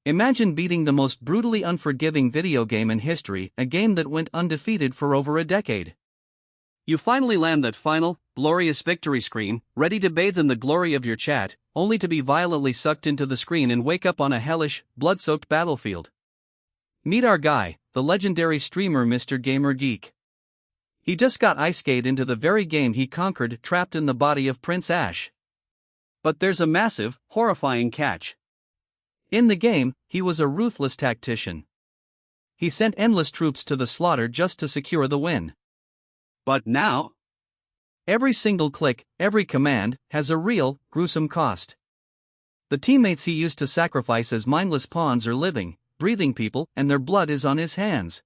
Imagine beating the most brutally unforgiving video game in history, a game that went undefeated for over a decade. You finally land that final, glorious victory screen, ready to bathe in the glory of your chat, only to be violently sucked into the screen and wake up on a hellish, blood-soaked battlefield. Meet our guy, the legendary streamer Mr. Gamer Geek. He just got ice-skate into the very game he conquered, trapped in the body of Prince Ash. But there's a massive, horrifying catch. In the game, he was a ruthless tactician. He sent endless troops to the slaughter just to secure the win. But now, every single click, every command, has a real, gruesome cost. The teammates he used to sacrifice as mindless pawns are living, breathing people, and their blood is on his hands.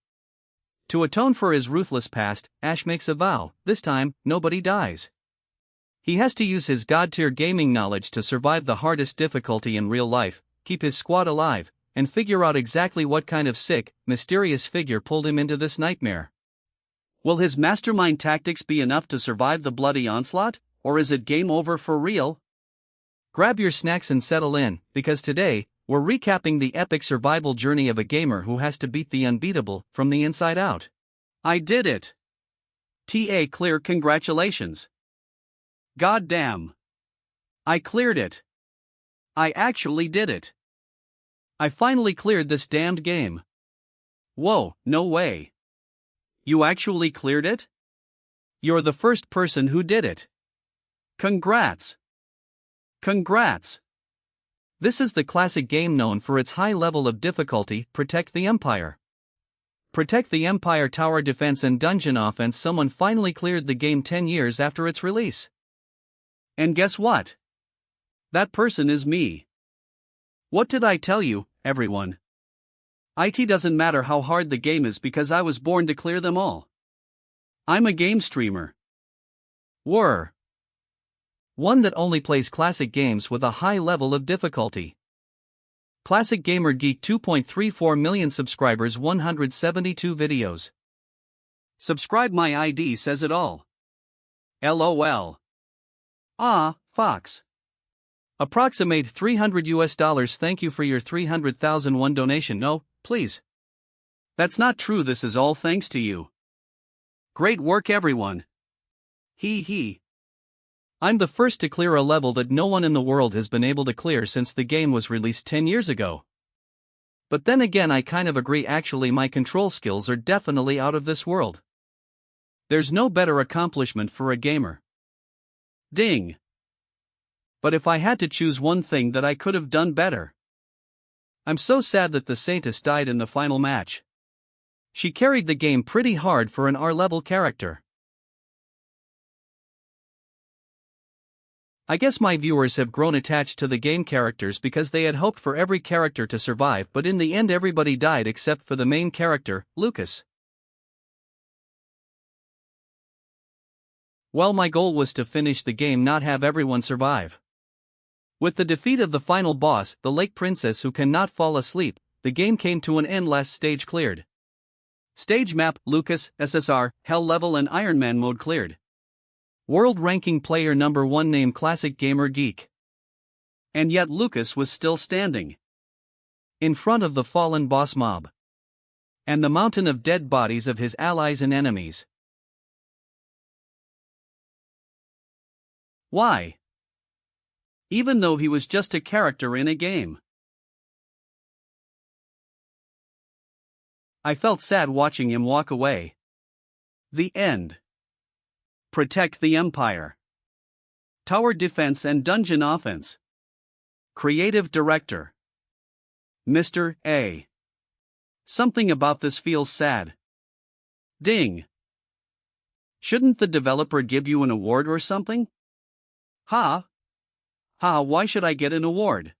To atone for his ruthless past, Ash makes a vow: this time, nobody dies. He has to use his god-tier gaming knowledge to survive the hardest difficulty in real life, keep his squad alive, and figure out exactly what kind of sick, mysterious figure pulled him into this nightmare. Will his mastermind tactics be enough to survive the bloody onslaught, or is it game over for real? Grab your snacks and settle in, because today, we're recapping the epic survival journey of a gamer who has to beat the unbeatable from the inside out. I did it! TA clear, congratulations! God damn! I cleared it! I actually did it! I finally cleared this damned game! Whoa, no way! You actually cleared it? You're the first person who did it. Congrats! Congrats! This is the classic game known for its high level of difficulty, Protect the Empire. Protect the Empire tower defense and dungeon offense. Someone finally cleared the game 10 years after its release. And guess what? That person is me. What did I tell you, everyone? IT doesn't matter how hard the game is because I was born to clear them all. I'm a game streamer. One that only plays classic games with a high level of difficulty. Classic Gamer Geek 2.34 million subscribers, 172 videos. Subscribe, my ID says it all. LOL. Ah, Fox. Approximate $300. Thank you for your 300,001 donation. No, please. That's not true. This is all thanks to you. Great work, everyone. Hee. I'm the first to clear a level that no one in the world has been able to clear since the game was released 10 years ago. But then again, I kind of agree. Actually, my control skills are definitely out of this world. There's no better accomplishment for a gamer. Ding. But if I had to choose one thing that I could have done better. I'm so sad that the Saintess died in the final match. She carried the game pretty hard for an R-level character. I guess my viewers have grown attached to the game characters because they had hoped for every character to survive, but in the end everybody died except for the main character, Lucas. Well, my goal was to finish the game, not have everyone survive. With the defeat of the final boss, the Lake Princess who cannot fall asleep, the game came to an end. Last stage cleared. Stage map, Lucas, SSR, Hell level and Iron Man mode cleared. World ranking player number 1 named Classic Gamer Geek. And yet Lucas was still standing. In front of the fallen boss mob. And the mountain of dead bodies of his allies and enemies. Why? Even though he was just a character in a game. I felt sad watching him walk away. The end. Protect the Empire. Tower defense and dungeon offense. Creative director. Mr. A. Something about this feels sad. Ding. Shouldn't the developer give you an award or something? Ha! Why should I get an award?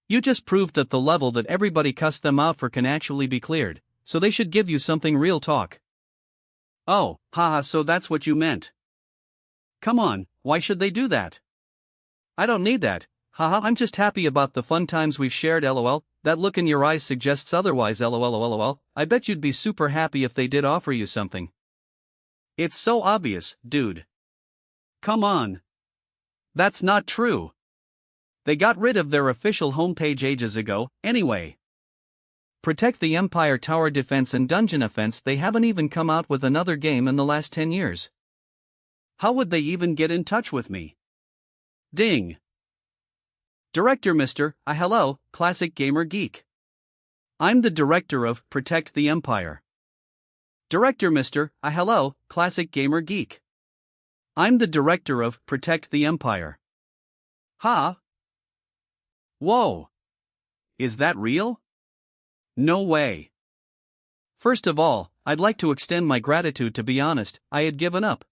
You just proved that the level that everybody cussed them out for can actually be cleared, so they should give you something. Real talk. Oh, so that's what you meant. Come on, why should they do that? I don't need that. I'm just happy about the fun times we've shared. LOL. That look in your eyes suggests otherwise. LOL. I bet you'd be super happy if they did offer you something. It's so obvious, dude. Come on. That's not true. They got rid of their official homepage ages ago, anyway. Protect the Empire Tower Defense and Dungeon Offense. They haven't even come out with another game in the last 10 years. How would they even get in touch with me? Ding. Director Mr. Hello, Classic Gamer Geek. I'm the director of Protect the Empire. Director Mr. Hello, Classic Gamer Geek. I'm the director of Protect the Empire. Huh? Whoa. Is that real? No way. First of all, I'd like to extend my gratitude. To be honest, I had given up.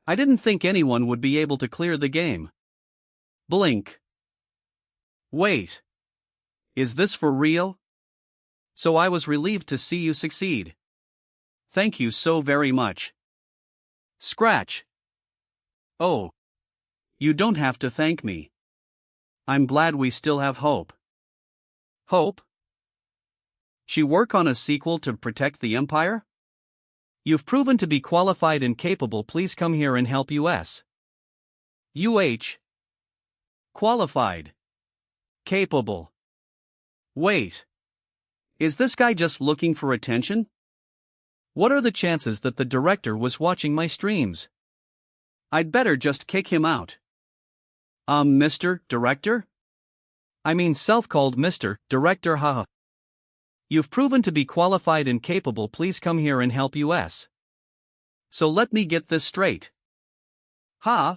I didn't think anyone would be able to clear the game. Blink. Wait. Is this for real? So I was relieved to see you succeed. Thank you so very much. Scratch. Oh. You don't have to thank me. I'm glad we still have hope. Hope? She work on a sequel to Protect the Empire? You've proven to be qualified and capable. Please come here and help us. Qualified. Capable. Wait. Is this guy just looking for attention? What are the chances that the director was watching my streams? I'd better just kick him out. Mr. Director? I mean self-called Mr. Director, haha. You've proven to be qualified and capable. Please come here and help us. So let me get this straight. Ha?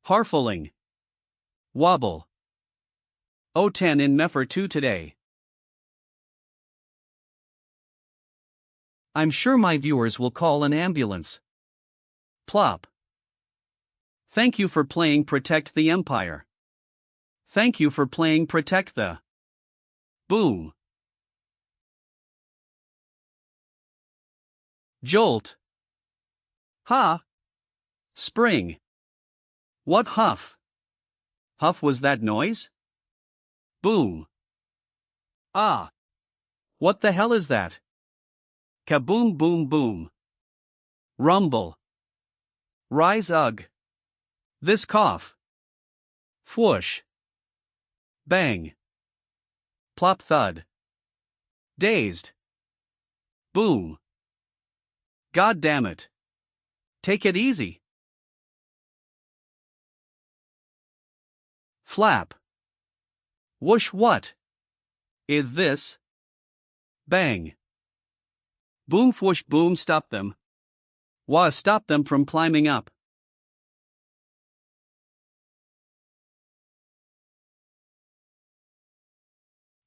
Harfling. Wobble. O10 in Nefer 2 today. I'm sure my viewers will call an ambulance. Plop. Thank you for playing Protect the Empire. Thank you for playing Protect the. Boom. Jolt. Ha. Spring. What huff? Huff was that noise? Boom. Ah. What the hell is that? Kaboom boom boom. Rumble. Rise ugh. This cough. Fwoosh. Bang. Plop thud. Dazed. Boom. God damn it. Take it easy. Flap. Whoosh what? Is this? Bang. Boom fwoosh boom stop them. Wah stop them from climbing up.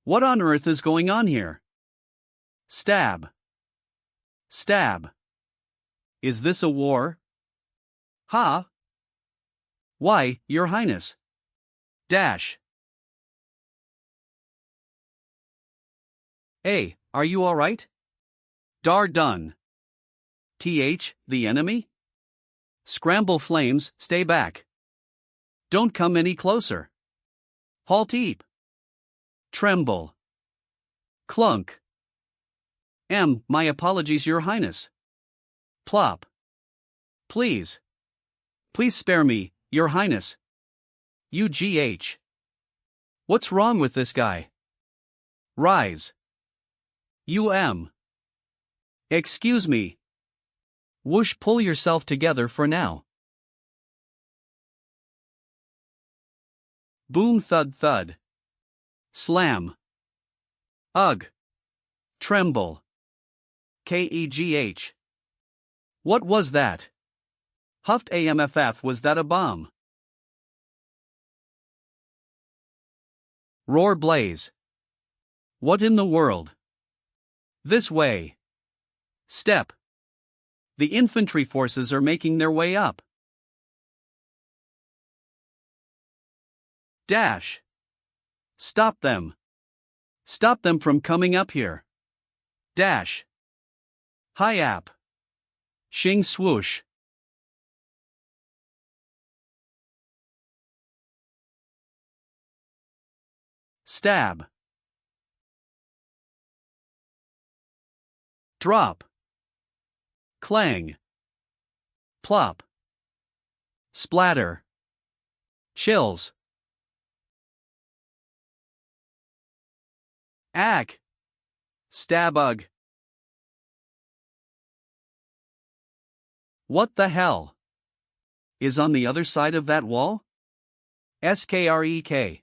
What on earth is going on here? Stab. Stab. Is this a war? Ha? Why, Your Highness. Dash. Hey, are you alright? Dar done. The enemy? Scramble flames, stay back. Don't come any closer. Halt eep. Tremble. Clunk. My apologies, Your Highness. Plop. Please. Please spare me, Your Highness. UGH. What's wrong with this guy? Rise. Excuse me. Whoosh, pull yourself together for now. Boom thud thud. Slam. Ugh. Tremble. KEGH. What was that? Huffed AMFF. Was that a bomb? Roar blaze. What in the world? This way. Step. The infantry forces are making their way up. Dash. Stop them. Stop them from coming up here. Dash. Hi app. Shing swoosh. Stab. Drop. Clang. Plop. Splatter. Chills. Ack. Stabug. What the hell is on the other side of that wall? Skrek.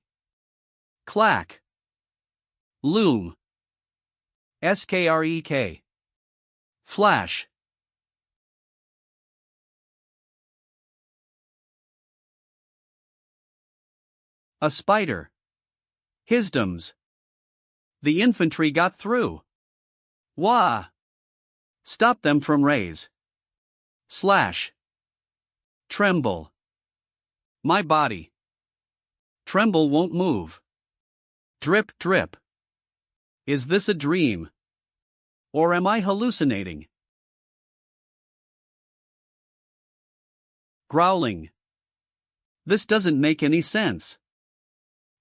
Clack. Loom. Skrek. Flash. A spider. Hisdums. The infantry got through. Wah! Stop them from raise. Slash. Tremble. My body. Tremble won't move. Drip, drip. Is this a dream? Or am I hallucinating? Growling. This doesn't make any sense.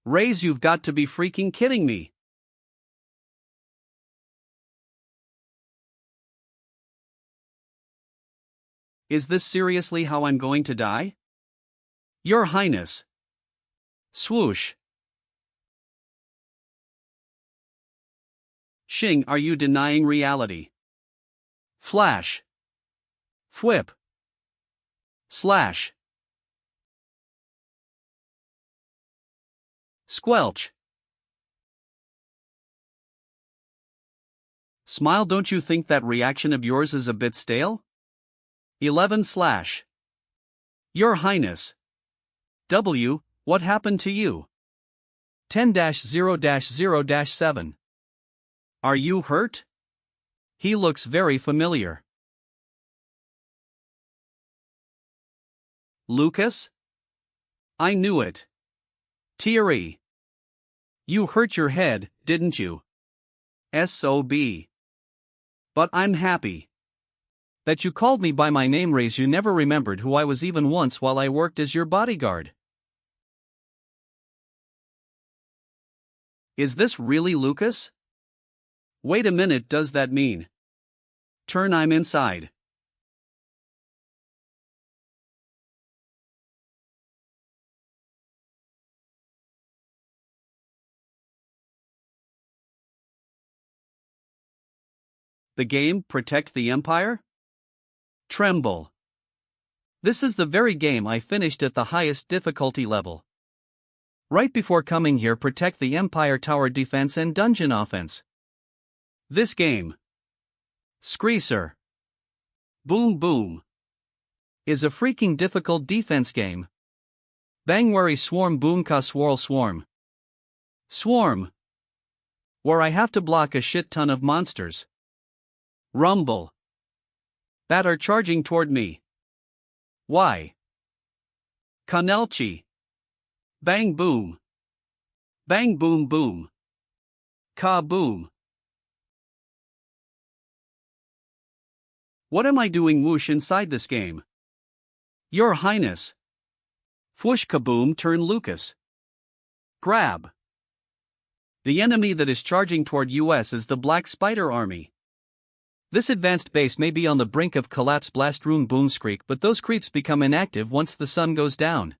Raise, you've got to be freaking kidding me. Is this seriously how I'm going to die? Your Highness. Swoosh. Shing, are you denying reality? Flash. Fwhip. Slash. Squelch. Smile, don't you think that reaction of yours is a bit stale? 11 slash. Your Highness. W, what happened to you? 10-0-0-7. Are you hurt? He looks very familiar. Lucas? I knew it. Thierry. You hurt your head, didn't you? SOB. But I'm happy that you called me by my name. Raise, you never remembered who I was even once while I worked as your bodyguard. Is this really Lucas? Wait a minute, does that mean? Turn, I'm inside. The game, Protect the Empire? Tremble. This is the very game I finished at the highest difficulty level. Right before coming here, Protect the Empire Tower Defense and Dungeon Offense. This game, Screezer. Boom Boom, is a freaking difficult defense game. Bangwari Swarm Boomka Swirl Swarm. Swarm. Where I have to block a shit ton of monsters. Rumble. That are charging toward me. Why? Kanelchi. Bang Boom. Bang Boom Boom. Ka-boom. What am I doing whoosh inside this game? Your Highness. Fwoosh kaboom, turn Lucas. Grab. The enemy that is charging toward US is the Black Spider Army. This advanced base may be on the brink of collapse. Blast room boomskreek, but those creeps become inactive once the sun goes down.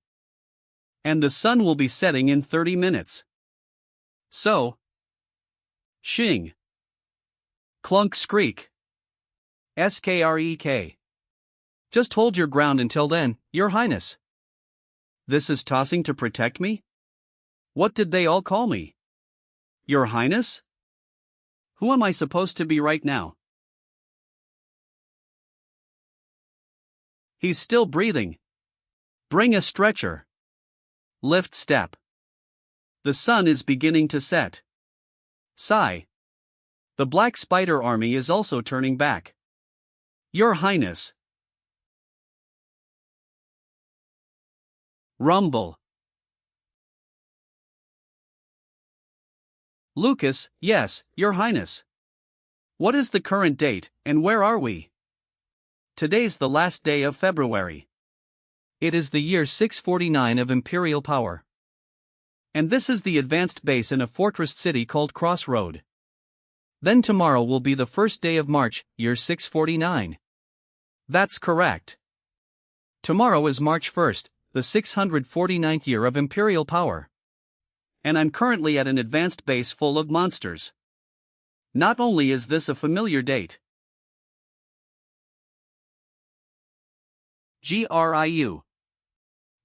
And the sun will be setting in 30 minutes. So. Shing. Clunk skreek. Skrek. Just hold your ground until then, Your Highness. This is tossing to protect me? What did they all call me? Your Highness? Who am I supposed to be right now? He's still breathing. Bring a stretcher. Lift step. The sun is beginning to set. Sigh. The Black Spider Army is also turning back. Your Highness. Rumble. Lucas, yes, Your Highness. What is the current date, and where are we? Today's the last day of February. It is the year 649 of Imperial power. And this is the advanced base in a fortress city called Crossroad. Then tomorrow will be the first day of March, year 649. That's correct. Tomorrow is March 1st, the 649th year of Imperial power. And I'm currently at an advanced base full of monsters. Not only is this a familiar date, GRIU,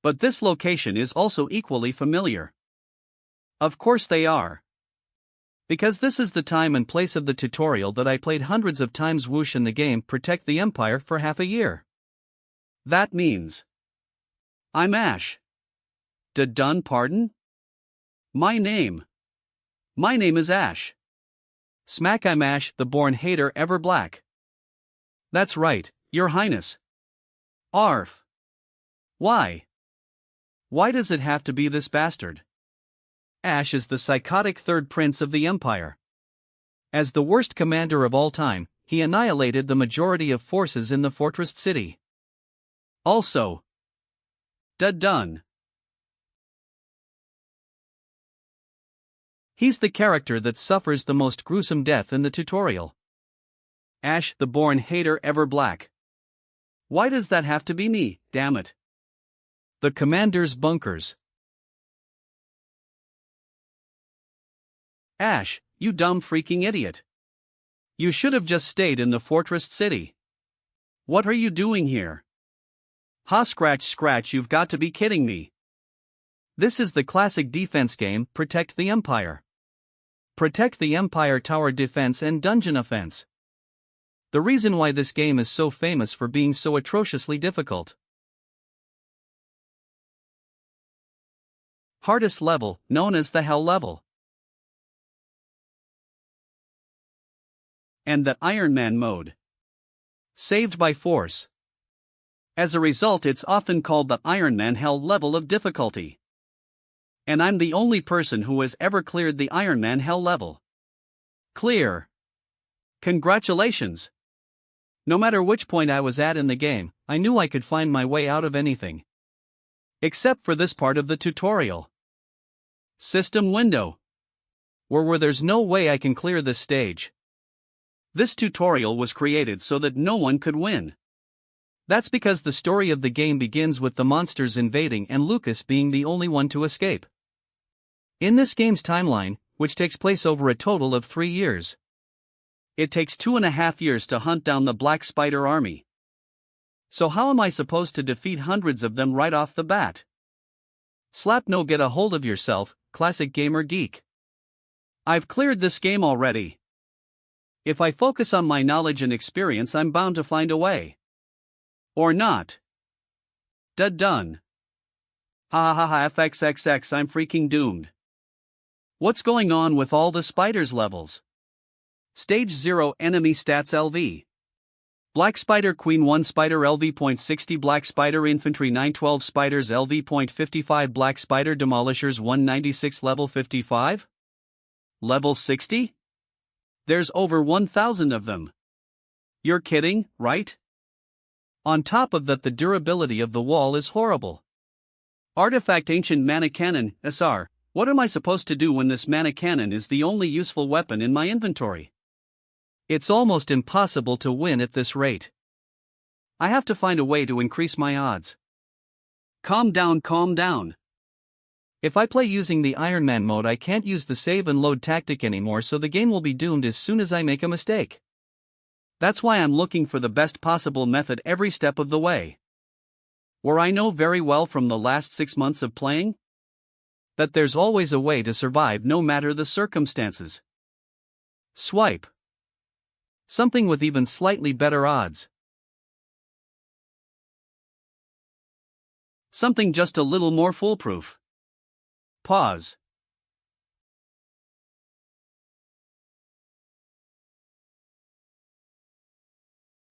but this location is also equally familiar. Of course they are. Because this is the time and place of the tutorial that I played hundreds of times whoosh in the game Protect the Empire for half a year. That means I'm Ash. Done, pardon? My name is Ash. Smack, I'm Ash, the born hater ever black. That's right, Your Highness. Arf. Why? Why does it have to be this bastard? Ash is the psychotic third prince of the Empire. As the worst commander of all time, he annihilated the majority of forces in the fortress city. Also, done. He's the character that suffers the most gruesome death in the tutorial. Ash, the born hater ever black. Why does that have to be me, damn it? The commander's bunkers. Ash, you dumb freaking idiot. You should have just stayed in the fortress city. What are you doing here? Ha, scratch, you've got to be kidding me. This is the classic defense game, Protect the Empire. Protect the Empire tower defense and dungeon offense. The reason why this game is so famous for being so atrociously difficult. Hardest level, known as the Hell level. And the Iron Man mode. Saved by force. As a result, it's often called the Iron Man Hell level of difficulty. And I'm the only person who has ever cleared the Iron Man Hell level. Clear. Congratulations. No matter which point I was at in the game, I knew I could find my way out of anything. Except for this part of the tutorial. System window. Where there's no way I can clear this stage. This tutorial was created so that no one could win. That's because the story of the game begins with the monsters invading and Lucas being the only one to escape. In this game's timeline, which takes place over a total of 3 years, it takes 2.5 years to hunt down the Black Spider army. So how am I supposed to defeat hundreds of them right off the bat? Slap no, get a hold of yourself, classic gamer geek. I've cleared this game already. If I focus on my knowledge and experience, I'm bound to find a way. Or not. Done. Ha ha ha, FXXX, I'm freaking doomed. What's going on with all the spiders levels? Stage 0 enemy stats LV. Black Spider Queen 1 Spider LV.60 Black Spider Infantry 912 Spiders LV.55 Black Spider Demolishers 196 Level 55? Level 60? There's over 1,000 of them. You're kidding, right? On top of that, the durability of the wall is horrible. Artifact Ancient Mana Cannon, SR. What am I supposed to do when this mana cannon is the only useful weapon in my inventory? It's almost impossible to win at this rate. I have to find a way to increase my odds. Calm down. If I play using the Iron Man mode, I can't use the save and load tactic anymore, so the game will be doomed as soon as I make a mistake. That's why I'm looking for the best possible method every step of the way. Where I know very well from the last 6 months of playing that there's always a way to survive no matter the circumstances. Swipe. Something with even slightly better odds. Something just a little more foolproof. Pause.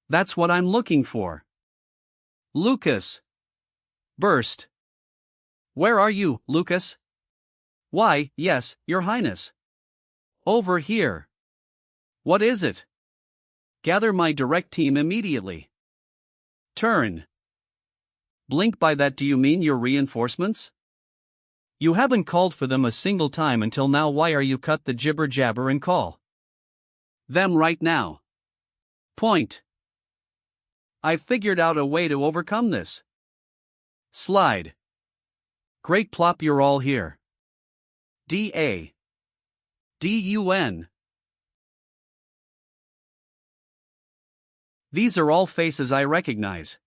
That's what I'm looking for. Lucas. Burst. Where are you, Lucas? Why, yes, Your Highness. Over here. What is it? Gather my direct team immediately. Turn. Blink, by that do you mean your reinforcements? You haven't called for them a single time until now. Why are you cut the jibber jabber and call them right now? Point. I've figured out a way to overcome this. Slide. Great plop, you're all here. D-A. D-U-N. These are all faces I recognize.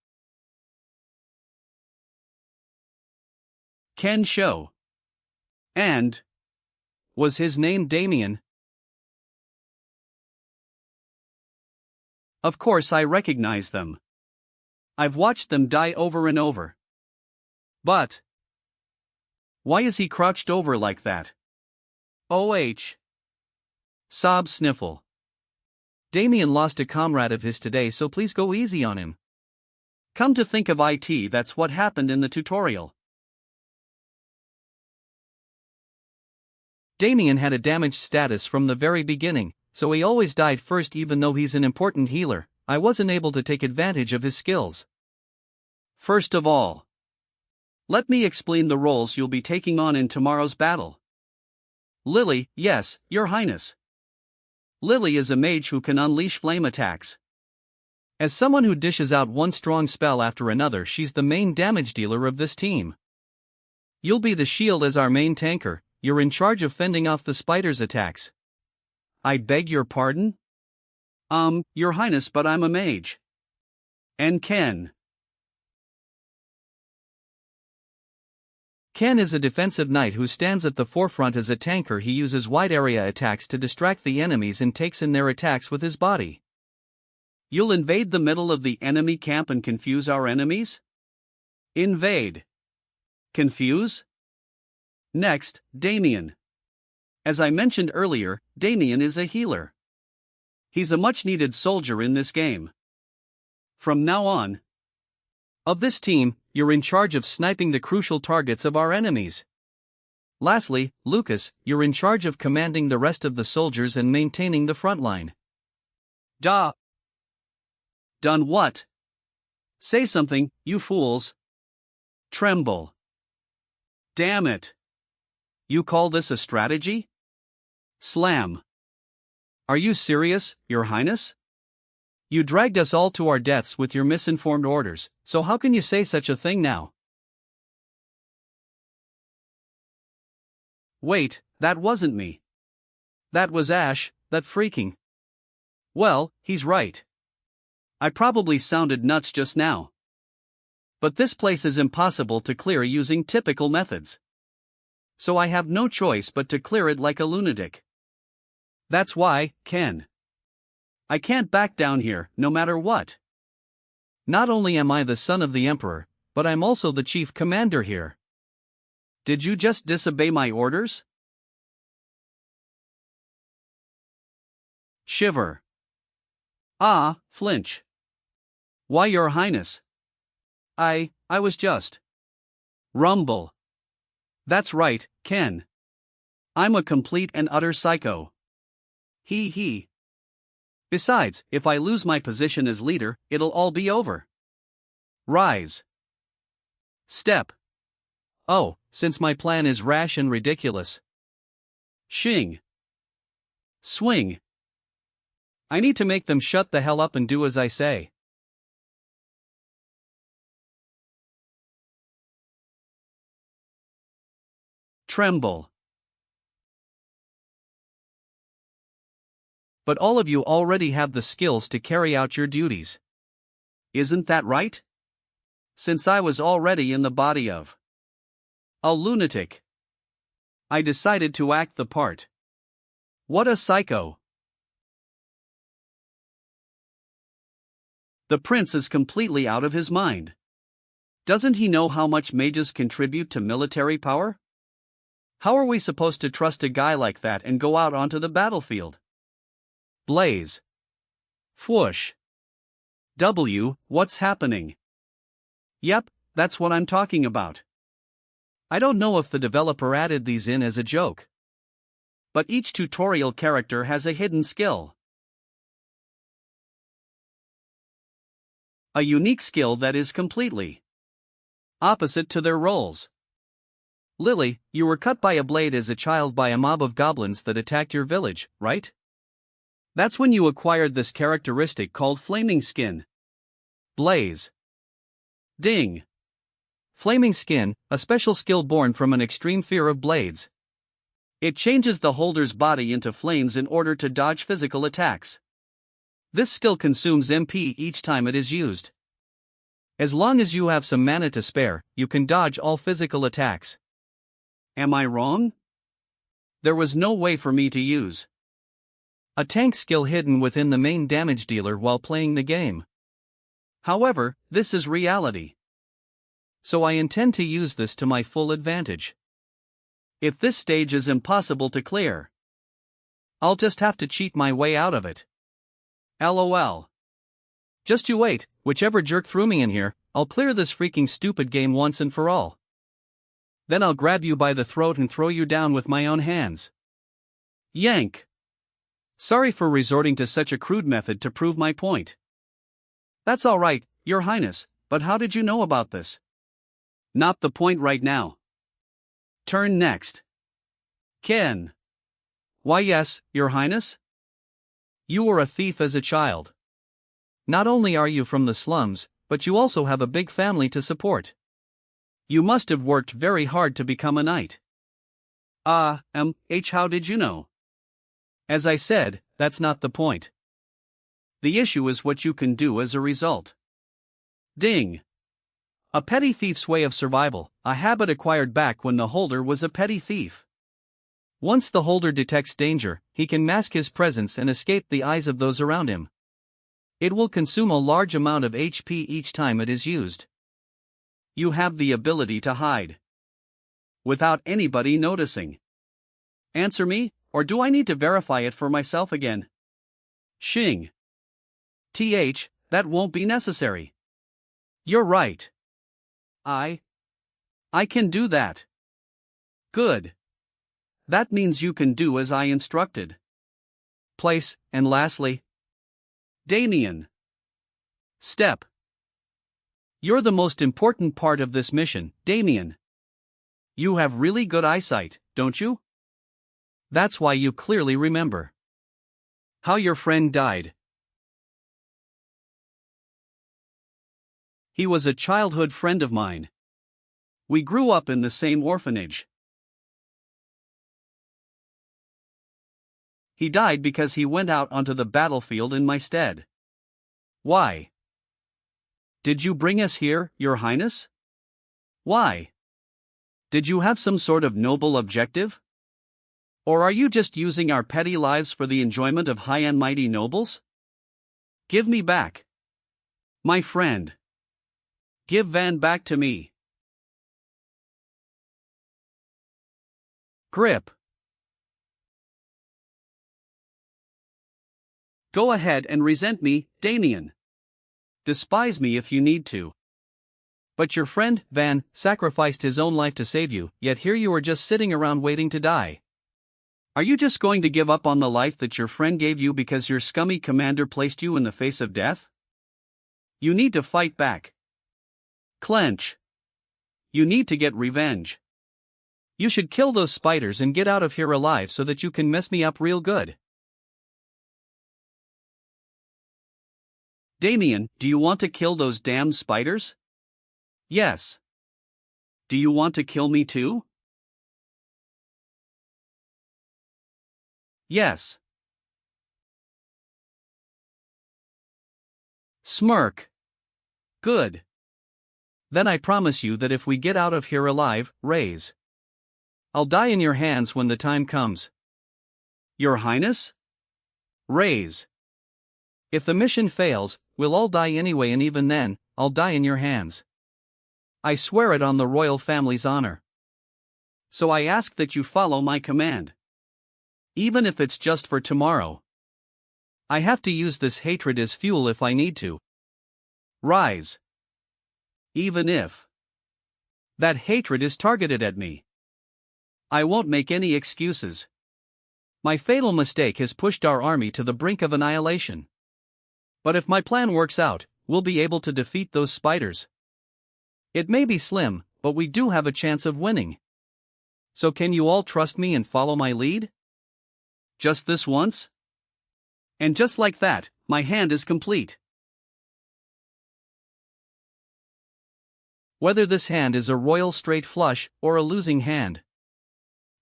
Ken Show. And was his name Damien? Of course I recognize them. I've watched them die over and over. But why is he crouched over like that? OH. Sob sniffle. Damien lost a comrade of his today, so please go easy on him. Come to think of it, that's what happened in the tutorial. Damien had a damaged status from the very beginning, so he always died first even though he's an important healer. I wasn't able to take advantage of his skills. First of all, let me explain the roles you'll be taking on in tomorrow's battle. Lily, yes, Your Highness. Lily is a mage who can unleash flame attacks. As someone who dishes out one strong spell after another, she's the main damage dealer of this team. You'll be the shield as our main tanker. You're in charge of fending off the spider's attacks. I beg your pardon? Your Highness, but I'm a mage. And Ken. Ken is a defensive knight who stands at the forefront as a tanker. He uses wide area attacks to distract the enemies and takes in their attacks with his body. You'll invade the middle of the enemy camp and confuse our enemies? Invade. Confuse? Next, Damien. As I mentioned earlier, Damien is a healer. He's a much-needed soldier in this game. From now on, of this team, you're in charge of sniping the crucial targets of our enemies. Lastly, Lucas, you're in charge of commanding the rest of the soldiers and maintaining the front line. Duh. Done what? Say something, you fools. Tremble. Damn it. You call this a strategy? Slam. Are you serious, Your Highness? You dragged us all to our deaths with your misinformed orders, so how can you say such a thing now? Wait, that wasn't me. That was Ash, that freaking. Well, he's right. I probably sounded nuts just now. But this place is impossible to clear using typical methods. So I have no choice but to clear it like a lunatic. That's why, Ken. I can't back down here, no matter what. Not only am I the son of the Emperor, but I'm also the chief commander here. Did you just disobey my orders? Shiver. Ah, flinch. Why, Your Highness? I was just. Rumble. That's right, Ken. I'm a complete and utter psycho. He. Besides, if I lose my position as leader, it'll all be over. Rise. Step. Oh, since my plan is rash and ridiculous. Shing. Swing. I need to make them shut the hell up and do as I say. Tremble. But all of you already have the skills to carry out your duties. Isn't that right? Since I was already in the body of a lunatic, I decided to act the part. What a psycho. The prince is completely out of his mind. Doesn't he know how much mages contribute to military power? How are we supposed to trust a guy like that and go out onto the battlefield? Blaze. Whoosh. What's happening? Yep, that's what I'm talking about. I don't know if the developer added these in as a joke. But each tutorial character has a hidden skill. A unique skill that is completely opposite to their roles. Lily, you were cut by a blade as a child by a mob of goblins that attacked your village, right? That's when you acquired this characteristic called flaming skin. Blaze. Ding. Flaming Skin, a special skill born from an extreme fear of blades. It changes the holder's body into flames in order to dodge physical attacks. This skill consumes MP each time it is used. As long as you have some mana to spare, you can dodge all physical attacks. Am I wrong? There was no way for me to use a tank skill hidden within the main damage dealer while playing the game. However, this is reality. So I intend to use this to my full advantage. If this stage is impossible to clear, I'll just have to cheat my way out of it. LOL. Just you wait, whichever jerk threw me in here, I'll clear this freaking stupid game once and for all. Then I'll grab you by the throat and throw you down with my own hands. Yank. Sorry for resorting to such a crude method to prove my point. That's alright, Your Highness, but how did you know about this? Not the point right now. Turn next. Ken. Why yes, Your Highness? You were a thief as a child. Not only are you from the slums, but you also have a big family to support. You must have worked very hard to become a knight. How did you know? As I said, that's not the point. The issue is what you can do as a result. Ding. A petty thief's way of survival, a habit acquired back when the holder was a petty thief. Once the holder detects danger, he can mask his presence and escape the eyes of those around him. It will consume a large amount of HP each time it is used. You have the ability to hide without anybody noticing. Answer me, or do I need to verify it for myself again? Shing. That won't be necessary. You're right. I can do that. Good. That means you can do as I instructed. Place, and lastly, Damien. Step. You're the most important part of this mission, Damien. You have really good eyesight, don't you? That's why you clearly remember how your friend died. He was a childhood friend of mine. We grew up in the same orphanage. He died because he went out onto the battlefield in my stead. Why? Did you bring us here, Your Highness? Why? Did you have some sort of noble objective? Or are you just using our petty lives for the enjoyment of high and mighty nobles? Give me back my friend. Give Van back to me. Grip. Go ahead and resent me, Damien. Despise me if you need to. But your friend, Van, sacrificed his own life to save you, yet here you are just sitting around waiting to die. Are you just going to give up on the life that your friend gave you because your scummy commander placed you in the face of death? You need to fight back. Clench. You need to get revenge. You should kill those spiders and get out of here alive so that you can mess me up real good. Damien, do you want to kill those damn spiders? Yes. Do you want to kill me too? Yes. Smirk. Good. Then I promise you that if we get out of here alive, raise. I'll die in your hands when the time comes. Your Highness? Raise. If the mission fails, we'll all die anyway, and even then, I'll die in your hands. I swear it on the royal family's honor. So I ask that you follow my command. Even if it's just for tomorrow. I have to use this hatred as fuel if I need to. Rise. Even if that hatred is targeted at me. I won't make any excuses. My fatal mistake has pushed our army to the brink of annihilation. But if my plan works out, we'll be able to defeat those spiders. It may be slim, but we do have a chance of winning. So can you all trust me and follow my lead? Just this once? And just like that, my hand is complete. Whether this hand is a royal straight flush or a losing hand.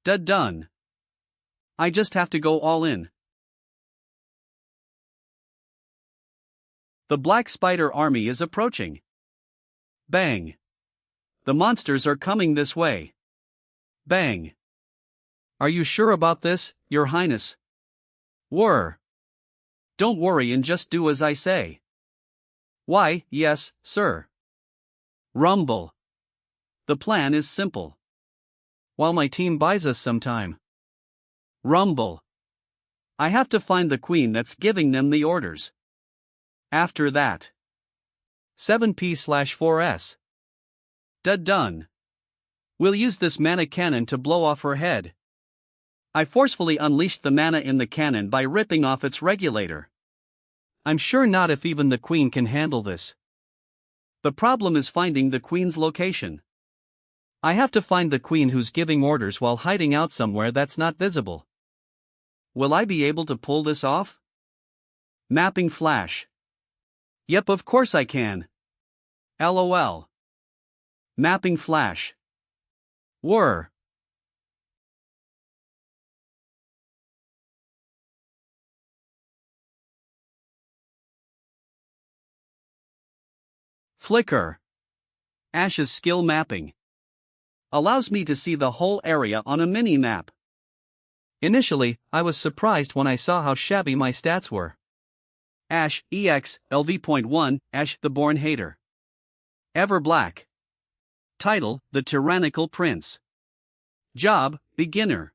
Done. I just have to go all in. The black spider army is approaching. Bang. The monsters are coming this way. Bang. Are you sure about this, Your Highness? Whir. Don't worry and just do as I say. Why, yes, sir. Rumble. The plan is simple. While my team buys us some time. Rumble. I have to find the queen that's giving them the orders. After that. 7p/4s. Done. We'll use this mana cannon to blow off her head. I forcefully unleashed the mana in the cannon by ripping off its regulator. I'm sure not if even the queen can handle this. The problem is finding the queen's location. I have to find the queen who's giving orders while hiding out somewhere that's not visible. Will I be able to pull this off? Mapping flash. Yep, of course I can. LOL. Mapping flash. Whir. Flicker. Ash's skill mapping. Allows me to see the whole area on a mini-map. Initially, I was surprised when I saw how shabby my stats were. Ash, EX, LV.1, Ash the Born Hater. Ever Black. Title, The Tyrannical Prince. Job, Beginner.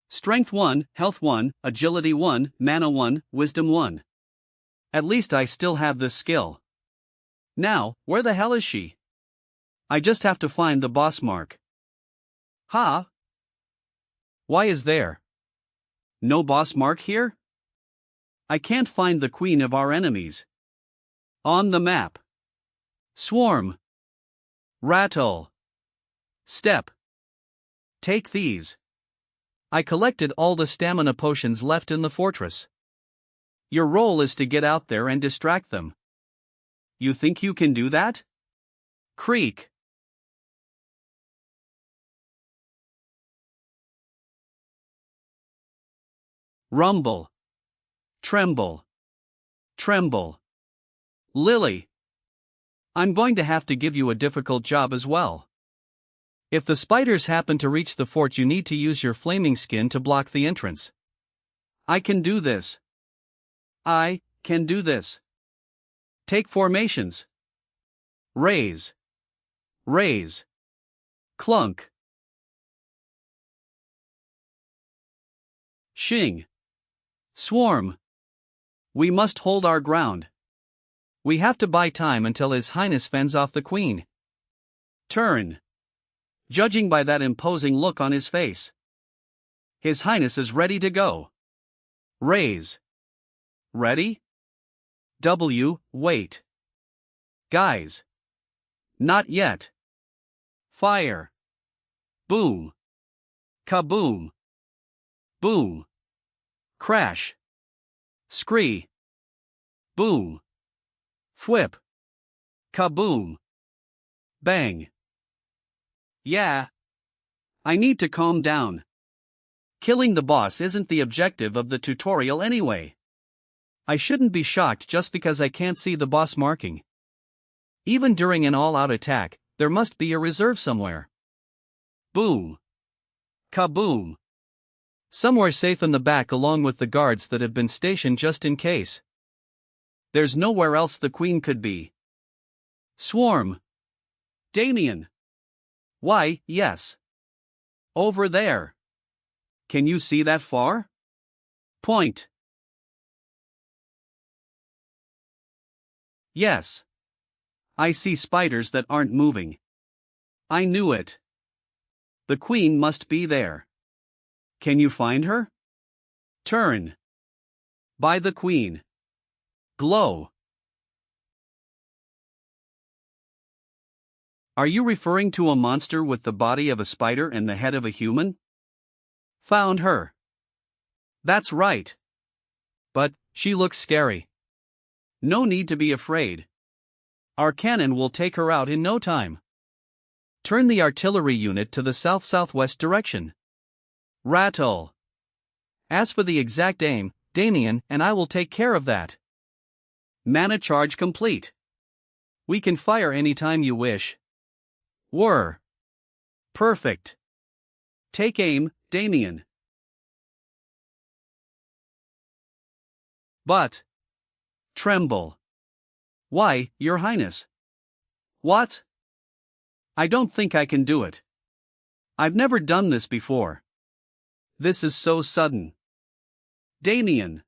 Strength 1, Health 1, Agility 1, Mana 1, Wisdom 1. At least I still have this skill. Now, where the hell is she? I just have to find the boss mark. Ha? Why is there no boss mark here? I can't find the queen of our enemies. On the map. Swarm. Rattle. Step. Take these. I collected all the stamina potions left in the fortress. Your role is to get out there and distract them. You think you can do that? Creak. Rumble. Tremble. Tremble. Lily. I'm going to have to give you a difficult job as well. If the spiders happen to reach the fort, you need to use your flaming skin to block the entrance. I can do this. I can do this. Take formations. Raise. Raise. Clunk. Shing. Swarm. We must hold our ground. We have to buy time until His Highness fends off the queen. Turn. Judging by that imposing look on his face, His Highness is ready to go. Raise. Ready? Wait. Guys. Not yet. Fire. Boom. Kaboom. Boom. Crash. Scree. Boom. Fwhip. Kaboom. Bang. Yeah. I need to calm down. Killing the boss isn't the objective of the tutorial anyway. I shouldn't be shocked just because I can't see the boss marking. Even during an all-out attack, there must be a reserve somewhere. Boom. Kaboom. Somewhere safe in the back along with the guards that have been stationed just in case. There's nowhere else the queen could be. Swarm. Damien. Why, yes. Over there. Can you see that far? Point. Yes. I see spiders that aren't moving. I knew it. The queen must be there. Can you find her? Turn. By the queen. Glow. Are you referring to a monster with the body of a spider and the head of a human? Found her. That's right. But she looks scary. No need to be afraid. Our cannon will take her out in no time. Turn the artillery unit to the south-southwest direction. Rattle. As for the exact aim, Damien and I will take care of that. Mana charge complete. We can fire anytime you wish. Whir. Perfect. Take aim, Damien. But. Tremble. Why, Your Highness? What? I don't think I can do it. I've never done this before. This is so sudden. Damien.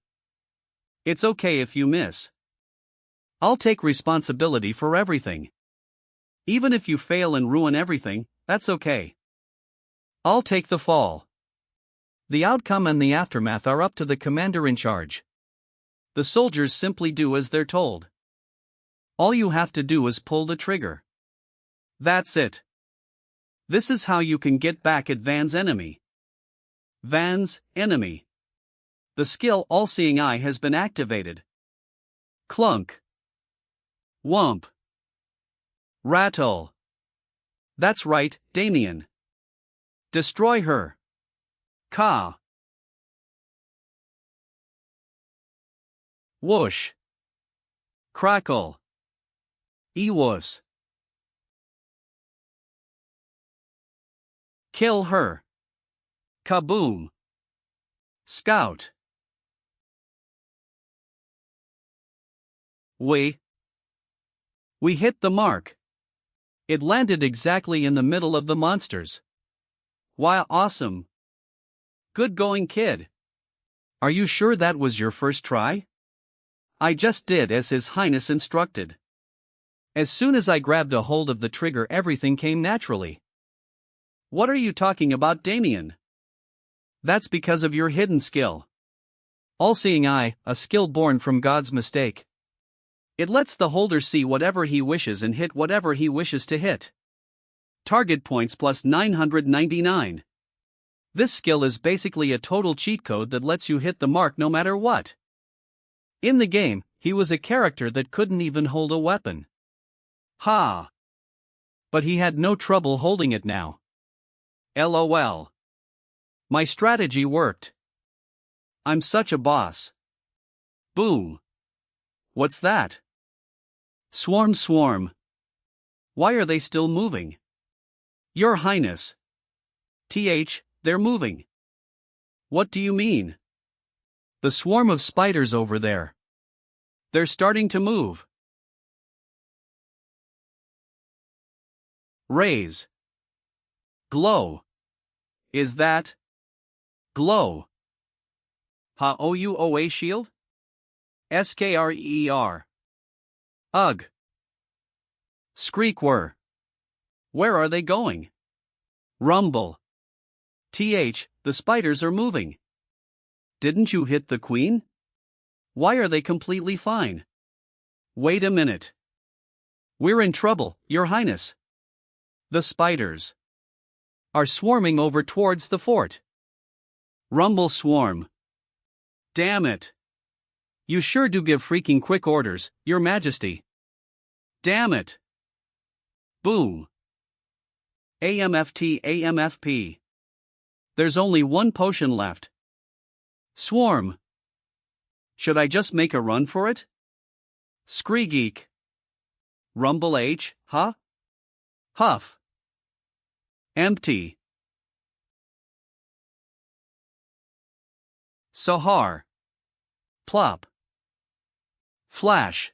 It's okay if you miss. I'll take responsibility for everything. Even if you fail and ruin everything, that's okay. I'll take the fall. The outcome and the aftermath are up to the commander in charge. The soldiers simply do as they're told. All you have to do is pull the trigger. That's it. This is how you can get back at Van's enemy. Van's enemy. The skill All-Seeing Eye has been activated. Clunk. Whump. Rattle. That's right, Damien. Destroy her. Ka. Whoosh. Crackle. Ewus. Kill her. Kaboom. Scout. We hit the mark. It landed exactly in the middle of the monsters. Wow, awesome. Good going, kid. Are you sure that was your first try? I just did as His Highness instructed. As soon as I grabbed a hold of the trigger, everything came naturally. What are you talking about, Damien? That's because of your hidden skill. All-Seeing Eye, a skill born from God's mistake. It lets the holder see whatever he wishes and hit whatever he wishes to hit. Target points plus 999. This skill is basically a total cheat code that lets you hit the mark no matter what. In the game, he was a character that couldn't even hold a weapon. Ha! But he had no trouble holding it now. LOL. My strategy worked. I'm such a boss. Boom. What's that? Swarm. Why are they still moving? Your Highness. They're moving. What do you mean? The swarm of spiders over there. They're starting to move. Raise. Glow. Is that? Glow. Ha-O-U-O-A shield? SKREER. Ugh. Screek whir. Where are they going? Rumble. The spiders are moving. Didn't you hit the queen? Why are they completely fine? Wait a minute. We're in trouble, Your Highness. The spiders are swarming over towards the fort. Rumble swarm. Damn it. You sure do give freaking quick orders, Your Majesty. Damn it. Boom. AMFP. There's only one potion left. Swarm. Should I just make a run for it? Screegeek. Rumble H, huh? Huff. Empty. Sahar. Plop. Flash.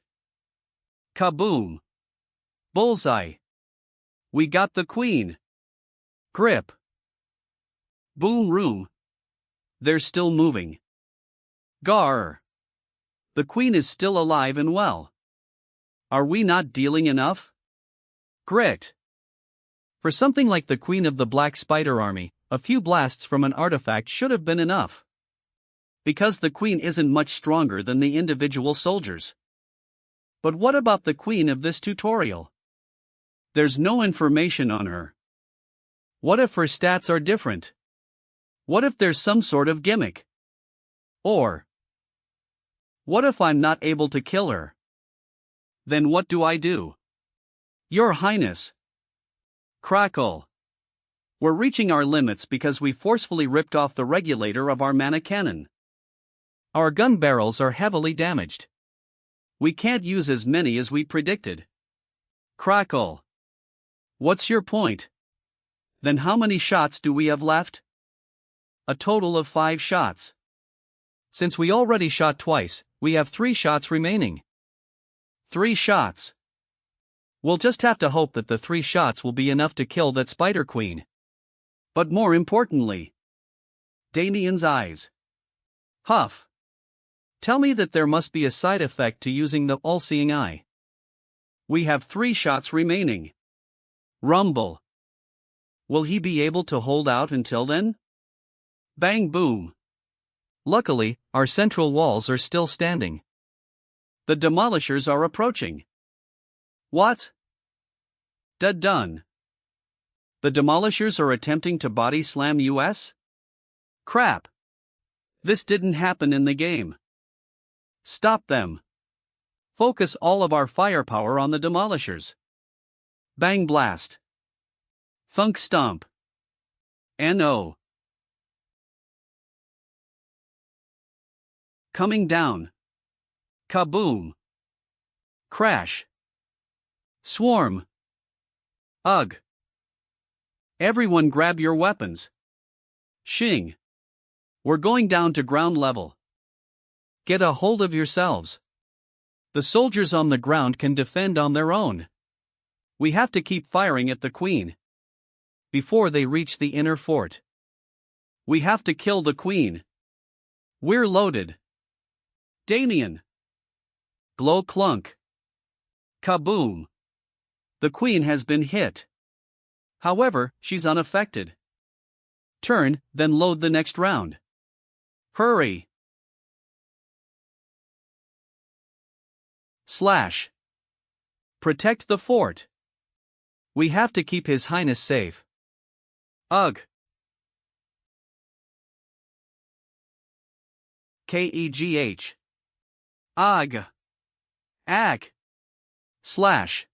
Kaboom. Bullseye. We got the queen. Grip. Boom room. They're still moving. Gar. The queen is still alive and well. Are we not dealing enough? Grit. For something like the Queen of the Black Spider Army, a few blasts from an artifact should have been enough. Because the queen isn't much stronger than the individual soldiers. But what about the queen of this tutorial? There's no information on her. What if her stats are different? What if there's some sort of gimmick? Or what if I'm not able to kill her? Then what do I do? Your Highness. Crackle. We're reaching our limits because we forcefully ripped off the regulator of our mana cannon. Our gun barrels are heavily damaged. We can't use as many as we predicted. Crackle. What's your point? Then how many shots do we have left? A total of 5 shots. Since we already shot twice, we have 3 shots remaining. 3 shots. We'll just have to hope that the 3 shots will be enough to kill that Spider Queen. But more importantly, Damien's eyes. Huff. Tell me that there must be a side effect to using the all-seeing eye. We have 3 shots remaining. Rumble. Will he be able to hold out until then? Bang boom. Luckily, our central walls are still standing. The demolishers are approaching. What? Done. The demolishers are attempting to body slam us? Crap. This didn't happen in the game. Stop them. Focus all of our firepower on the demolishers. Bang blast. Thunk stomp. No. Coming down. Kaboom. Crash. Swarm. Ugh. Everyone grab your weapons. Shing. We're going down to ground level. Get a hold of yourselves. The soldiers on the ground can defend on their own. We have to keep firing at the Queen before they reach the inner fort. We have to kill the Queen. We're loaded. Damien. Glow clunk. Kaboom. The Queen has been hit. However, she's unaffected. Turn, then load the next round. Hurry. Slash. Protect the fort. We have to keep His Highness safe. Ugh. KEGH. Ugh. Ag. Slash.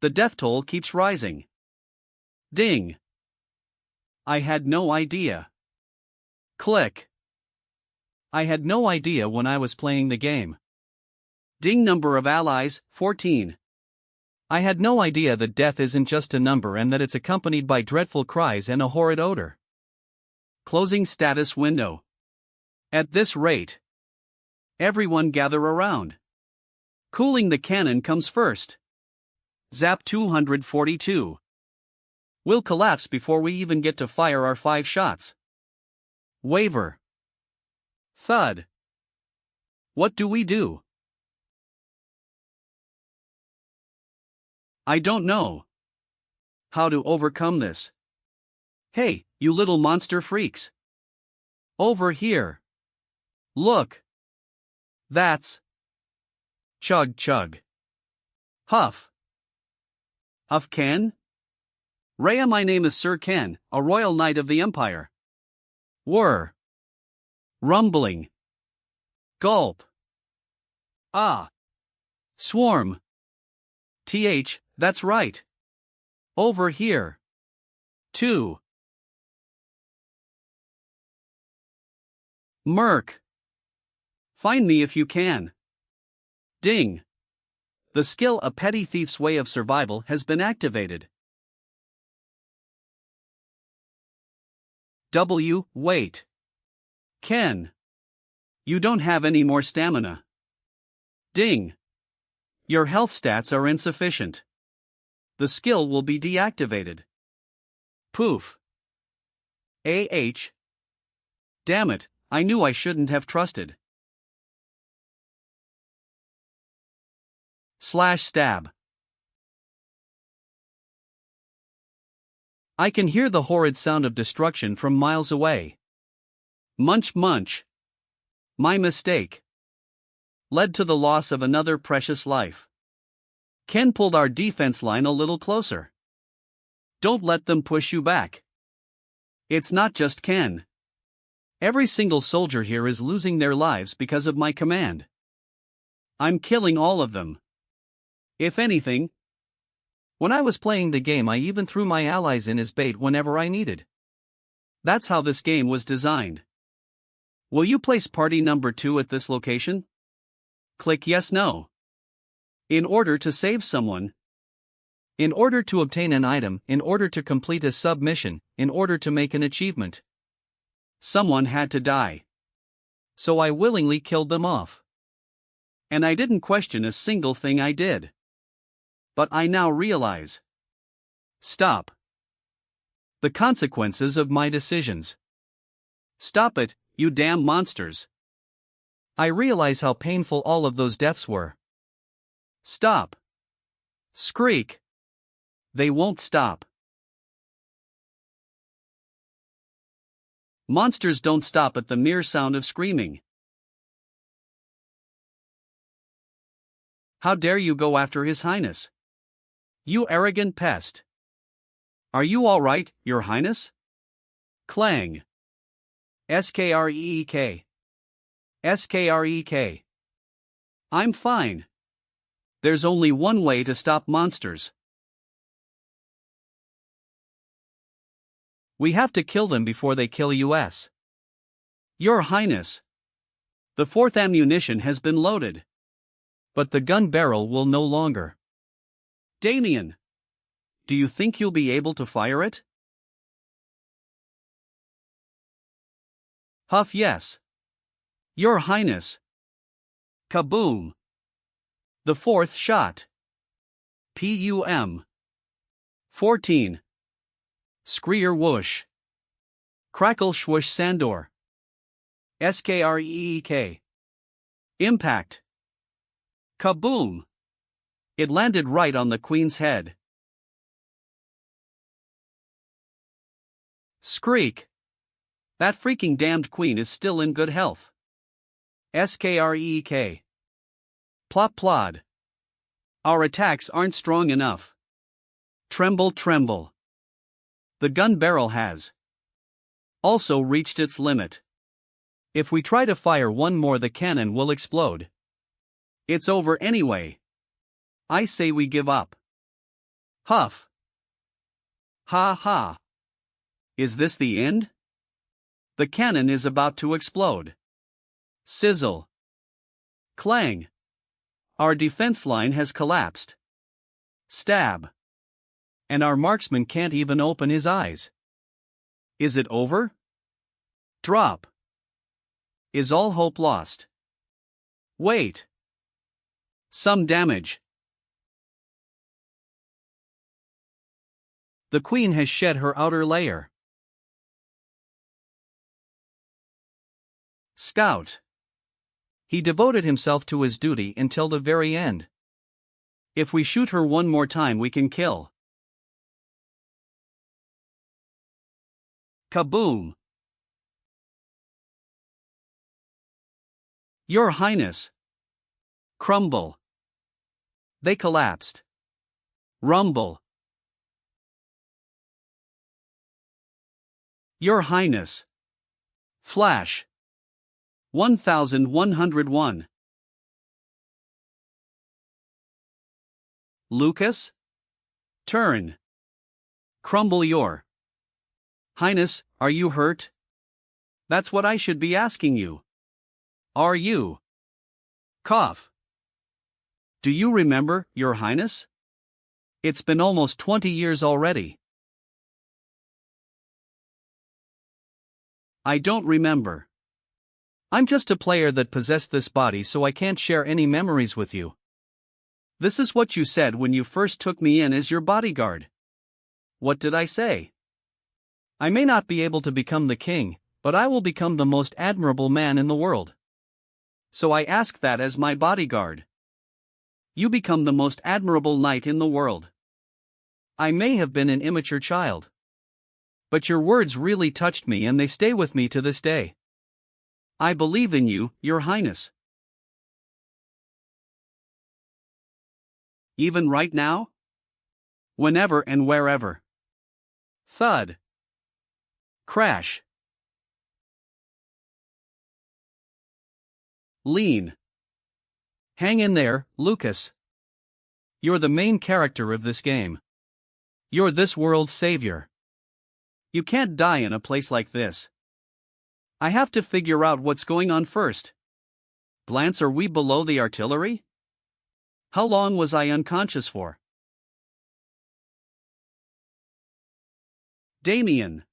The death toll keeps rising. Ding. I had no idea. Click. I had no idea when I was playing the game. Ding. Number of allies, 14. I had no idea that death isn't just a number and that it's accompanied by dreadful cries and a horrid odor. Closing status window. At this rate, everyone gather around. Cooling the cannon comes first. Zap 242. We'll collapse before we even get to fire our 5 shots. Waver. Thud. What do we do? I don't know how to overcome this. Hey, you little monster freaks. Over here. Look. That's chug chug. Huff. Huff Ken? Rhea, my name is Sir Ken, a royal knight of the Empire. Whir. Rumbling. Gulp. Ah. Swarm. That's right. Over here. 2. Merc. Find me if you can. Ding. The skill A Petty Thief's Way of Survival has been activated. W. Wait. Ken. You don't have any more stamina. Ding. Your health stats are insufficient. The skill will be deactivated. Poof. AH. Damn it, I knew I shouldn't have trusted. Slash stab. I can hear the horrid sound of destruction from miles away. Munch munch. My mistake led to the loss of another precious life. Ken pulled our defense line a little closer. Don't let them push you back. It's not just Ken. Every single soldier here is losing their lives because of my command. I'm killing all of them. If anything, When I was playing the game, I even threw my allies in as bait whenever I needed. That's how this game was designed. Will you place party number 2 at this location? Click yes no. In order to save someone. In order to obtain an item, in order to complete a submission, in order to make an achievement. Someone had to die. So I willingly killed them off. And I didn't question a single thing I did. But I now realize. Stop. The consequences of my decisions. Stop it, you damn monsters. I realize how painful all of those deaths were. Stop. Skreek. They won't stop. Monsters don't stop at the mere sound of screaming. How dare you go after His Highness? You arrogant pest. Are you all right, Your Highness? Clang. Skreek. Skreek. I'm fine. There's only one way to stop monsters. We have to kill them before they kill us. Your Highness. The 4th ammunition has been loaded. But the gun barrel will no longer. Damien. Do you think you'll be able to fire it? Huff yes. Your Highness. Kaboom. The 4th shot. PUM. 14. Screer whoosh. Crackle swoosh Sandor. Skreek. Impact. Kaboom. It landed right on the Queen's head. Skreek. That freaking damned Queen is still in good health. Skreek. Plop plod. Our attacks aren't strong enough. Tremble tremble. The gun barrel has also reached its limit. If we try to fire one more, the cannon will explode. It's over anyway. I say we give up. Huff. Ha ha. Is this the end? The cannon is about to explode. Sizzle. Clang. Our defense line has collapsed. Stab. And our marksman can't even open his eyes. Is it over? Drop. Is all hope lost? Wait. Some damage. The Queen has shed her outer layer. Scout. He devoted himself to his duty until the very end. If we shoot her one more time, we can kill. Kaboom. Your Highness. Crumble. They collapsed. Rumble. Your Highness. Flash. 1101. Lucas? Turn. Crumble. Your Highness, are you hurt? That's what I should be asking you. Are you? Cough. Do you remember, Your Highness? It's been almost 20 years already. I don't remember. I'm just a player that possessed this body, so I can't share any memories with you. This is what you said when you first took me in as your bodyguard. What did I say? I may not be able to become the king, but I will become the most admirable man in the world. So I ask that as my bodyguard. You become the most admirable knight in the world. I may have been an immature child. But your words really touched me, and they stay with me to this day. I believe in you, Your Highness. Even right now? Whenever and wherever. Thud. Crash. Lean. Hang in there, Lucas. You're the main character of this game. You're this world's savior. You can't die in a place like this. I have to figure out what's going on first. Glance, are we below the artillery? How long was I unconscious for? Damien.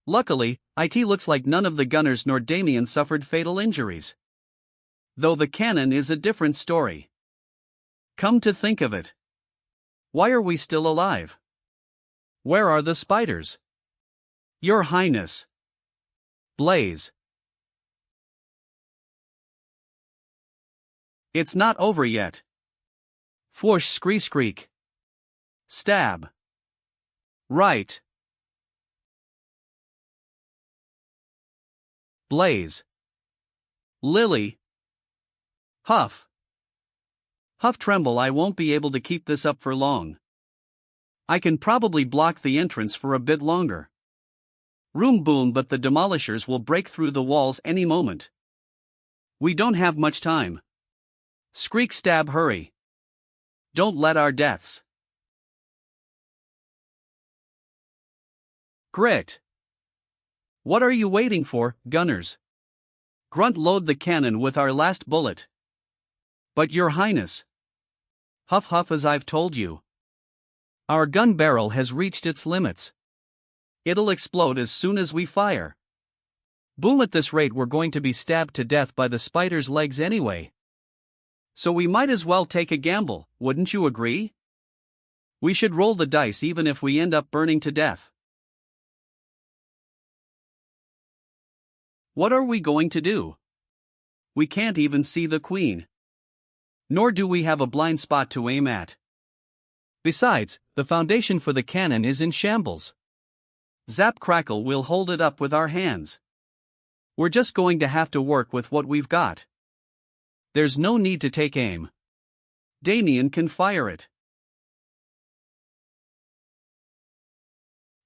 Luckily, it looks like none of the gunners nor Damien suffered fatal injuries. Though the cannon is a different story. Come to think of it. Why are we still alive? Where are the spiders? Your Highness. Blaze. It's not over yet. Fwoosh, scree, screak. Stab. Right. Blaze. Lily. Huff. Huff, tremble. I won't be able to keep this up for long. I can probably block the entrance for a bit longer. Room, boom, but the demolishers will break through the walls any moment. We don't have much time. Screak, stab, hurry. Don't let our deaths. Grit. What are you waiting for, gunners? Grunt, load the cannon with our last bullet. But Your Highness. Huff, huff, as I've told you. Our gun barrel has reached its limits. It'll explode as soon as we fire. Boom, at this rate we're going to be stabbed to death by the spider's legs anyway. So we might as well take a gamble, wouldn't you agree? We should roll the dice even if we end up burning to death. What are we going to do? We can't even see the Queen. Nor do we have a blind spot to aim at. Besides, the foundation for the cannon is in shambles. Zap, crackle, we'll hold it up with our hands. We're just going to have to work with what we've got. There's no need to take aim. Damien can fire it.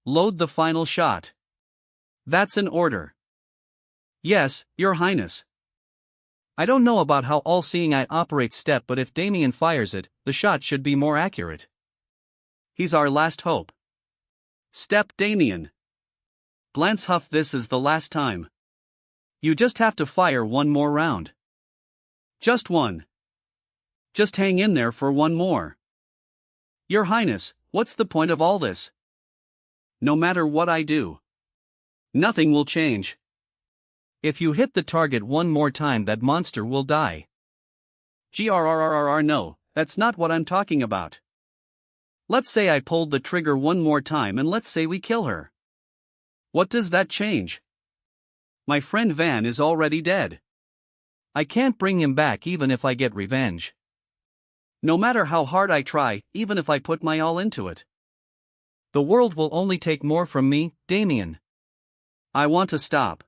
Load the final shot. That's an order. Yes, Your Highness. I don't know about how all-seeing eye operates, Step, but if Damien fires it, the shot should be more accurate. He's our last hope. Step, Damien. Glance, Huff, this is the last time. You just have to fire one more round. Just one. Just hang in there for one more. Your Highness, what's the point of all this? No matter what I do, nothing will change. If you hit the target one more time, that monster will die. Grrrrrr, no, that's not what I'm talking about. Let's say I pulled the trigger one more time and let's say we kill her. What does that change? My friend Van is already dead. I can't bring him back even if I get revenge. No matter how hard I try, even if I put my all into it. The world will only take more from me, Damien. I want to stop.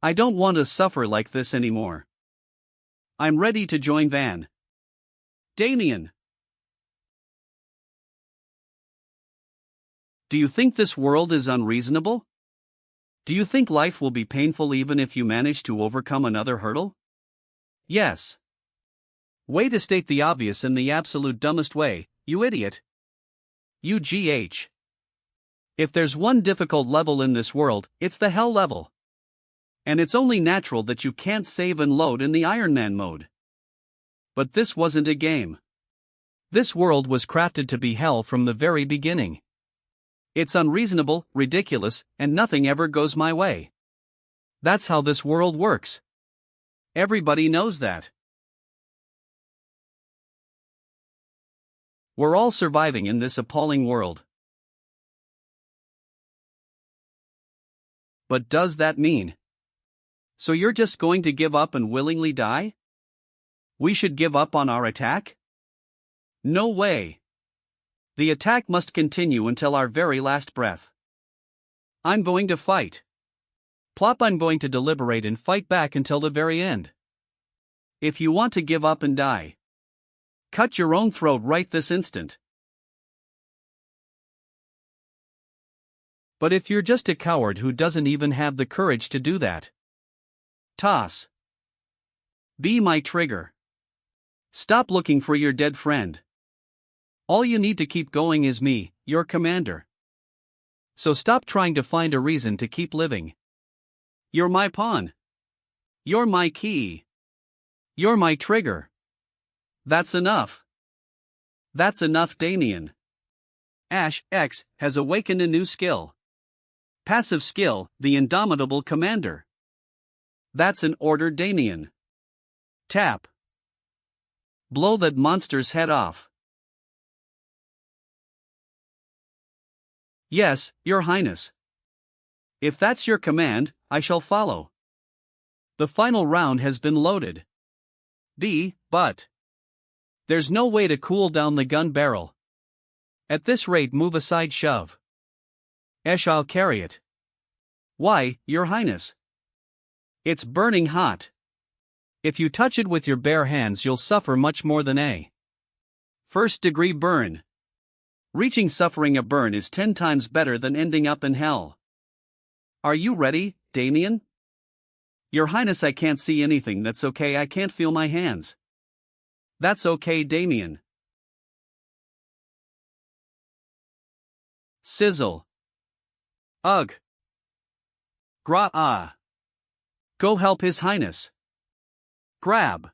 I don't want to suffer like this anymore. I'm ready to join Van. Damien. Do you think this world is unreasonable? Do you think life will be painful even if you manage to overcome another hurdle? Yes. Way to state the obvious in the absolute dumbest way, you idiot. UGH. If there's one difficult level in this world, it's the hell level. And it's only natural that you can't save and load in the Iron Man mode. But this wasn't a game. This world was crafted to be hell from the very beginning. It's unreasonable, ridiculous, and nothing ever goes my way. That's how this world works. Everybody knows that. We're all surviving in this appalling world. But does that mean? So you're just going to give up and willingly die? We should give up on our attack? No way. The attack must continue until our very last breath. I'm going to fight. Plop, I'm going to deliberate and fight back until the very end. If you want to give up and die, cut your own throat right this instant. But if you're just a coward who doesn't even have the courage to do that, toss. Be my trigger. Stop looking for your dead friend. All you need to keep going is me, your commander. So stop trying to find a reason to keep living. You're my pawn. You're my key. You're my trigger. That's enough. That's enough, Damien. Ash X has awakened a new skill. Passive skill, the Indomitable Commander. That's an order, Damien. Tap. Blow that monster's head off. Yes, Your Highness. If that's your command, I shall follow. The final round has been loaded. But there's no way to cool down the gun barrel. At this rate, move aside, shove. I'll carry it. Why, Your Highness? It's burning hot. If you touch it with your bare hands, you'll suffer much more than a first-degree burn. Reaching suffering a burn is 10 times better than ending up in hell. Are you ready, Damien? Your Highness, I can't see anything. That's okay, I can't feel my hands. That's okay, Damien. Sizzle. Ugh. Gra-ah. Go help His Highness. Grab.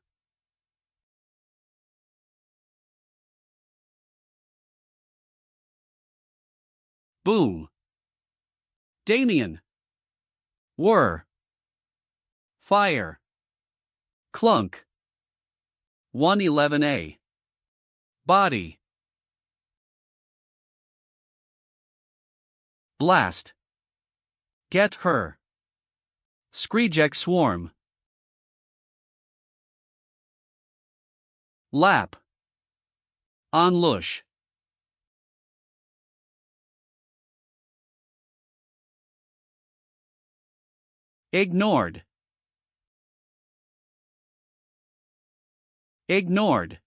Boom. Damien. Whir. Fire. Clunk. 111A. Body. Blast. Get her. Screeject swarm. Lap. Onlush. Ignored. Ignored.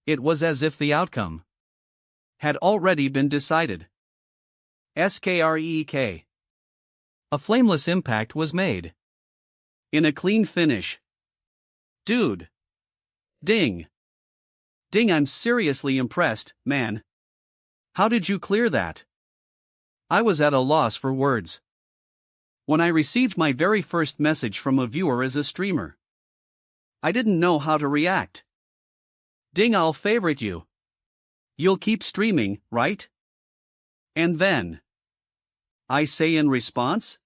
It was as if the outcome had already been decided. Skreek. A flameless impact was made. In a clean finish. Dude. Ding. Ding, I'm seriously impressed, man. How did you clear that? I was at a loss for words. When I received my very first message from a viewer as a streamer, I didn't know how to react. Ding, I'll favorite you. You'll keep streaming, right? And then I say in response,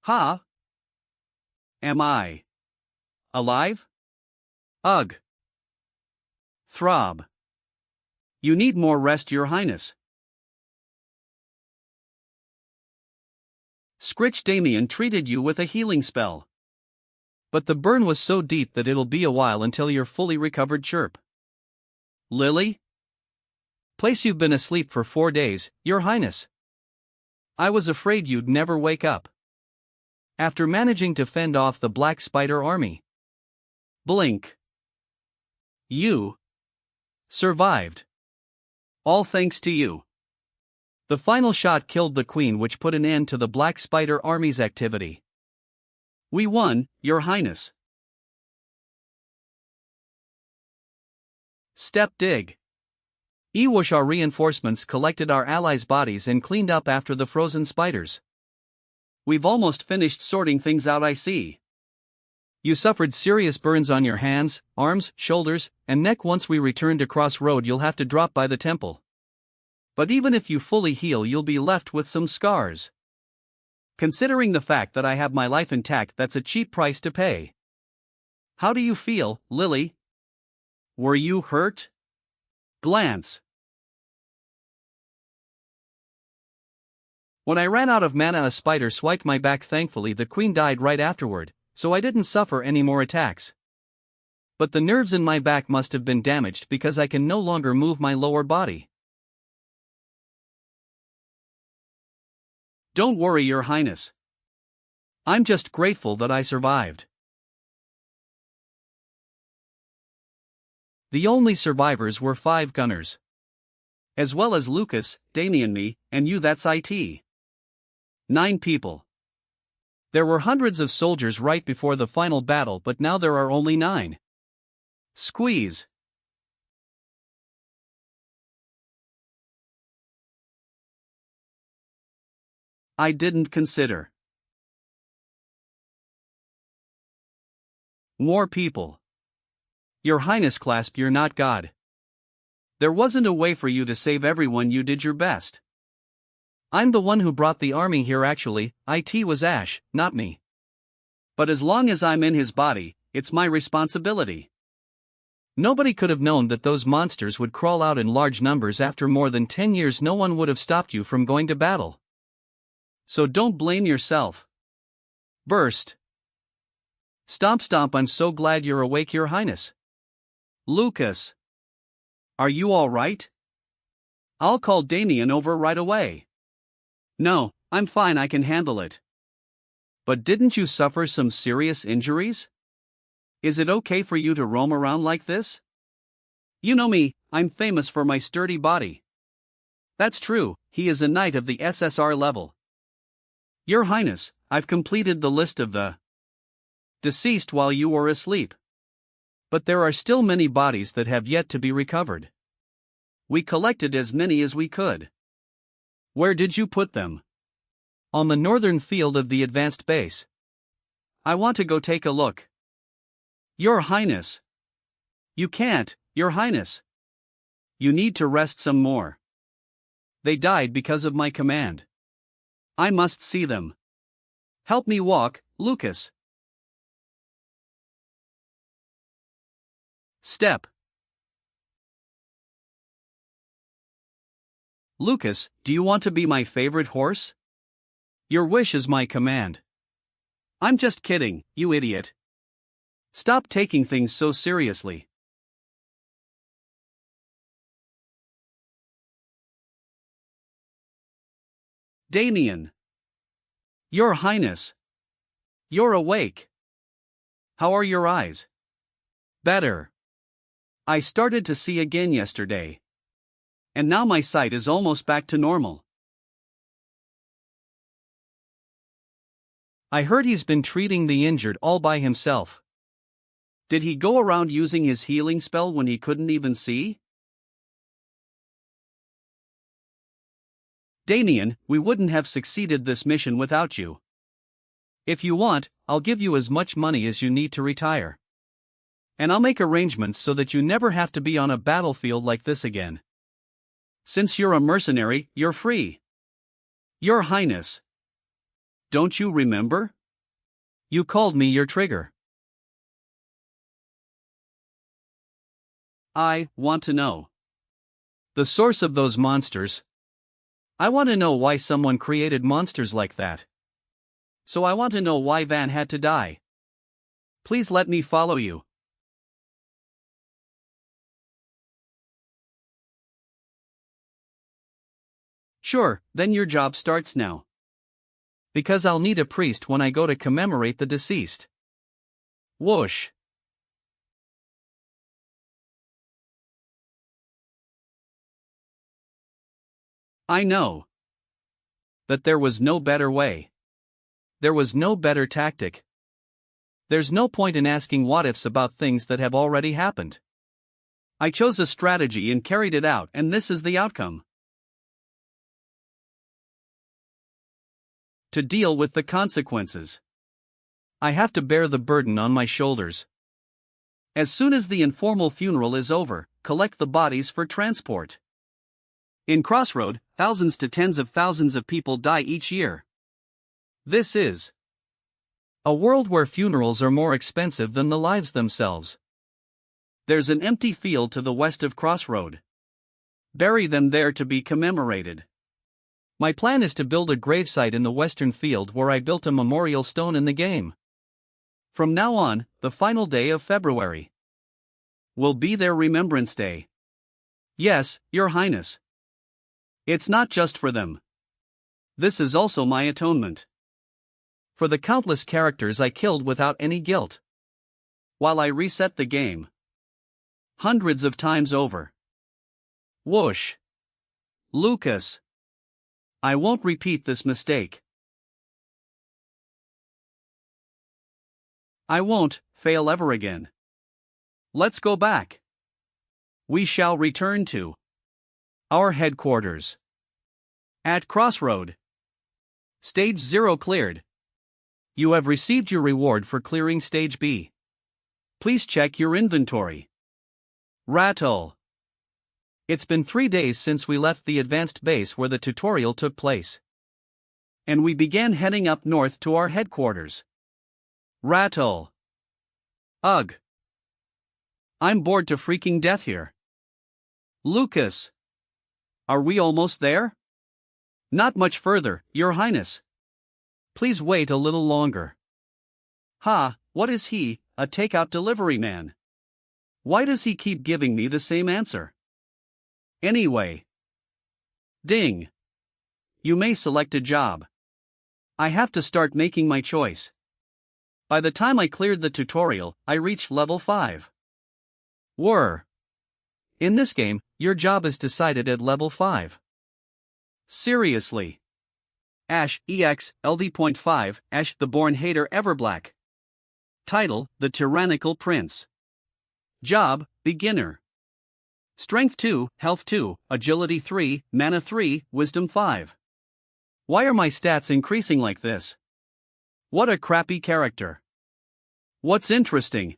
ha? Am I alive? Ugh. Throb. You need more rest, Your Highness. Scritch, Damien treated you with a healing spell. But the burn was so deep that it'll be a while until you're fully recovered, chirp. Lily? Place, you've been asleep for 4 days, Your Highness. I was afraid you'd never wake up. After managing to fend off the Black Spider army. Blink. You survived. All thanks to you. The final shot killed the Queen, which put an end to the Black Spider army's activity. We won, Your Highness. Step dig. Ewoosh, our reinforcements collected our allies' bodies and cleaned up after the frozen spiders. We've almost finished sorting things out, I see. You suffered serious burns on your hands, arms, shoulders, and neck. Once we return to Crossroad, you'll have to drop by the temple. But even if you fully heal, you'll be left with some scars. Considering the fact that I have my life intact, that's a cheap price to pay. How do you feel, Lily? Were you hurt? Glance. When I ran out of mana, a spider swiped my back. Thankfully, the Queen died right afterward, so I didn't suffer any more attacks. But the nerves in my back must have been damaged because I can no longer move my lower body. Don't worry, Your Highness. I'm just grateful that I survived. The only survivors were 5 gunners. As well as Lucas, Damien, me, and you, that's it. 9 people. There were hundreds of soldiers right before the final battle, but now there are only 9. Squeeze. I didn't consider. More people. Your Highness, clasp, you're not God. There wasn't a way for you to save everyone. You did your best. I'm the one who brought the army here actually. It was Ash, not me. But as long as I'm in his body, it's my responsibility. Nobody could have known that those monsters would crawl out in large numbers after more than 10 years. No one would have stopped you from going to battle. So don't blame yourself. Burst. Stomp stomp. I'm so glad you're awake, Your Highness. Lucas. Are you all right? I'll call Damien over right away. No, I'm fine, I can handle it. But didn't you suffer some serious injuries? Is it okay for you to roam around like this? You know me, I'm famous for my sturdy body. That's true, he is a knight of the SSR level. Your Highness, I've completed the list of the deceased while you were asleep. But there are still many bodies that have yet to be recovered. We collected as many as we could. Where did you put them? On the northern field of the advanced base. I want to go take a look. Your Highness. You can't, Your Highness. You need to rest some more. They died because of my command. I must see them. Help me walk, Lucas. Step. Lucas, do you want to be my favorite horse? Your wish is my command. I'm just kidding, you idiot. Stop taking things so seriously. Damien. Your Highness. You're awake. How are your eyes? Better. I started to see again yesterday. And now my sight is almost back to normal. I heard he's been treating the injured all by himself. Did he go around using his healing spell when he couldn't even see? Damien, we wouldn't have succeeded this mission without you. If you want, I'll give you as much money as you need to retire. And I'll make arrangements so that you never have to be on a battlefield like this again. Since you're a mercenary, you're free. Your Highness. Don't you remember? You called me your trigger. I want to know the source of those monsters. I want to know why someone created monsters like that. So I want to know why Van had to die. Please let me follow you. Sure, then your job starts now. Because I'll need a priest when I go to commemorate the deceased. Whoosh. I know that there was no better way. There was no better tactic. There's no point in asking what-ifs about things that have already happened. I chose a strategy and carried it out, and this is the outcome. To deal with the consequences. I have to bear the burden on my shoulders. As soon as the informal funeral is over, collect the bodies for transport. In Crossroad, thousands to tens of thousands of people die each year. This is a world where funerals are more expensive than the lives themselves. There's an empty field to the west of Crossroad. Bury them there to be commemorated. My plan is to build a gravesite in the western field where I built a memorial stone in the game. From now on, the final day of February will be their Remembrance Day. Yes, Your Highness. It's not just for them. This is also my atonement. For the countless characters I killed without any guilt. While I reset the game. Hundreds of times over. Whoosh. Lucas. I won't repeat this mistake. I won't fail ever again. Let's go back. We shall return to our headquarters. At Crossroad. Stage 0 cleared. You have received your reward for clearing Stage B. Please check your inventory. Rattle. It's been 3 days since we left the advanced base where the tutorial took place. And we began heading up north to our headquarters. Rattle. Ugh. I'm bored to freaking death here. Lucas. Are we almost there? Not much further, Your Highness. Please wait a little longer. Ha, what is he, a takeout delivery man? Why does he keep giving me the same answer? Anyway. Ding. You may select a job. I have to start making my choice. By the time I cleared the tutorial, I reached level 5. Whir. In this game, your job is decided at level 5. Seriously. Ash, EX, LD.5, Ash, the Born Hater Everblack. Title, The Tyrannical Prince. Job, Beginner. Strength 2, Health 2, Agility 3, Mana 3, Wisdom 5. Why are my stats increasing like this? What a crappy character. What's interesting?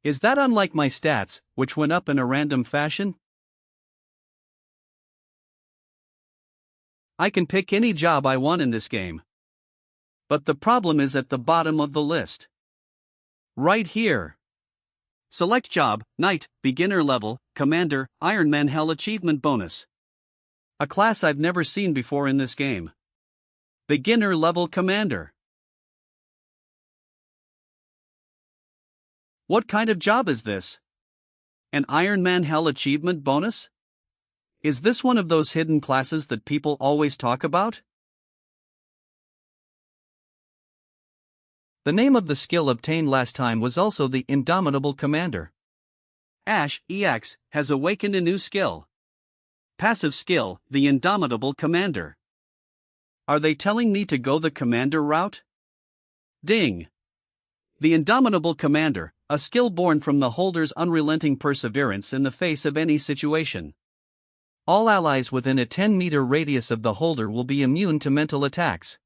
Is that unlike my stats, which went up in a random fashion? I can pick any job I want in this game. But the problem is at the bottom of the list. Right here. Select job, Knight, Beginner level, Commander, Iron Man Hell Achievement Bonus. A class I've never seen before in this game. Beginner level Commander. What kind of job is this? An Iron Man Hell Achievement Bonus? Is this one of those hidden classes that people always talk about? The name of the skill obtained last time was also the Indomitable Commander. Ash, EX, has awakened a new skill. Passive skill, the Indomitable Commander. Are they telling me to go the Commander route? Ding. The Indomitable Commander, a skill born from the holder's unrelenting perseverance in the face of any situation. All allies within a 10-meter radius of the holder will be immune to mental attacks.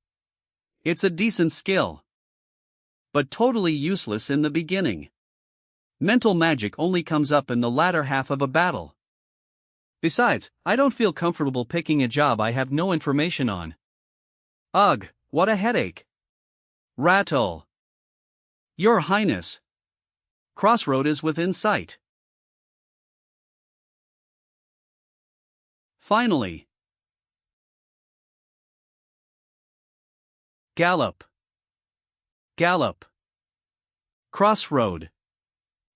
It's a decent skill. But totally useless in the beginning. Mental magic only comes up in the latter half of a battle. Besides, I don't feel comfortable picking a job I have no information on. Ugh, what a headache. Rattle. Your Highness. Crossroad is within sight. Finally. Gallop. Gallop. Crossroad.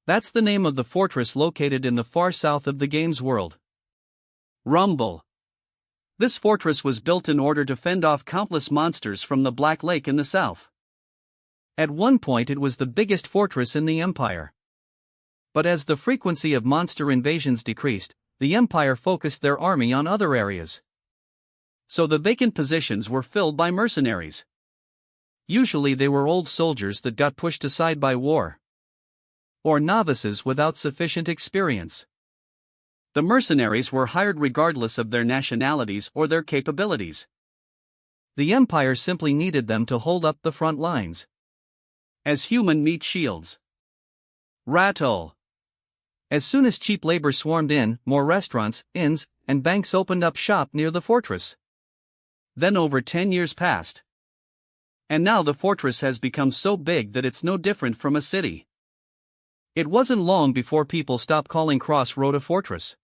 That's the name of the fortress located in the far south of the game's world. Rumble. This fortress was built in order to fend off countless monsters from the Black Lake in the south. At one point it was the biggest fortress in the Empire. But as the frequency of monster invasions decreased, the Empire focused their army on other areas. So the vacant positions were filled by mercenaries. Usually they were old soldiers that got pushed aside by war. Or novices without sufficient experience. The mercenaries were hired regardless of their nationalities or their capabilities. The Empire simply needed them to hold up the front lines. As human meat shields. Rattle. As soon as cheap labor swarmed in, more restaurants, inns, and banks opened up shop near the fortress. Then over 10 years passed. And now the fortress has become so big that it's no different from a city. It wasn't long before people stopped calling Crossroad a fortress.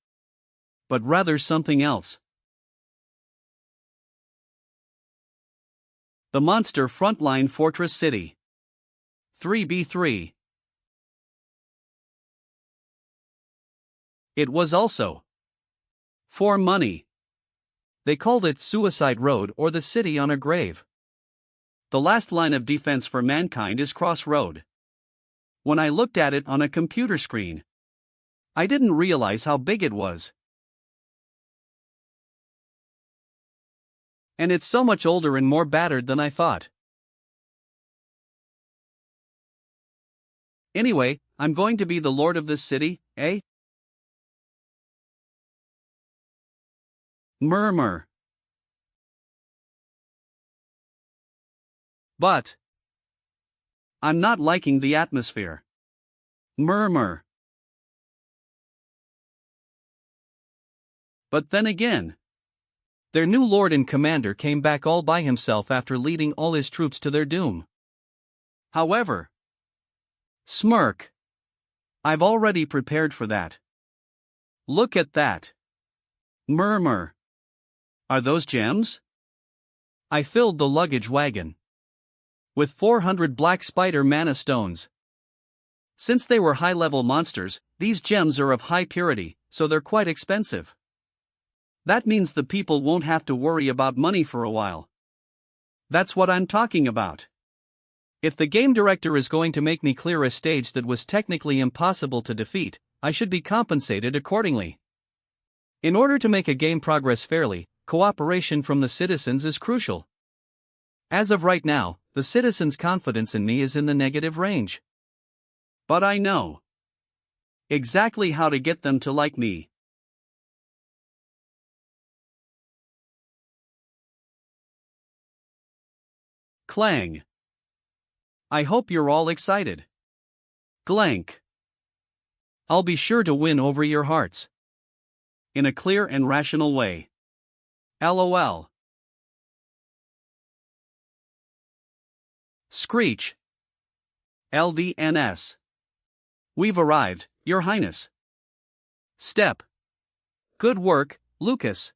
But rather something else. The Monster Frontline Fortress City. 3B3. It was also for money. They called it Suicide Road or the City on a Grave. The last line of defense for mankind is Crossroad. When I looked at it on a computer screen, I didn't realize how big it was. And it's so much older and more battered than I thought. Anyway, I'm going to be the lord of this city, eh? Murmur. But I'm not liking the atmosphere. Murmur. But then again, their new lord and commander came back all by himself after leading all his troops to their doom. However, smirk. I've already prepared for that. Look at that. Murmur. Are those gems? I filled the luggage wagon with 400 black spider mana stones. Since they were high-level monsters, these gems are of high purity, so they're quite expensive. That means the people won't have to worry about money for a while. That's what I'm talking about. If the game director is going to make me clear a stage that was technically impossible to defeat, I should be compensated accordingly. In order to make a game progress fairly, cooperation from the citizens is crucial. As of right now, the citizens' confidence in me is in the negative range. But I know exactly how to get them to like me. Clang. I hope you're all excited. Glank. I'll be sure to win over your hearts. In a clear and rational way. LOL. Screech. LVNS. We've arrived, Your Highness. Step. Good work, Lucas.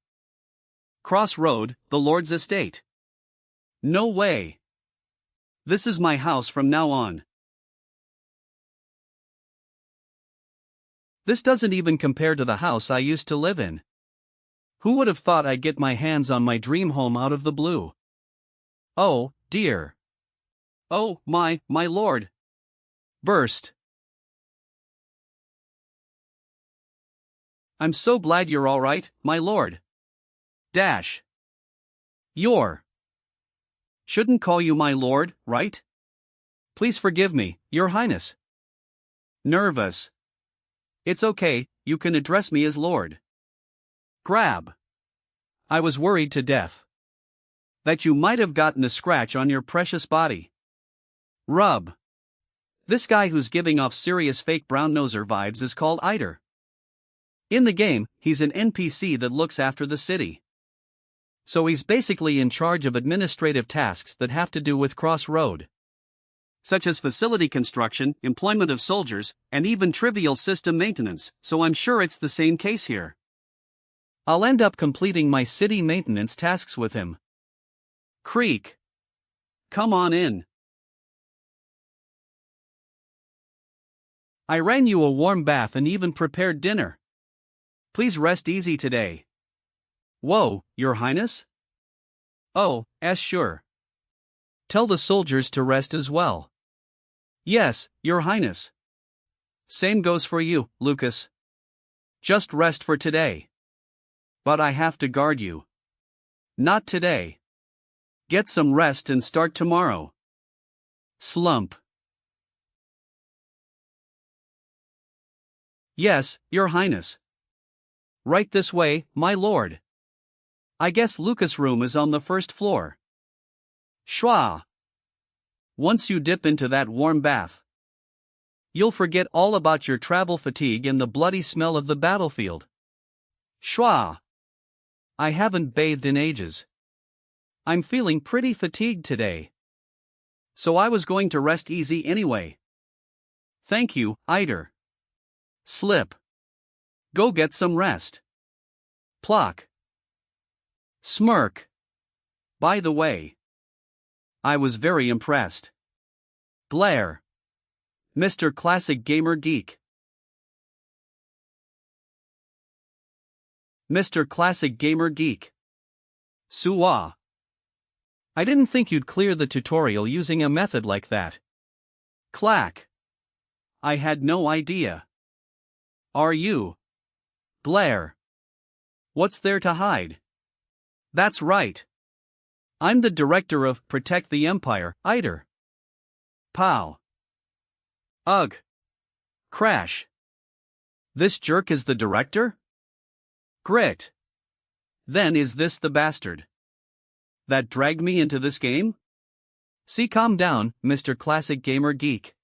Crossroad, the Lord's estate. No way. This is my house from now on. This doesn't even compare to the house I used to live in. Who would have thought I'd get my hands on my dream home out of the blue? Oh, dear. Oh, my lord. Burst. I'm so glad you're all right, my lord. Dash. Shouldn't call you my lord, right? Please forgive me, Your Highness. Nervous. It's okay, you can address me as Lord. Grab. I was worried to death that you might have gotten a scratch on your precious body. Rub. This guy who's giving off serious fake brown-noser vibes is called Eider. In the game, he's an NPC that looks after the city. So he's basically in charge of administrative tasks that have to do with Crossroad, such as facility construction, employment of soldiers, and even trivial system maintenance, so I'm sure it's the same case here. I'll end up completing my city maintenance tasks with him. Creak. Come on in. I ran you a warm bath and even prepared dinner. Please rest easy today. Whoa, Your Highness? Oh, sure. Tell the soldiers to rest as well. Yes, Your Highness. Same goes for you, Lucas. Just rest for today. But I have to guard you. Not today. Get some rest and start tomorrow. Slump. Yes, Your Highness. Right this way, my lord. I guess Lucas' room is on the first floor. Schwa. Once you dip into that warm bath, you'll forget all about your travel fatigue and the bloody smell of the battlefield. Schwa. I haven't bathed in ages. I'm feeling pretty fatigued today. So I was going to rest easy anyway. Thank you, Eider. Slip. Go get some rest. Plock. Smirk. By the way, I was very impressed. Glare. Mr. Classic Gamer Geek. Mr. Classic Gamer Geek. Suwa. I didn't think you'd clear the tutorial using a method like that. Clack. I had no idea. Are you? Glare. What's there to hide? That's right. I'm the director of Protect the Empire, Eider. Pow. Ugh. Crash. This jerk is the director? Grit. Then is this the bastard that dragged me into this game? See, calm down, Mr. Classic Gamer Geek.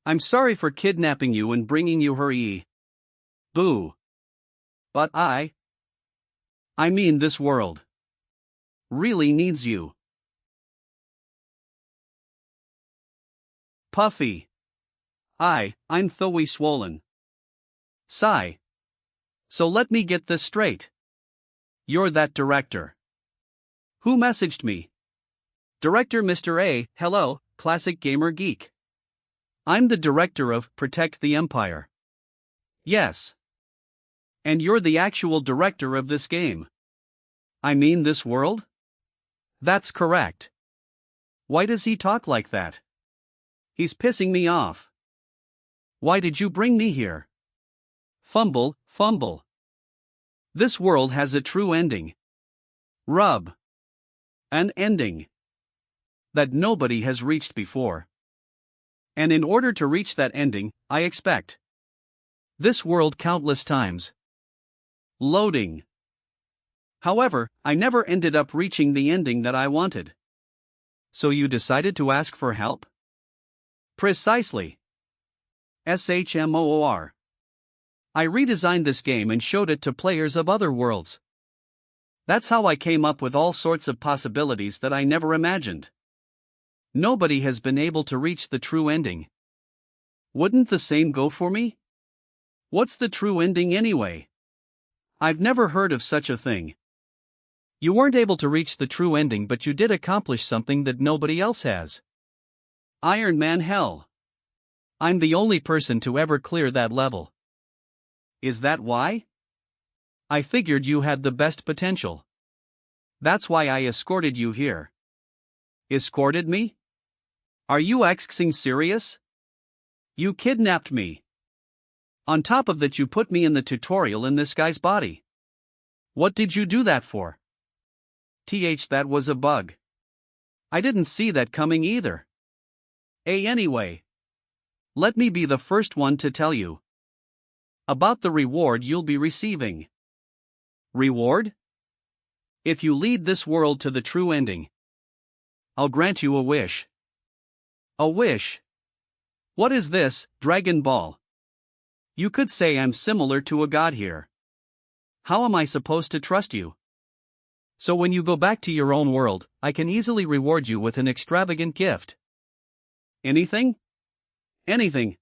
I'm sorry for kidnapping you and bringing you her boo. But I mean this world really needs you. Puffy. I'm thoroughly swollen. Sigh. So let me get this straight. You're that director. Who messaged me? Director Mr. A. Hello, Classic Gamer Geek. I'm the director of Protect the Empire. Yes. And you're the actual director of this game. I mean this world? That's correct. Why does he talk like that? He's pissing me off. Why did you bring me here? Fumble. This world has a true ending. Rub. An ending that nobody has reached before. And in order to reach that ending, I expect this world countless times. Loading. However, I never ended up reaching the ending that I wanted. So you decided to ask for help? Precisely. SHMOOR. I redesigned this game and showed it to players of other worlds. That's how I came up with all sorts of possibilities that I never imagined. Nobody has been able to reach the true ending. Wouldn't the same go for me? What's the true ending anyway? I've never heard of such a thing. You weren't able to reach the true ending, but you did accomplish something that nobody else has. Iron Man hell. I'm the only person to ever clear that level. Is that why? I figured you had the best potential. That's why I escorted you here. Escorted me? Are you axing serious? You kidnapped me. On top of that, you put me in the tutorial in this guy's body. What did you do that for? That was a bug. I didn't see that coming either. Anyway. Let me be the first one to tell you about the reward you'll be receiving. Reward? If you lead this world to the true ending, I'll grant you a wish. A wish? What is this, Dragon Ball? You could say I'm similar to a god here. How am I supposed to trust you? So when you go back to your own world, I can easily reward you with an extravagant gift. Anything? Anything.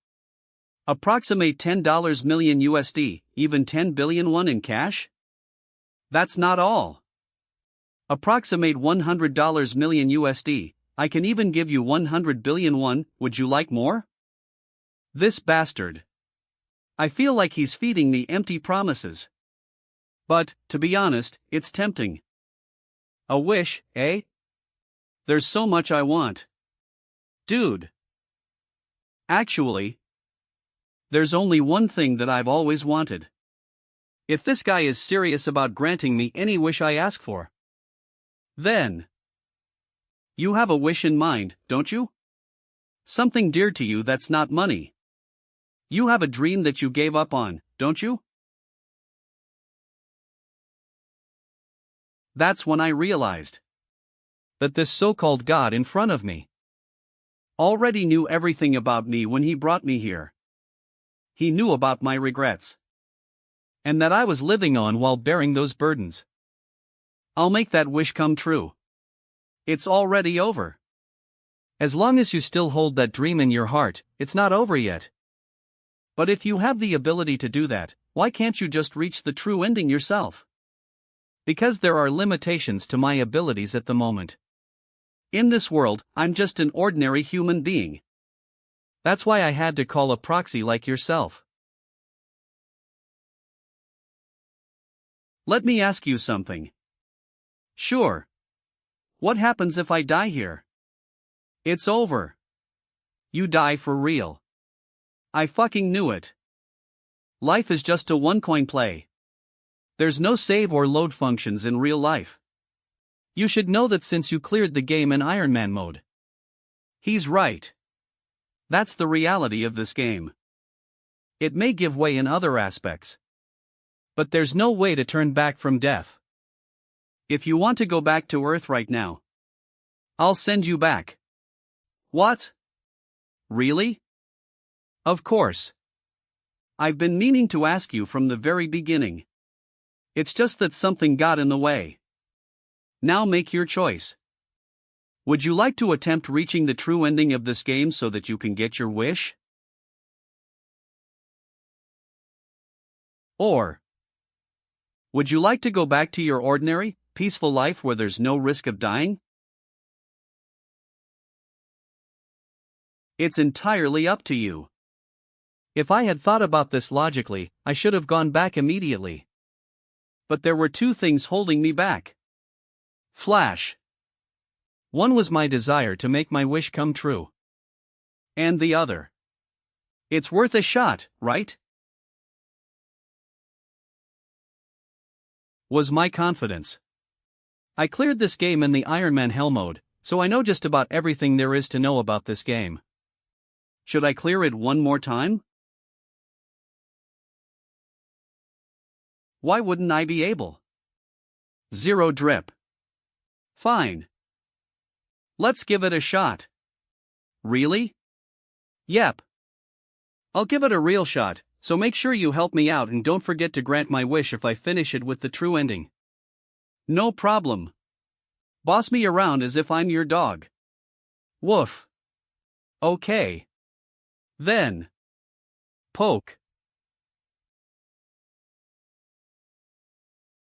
Approximate $10 million USD, even 10 billion won in cash? That's not all. Approximate $100 million USD, I can even give you 100 billion won, would you like more? This bastard. I feel like he's feeding me empty promises. But, to be honest, it's tempting. A wish, eh? There's so much I want. Dude. Actually, there's only one thing that I've always wanted. If this guy is serious about granting me any wish I ask for, then you have a wish in mind, don't you? Something dear to you that's not money. You have a dream that you gave up on, don't you? That's when I realized that this so-called God in front of me already knew everything about me when he brought me here. He knew about my regrets, and that I was living on while bearing those burdens. I'll make that wish come true. It's already over. As long as you still hold that dream in your heart, it's not over yet. But if you have the ability to do that, why can't you just reach the true ending yourself? Because there are limitations to my abilities at the moment. In this world, I'm just an ordinary human being. That's why I had to call a proxy like yourself. Let me ask you something. Sure. What happens if I die here? It's over. You die for real. I fucking knew it. Life is just a one-coin play. There's no save or load functions in real life. You should know that since you cleared the game in Iron Man mode. He's right. That's the reality of this game. It may give way in other aspects. But there's no way to turn back from death. If you want to go back to Earth right now, I'll send you back. What? Really? Of course. I've been meaning to ask you from the very beginning. It's just that something got in the way. Now make your choice. Would you like to attempt reaching the true ending of this game so that you can get your wish? Or would you like to go back to your ordinary, peaceful life where there's no risk of dying? It's entirely up to you. If I had thought about this logically, I should have gone back immediately. But there were two things holding me back. Flash. One was my desire to make my wish come true. And the other. It's worth a shot, right? Was my confidence. I cleared this game in the Iron Man Hell mode, so I know just about everything there is to know about this game. Should I clear it one more time? Why wouldn't I be able? Zero drip. Fine. Let's give it a shot. Really? Yep. I'll give it a real shot, so make sure you help me out and don't forget to grant my wish if I finish it with the true ending. No problem. Boss me around as if I'm your dog. Woof. Okay. Then. Poke.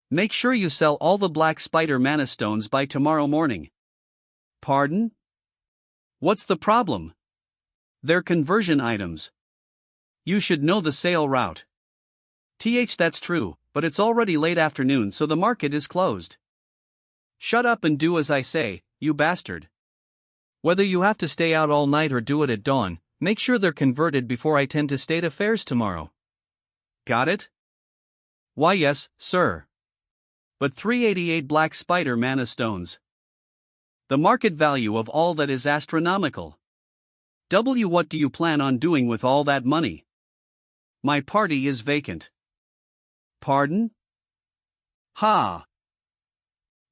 Make sure you sell all the black spider mana stones by tomorrow morning. Pardon? What's the problem? They're conversion items. You should know the sale route. That's true, but it's already late afternoon so the market is closed. Shut up and do as I say, you bastard. Whether you have to stay out all night or do it at dawn, make sure they're converted before I tend to state affairs tomorrow. Got it? Why yes, sir. But 388 black spider mana stones. The market value of all that is astronomical. What do you plan on doing with all that money? My party is vacant. Pardon? Ha!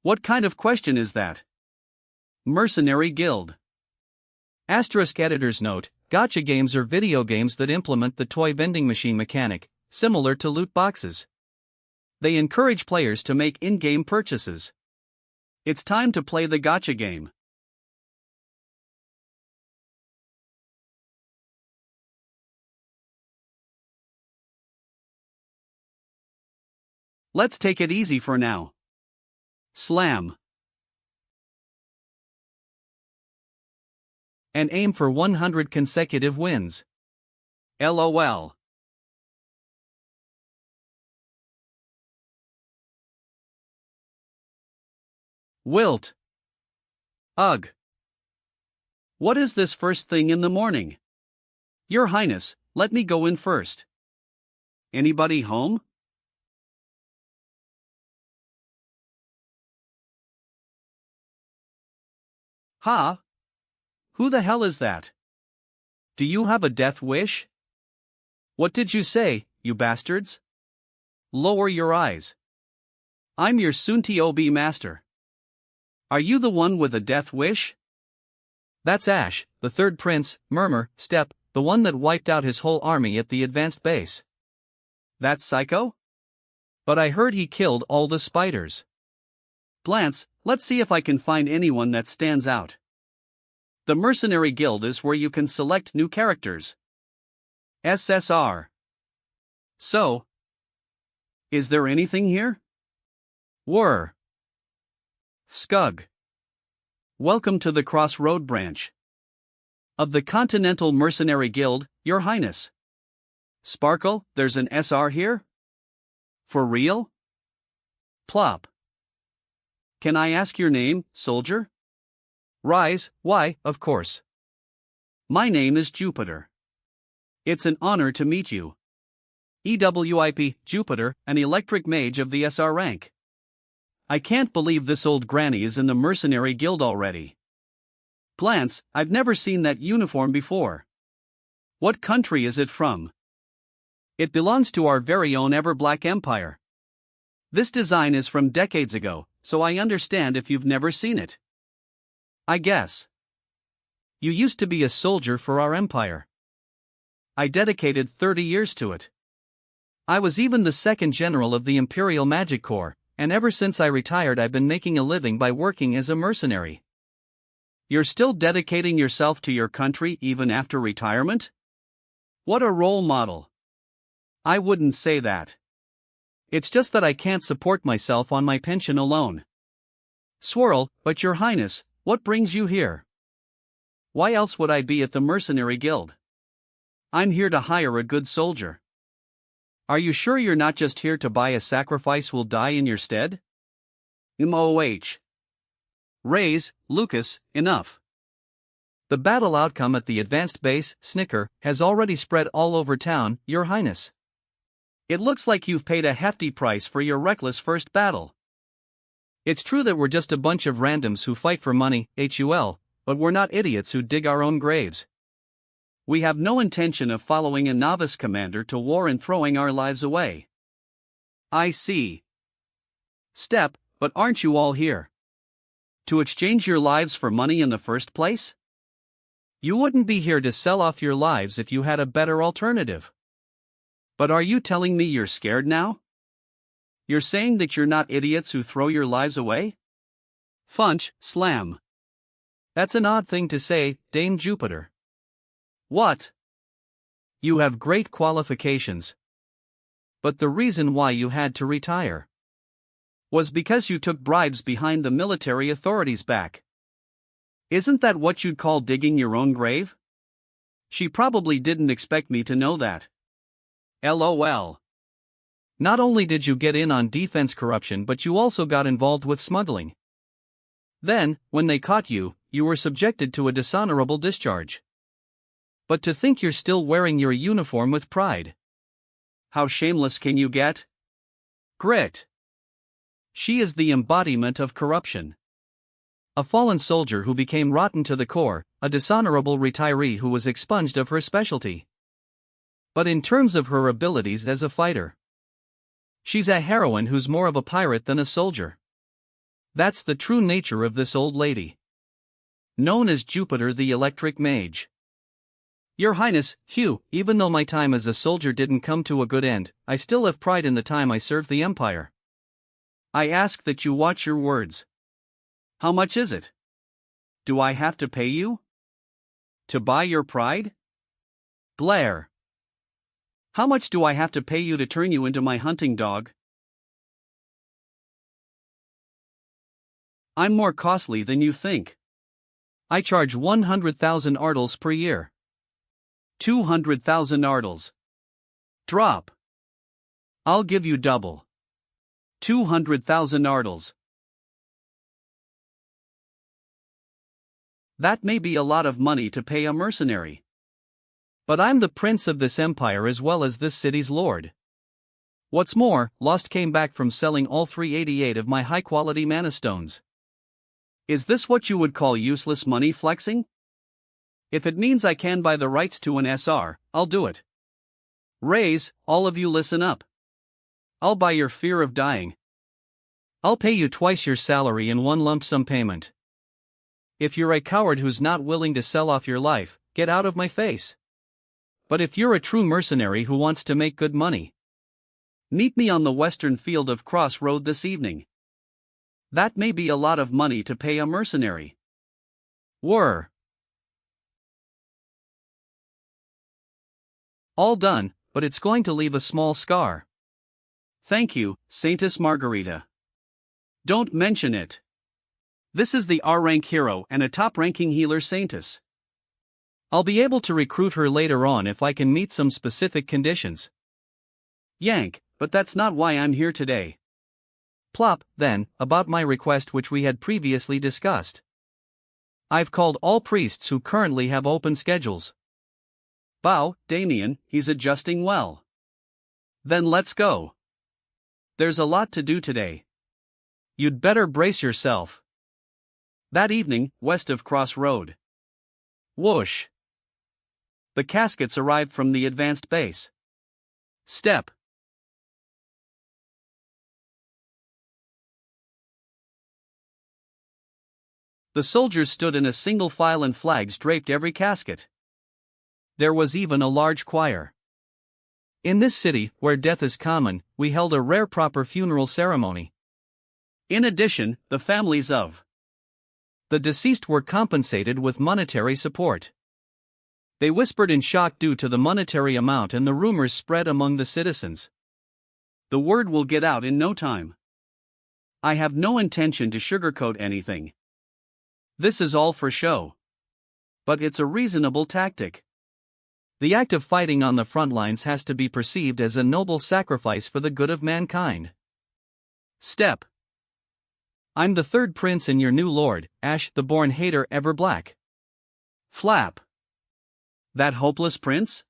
What kind of question is that? Mercenary Guild. Asterisk editor's note: gacha games are video games that implement the toy vending machine mechanic, similar to loot boxes. They encourage players to make in-game purchases. It's time to play the gacha game. Let's take it easy for now. Slam. And aim for 100 consecutive wins. LOL. Wilt. Ugh. What is this first thing in the morning? Your Highness, let me go in first. Anybody home? Ha? Who the hell is that? Do you have a death wish? What did you say, you bastards? Lower your eyes. I'm your soon-to-be master. Are you the one with a death wish? That's Ash, the third prince, Murmur, Step, the one that wiped out his whole army at the advanced base. That psycho? But I heard he killed all the spiders. Glance, let's see if I can find anyone that stands out. The Mercenary Guild is where you can select new characters. SSR. So, is there anything here? Whir. Scug. Welcome to the Crossroad branch of the Continental Mercenary Guild, Your Highness. Sparkle, there's an SR here? For real? Plop. Can I ask your name, soldier? Rise, why, of course. My name is Jupiter. It's an honor to meet you. EWIP, Jupiter, an electric mage of the SR rank. I can't believe this old granny is in the Mercenary Guild already. Glance, I've never seen that uniform before. What country is it from? It belongs to our very own ever-black empire. This design is from decades ago, so I understand if you've never seen it. I guess. You used to be a soldier for our empire. I dedicated 30 years to it. I was even the second general of the Imperial Magic Corps, and ever since I retired I've been making a living by working as a mercenary. You're still dedicating yourself to your country even after retirement? What a role model. I wouldn't say that. It's just that I can't support myself on my pension alone. Swirl, but Your Highness, what brings you here? Why else would I be at the Mercenary Guild? I'm here to hire a good soldier. Are you sure you're not just here to buy a sacrifice who'll die in your stead? MOH. Raise, Lucas, enough. The battle outcome at the advanced base, Snicker, has already spread all over town, Your Highness. It looks like you've paid a hefty price for your reckless first battle. It's true that we're just a bunch of randoms who fight for money, HUL, but we're not idiots who dig our own graves. We have no intention of following a novice commander to war and throwing our lives away. I see. Step, but aren't you all here to exchange your lives for money in the first place? You wouldn't be here to sell off your lives if you had a better alternative. But are you telling me you're scared now? You're saying that you're not idiots who throw your lives away? Funch, slam. That's an odd thing to say, Dame Jupiter. What? You have great qualifications. But the reason why you had to retire was because you took bribes behind the military authorities' back. Isn't that what you'd call digging your own grave? She probably didn't expect me to know that. LOL. Not only did you get in on defense corruption, but you also got involved with smuggling. Then, when they caught you, you were subjected to a dishonorable discharge. But to think you're still wearing your uniform with pride. How shameless can you get? Grit. She is the embodiment of corruption. A fallen soldier who became rotten to the core, a dishonorable retiree who was expunged of her specialty. But in terms of her abilities as a fighter, she's a heroine who's more of a pirate than a soldier. That's the true nature of this old lady. Known as Jupiter the Electric Mage. Your Highness, Hugh, even though my time as a soldier didn't come to a good end, I still have pride in the time I served the Empire. I ask that you watch your words. How much is it? Do I have to pay you? To buy your pride? Blair. How much do I have to pay you to turn you into my hunting dog? I'm more costly than you think. I charge 100,000 ardles per year. 200,000 ardles. Drop. I'll give you double. 200,000 ardles. That may be a lot of money to pay a mercenary. But I'm the prince of this empire as well as this city's lord. What's more, Lost came back from selling all 388 of my high-quality mana stones. Is this what you would call useless money flexing? If it means I can buy the rights to an SR, I'll do it. Raise, all of you listen up. I'll buy your fear of dying. I'll pay you twice your salary in one lump sum payment. If you're a coward who's not willing to sell off your life, get out of my face. But if you're a true mercenary who wants to make good money, meet me on the western field of Cross Road this evening. That may be a lot of money to pay a mercenary. Were. All done, but it's going to leave a small scar. Thank you, Saintess Margarita. Don't mention it. This is the R-rank hero and a top-ranking healer Saintess. I'll be able to recruit her later on if I can meet some specific conditions. Yank, but that's not why I'm here today. Plop, then, about my request which we had previously discussed. I've called all priests who currently have open schedules. Bow, Damien, he's adjusting well. Then let's go. There's a lot to do today. You'd better brace yourself. That evening, west of Cross Road. Whoosh. The caskets arrived from the advanced base. Step. The soldiers stood in a single file and flags draped every casket. There was even a large choir. In this city, where death is common, we held a rare proper funeral ceremony. In addition, the families of the deceased were compensated with monetary support. They whispered in shock due to the monetary amount, and the rumors spread among the citizens. The word will get out in no time. I have no intention to sugarcoat anything. This is all for show. But it's a reasonable tactic. The act of fighting on the front lines has to be perceived as a noble sacrifice for the good of mankind. Step. I'm the third prince and your new lord, Ash, the born hater ever black. Flap. That hopeless prince?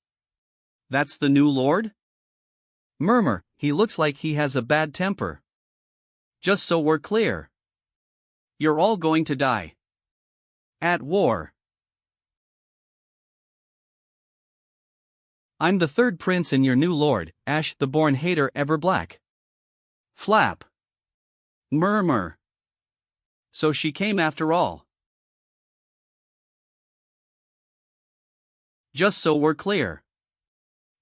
That's the new lord? Murmur, he looks like he has a bad temper. Just so we're clear. You're all going to die. At war. I'm the third prince and your new lord, Ash, the born hater ever black. Flap. Murmur. So she came after all. Just so we're clear.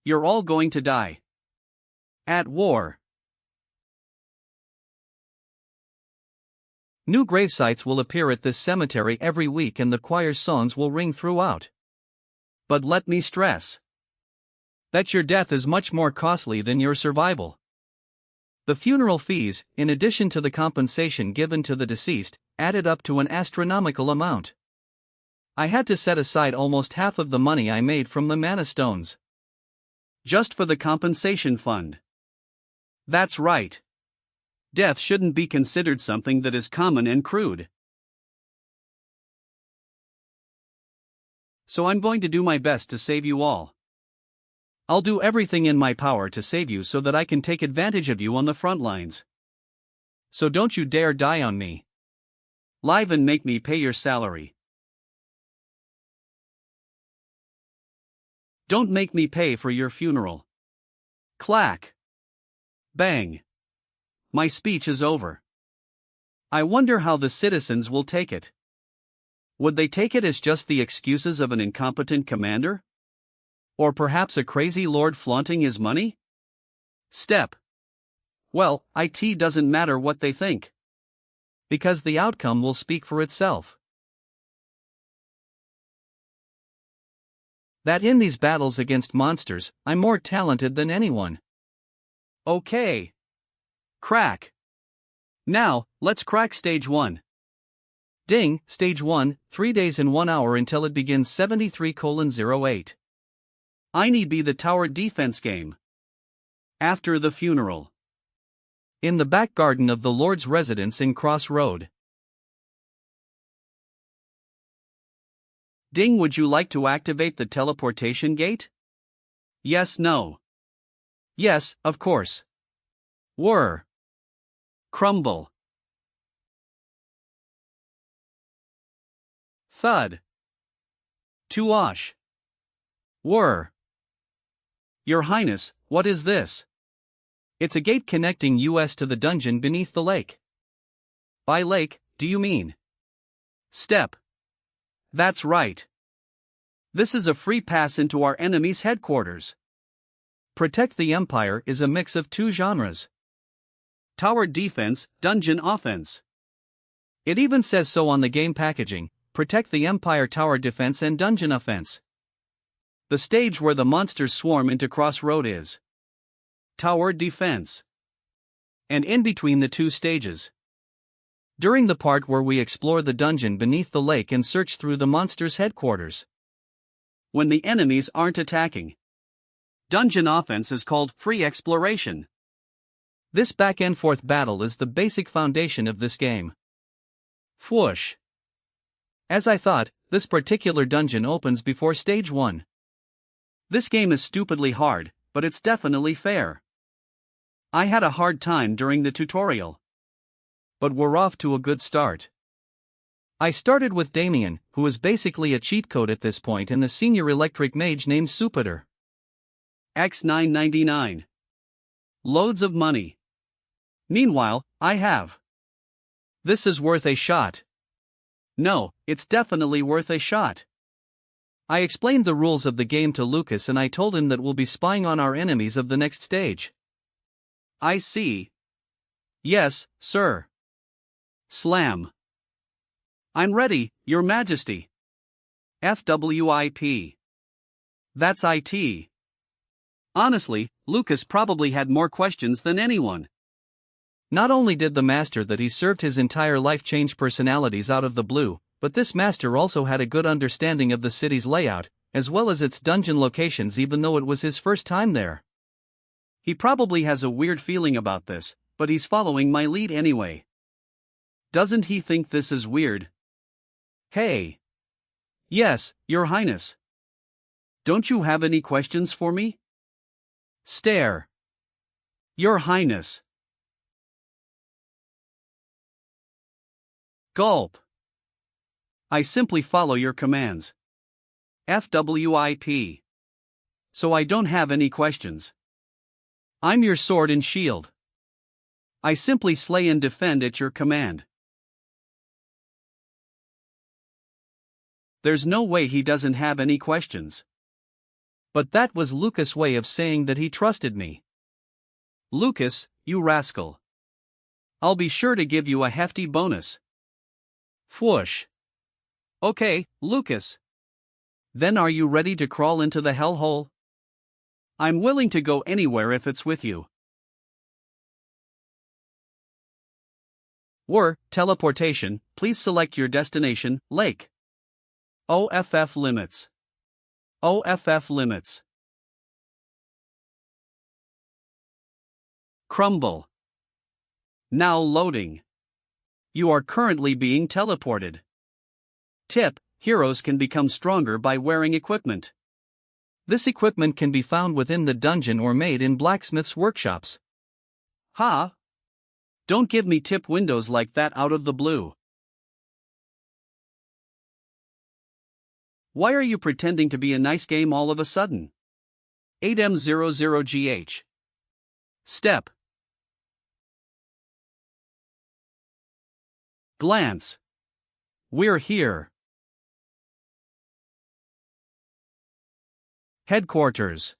You're all going to die. At war. New gravesites will appear at this cemetery every week and the choir's songs will ring throughout. But let me stress that your death is much more costly than your survival. The funeral fees, in addition to the compensation given to the deceased, added up to an astronomical amount. I had to set aside almost half of the money I made from the mana stones just for the compensation fund. That's right. Death shouldn't be considered something that is common and crude. So I'm going to do my best to save you all. I'll do everything in my power to save you so that I can take advantage of you on the front lines. So don't you dare die on me. Live and make me pay your salary. Don't make me pay for your funeral. Clack. Bang. My speech is over. I wonder how the citizens will take it. Would they take it as just the excuses of an incompetent commander? Or perhaps a crazy lord flaunting his money? Step. Well, it doesn't matter what they think. Because the outcome will speak for itself. That in these battles against monsters, I'm more talented than anyone. Okay. Crack. Now, let's crack stage 1. Ding, stage 1, 3 days and 1 hour until it begins 73:08. I need be the tower defense game. After the funeral. In the back garden of the Lord's residence in Cross Road. Ding, would you like to activate the teleportation gate? Yes, no. Yes, of course. Whir. Crumble. Thud. Tuosh. Whir. Your Highness, what is this? It's a gate connecting us to the dungeon beneath the lake. By lake, do you mean? Step. That's right. This is a free pass into our enemy's headquarters. Protect the Empire is a mix of two genres. Tower defense, dungeon offense. It even says so on the game packaging, protect the Empire tower defense and dungeon offense. The stage where the monsters swarm into Crossroad is tower defense. And in between the two stages. During the part where we explore the dungeon beneath the lake and search through the monsters' headquarters. When the enemies aren't attacking. Dungeon offense is called free exploration. This back-and-forth battle is the basic foundation of this game. Whoosh. As I thought, this particular dungeon opens before stage 1. This game is stupidly hard, but it's definitely fair. I had a hard time during the tutorial. But we're off to a good start. I started with Damien, who is basically a cheat code at this point, and the senior electric mage named Supiter. X 999. Loads of money. Meanwhile, I have. This is worth a shot. No, it's definitely worth a shot. I explained the rules of the game to Lucas and I told him that we'll be spying on our enemies of the next stage. I see. Yes, sir. Slam. I'm ready, Your Majesty. FWIP. That's IT. Honestly, Lucas probably had more questions than anyone. Not only did the master that he served his entire life change personalities out of the blue, but this master also had a good understanding of the city's layout, as well as its dungeon locations even though it was his first time there. He probably has a weird feeling about this, but he's following my lead anyway. Doesn't he think this is weird? Hey. Yes, Your Highness. Don't you have any questions for me? Stare. Your Highness. Gulp. I simply follow your commands. FWIP. So I don't have any questions. I'm your sword and shield. I simply slay and defend at your command. There's no way he doesn't have any questions. But that was Lucas' way of saying that he trusted me. Lucas, you rascal. I'll be sure to give you a hefty bonus. Whoosh. Okay, Lucas. Then are you ready to crawl into the hellhole? I'm willing to go anywhere if it's with you. Teleportation, please select your destination, Lake. OFF limits. OFF limits. Crumble. Now loading. You are currently being teleported. Tip: heroes can become stronger by wearing equipment. This equipment can be found within the dungeon or made in blacksmith's workshops. Ha! Don't give me tip windows like that out of the blue. Why are you pretending to be a nice game all of a sudden? 8M00GH. Step. Glance. We're here. Headquarters.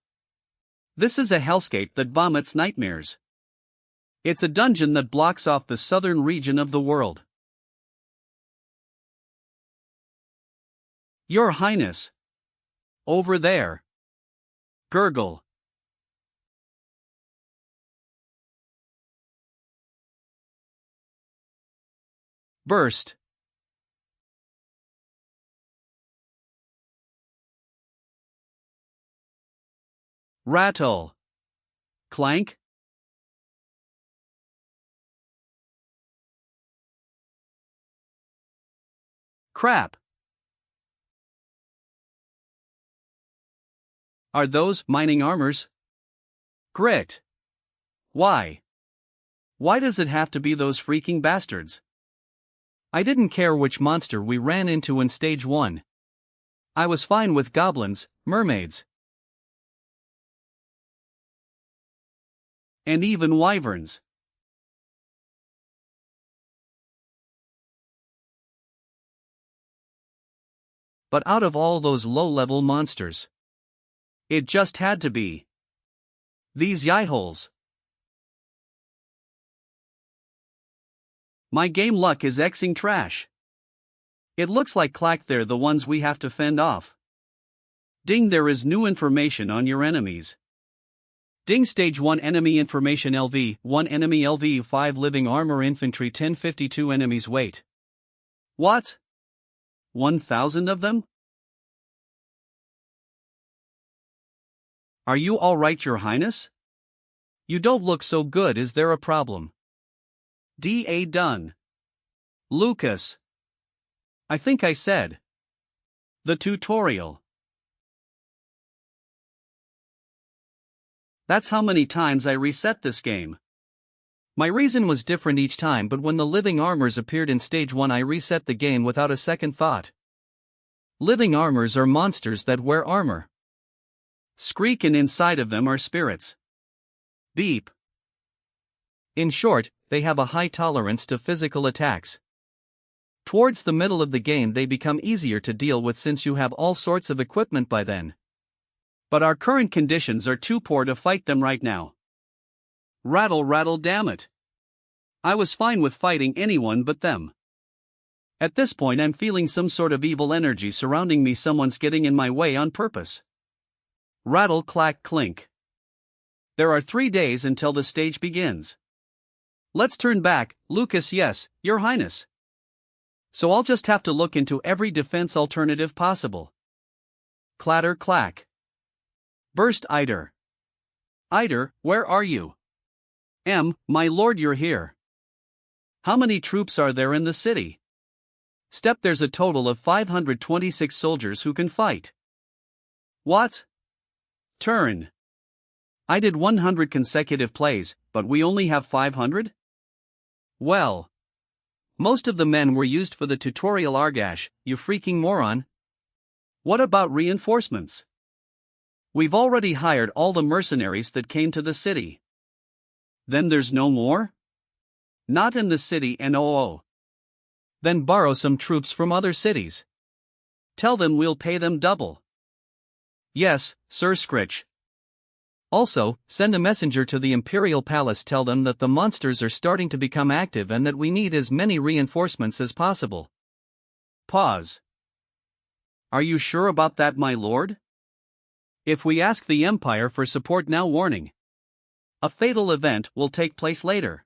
This is a hellscape that vomits nightmares. It's a dungeon that blocks off the southern region of the world. Your Highness. Over there. Gurgle. Burst. Rattle. Clank. Crap. Are those mining armors? Grit. Why? Why does it have to be those freaking bastards? I didn't care which monster we ran into in Stage 1. I was fine with goblins, mermaids, and even wyverns. But out of all those low-level monsters, it just had to be these yeyholes. My game luck is Xing trash. It looks like clack they're the ones we have to fend off. Ding, there is new information on your enemies. Ding, Stage 1 enemy information LV, 1 enemy LV, 5 living armor infantry, 1052 enemies weight. What? 1,000 of them? Are you alright, Your Highness? You don't look so good, is there a problem? DA done. Lucas. I think I said. The tutorial. That's how many times I reset this game. My reason was different each time, but when the living armors appeared in Stage 1 I reset the game without a second thought. Living armors are monsters that wear armor. Skreek, and inside of them are spirits. Beep. In short, they have a high tolerance to physical attacks. Towards the middle of the game they become easier to deal with since you have all sorts of equipment by then. But our current conditions are too poor to fight them right now. Rattle, rattle, damn it. I was fine with fighting anyone but them. At this point I'm feeling some sort of evil energy surrounding me. Someone's getting in my way on purpose. Rattle, clack, clink. There are 3 days until the stage begins. Let's turn back, Lucas. Yes, Your Highness. So I'll just have to look into every defense alternative possible. Clatter, clack. Burst Eider. Eider, where are you? My lord, you're here. How many troops are there in the city? Step, there's a total of 526 soldiers who can fight. What? Turn. I did 100 consecutive plays, but we only have 500? Well. Most of the men were used for the tutorial. Argash, you freaking moron. What about reinforcements? We've already hired all the mercenaries that came to the city. Then there's no more? Not in the city, NOO. Then borrow some troops from other cities. Tell them we'll pay them double. Yes, Sir Scritch. Also, send a messenger to the Imperial Palace. Tell them that the monsters are starting to become active and that we need as many reinforcements as possible. Pause. Are you sure about that, my lord? If we ask the Empire for support now, warning. A fatal event will take place later.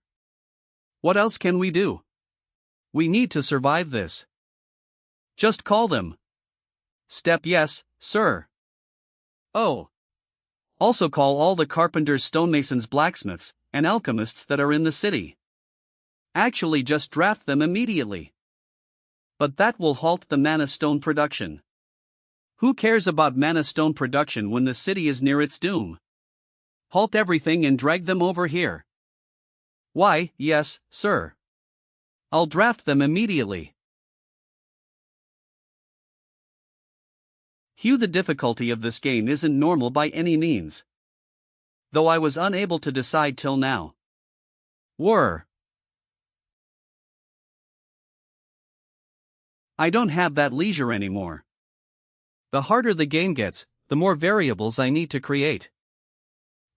What else can we do? We need to survive this. Just call them. Step, yes, sir. Oh. Also call all the carpenters, stonemasons, blacksmiths, and alchemists that are in the city. Actually, just draft them immediately. But that will halt the mana stone production. Who cares about mana stone production when the city is near its doom? Halt everything and drag them over here. Why, yes, sir. I'll draft them immediately. Hugh, the difficulty of this game isn't normal by any means. Though I was unable to decide till now. I don't have that leisure anymore. The harder the game gets, the more variables I need to create.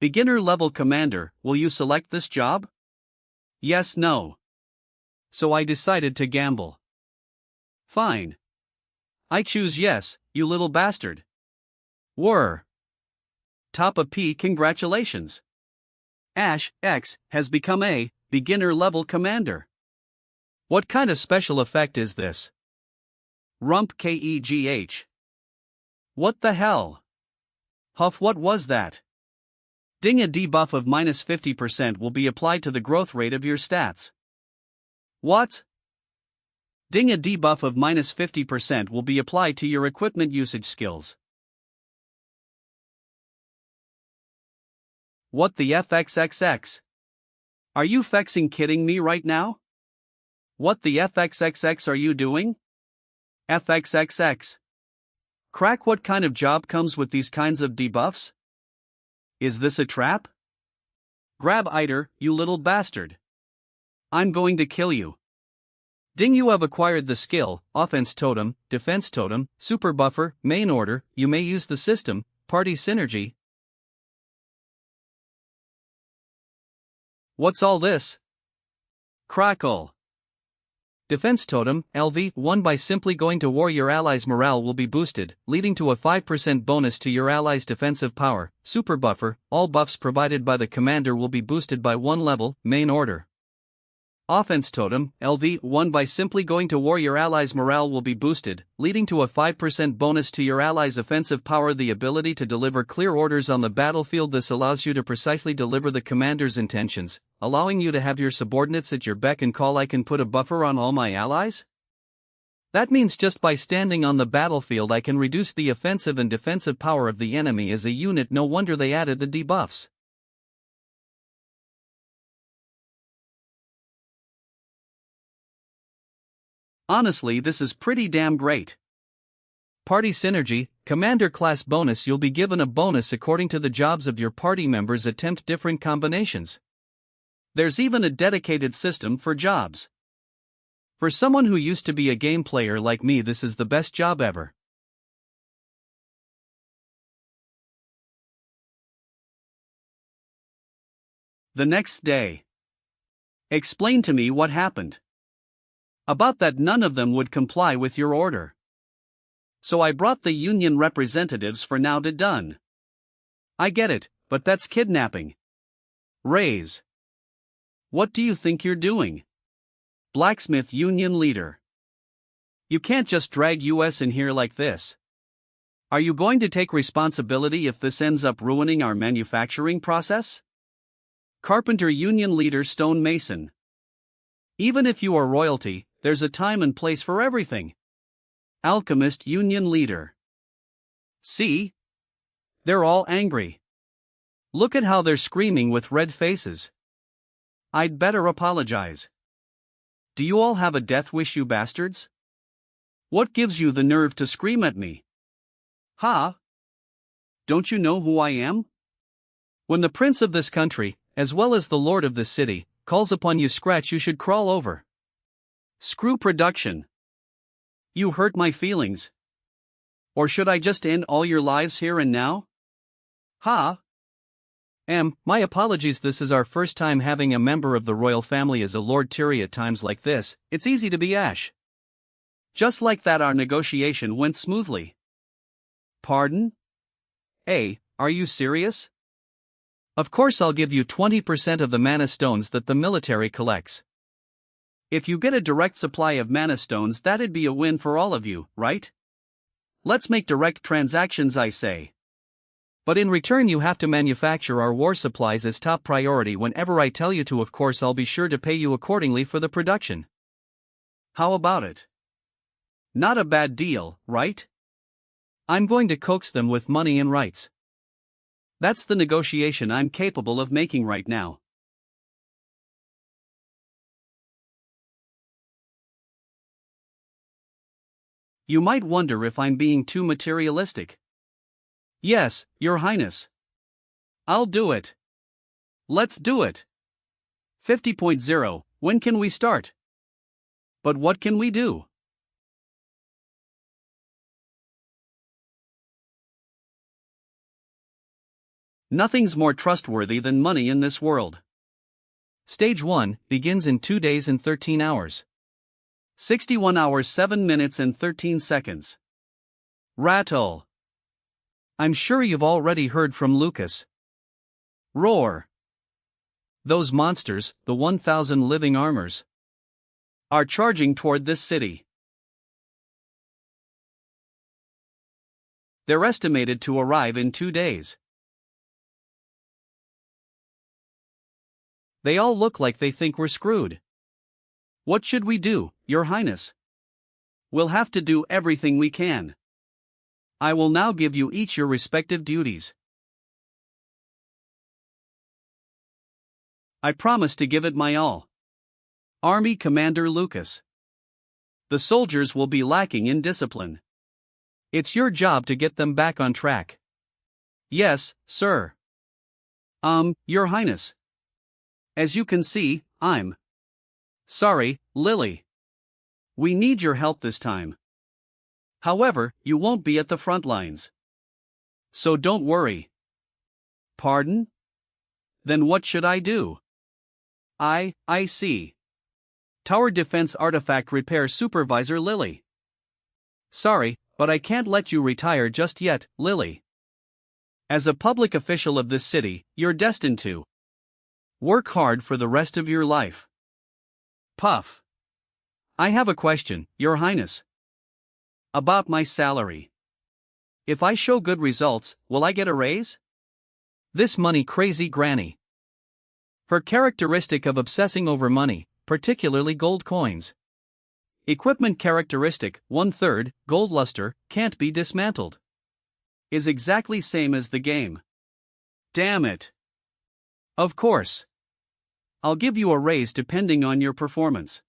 Beginner level commander, will you select this job? Yes, no. So I decided to gamble. Fine. I choose yes, you little bastard. Top a P, congratulations. Ash X has become a beginner level commander. What kind of special effect is this? Rump KEGH. What the hell? Huff, what was that? Ding, a debuff of -50% will be applied to the growth rate of your stats. What? Ding, a debuff of -50% will be applied to your equipment usage skills. What the FXXX? Are you fexing kidding me right now? What the FXXX are you doing? FXXX. Crack, what kind of job comes with these kinds of debuffs? Is this a trap? Grab Eider, you little bastard. I'm going to kill you. Ding, you have acquired the skill, Offense Totem, Defense Totem, Super Buffer, Main Order. You may use the system, Party Synergy. What's all this? Crackle. Defense Totem, LV, 1 by simply going to war your allies' morale will be boosted, leading to a 5% bonus to your allies' defensive power. Super Buffer, all buffs provided by the commander will be boosted by 1 level, Main Order. Offense Totem, LV, 1 by simply going to war your allies' morale will be boosted, leading to a 5% bonus to your allies' offensive power. The ability to deliver clear orders on the battlefield. This allows you to precisely deliver the commander's intentions, allowing you to have your subordinates at your beck and call. I can put a buffer on all my allies? That means just by standing on the battlefield I can reduce the offensive and defensive power of the enemy as a unit. No wonder they added the debuffs. Honestly, this is pretty damn great. Party Synergy, Commander Class Bonus. You'll be given a bonus according to the jobs of your party members. Attempt different combinations. There's even a dedicated system for jobs. For someone who used to be a game player like me, this is the best job ever. The next day. Explain to me what happened. About that, none of them would comply with your order. So I brought the union representatives for now to done. I get it, but that's kidnapping. Raise. What do you think you're doing? Blacksmith union leader. You can't just drag us in here like this. Are you going to take responsibility if this ends up ruining our manufacturing process? Carpenter union leader stonemason. Even if you are royalty, there's a time and place for everything. Alchemist union leader. See? They're all angry. Look at how they're screaming with red faces. I'd better apologize. Do you all have a death wish, you bastards? What gives you the nerve to scream at me? Ha? Don't you know who I am? When the prince of this country, as well as the lord of this city, calls upon you, scratch, you should crawl over. Screw production. You hurt my feelings. Or should I just end all your lives here and now? Ha? My apologies. This is our first time having a member of the royal family as a Lord Tyrant. At times like this, it's easy to be Ash. Just like that, our negotiation went smoothly. Pardon? Are you serious? Of course I'll give you 20% of the mana stones that the military collects. If you get a direct supply of mana stones, that'd be a win for all of you, right? Let's make direct transactions, I say. But in return you have to manufacture our war supplies as top priority whenever I tell you to. Of course I'll be sure to pay you accordingly for the production. How about it? Not a bad deal, right? I'm going to coax them with money and rights. That's the negotiation I'm capable of making right now. You might wonder if I'm being too materialistic. Yes, Your Highness. I'll do it. Let's do it. 50.0, when can we start? But what can we do? Nothing's more trustworthy than money in this world. Stage 1 begins in 2 days and 13 hours. 61 hours 7 minutes and 13 seconds. Rattle. I'm sure you've already heard from Lucas. Roar. Those monsters, the 1,000 living armors, are charging toward this city. They're estimated to arrive in 2 days. They all look like they think we're screwed. What should we do, Your Highness? We'll have to do everything we can. I will now give you each your respective duties. I promise to give it my all. Army Commander Lucas. The soldiers will be lacking in discipline. It's your job to get them back on track. Yes, sir. Your Highness. As you can see, I'm sorry, Lily. We need your help this time. However, you won't be at the front lines. So don't worry. Pardon? Then what should I do? I see. Tower Defense Artifact Repair Supervisor Lily. Sorry, but I can't let you retire just yet, Lily. As a public official of this city, you're destined to work hard for the rest of your life. Puff. I have a question, Your Highness. About my salary. If I show good results, will I get a raise? This money crazy granny. Her characteristic of obsessing over money, particularly gold coins. Equipment characteristic, 1/3, gold luster, can't be dismantled. Is exactly same as the game. Damn it. Of course. I'll give you a raise depending on your performance.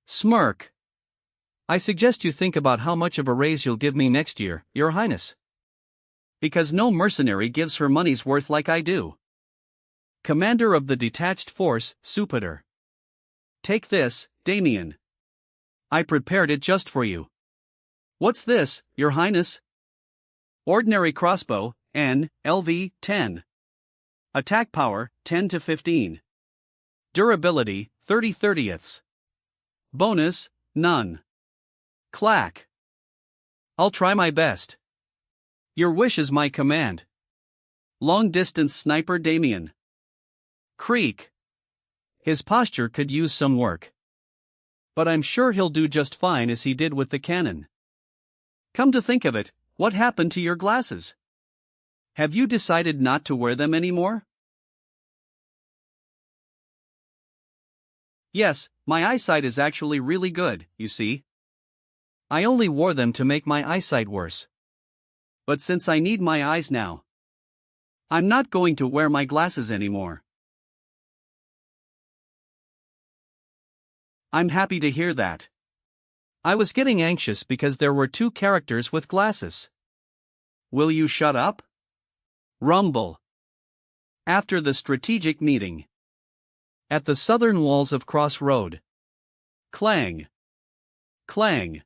Smirk. I suggest you think about how much of a raise you'll give me next year, Your Highness. Because no mercenary gives her money's worth like I do. Commander of the Detached Force, Supiter. Take this, Damien. I prepared it just for you. What's this, Your Highness? Ordinary crossbow, N, LV, 10. Attack power, 10 to 15. Durability, 30/30ths. Bonus, none. Clack. I'll try my best. Your wish is my command. Long-distance sniper Damien. Creak. His posture could use some work. But I'm sure he'll do just fine as he did with the cannon. Come to think of it, what happened to your glasses? Have you decided not to wear them anymore? Yes, my eyesight is actually really good, you see. I only wore them to make my eyesight worse. But since I need my eyes now, I'm not going to wear my glasses anymore. I'm happy to hear that. I was getting anxious because there were two characters with glasses. Will you shut up? Rumble. After the strategic meeting. At the southern walls of Cross Road. Clang. Clang.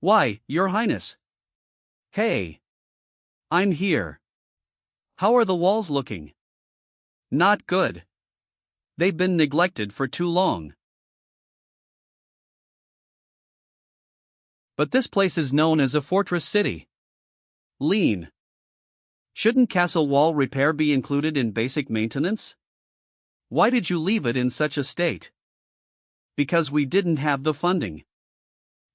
Why, Your Highness? Hey. I'm here. How are the walls looking? Not good. They've been neglected for too long. But this place is known as a fortress city. Lean. Shouldn't castle wall repair be included in basic maintenance? Why did you leave it in such a state? Because we didn't have the funding.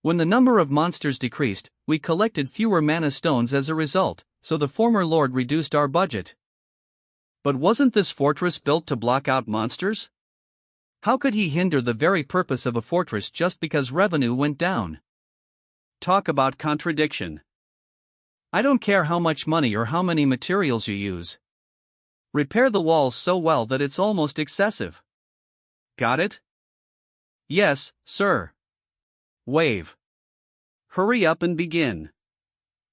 When the number of monsters decreased, we collected fewer mana stones as a result, so the former lord reduced our budget. But wasn't this fortress built to block out monsters? How could he hinder the very purpose of a fortress just because revenue went down? Talk about contradiction. I don't care how much money or how many materials you use. Repair the walls so well that it's almost excessive. Got it? Yes, sir. Wave. Hurry up and begin.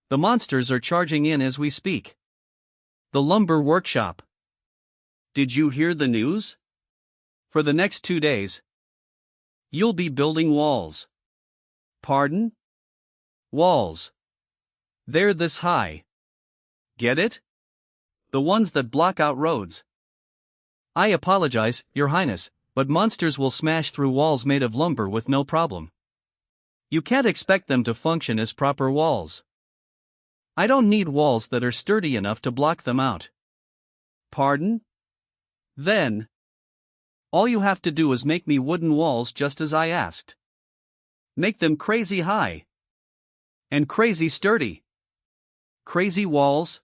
The monsters are charging in as we speak. The lumber workshop. Did you hear the news? For the next 2 days, you'll be building walls. Pardon? Walls. They're this high. Get it? The ones that block out roads. I apologize, Your Highness, but monsters will smash through walls made of lumber with no problem. You can't expect them to function as proper walls. I don't need walls that are sturdy enough to block them out. Pardon? Then, all you have to do is make me wooden walls just as I asked. Make them crazy high. And crazy sturdy. Crazy walls?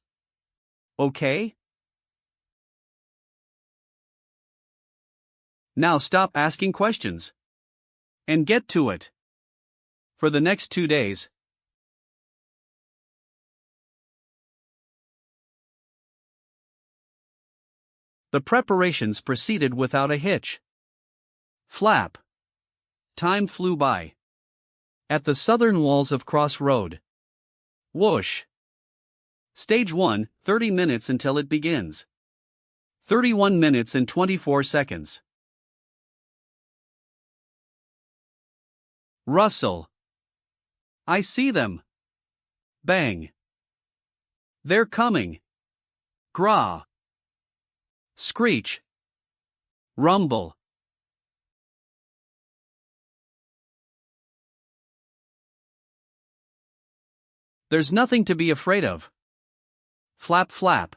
Okay? Now stop asking questions. And get to it. For the next 2 days. The preparations proceeded without a hitch. Flap. Time flew by. At the southern walls of Cross Road. Whoosh. Stage 1, 30 minutes until it begins. 31 minutes and 24 seconds. Rustle. I see them. Bang. They're coming. Gra. Screech. Rumble. There's nothing to be afraid of. Flap flap.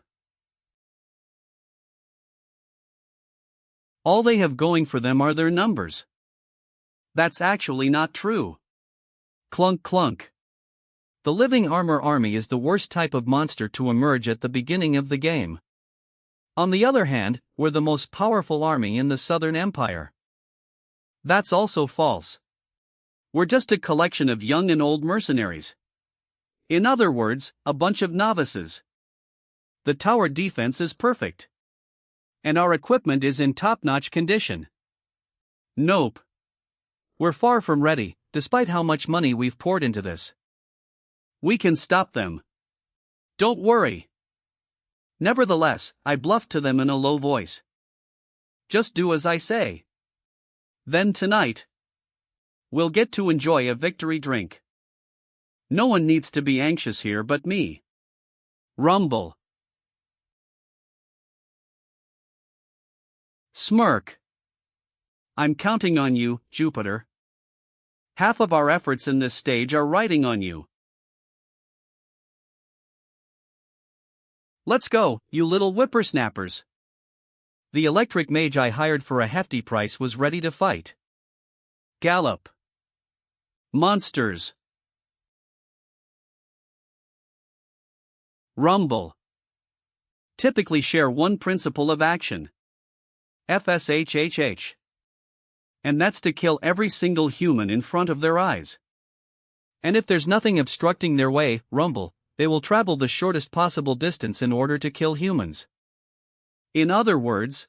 All they have going for them are their numbers. That's actually not true. Clunk clunk. The living armor army is the worst type of monster to emerge at the beginning of the game. On the other hand, we're the most powerful army in the Southern Empire. That's also false. We're just a collection of young and old mercenaries. In other words, a bunch of novices. The tower defense is perfect. And our equipment is in top-notch condition. Nope. We're far from ready, despite how much money we've poured into this. We can stop them. Don't worry. Nevertheless, I bluffed to them in a low voice. Just do as I say. Then tonight, we'll get to enjoy a victory drink. No one needs to be anxious here but me. Rumble. Smirk. I'm counting on you, Jupiter. Half of our efforts in this stage are riding on you. Let's go, you little whippersnappers. The electric mage I hired for a hefty price was ready to fight. Gallop. Monsters. Rumble. Typically share one principle of action. FSHHH. And that's to kill every single human in front of their eyes. And if there's nothing obstructing their way, rumble, they will travel the shortest possible distance in order to kill humans. In other words,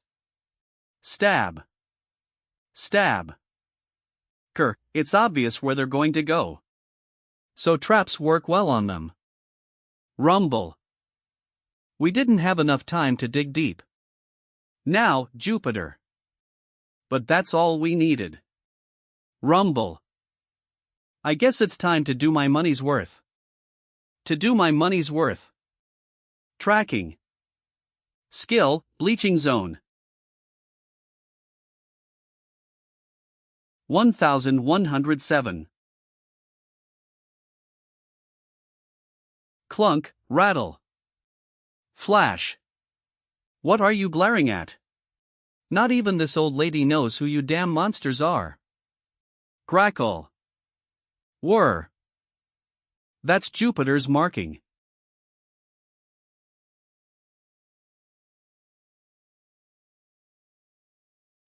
stab. Stab. It's obvious where they're going to go. So traps work well on them. Rumble. We didn't have enough time to dig deep. Now, Jupiter. But that's all we needed. Rumble. I guess it's time to do my money's worth. To do my money's worth. Tracking. Skill, bleaching zone. 1107. Clunk, rattle. Flash. What are you glaring at? Not even this old lady knows who you damn monsters are. Crackle. Whir. That's Jupiter's marking.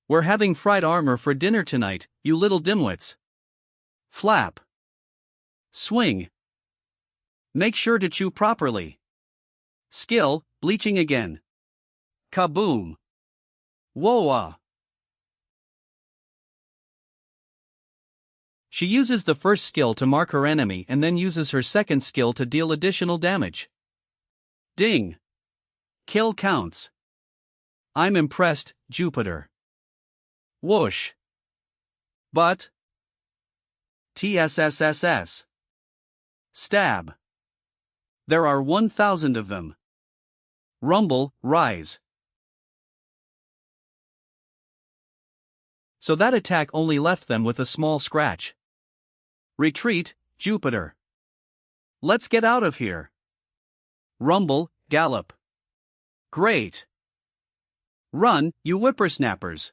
We're having fried armor for dinner tonight, you little dimwits. Flap. Swing. Make sure to chew properly. Skill, bleaching again. Kaboom. Whoa-ah. She uses the first skill to mark her enemy and then uses her second skill to deal additional damage. Ding. Kill counts. I'm impressed, Jupiter. Whoosh. But. TSSSS. Stab. There are 1,000 of them. Rumble, rise. So that attack only left them with a small scratch. Retreat, Jupiter. Let's get out of here. Rumble, gallop. Great. Run, you whippersnappers.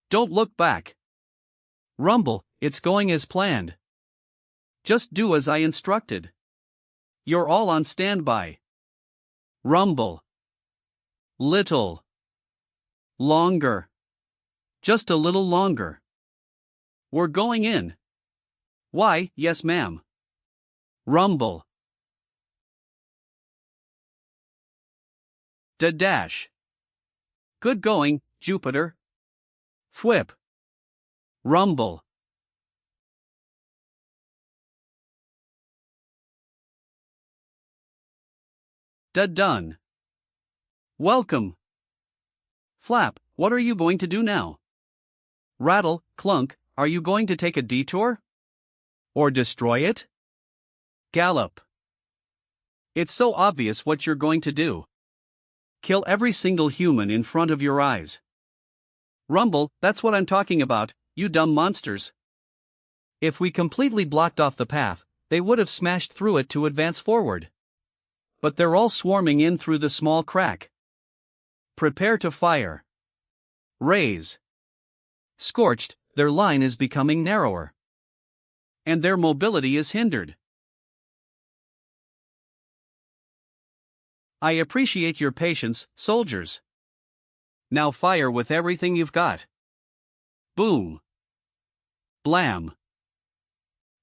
Don't look back. Rumble, it's going as planned. Just do as I instructed. You're all on standby. Rumble. Little. Longer. Just a little longer. We're going in. Why, yes ma'am. Rumble. Dash. Good going, Jupiter. Fwhip. Rumble. Done. Welcome. Flap, what are you going to do now? Rattle, clunk, are you going to take a detour? Or destroy it? Gallop. It's so obvious what you're going to do. Kill every single human in front of your eyes. Rumble, that's what I'm talking about, you dumb monsters. If we completely blocked off the path, they would have smashed through it to advance forward. But they're all swarming in through the small crack. Prepare to fire. Raise. Scorched, their line is becoming narrower. And their mobility is hindered. I appreciate your patience, soldiers. Now fire with everything you've got. Boom. Blam.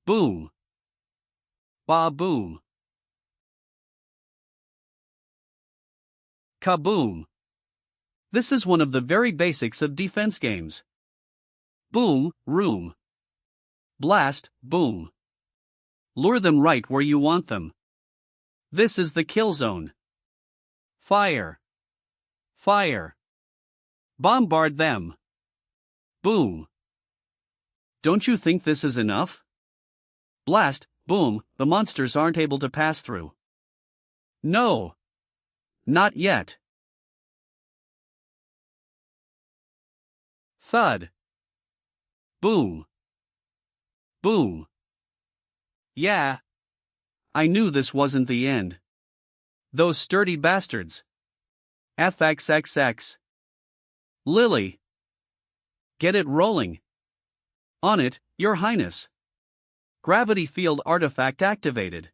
Boom. Ba-boom. Kaboom. This is one of the very basics of defense games. Boom, room. Blast, boom. Lure them right where you want them. This is the kill zone. Fire. Fire. Bombard them. Boom. Don't you think this is enough? Blast, boom, the monsters aren't able to pass through. No. Not yet. Thud. Boom. Boom. Yeah. I knew this wasn't the end. Those sturdy bastards. FXXX. Lily. Get it rolling. On it, Your Highness. Gravity field artifact activated.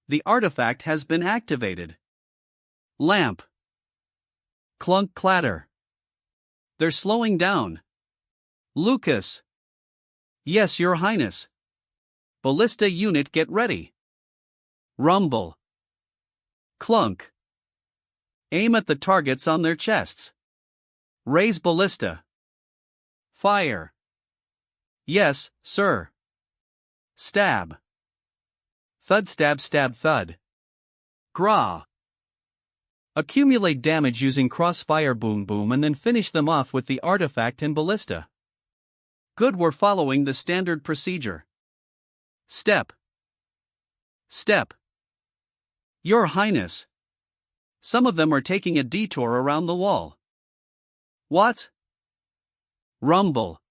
The artifact has been activated. Lamp. Clunk clatter. They're slowing down. Lucas. Yes, Your Highness. Ballista unit get ready. Rumble. Clunk. Aim at the targets on their chests. Raise ballista. Fire. Yes, sir. Stab. Thud stab stab thud. Gra. Accumulate damage using crossfire boom boom and then finish them off with the artifact and ballista. Good, we're following the standard procedure. Step. Step. Your Highness. Some of them are taking a detour around the wall. What? Rumble.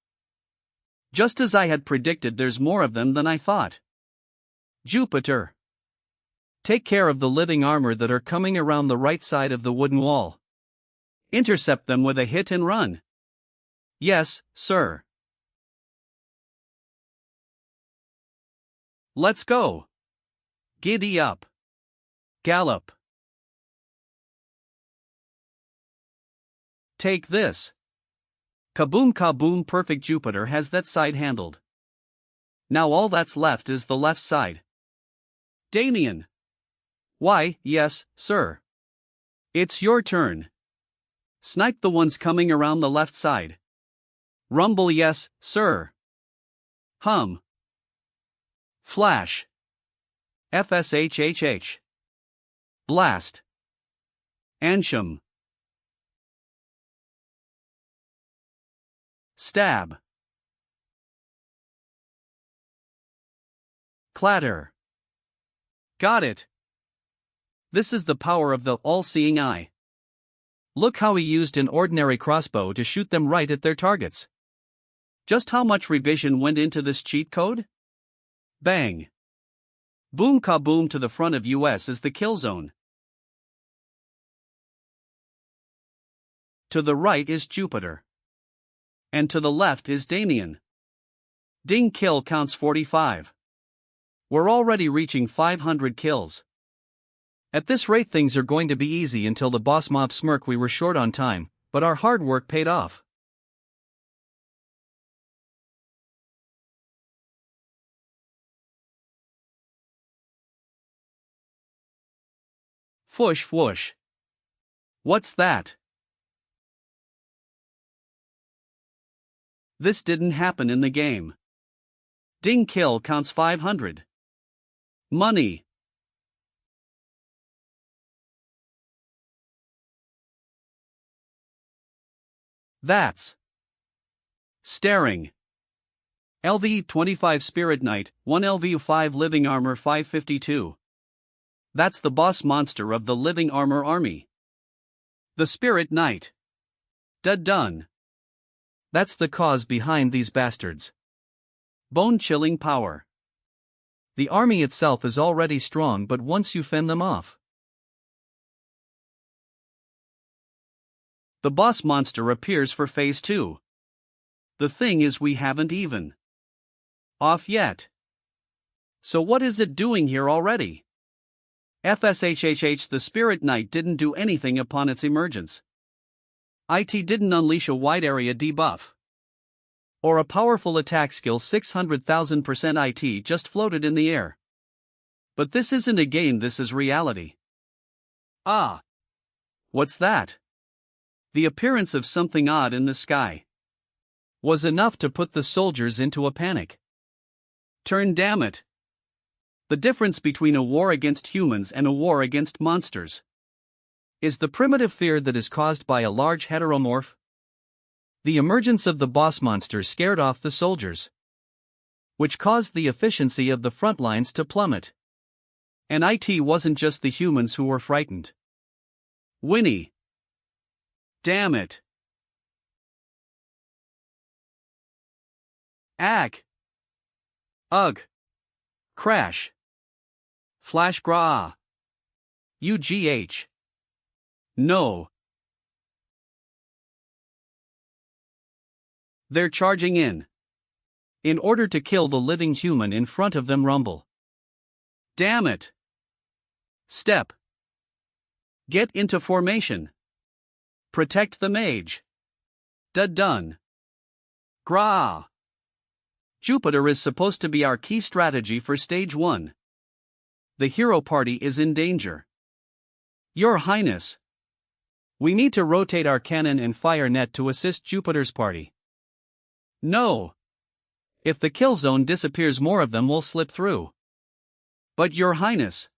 Just as I had predicted, there's more of them than I thought. Jupiter. Take care of the living armor that are coming around the right side of the wooden wall. Intercept them with a hit and run. Yes, sir. Let's go. Giddy up. Gallop. Take this. Kaboom kaboom, perfect. Jupiter has that side handled. Now all that's left is the left side. Damien. Why, yes, sir. It's your turn. Snipe the ones coming around the left side. Rumble, yes, sir. Hum. Flash. FSHHH. Blast. Ansham. Stab. Clatter. Got it. This is the power of the all-seeing eye. Look how he used an ordinary crossbow to shoot them right at their targets. Just how much revision went into this cheat code? Bang. Boom kaboom. To the front of US is the kill zone. To the right is Jupiter. And to the left is Damien. Ding, kill counts 45. We're already reaching 500 kills. At this rate things are going to be easy until the boss mob smirk. We were short on time, but our hard work paid off. Fwoosh fwoosh. What's that? This didn't happen in the game. Ding, kill counts 500. Money. That's staring. LV 25 Spirit Knight, 1 LV 5 Living Armor 552. That's the boss monster of the Living Armor army. The Spirit Knight. Done. That's the cause behind these bastards. Bone-chilling power. The army itself is already strong, but once you fend them off. The boss monster appears for Phase 2. The thing is, we haven't even off yet. So what is it doing here already? FSHHH, the Spirit Knight didn't do anything upon its emergence. IT didn't unleash a wide area debuff. Or a powerful attack skill. 600,000% IT just floated in the air. But this isn't a game, this is reality. Ah. What's that? The appearance of something odd in the sky was enough to put the soldiers into a panic. Turn, damn it! The difference between a war against humans and a war against monsters is the primitive fear that is caused by a large heteromorph. The emergence of the boss monster scared off the soldiers, which caused the efficiency of the front lines to plummet. And it wasn't just the humans who were frightened. Winnie. Damn it. Ag. Ugh. Crash. Flash gra. UGH. No. They're charging in order to kill the living human in front of them. Rumble. Damn it. Step. Get into formation. Protect the mage. Done. Gra. Jupiter is supposed to be our key strategy for stage 1. The hero party is in danger. Your Highness. We need to rotate our cannon and fire net to assist Jupiter's party. No. If the kill zone disappears, more of them will slip through. But Your Highness.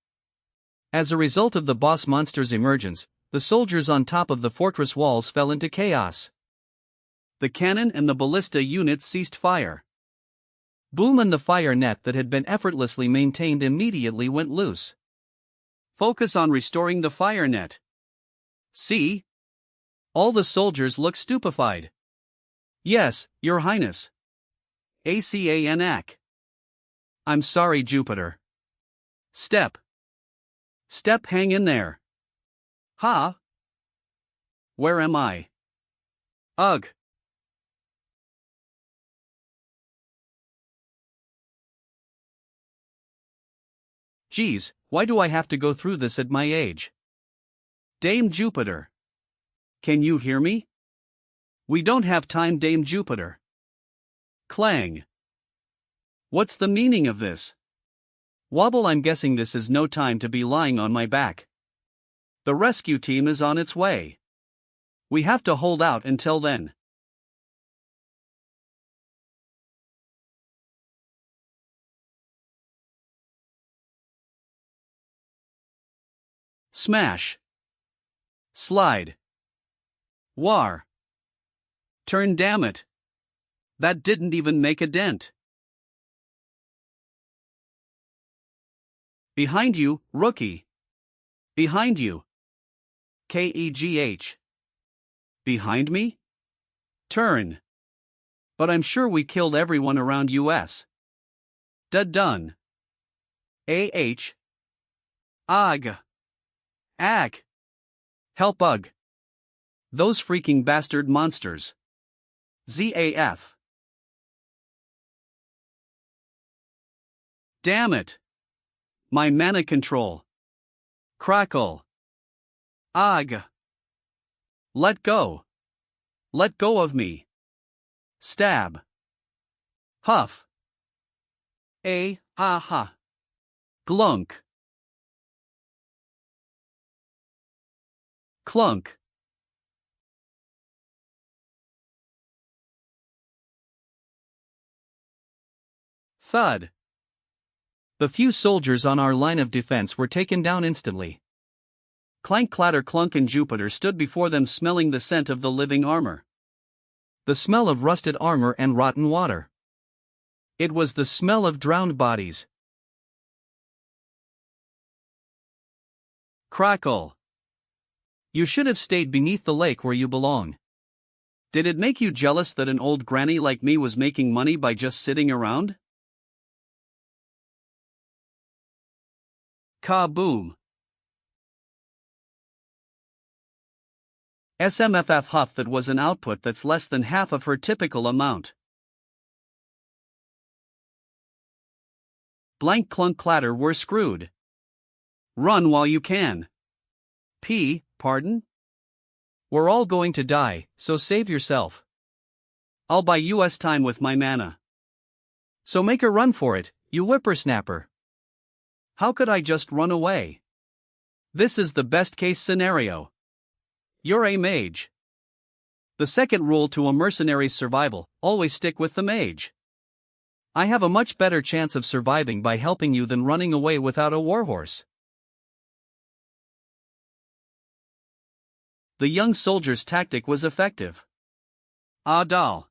As a result of the boss monster's emergence, the soldiers on top of the fortress walls fell into chaos. The cannon and the ballista units ceased fire. Boom, and the fire net that had been effortlessly maintained immediately went loose. Focus on restoring the fire net. See? All the soldiers look stupefied. Yes, Your Highness. ACANAC. I'm sorry, Jupiter. Step. Step, hang in there. Ha? Where am I? Ugh. Geez, why do I have to go through this at my age? Dame Jupiter. Can you hear me? We don't have time, Dame Jupiter. Clang. What's the meaning of this? Wobble, I'm guessing this is no time to be lying on my back. The rescue team is on its way. We have to hold out until then. Smash. Slide. War. Turn, damn it. That didn't even make a dent. Behind you, rookie. Behind you. KEGH. Behind me? Turn. But I'm sure we killed everyone around us. Done. AH. Ag. Ag. Help, ugh. Those freaking bastard monsters. ZAF. Damn it. My mana control. Crackle. Ag. Let go. Let go of me. Stab. Huff. Ha. Glunk. Clunk. Thud. The few soldiers on our line of defense were taken down instantly. Clank, clatter, clunk, and Jupiter stood before them, smelling the scent of the living armor. The smell of rusted armor and rotten water. It was the smell of drowned bodies. Crackle. You should have stayed beneath the lake where you belong. Did it make you jealous that an old granny like me was making money by just sitting around? Kaboom. SMFF huff, that was an output that's less than half of her typical amount. Blank, clunk, clatter, we're screwed. Run while you can. Pardon? We're all going to die, so save yourself. I'll buy US time with my mana. So make a run for it, you whippersnapper. How could I just run away? This is the best case scenario. You're a mage. The second rule to a mercenary's survival: always stick with the mage. I have a much better chance of surviving by helping you than running away without a warhorse. The young soldier's tactic was effective. Dal.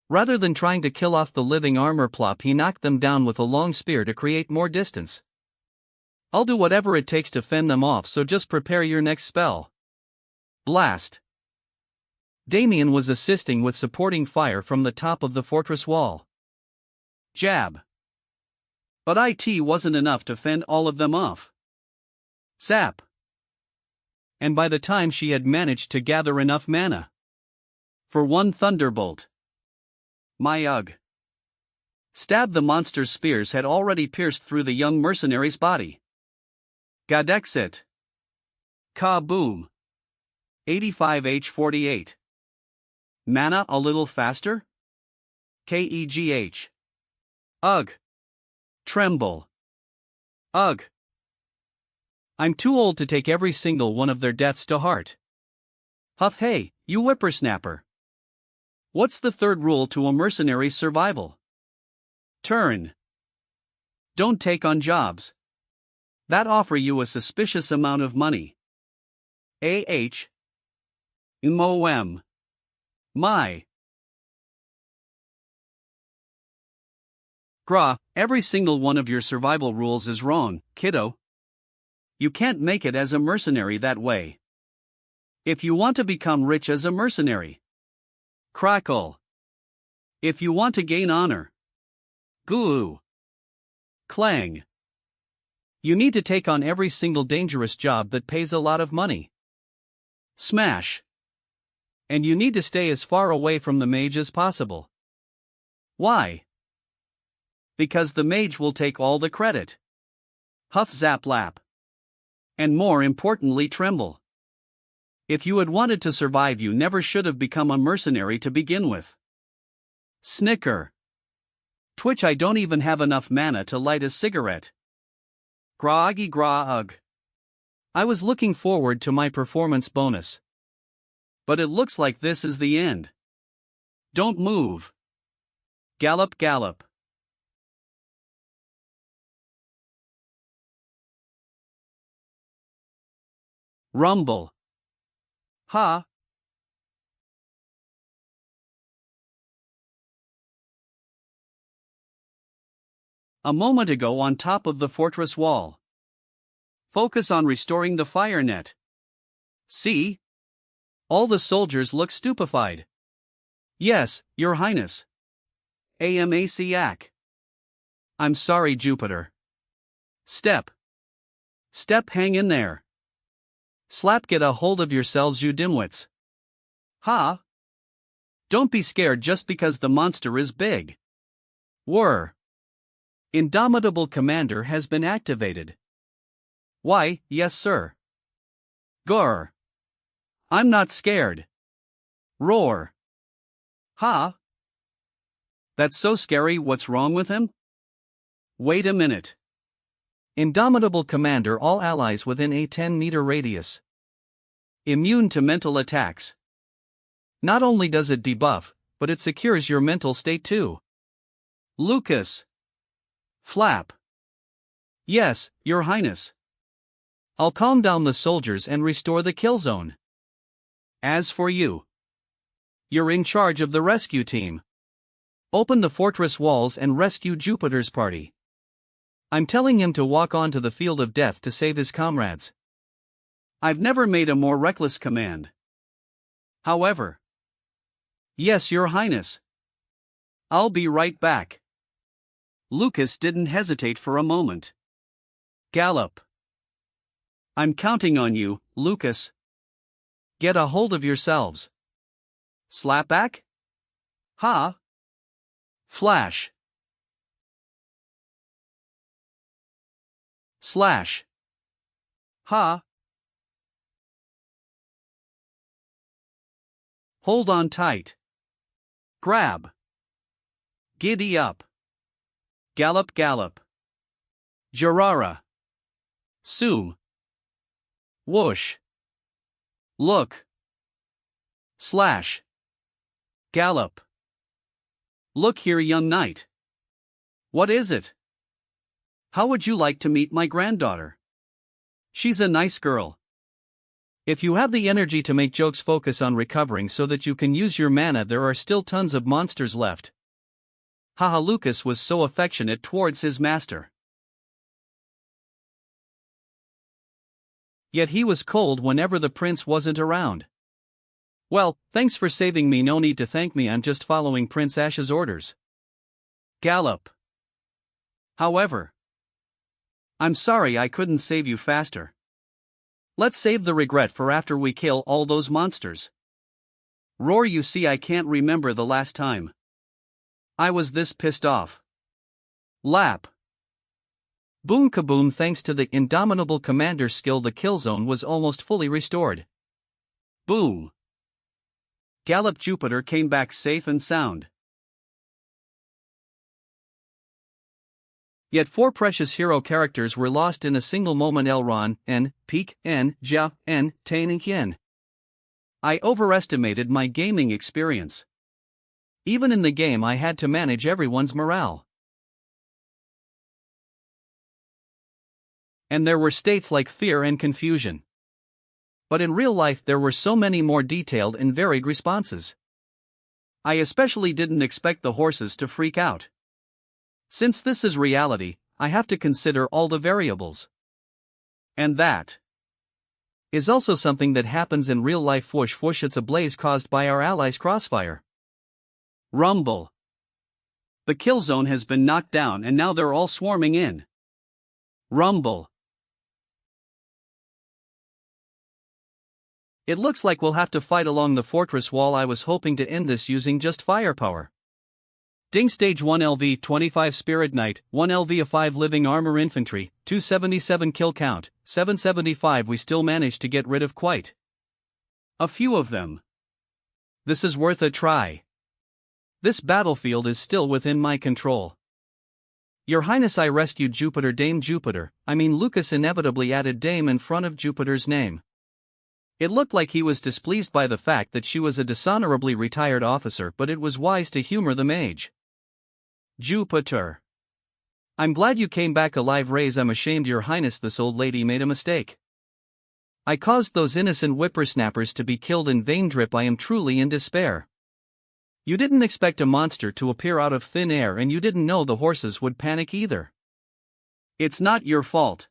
Rather than trying to kill off the living armor plop, he knocked them down with a long spear to create more distance. I'll do whatever it takes to fend them off, so just prepare your next spell. Blast. Damien was assisting with supporting fire from the top of the fortress wall. Jab. But it wasn't enough to fend all of them off. Zap. And by the time she had managed to gather enough mana for one thunderbolt, my ugh. Stab! The monster's spears had already pierced through the young mercenary's body. Gadexit. Kaboom. 85H48. Mana a little faster? KEGH. Ugh. Tremble. Ugh. I'm too old to take every single one of their deaths to heart. Huff! Hey, you whippersnapper. What's the third rule to a mercenary's survival? Turn. Don't take on jobs that offer you a suspicious amount of money. MOM. My. Gra, every single one of your survival rules is wrong, kiddo. You can't make it as a mercenary that way. If you want to become rich as a mercenary, crackle. If you want to gain honor, goo. Clang. You need to take on every single dangerous job that pays a lot of money. Smash. And you need to stay as far away from the mage as possible. Why? Because the mage will take all the credit. Huff! Zap! Lap. And more importantly, tremble. If you had wanted to survive, you never should have become a mercenary to begin with. Snicker. Twitch! I don't even have enough mana to light a cigarette. Groggy gra ugh. I was looking forward to my performance bonus. But it looks like this is the end. Don't move. Gallop! Gallop. Rumble. Ha. A moment ago on top of the fortress wall. Focus on restoring the fire net. See? All the soldiers look stupefied. Yes, Your Highness. AMACAC. I'm sorry, Jupiter. Step. Step, hang in there. Slap! Get a hold of yourselves, you dimwits. Ha! Don't be scared just because the monster is big. Whir. Indomitable Commander has been activated. Why, yes sir. Grr. I'm not scared. Roar. Ha! That's so scary. What's wrong with him? Wait a minute. Indomitable Commander, all allies within a 10-meter radius. Immune to mental attacks. Not only does it debuff, but it secures your mental state too. Lucas. Flap. Yes, Your Highness. I'll calm down the soldiers and restore the kill zone. As for you, you're in charge of the rescue team. Open the fortress walls and rescue Jupiter's party. I'm telling him to walk onto the field of death to save his comrades. I've never made a more reckless command. However, yes, Your Highness. I'll be right back. Lucas didn't hesitate for a moment. Gallop. I'm counting on you, Lucas. Get a hold of yourselves. Slapback? Ha! Flash. Slash. Ha! Hold on tight. Grab. Giddy up. Gallop! Gallop. Jarara. Zoom. Whoosh. Look. Slash. Gallop. Look here, young knight. What is it? How would you like to meet my granddaughter? She's a nice girl. If you have the energy to make jokes, focus on recovering so that you can use your mana. There are still tons of monsters left. Haha, Lucas was so affectionate towards his master. Yet he was cold whenever the prince wasn't around. Well, thanks for saving me. No need to thank me, I'm just following Prince Ash's orders. Gallop. However, I'm sorry I couldn't save you faster. Let's save the regret for after we kill all those monsters. Roar. You see, I can't remember the last time I was this pissed off. Lap. Boom kaboom. Thanks to the indomitable commander's skill, the kill zone was almost fully restored. Boom. Gallop. Jupiter came back safe and sound. Yet 4 precious hero characters were lost in a single moment. Elron, N, Peak, N, Jia, N, Taining Yen. I overestimated my gaming experience. Even in the game I had to manage everyone's morale. And there were states like fear and confusion. But in real life there were so many more detailed and varied responses. I especially didn't expect the horses to freak out. Since this is reality, I have to consider all the variables. And that is also something that happens in real life. Whoosh whoosh, it's a blaze caused by our allies' crossfire. Rumble. The kill zone has been knocked down and now they're all swarming in. Rumble. It looks like we'll have to fight along the fortress wall. I was hoping to end this using just firepower. Ding. Stage 1 LV 25 Spirit Knight, 1 LV 5 Living Armor Infantry, 277 kill count, 775. We still managed to get rid of quite a few of them. This is worth a try. This battlefield is still within my control. Your Highness, I rescued Jupiter. Dame Jupiter. Lucas inevitably added Dame in front of Jupiter's name. It looked like he was displeased by the fact that she was a dishonorably retired officer, but it was wise to humor the mage. Jupiter. I'm glad you came back alive. Raise. I'm ashamed, Your Highness, this old lady made a mistake. I caused those innocent whippersnappers to be killed in vain. Drip. I am truly in despair. You didn't expect a monster to appear out of thin air, and you didn't know the horses would panic either. It's not your fault.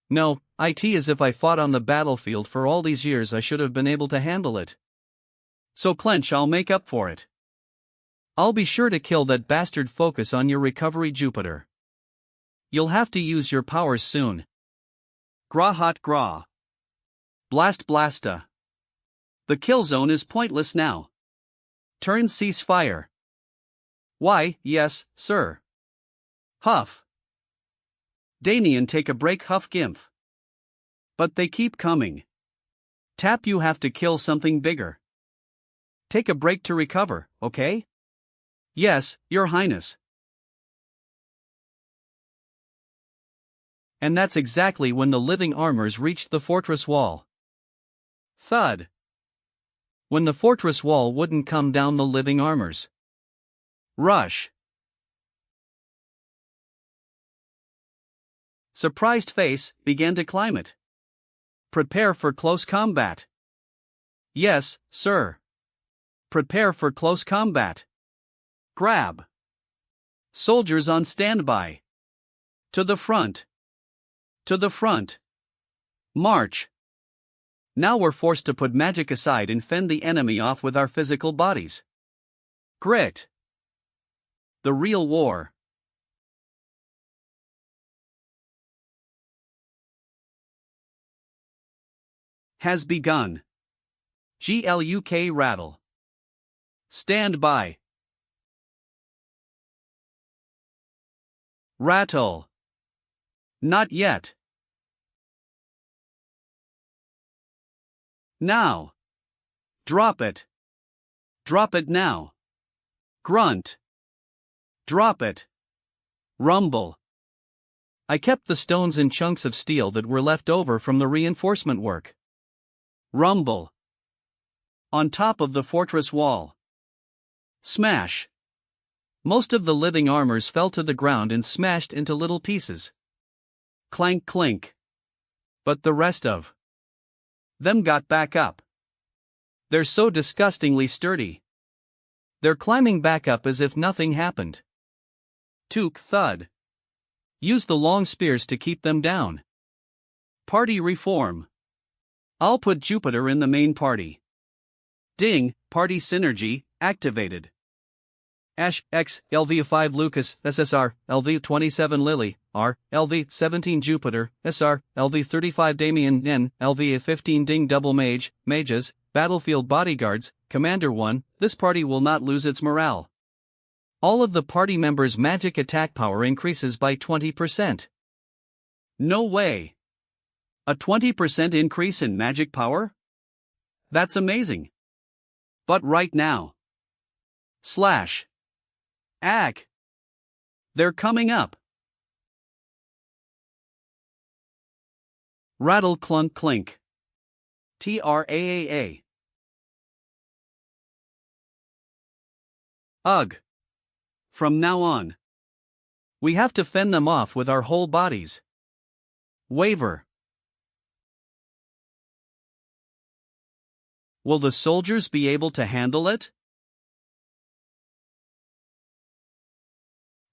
No, as if I fought on the battlefield for all these years, I should have been able to handle it. So clench, I'll make up for it. I'll be sure to kill that bastard. Focus on your recovery, Jupiter. You'll have to use your powers soon. Gra hot gra. Blast blasta. The kill zone is pointless now. Turn. Cease fire. Why, yes, sir. Huff. Damian, take a break. Huff. Gimph. But they keep coming. Tap. You have to kill something bigger. Take a break to recover, okay? Yes, Your Highness. And that's exactly when the living armors reached the fortress wall. Thud. When the fortress wall wouldn't come down, the living armors. Rush. Surprised face, began to climb it. Prepare for close combat. Yes, sir. Prepare for close combat. Grab. Soldiers on standby. To the front. To the front. March. Now we're forced to put magic aside and fend the enemy off with our physical bodies. Grit. The real war. Has begun. GLUK rattle. Stand by. Rattle. Not yet. Now. Drop it. Drop it now. Grunt. Drop it. Rumble. I kept the stones and chunks of steel that were left over from the reinforcement work. Rumble. On top of the fortress wall. Smash. Most of the living armors fell to the ground and smashed into little pieces. Clank clink. But the rest of them got back up. They're so disgustingly sturdy. They're climbing back up as if nothing happened. Took thud. Use the long spears to keep them down. Party reform. I'll put Jupiter in the main party. Ding, party synergy, activated. Ash, X, LV5 Lucas, SSR, LV27 Lily, R, LV17 Jupiter, SR, LV35 Damien, N, LV15 Ding Double Mage, Mages, Battlefield Bodyguards, Commander 1, this party will not lose its morale. All of the party members' magic attack power increases by 20%. No way. A 20% increase in magic power? That's amazing. But right now. Slash. Ag. They're coming up. Rattle clunk clink. TRAAA. Ugh. From now on, we have to fend them off with our whole bodies. Waver. Will the soldiers be able to handle it?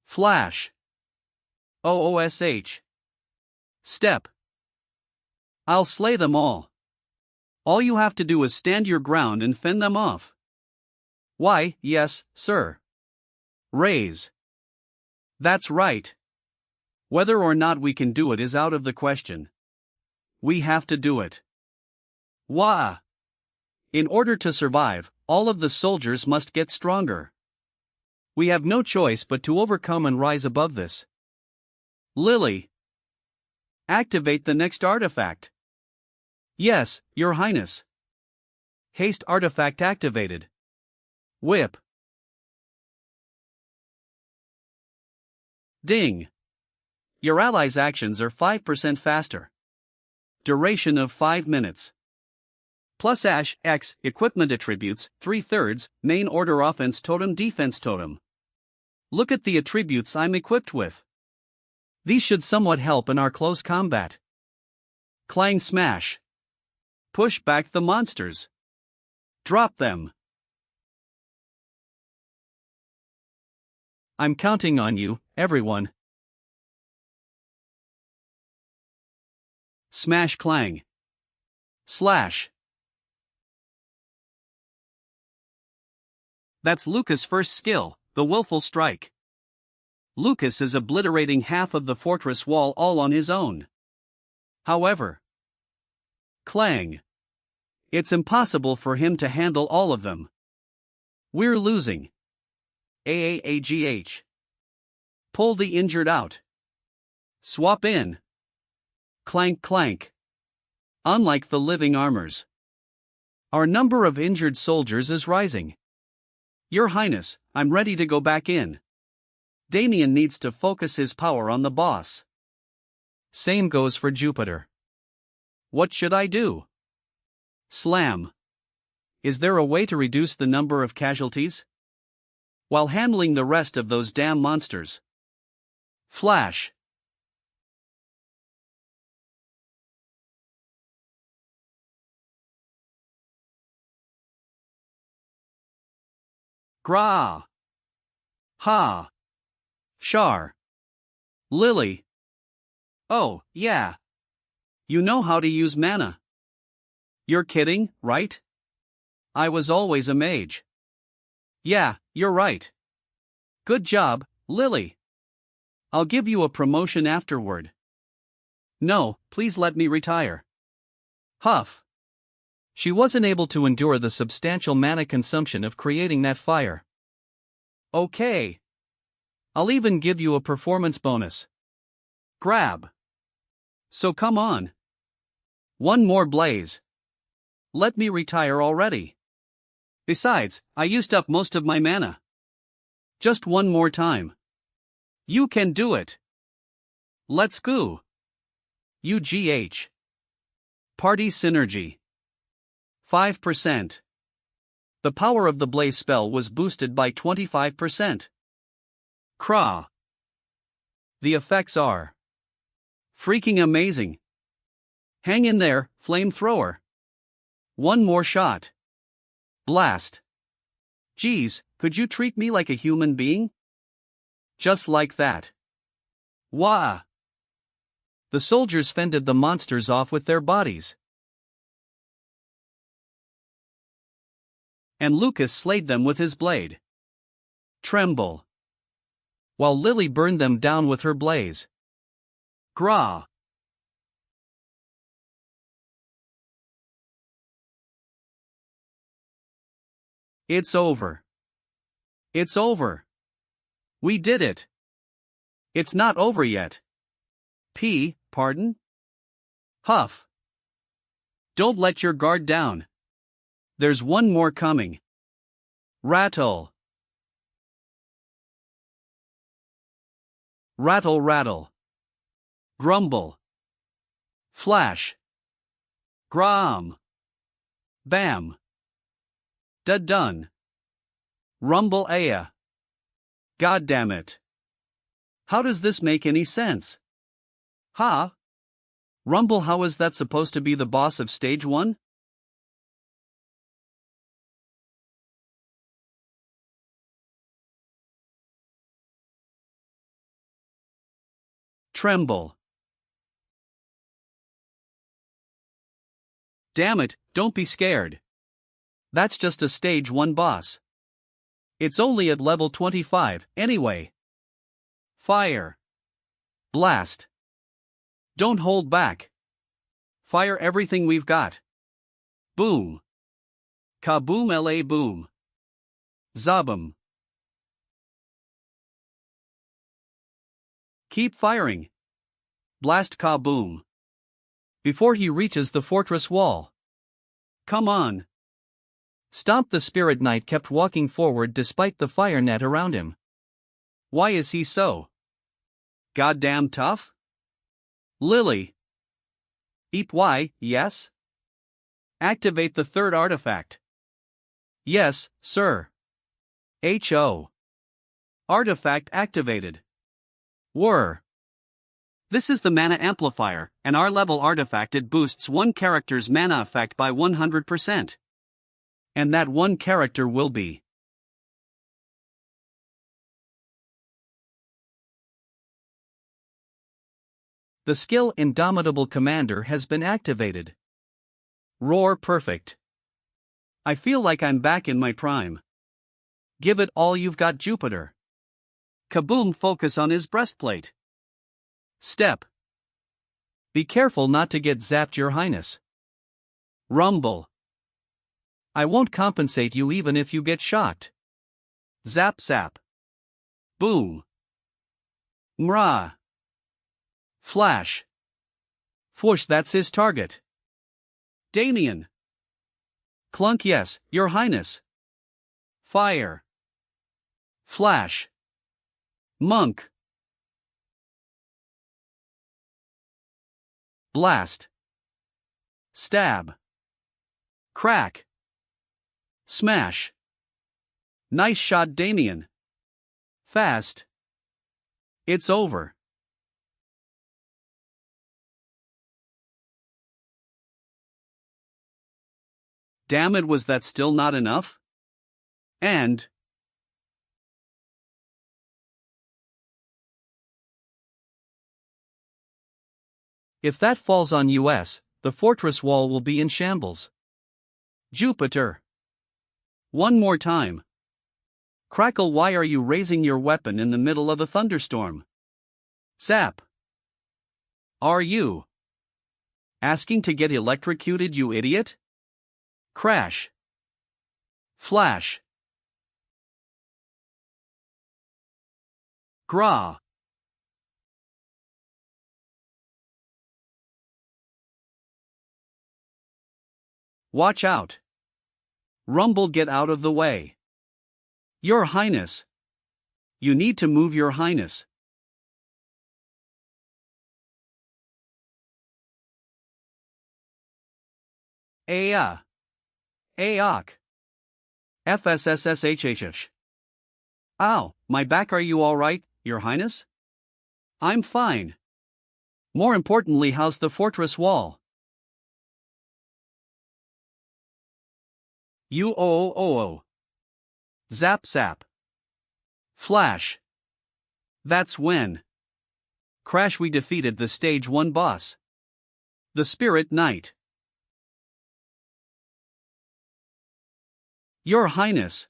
Flash. OOSH. Step. I'll slay them all. All you have to do is stand your ground and fend them off. Why, yes, sir. Raise. That's right. Whether or not we can do it is out of the question. We have to do it. Wah! In order to survive, all of the soldiers must get stronger. We have no choice but to overcome and rise above this. Lily. Activate the next artifact. Yes, Your Highness. Haste artifact activated. Whip. Ding. Your allies' actions are 5% faster. Duration of 5 minutes. Plus Ash, X, equipment attributes, 3/3, main order offense totem defense totem. Look at the attributes I'm equipped with. These should somewhat help in our close combat. Clang smash. Push back the monsters. Drop them. I'm counting on you, everyone. Smash clang. Slash. That's Lucas' first skill, the Willful Strike. Lucas is obliterating half of the fortress wall all on his own. However, clang. It's impossible for him to handle all of them. We're losing. AAAGH. Pull the injured out. Swap in. Clank clank. Unlike the living armors, our number of injured soldiers is rising. Your Highness, I'm ready to go back in. Damien needs to focus his power on the boss. Same goes for Jupiter. What should I do? Slam. Is there a way to reduce the number of casualties? While handling the rest of those damn monsters. Flash. Gra. Ha. Shar. Lily. Oh, yeah. You know how to use mana. You're kidding, right? I was always a mage. Yeah, you're right. Good job, Lily. I'll give you a promotion afterward. No, please let me retire. Huff. She wasn't able to endure the substantial mana consumption of creating that fire. Okay. I'll even give you a performance bonus. Grab. So come on. One more blaze. Let me retire already. Besides, I used up most of my mana. Just one more time. You can do it. Let's go. UGH. Party synergy. 5%. The power of the blaze spell was boosted by 25%. Krah. The effects are freaking amazing. Hang in there, flamethrower. One more shot. Blast. Geez, could you treat me like a human being? Just like that. Wah! The soldiers fended the monsters off with their bodies. And Lucas slayed them with his blade. Tremble. While Lily burned them down with her blaze. Grah. It's over. It's over. We did it. It's not over yet. Pardon? Huff. Don't let your guard down. There's one more coming. Rattle. Rattle, rattle. Grumble. Flash. Grom. Bam. Da-done. Rumble aya. God damn it. How does this make any sense? Ha? Rumble, how is that supposed to be the boss of stage 1? Tremble. Damn it, don't be scared. That's just a stage 1 boss. It's only at level 25, anyway. Fire. Blast. Don't hold back. Fire everything we've got. Boom. Kaboom la boom. Zabum. Keep firing. Blast kaboom. Before he reaches the fortress wall. Come on. Stomp. The Spirit Knight kept walking forward despite the fire net around him. Why is he so goddamn tough? Lily. Eep. Why, yes? Activate the third artifact. Yes, sir. H.O. Artifact activated. Whir. This is the Mana Amplifier, an R-level artifact. It boosts one character's mana effect by 100%. And that one character will be the skill Indomitable Commander has been activated. Roar perfect. I feel like I'm back in my prime. Give it all you've got, Jupiter. Kaboom. Focus on his breastplate. Step. Be careful not to get zapped, Your Highness. Rumble. I won't compensate you even if you get shocked. Zap zap. Boom. Mrah. Flash. Fwoosh. That's his target. Damien. Clunk. Yes, Your Highness. Fire. Flash. Monk. Blast. Stab. Crack. Smash. Nice shot, Damien. Fast. It's over. Damn it, was that still not enough? And if that falls on us, the fortress wall will be in shambles. Jupiter. One more time. Crackle. Why are you raising your weapon in the middle of a thunderstorm? Zap. Are you asking to get electrocuted, you idiot? Crash. Flash. Grah. Watch out. Rumble. Get out of the way. Your Highness. You need to move, Your Highness. Aya. Aok. FSSSHHH. Ow, my back, are you alright, Your Highness? I'm fine. More importantly, how's the fortress wall? UOOO. Zap zap. Flash. That's when. Crash, we defeated the Stage 1 boss. The Spirit Knight. Your Highness.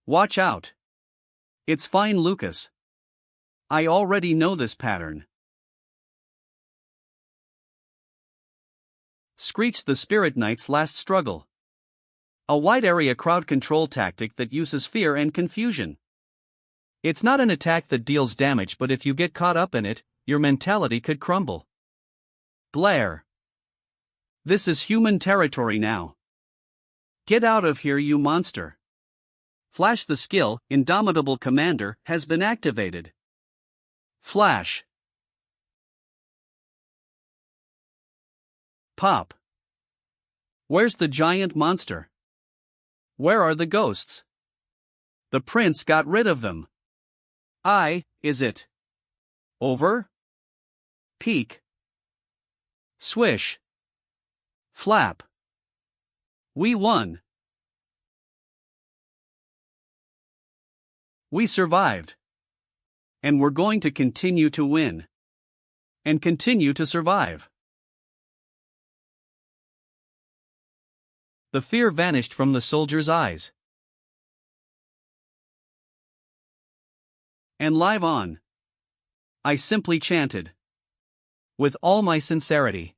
Watch out. It's fine, Lucas. I already know this pattern. Screech, the Spirit Knight's last struggle. A wide area crowd control tactic that uses fear and confusion. It's not an attack that deals damage, but if you get caught up in it, your mentality could crumble. Glare. This is human territory now. Get out of here, you monster. Flash, the skill, Indomitable Commander, has been activated. Flash. Pop. Where's the giant monster? Where are the ghosts? The prince got rid of them. Is it over? Peek. Swish. Flap. We won. We survived. And we're going to continue to win. And continue to survive. The fear vanished from the soldier's eyes. And live on. I simply chanted. With all my sincerity.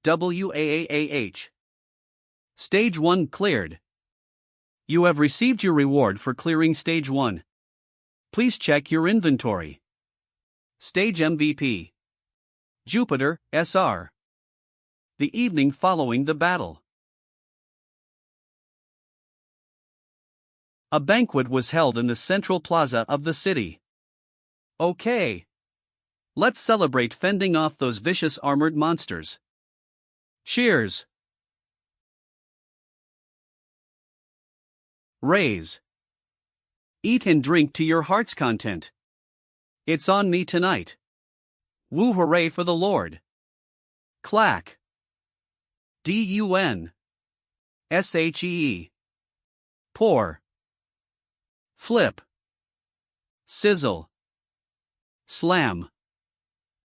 WAAAH. Stage 1 cleared. You have received your reward for clearing Stage 1. Please check your inventory. Stage MVP. Jupiter, SR. The evening following the battle. A banquet was held in the central plaza of the city. Okay. Let's celebrate fending off those vicious armored monsters. Cheers. Raise. Eat and drink to your heart's content. It's on me tonight. Woo, hooray for the Lord. Clack. DUN. SHEE. Pour. Flip. Sizzle. Slam.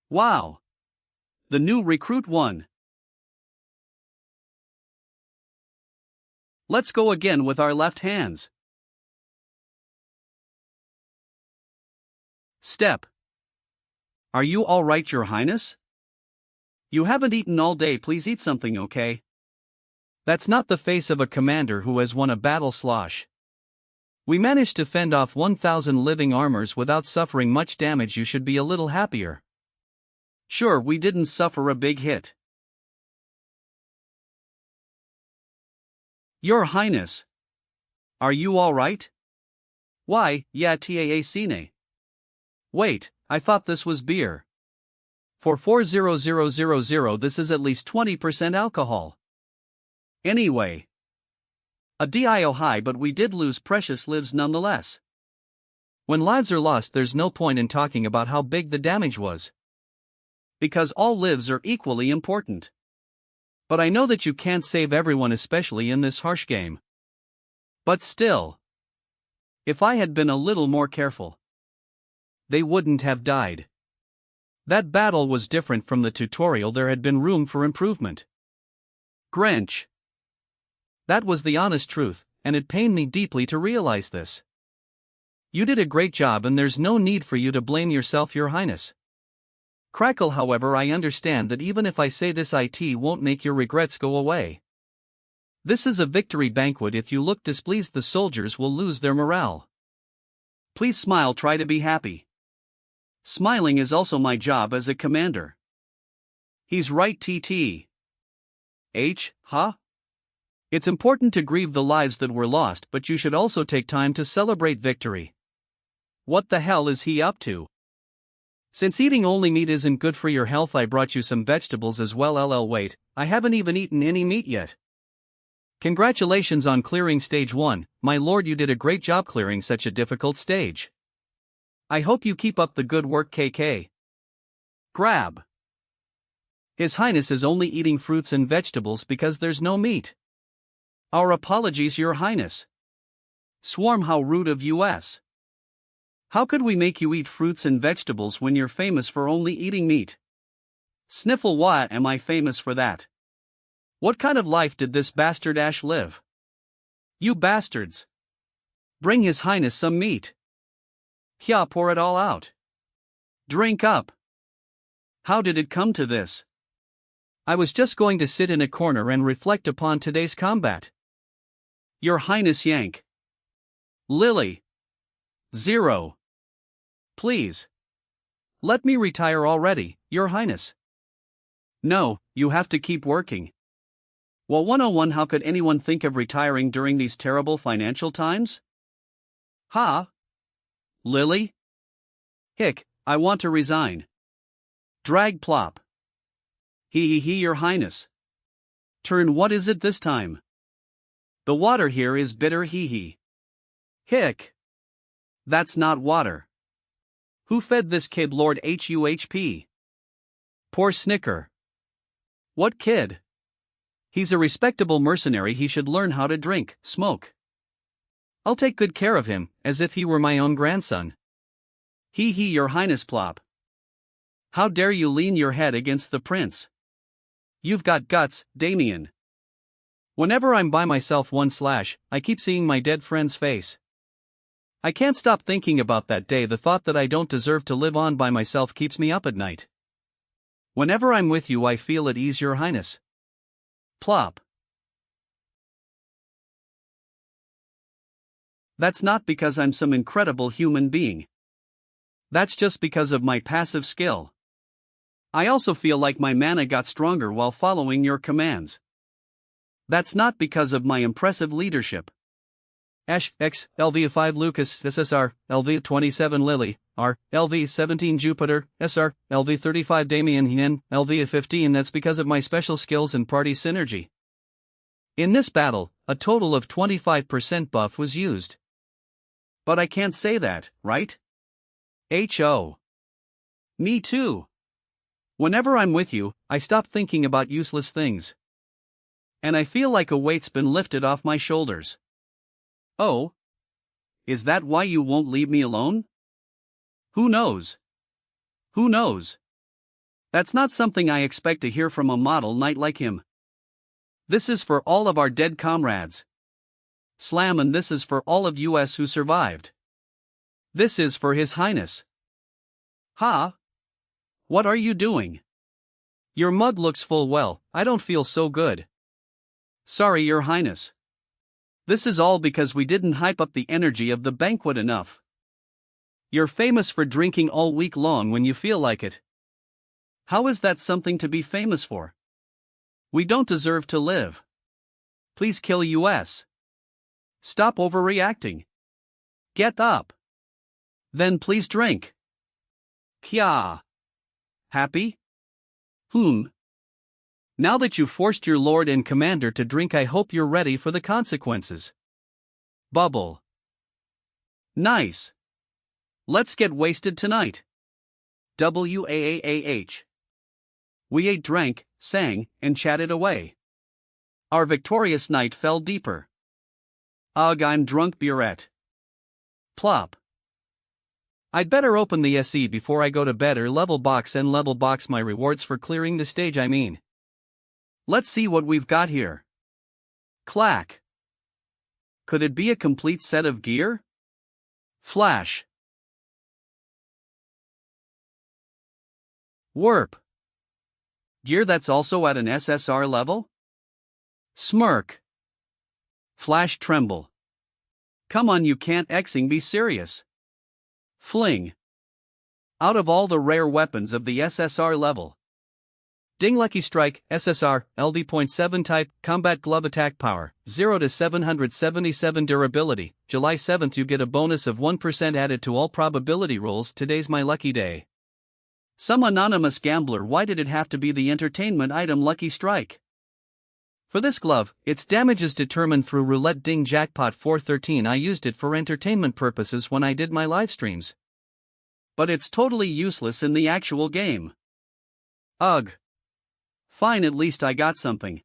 Wow. The new recruit won. Let's go again with our left hands. Step. Are you all right, Your Highness? You haven't eaten all day, please eat something, okay? That's not the face of a commander who has won a battle, slosh. We managed to fend off 1,000 living armors without suffering much damage. You should be a little happier. Sure, we didn't suffer a big hit. Your Highness. Are you all right? Why, yeah, taacine. Wait, I thought this was beer. For 40000 this is at least 20% alcohol. Anyway. A DIO high, but we did lose precious lives nonetheless. When lives are lost, there's no point in talking about how big the damage was. Because all lives are equally important. But I know that you can't save everyone, especially in this harsh game. But still. If I had been a little more careful, they wouldn't have died. That battle was different from the tutorial. There had been room for improvement. Grinch. That was the honest truth, and it pained me deeply to realize this. You did a great job, and there's no need for you to blame yourself, Your Highness. Crackle, however, I understand that even if I say this, it won't make your regrets go away. This is a victory banquet. If you look displeased, the soldiers will lose their morale. Please smile, try to be happy. Smiling is also my job as a commander. He's right, TT. Huh? It's important to grieve the lives that were lost, but you should also take time to celebrate victory. What the hell is he up to? Since eating only meat isn't good for your health, I brought you some vegetables as well. Wait, I haven't even eaten any meat yet. Congratulations on clearing stage 1, my lord, you did a great job clearing such a difficult stage. I hope you keep up the good work, KK. Grab. His Highness is only eating fruits and vegetables because there's no meat. Our apologies, Your Highness. Swarm, how rude of us. How could we make you eat fruits and vegetables when you're famous for only eating meat? Sniffle, why am I famous for that? What kind of life did this bastard Ash live? You bastards! Bring His Highness some meat. Hya, pour it all out. Drink up. How did it come to this? I was just going to sit in a corner and reflect upon today's combat. Your Highness, yank. Lily. 0. Please. Let me retire already, Your Highness. No, you have to keep working. Well, 101, how could anyone think of retiring during these terrible financial times? Ha? Lily? Hick, I want to resign. Drag plop. He, Your Highness. Turn, what is it this time? The water here is bitter, he. Hick. That's not water. Who fed this kid, Lord HUHP? Poor snicker. What kid? He's a respectable mercenary, he should learn how to drink, smoke. I'll take good care of him, as if he were my own grandson. He, Your Highness, plop. How dare you lean your head against the prince? You've got guts, Damien. Whenever I'm by myself, I keep seeing my dead friend's face. I can't stop thinking about that day. The thought that I don't deserve to live on by myself keeps me up at night. Whenever I'm with you, I feel at ease, Your Highness. Plop. That's not because I'm some incredible human being. That's just because of my passive skill. I also feel like my mana got stronger while following your commands. That's not because of my impressive leadership. Ash, X, LV5 Lucas, SSR, LV27 Lily, R, LV17 Jupiter, SR, LV35 Damien Hien, LV15. That's because of my special skills and party synergy. In this battle, a total of 25% buff was used. But I can't say that, right? HO. Me too. Whenever I'm with you, I stop thinking about useless things. And I feel like a weight's been lifted off my shoulders. Oh? Is that why you won't leave me alone? Who knows? Who knows? That's not something I expect to hear from a model knight like him. This is for all of our dead comrades. Slam, and this is for all of us who survived. This is for His Highness. Ha? What are you doing? Your mug looks full. Well, I don't feel so good. Sorry, Your Highness. This is all because we didn't hype up the energy of the banquet enough. You're famous for drinking all week long when you feel like it. How is that something to be famous for? We don't deserve to live. Please kill us. Stop overreacting. Get up. Then please drink. Kya. Happy? Now that you've forced your lord and commander to drink, I hope you're ready for the consequences. Bubble. Nice. Let's get wasted tonight. WAAAH. We ate, drank, sang, and chatted away. Our victorious night fell deeper. Ugh, I'm drunk, Burette. Plop. I'd better open the SE before I go to bed, or level box my rewards for clearing the stage, I mean. Let's see what we've got here. Clack. Could it be a complete set of gear? Flash. Warp. Gear that's also at an SSR level? Smirk. Flash tremble. Come on, you can't Xing be serious. Fling. Out of all the rare weapons of the SSR level. Ding, Lucky Strike, SSR, LD.7 type, combat glove attack power, 0 to 777 durability. July 7th you get a bonus of 1% added to all probability rolls. Today's my lucky day. Some anonymous gambler, why did it have to be the entertainment item Lucky Strike? For this glove, its damage is determined through roulette ding jackpot 413. I used it for entertainment purposes when I did my live streams. But it's totally useless in the actual game. Ugh. Fine, at least I got something.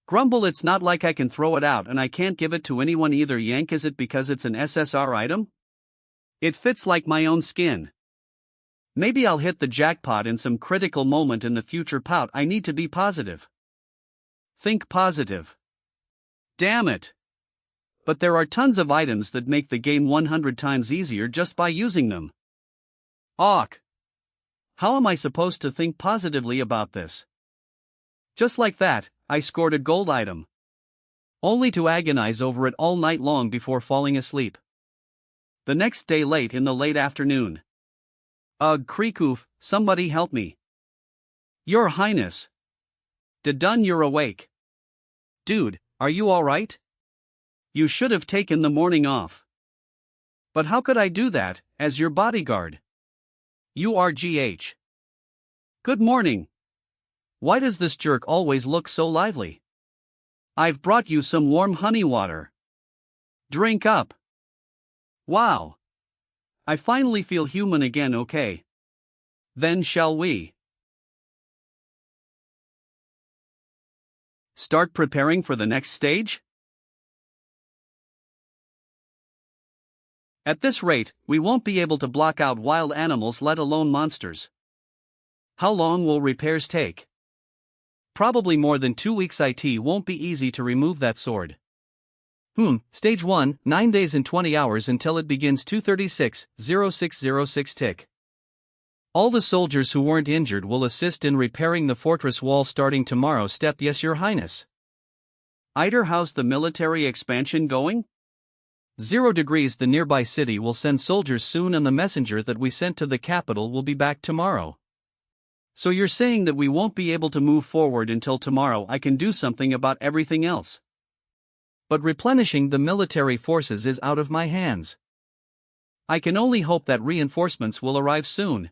Grumble, it's not like I can throw it out and I can't give it to anyone either. Yank, is it because it's an SSR item? It fits like my own skin. Maybe I'll hit the jackpot in some critical moment in the future. Pout, I need to be positive. Think positive. Damn it. But there are tons of items that make the game 100 times easier just by using them. Awk. How am I supposed to think positively about this? Just like that, I scored a gold item. Only to agonize over it all night long before falling asleep. The next day late in the late afternoon. Ugh, creakoof, somebody help me. Your Highness. Done, you're awake. Dude, are you alright? You should have taken the morning off. But how could I do that, as your bodyguard? URGH. Good morning. Why does this jerk always look so lively? I've brought you some warm honey water. Drink up. Wow. I finally feel human again. Okay. Then shall we start preparing for the next stage? At this rate, we won't be able to block out wild animals, let alone monsters. How long will repairs take? Probably more than 2 weeks. It won't be easy to remove that sword. Stage 1, 9 days and 20 hours until it begins. 236-0606 tick. All the soldiers who weren't injured will assist in repairing the fortress wall starting tomorrow. Step, yes, your highness. Iter, how's the military expansion going? 0 degrees. The nearby city will send soldiers soon and the messenger that we sent to the capital will be back tomorrow. So you're saying that we won't be able to move forward until tomorrow? I can do something about everything else. But replenishing the military forces is out of my hands. I can only hope that reinforcements will arrive soon.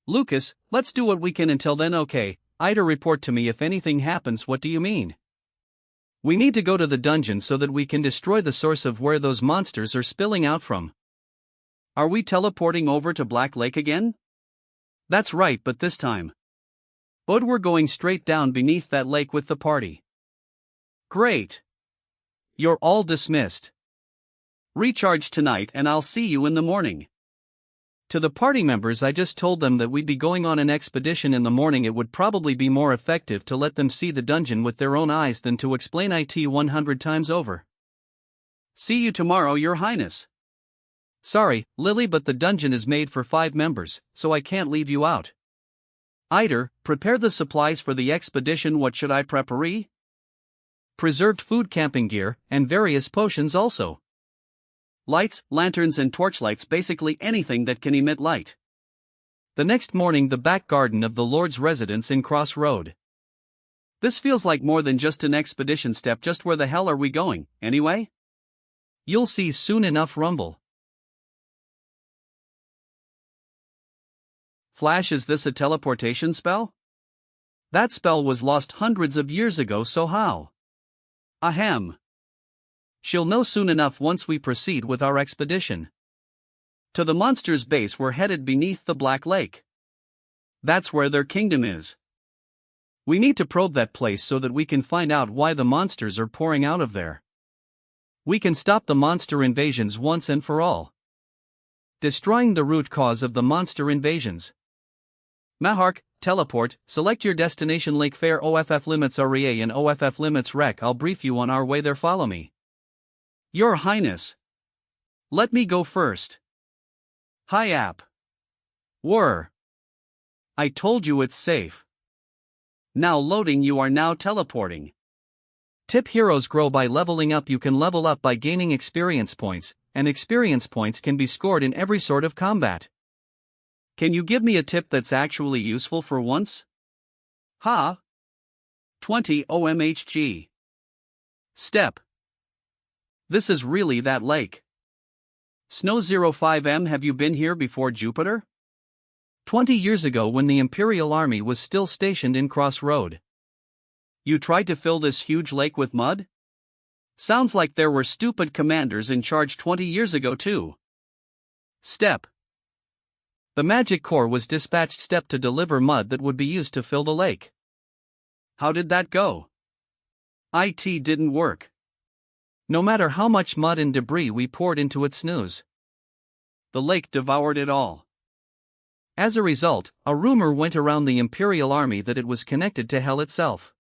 Lucas, let's do what we can until then. Okay, Ida, report to me if anything happens. What do you mean? We need to go to the dungeon so that we can destroy the source of where those monsters are spilling out from. Are we teleporting over to Black Lake again? That's right, but this time. But we're going straight down beneath that lake with the party. Great. You're all dismissed. Recharge tonight and I'll see you in the morning. To the party members, I just told them that we'd be going on an expedition in the morning. It would probably be more effective to let them see the dungeon with their own eyes than to explain it 100 times over. See you tomorrow, your highness. Sorry, Lily, but the dungeon is made for 5 members, so I can't leave you out. Iter, prepare the supplies for the expedition. What should I prepare? Preserved food, camping gear, and various potions also. Lights, lanterns and torchlights, basically anything that can emit light. The next morning, the back garden of the Lord's residence in Cross Road. This feels like more than just an expedition. Step, just where the hell are we going, anyway? You'll see soon enough. Rumble. Flash, is this a teleportation spell? That spell was lost hundreds of years ago, so how? Ahem. She'll know soon enough once we proceed with our expedition. To the monster's base, we're headed beneath the Black Lake. That's where their kingdom is. We need to probe that place so that we can find out why the monsters are pouring out of there. We can stop the monster invasions once and for all. Destroying the root cause of the monster invasions. Mahark, teleport, select your destination. Lake Fair, OFF limits REA and OFF limits REC. I'll brief you on our way there. Follow me. Your Highness. Let me go first. Hi app. Whir. I told you it's safe. Now loading. You are now teleporting. Tip: heroes grow by leveling up. You can level up by gaining experience points, and experience points can be scored in every sort of combat. Can you give me a tip that's actually useful for once? Ha! 20 OMHG. Step. This is really that lake. Snow 05M, have you been here before, Jupiter? 20 years ago when the Imperial Army was still stationed in Cross Road. You tried to fill this huge lake with mud? Sounds like there were stupid commanders in charge 20 years ago too. Step. The magic core was dispatched Step to deliver mud that would be used to fill the lake. How did that go? IT didn't work. No matter how much mud and debris we poured into its snooze, the lake devoured it all. As a result, a rumor went around the Imperial Army that it was connected to hell itself.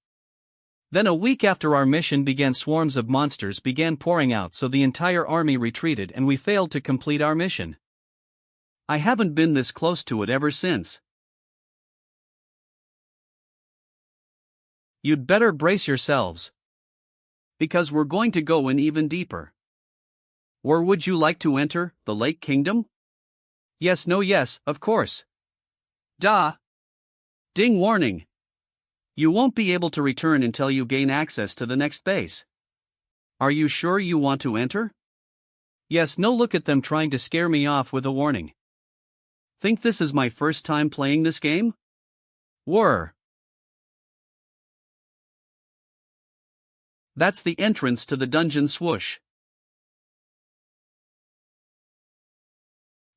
Then a week after our mission began, swarms of monsters began pouring out, so the entire army retreated and we failed to complete our mission. I haven't been this close to it ever since. You'd better brace yourselves, because we're going to go in even deeper. Where would you like to enter, the Lake Kingdom? Yes, no, yes, of course. Duh. Ding warning. You won't be able to return until you gain access to the next base. Are you sure you want to enter? Yes, no, look at them trying to scare me off with a warning. Think this is my first time playing this game? Whir. That's the entrance to the dungeon. Swoosh.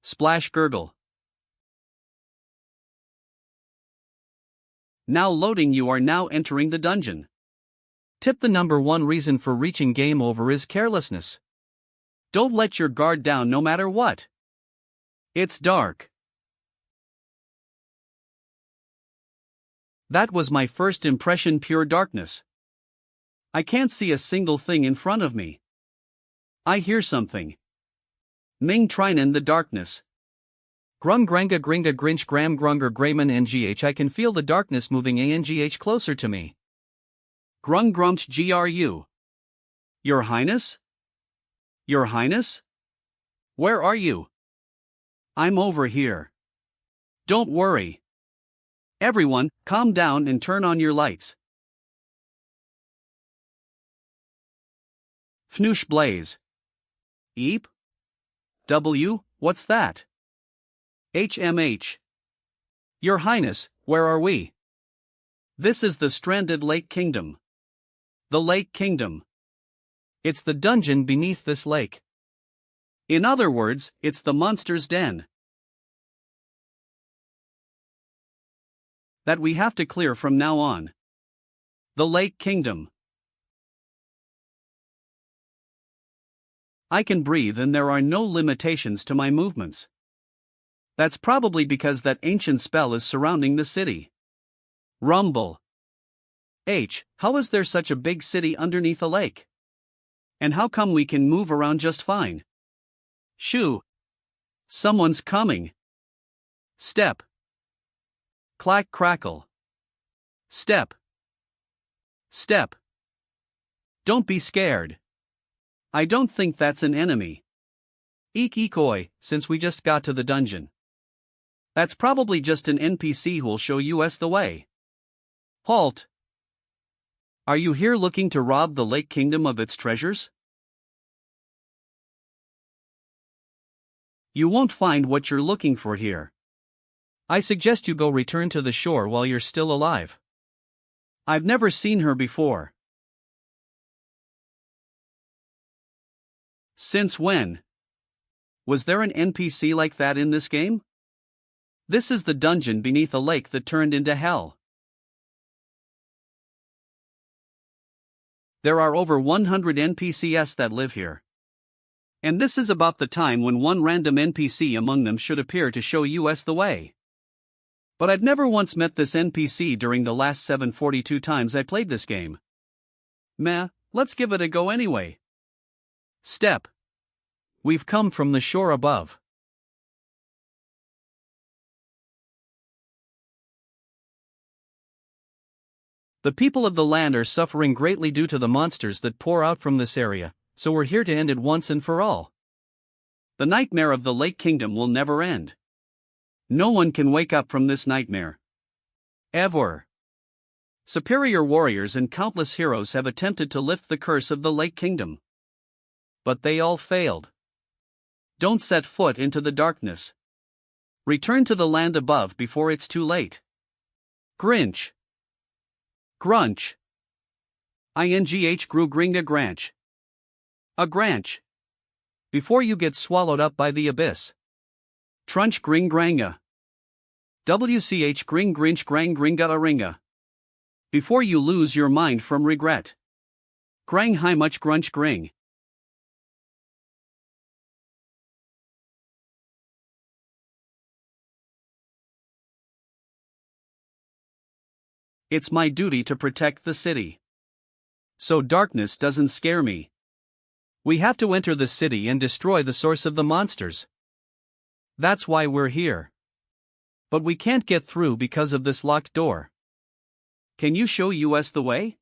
Splash gurgle. Now loading. You are now entering the dungeon. Tip: the number one reason for reaching game over is carelessness. Don't let your guard down no matter what. It's dark. That was my first impression, pure darkness. I can't see a single thing in front of me. I hear something. Ming Trine in the darkness. Grum Granga Gringa Grinch Gram Grunger Grayman NGH. I can feel the darkness moving ANGH closer to me. Grung Grumch GRU. Your Highness? Your Highness? Where are you? I'm over here. Don't worry. Everyone, calm down and turn on your lights. Fnoosh blaze. Eep? W, what's that? HMH. Your Highness, where are we? This is the Stranded Lake Kingdom. The Lake Kingdom. It's the dungeon beneath this lake. In other words, it's the monster's den that we have to clear from now on. The Lake Kingdom. I can breathe and there are no limitations to my movements. That's probably because that ancient spell is surrounding the city. Rumble. How is there such a big city underneath a lake? And how come we can move around just fine? Shoo. Someone's coming. Step. Clack crackle. Step. Step. Don't be scared. I don't think that's an enemy. Eek eekoi, since we just got to the dungeon. That's probably just an NPC who'll show us the way. Halt. Are you here looking to rob the Lake Kingdom of its treasures? You won't find what you're looking for here. I suggest you go return to the shore while you're still alive. I've never seen her before. Since when? Was there an NPC like that in this game? This is the dungeon beneath a lake that turned into hell. There are over 100 NPCs that live here. And this is about the time when one random NPC among them should appear to show us the way. But I've never once met this NPC during the last 742 times I played this game. Meh, let's give it a go anyway. Step. We've come from the shore above. The people of the land are suffering greatly due to the monsters that pour out from this area, so we're here to end it once and for all. The nightmare of the Lake Kingdom will never end. No one can wake up from this nightmare. Ever. Superior warriors and countless heroes have attempted to lift the curse of the Lake Kingdom. But they all failed. Don't set foot into the darkness. Return to the land above before it's too late. Grinch. Grunch. INGH Grugringa Granch. A Granch. Before you get swallowed up by the abyss. Trunch Gringranga. WCH Gring Grinch Grang Gringa Aringa. Before you lose your mind from regret. Grang Hi Much Grunch Gring. It's my duty to protect the city. So darkness doesn't scare me. We have to enter the city and destroy the source of the monsters. That's why we're here. But we can't get through because of this locked door. Can you show us the way?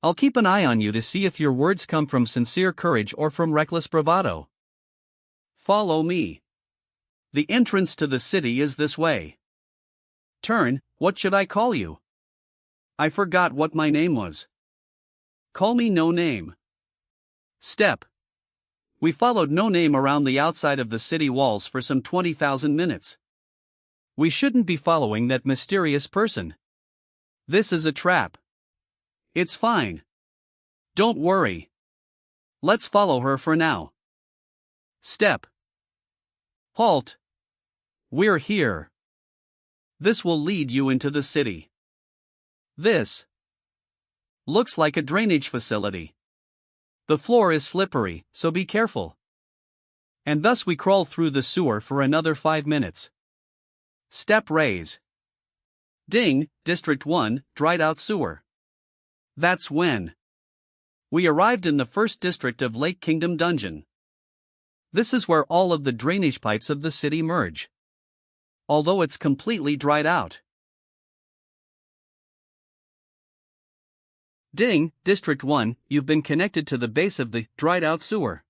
I'll keep an eye on you to see if your words come from sincere courage or from reckless bravado. Follow me. The entrance to the city is this way. Turn, what should I call you? I forgot what my name was. Call me No Name. Step. We followed No Name around the outside of the city walls for some 20,000 minutes. We shouldn't be following that mysterious person. This is a trap. It's fine. Don't worry. Let's follow her for now. Step. Halt. We're here. This will lead you into the city. This looks like a drainage facility. The floor is slippery, so be careful. And thus we crawl through the sewer for another 5 minutes. Step raise. Ding, District 1, dried out sewer. That's when we arrived in the first district of Lake Kingdom Dungeon. This is where all of the drainage pipes of the city merge. Although it's completely dried out. Ding, District 1, you've been connected to the base of the dried out sewer.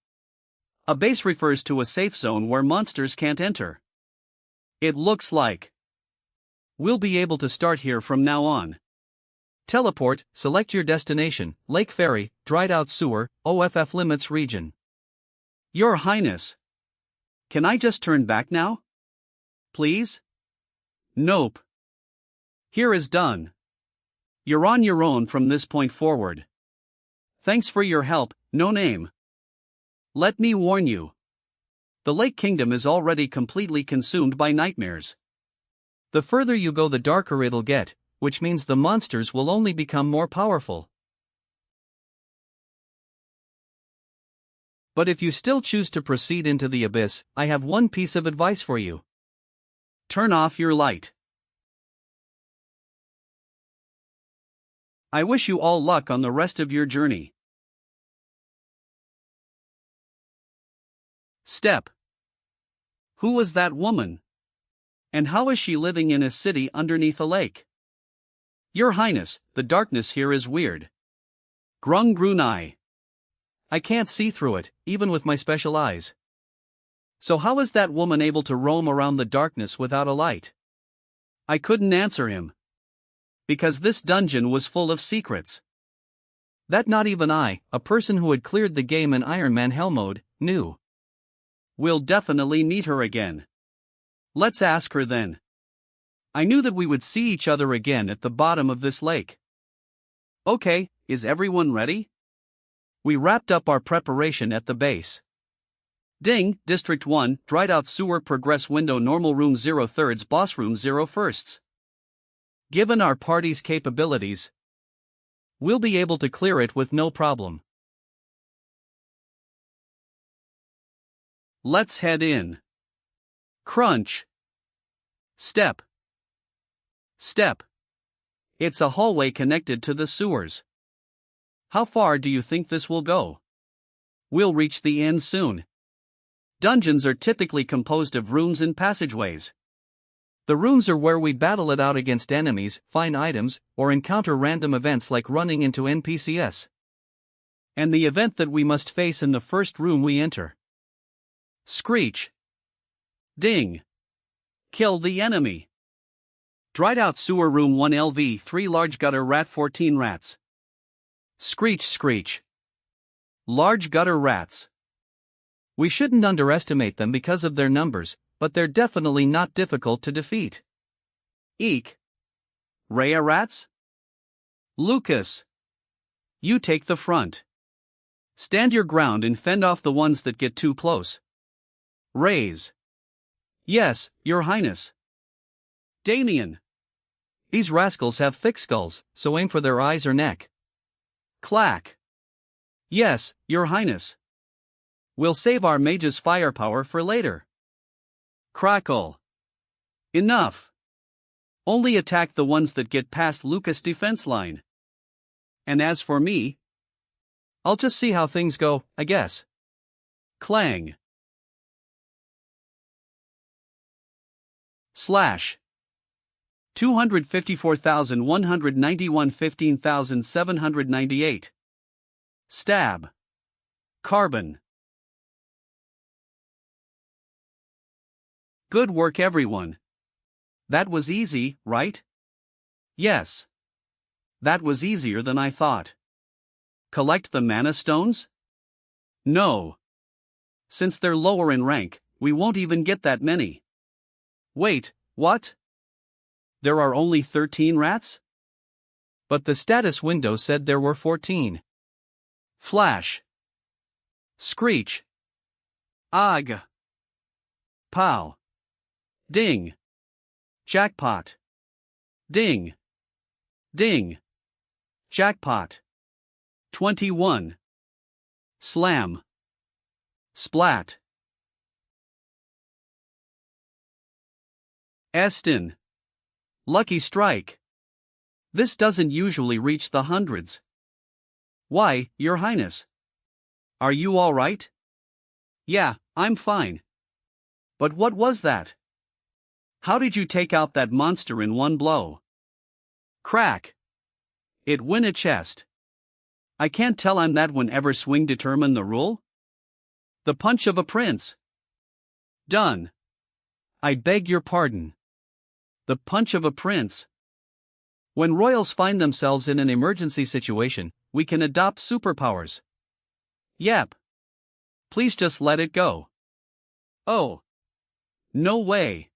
A base refers to a safe zone where monsters can't enter. It looks like we'll be able to start here from now on. Teleport, select your destination, Lake Ferry, dried out sewer, OFF limits region. Your Highness. Can I just turn back now? Please? Nope. Here is done. You're on your own from this point forward. Thanks for your help, No Name. Let me warn you. The Lake Kingdom is already completely consumed by nightmares. The further you go, the darker it'll get, which means the monsters will only become more powerful. But if you still choose to proceed into the abyss, I have one piece of advice for you. Turn off your light. I wish you all luck on the rest of your journey. Step. Who was that woman? And how is she living in a city underneath a lake? Your Highness, the darkness here is weird. Grung Grunai. I can't see through it, even with my special eyes. So how is that woman able to roam around the darkness without a light? I couldn't answer him. Because this dungeon was full of secrets. That not even I, a person who had cleared the game in Iron Man Hell mode, knew. We'll definitely meet her again. Let's ask her then. I knew that we would see each other again at the bottom of this lake. Okay, is everyone ready? We wrapped up our preparation at the base. Ding, District 1, dried out sewer, progress window, normal room 0 thirds, boss room 0 firsts. Given our party's capabilities, we'll be able to clear it with no problem. Let's head in. Crunch. Step. Step. It's a hallway connected to the sewers. How far do you think this will go? We'll reach the end soon. Dungeons are typically composed of rooms and passageways. The rooms are where we battle it out against enemies, find items, or encounter random events like running into NPCs. And the event that we must face in the first room we enter. Screech. Ding. Kill the enemy. Dried out sewer room 1 LV, 3 large gutter rat, 14 rats. Screech screech. Large gutter rats. We shouldn't underestimate them because of their numbers, but they're definitely not difficult to defeat. Eek. Rhea rats? Lucas. You take the front. Stand your ground and fend off the ones that get too close. Raise. Yes, Your Highness. Damien. These rascals have thick skulls, so aim for their eyes or neck. Clack. Yes, Your Highness. We'll save our mage's firepower for later. Crackle. Enough. Only attack the ones that get past Lucas' defense line. And as for me, I'll just see how things go, I guess. Clang. Slash. 254,191 15,798. Stab. Carbon. Good work, everyone. That was easy, right? Yes. That was easier than I thought. Collect the mana stones? No. Since they're lower in rank, we won't even get that many. Wait, what? There are only 13 rats? But the status window said there were 14. Flash. Screech. Ag. Pow. Ding. Jackpot. Ding. Ding. Jackpot. 21. Slam. Splat. Estin. Lucky strike. This doesn't usually reach the hundreds. Why, Your Highness? Are you all right? Yeah, I'm fine. But what was that? How did you take out that monster in one blow? Crack. It win a chest. I can't tell I'm that whenever swing determine the rule? The punch of a prince. Done. I beg your pardon. The punch of a prince. When royals find themselves in an emergency situation, we can adopt superpowers. Yep. Please just let it go. Oh. No way.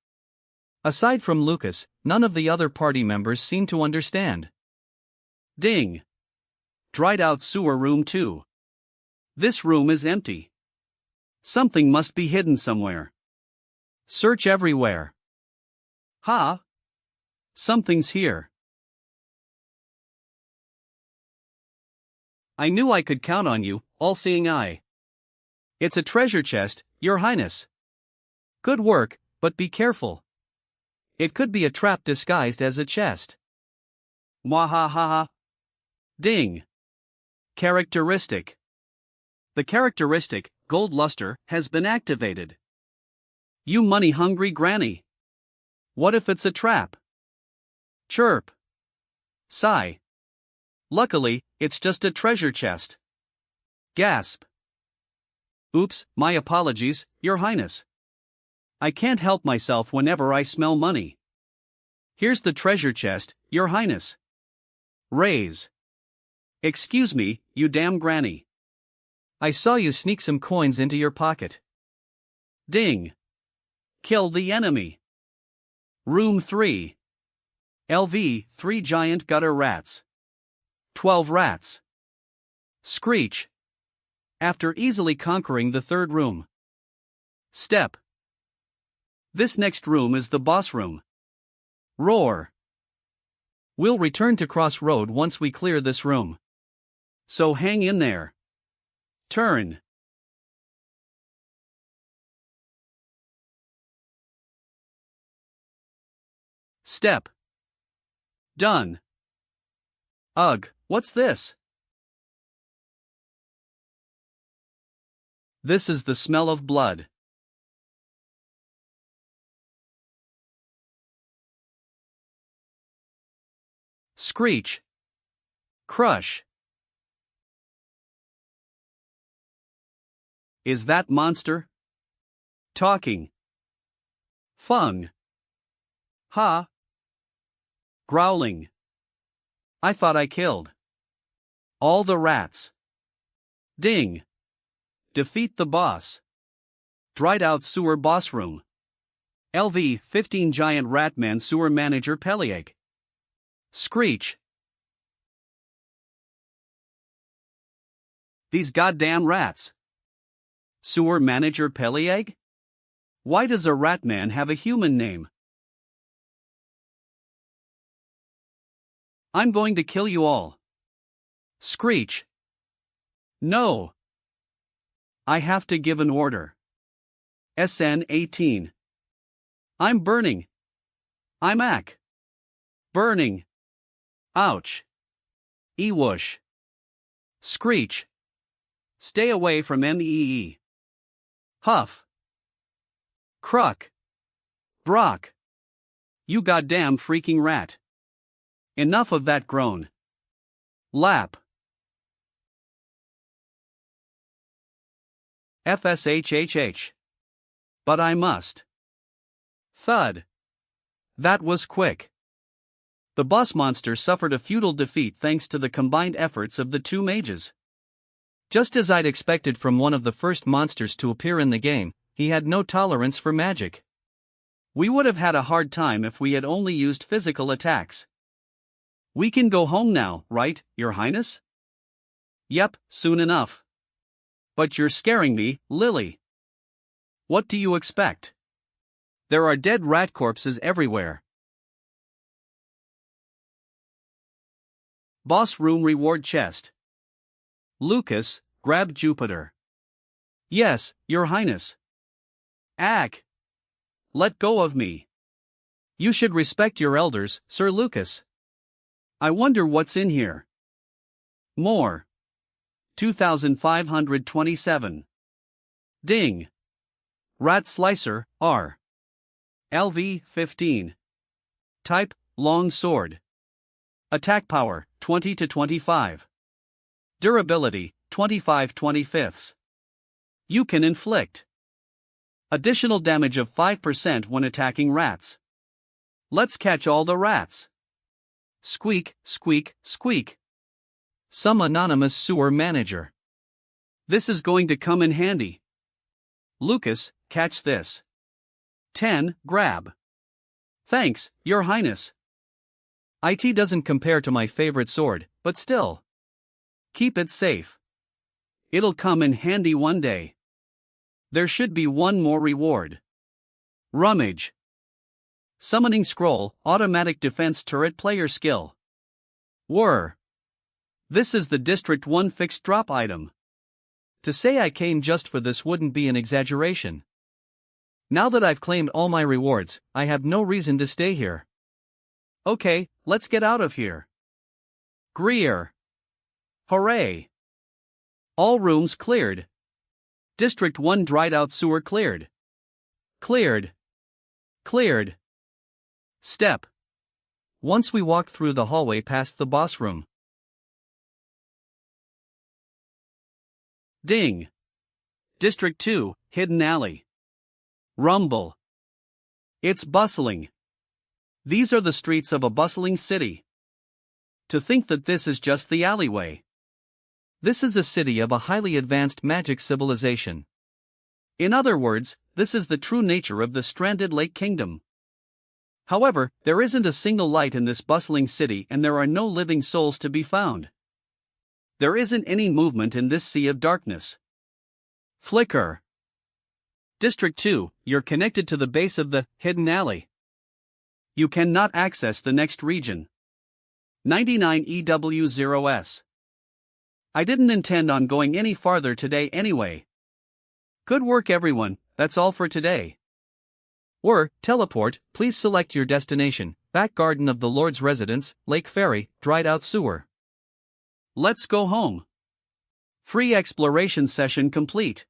Aside from Lucas, none of the other party members seem to understand. Ding. Dried out sewer room 2. This room is empty. Something must be hidden somewhere. Search everywhere. Ha! Something's here. I knew I could count on you, all-seeing eye. It's a treasure chest, Your Highness. Good work, but be careful. It could be a trap disguised as a chest. Mwahaha. Ding. Characteristic. The characteristic, Gold Luster, has been activated. You money-hungry granny. What if it's a trap? Chirp. Sigh. Luckily, it's just a treasure chest. Gasp. Oops, my apologies, Your Highness. I can't help myself whenever I smell money. Here's the treasure chest, Your Highness. Raise. Excuse me, you damn granny. I saw you sneak some coins into your pocket. Ding. Kill the enemy. Room 3. LV, 3 giant gutter rats. 12 rats. Screech. After easily conquering the third room. Step. This next room is the boss room. Roar. We'll return to Crossroad once we clear this room. So hang in there. Turn. Step. Done. Ugh, what's this? This is the smell of blood. Screech. Crush. Is that monster talking? Fung. Ha. Growling. I thought I killed all the rats. Ding. Defeat the boss. Dried out sewer boss room. LV 15 giant ratman sewer manager Peliag. Screech. These goddamn rats. Sewer Manager Pelliegg? Why does a rat man have a human name? I'm going to kill you all. Screech. No. I have to give an order. SN 18. I'm burning. I'm burning. Ouch. Ewoosh. Screech. Stay away from MEE. Huff. Cruck. Brock. You goddamn freaking rat. Enough of that groan. Lap. FSHHH. But I must. Thud. That was quick. The boss monster suffered a futile defeat thanks to the combined efforts of the two mages. Just as I'd expected from one of the first monsters to appear in the game, he had no tolerance for magic. We would have had a hard time if we had only used physical attacks. We can go home now, right, Your Highness? Yep, soon enough. But you're scaring me, Lily. What do you expect? There are dead rat corpses everywhere. Boss room reward chest. Lucas, grab Jupiter. Yes, Your Highness. Ack. Let go of me. You should respect your elders, Sir Lucas. I wonder what's in here. More. 2527. Ding. Rat Slicer, R. LV 15. Type, long sword. Attack power, 20 to 25. Durability, 25/25. You can inflict additional damage of 5% when attacking rats. Let's catch all the rats. Squeak, squeak, squeak. Some anonymous sewer manager. This is going to come in handy. Lucas, catch this. 10, grab. Thanks, Your Highness. IT doesn't compare to my favorite sword, but still. Keep it safe. It'll come in handy one day. There should be one more reward. Rummage. Summoning Scroll, Automatic Defense Turret Player Skill. Whir. This is the District 1 fixed drop item. To say I came just for this wouldn't be an exaggeration. Now that I've claimed all my rewards, I have no reason to stay here. Okay, let's get out of here. Greer. Hooray. All rooms cleared. District 1 dried out sewer cleared. Cleared. Cleared. Step. Once we walked through the hallway past the boss room. Ding. District 2, Hidden Alley. Rumble. It's bustling. These are the streets of a bustling city. To think that this is just the alleyway. This is a city of a highly advanced magic civilization. In other words, this is the true nature of the stranded Lake Kingdom. However, there isn't a single light in this bustling city and there are no living souls to be found. There isn't any movement in this sea of darkness. Flicker. District 2, you're connected to the base of the Hidden Alley. You cannot access the next region. 99 EW0S. I didn't intend on going any farther today anyway. Good work everyone, that's all for today. Teleport, please select your destination, back garden of the Lord's residence, Lake Ferry, dried out sewer. Let's go home. Free exploration session complete.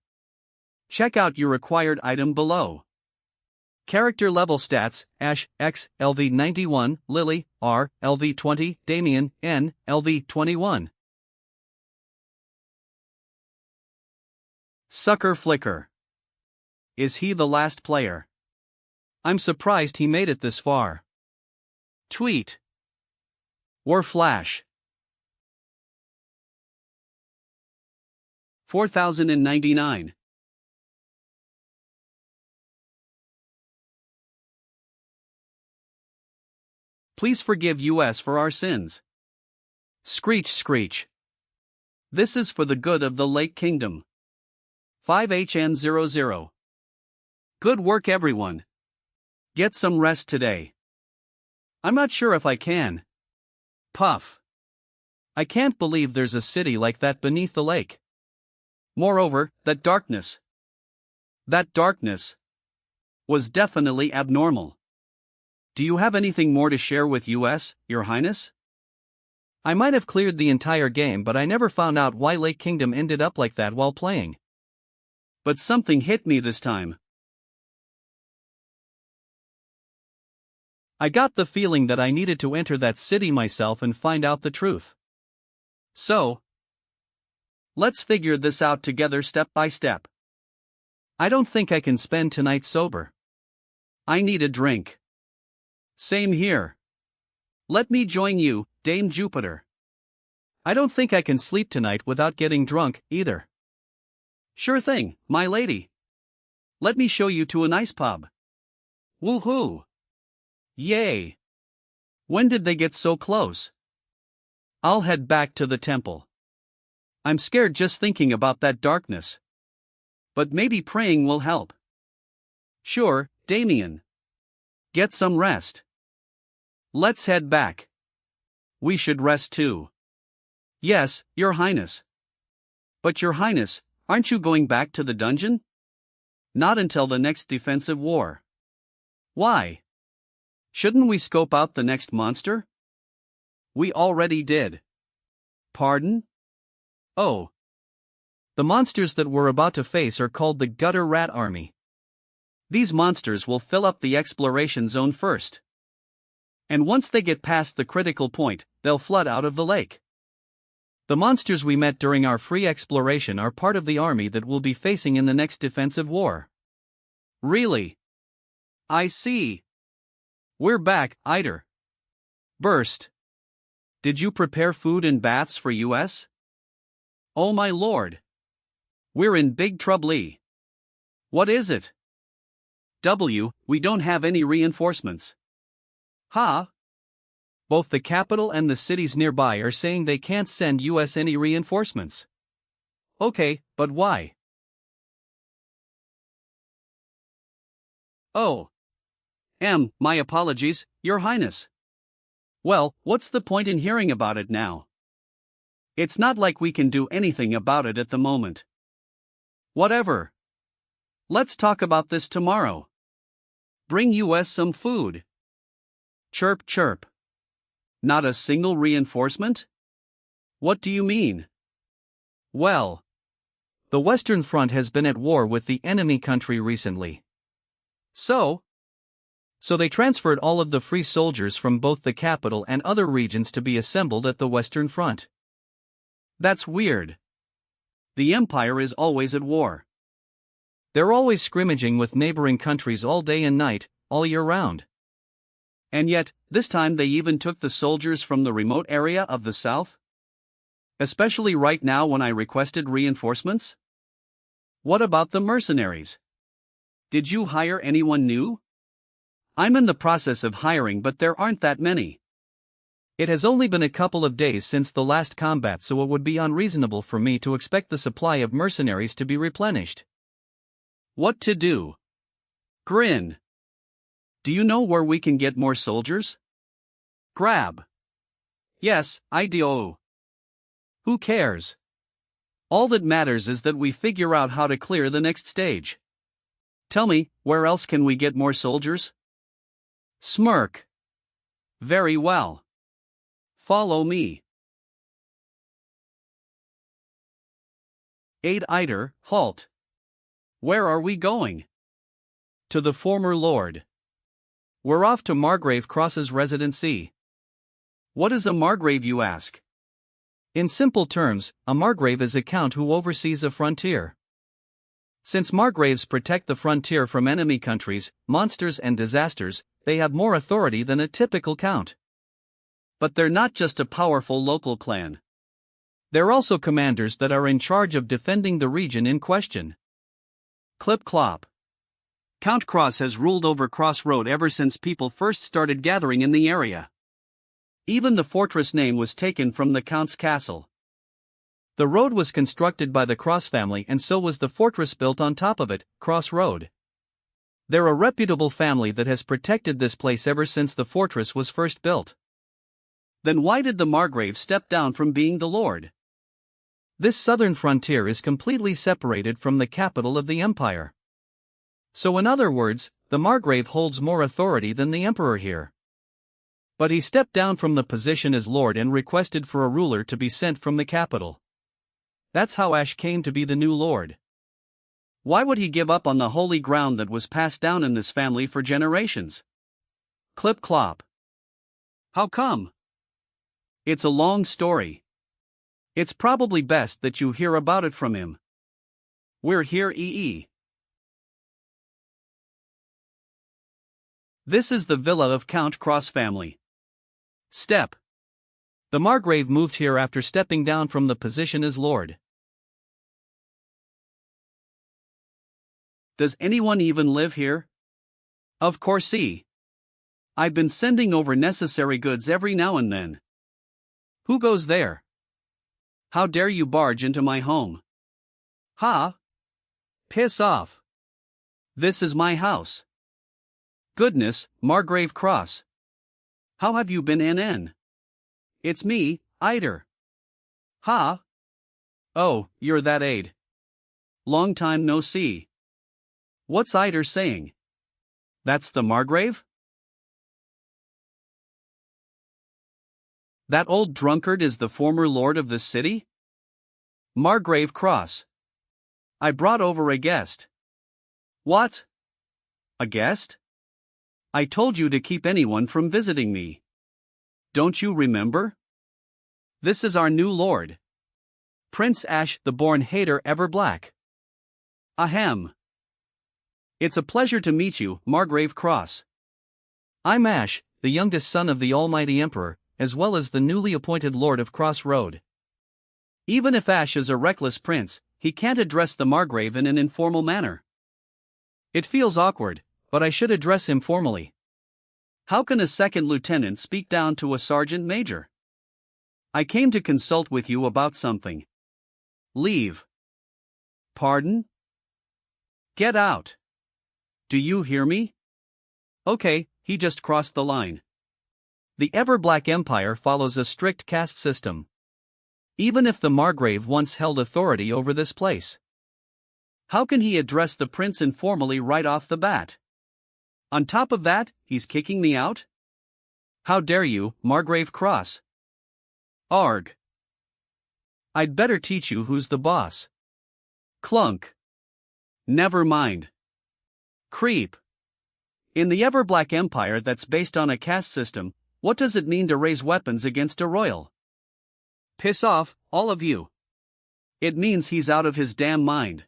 Check out your required item below. Character level stats, Ash, X, LV 91, Lily, R, LV 20, Damien, N, LV 21. Sucker Flicker. Is he the last player? I'm surprised he made it this far. Tweet. Flash. 4099. Please forgive US for our sins. Screech screech. This is for the good of the Lake Kingdom. 5HN00. Good work everyone. Get some rest today. I'm not sure if I can. Puff. I can't believe there's a city like that beneath the lake. Moreover, that darkness. That darkness was definitely abnormal. Do you have anything more to share with US, Your Highness? I might have cleared the entire game, but I never found out why Lake Kingdom ended up like that while playing. But something hit me this time. I got the feeling that I needed to enter that city myself and find out the truth. So, let's figure this out together step by step. I don't think I can spend tonight sober. I need a drink. Same here. Let me join you, Dame Jupiter. I don't think I can sleep tonight without getting drunk, either. Sure thing, my lady. Let me show you to a nice pub. Woohoo! Yay! When did they get so close? I'll head back to the temple. I'm scared just thinking about that darkness. But maybe praying will help. Sure, Damien. Get some rest. Let's head back. We should rest too. Yes, Your Highness. But Your Highness, aren't you going back to the dungeon? Not until the next defensive war. Why? Shouldn't we scope out the next monster? We already did. Pardon? Oh. The monsters that we're about to face are called the Gutter Rat Army. These monsters will fill up the exploration zone first. And once they get past the critical point, they'll flood out of the lake. The monsters we met during our free exploration are part of the army that we'll be facing in the next defensive war. Really? I see. We're back, Eider. Burst. Did you prepare food and baths for US? Oh my lord. We're in big trouble. What is it? W, we don't have any reinforcements. Huh? Both the capital and the cities nearby are saying they can't send US any reinforcements. Okay, but why? Oh. My apologies, Your Highness. Well, what's the point in hearing about it now? It's not like we can do anything about it at the moment. Whatever. Let's talk about this tomorrow. Bring US some food. Chirp chirp. Not a single reinforcement? What do you mean? Well, the Western Front has been at war with the enemy country recently. So they transferred all of the free soldiers from both the capital and other regions to be assembled at the Western Front. That's weird. The Empire is always at war. They're always scrimmaging with neighboring countries all day and night, all year round. And yet, this time they even took the soldiers from the remote area of the south? Especially right now when I requested reinforcements? What about the mercenaries? Did you hire anyone new? I'm in the process of hiring, but there aren't that many. It has only been a couple of days since the last combat, so it would be unreasonable for me to expect the supply of mercenaries to be replenished. What to do? Grin. Do you know where we can get more soldiers? Grab. Yes, I do. Who cares? All that matters is that we figure out how to clear the next stage. Tell me, where else can we get more soldiers? Smirk. Very well. Follow me. Aid Eider, halt. Where are we going? To the former lord. We're off to Margrave Cross's residency. What is a Margrave, you ask? In simple terms, a Margrave is a count who oversees a frontier. Since Margraves protect the frontier from enemy countries, monsters and disasters, they have more authority than a typical count. But they're not just a powerful local clan. They're also commanders that are in charge of defending the region in question. Clip clop. Count Cross has ruled over Crossroad ever since people first started gathering in the area. Even the fortress name was taken from the Count's castle. The road was constructed by the Cross family, and so was the fortress built on top of it, Cross Road. They're a reputable family that has protected this place ever since the fortress was first built. Then why did the Margrave step down from being the lord? This southern frontier is completely separated from the capital of the empire. So in other words, the Margrave holds more authority than the emperor here. But he stepped down from the position as lord and requested for a ruler to be sent from the capital. That's how Ash came to be the new lord. Why would he give up on the holy ground that was passed down in this family for generations? Clip clop. How come? It's a long story. It's probably best that you hear about it from him. We're here EE. This is the villa of Count Cross family. Step. The Margrave moved here after stepping down from the position as lord. Does anyone even live here? Of course I've been sending over necessary goods every now and then. Who goes there? How dare you barge into my home? Ha! Piss off. This is my house. Goodness, Margrave Cross. How have you been NN? It's me, Eider. Ha! Oh, you're that aide. Long time no see. What's Eider saying? That's the Margrave? That old drunkard is the former lord of this city? Margrave Cross. I brought over a guest. What? A guest? I told you to keep anyone from visiting me. Don't you remember? This is our new lord. Prince Ash the Born Hater Everblack. Ahem. It's a pleasure to meet you, Margrave Cross. I'm Ash, the youngest son of the Almighty Emperor, as well as the newly appointed Lord of Cross Road. Even if Ash is a reckless prince, he can't address the Margrave in an informal manner. It feels awkward, but I should address him formally. How can a second lieutenant speak down to a sergeant major? I came to consult with you about something. Leave. Pardon? Get out. Do you hear me? Okay, he just crossed the line. The Everblack Empire follows a strict caste system. Even if the Margrave once held authority over this place. How can he address the prince informally right off the bat? On top of that, he's kicking me out? How dare you, Margrave Cross? Arg. I'd better teach you who's the boss. Clunk. Never mind. Creep. In the Everblack Empire that's based on a caste system, what does it mean to raise weapons against a royal? Piss off, all of you. It means he's out of his damn mind.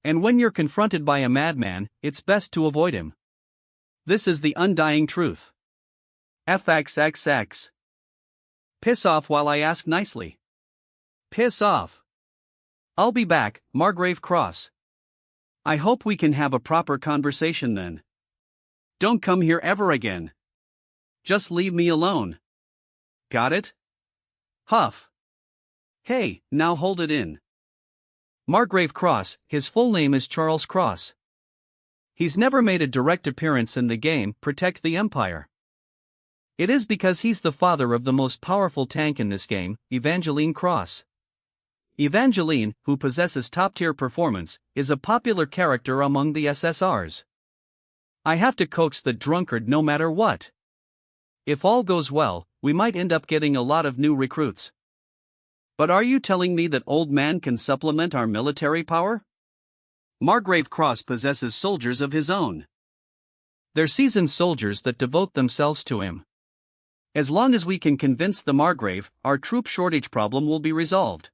And when you're confronted by a madman, it's best to avoid him. This is the undying truth. FXXX. Piss off while I ask nicely. Piss off. I'll be back, Margrave Cross. I hope we can have a proper conversation then. Don't come here ever again. Just leave me alone. Got it? Huff. Hey, now hold it in. Margrave Cross, his full name is Charles Cross. He's never made a direct appearance in the game, Protect the Empire. It is because he's the father of the most powerful tank in this game, Evangeline Cross. Evangeline, who possesses top-tier performance, is a popular character among the SSRs. I have to coax the drunkard no matter what. If all goes well, we might end up getting a lot of new recruits. But are you telling me that old man can supplement our military power? Margrave Cross possesses soldiers of his own. They're seasoned soldiers that devote themselves to him. As long as we can convince the Margrave, our troop shortage problem will be resolved.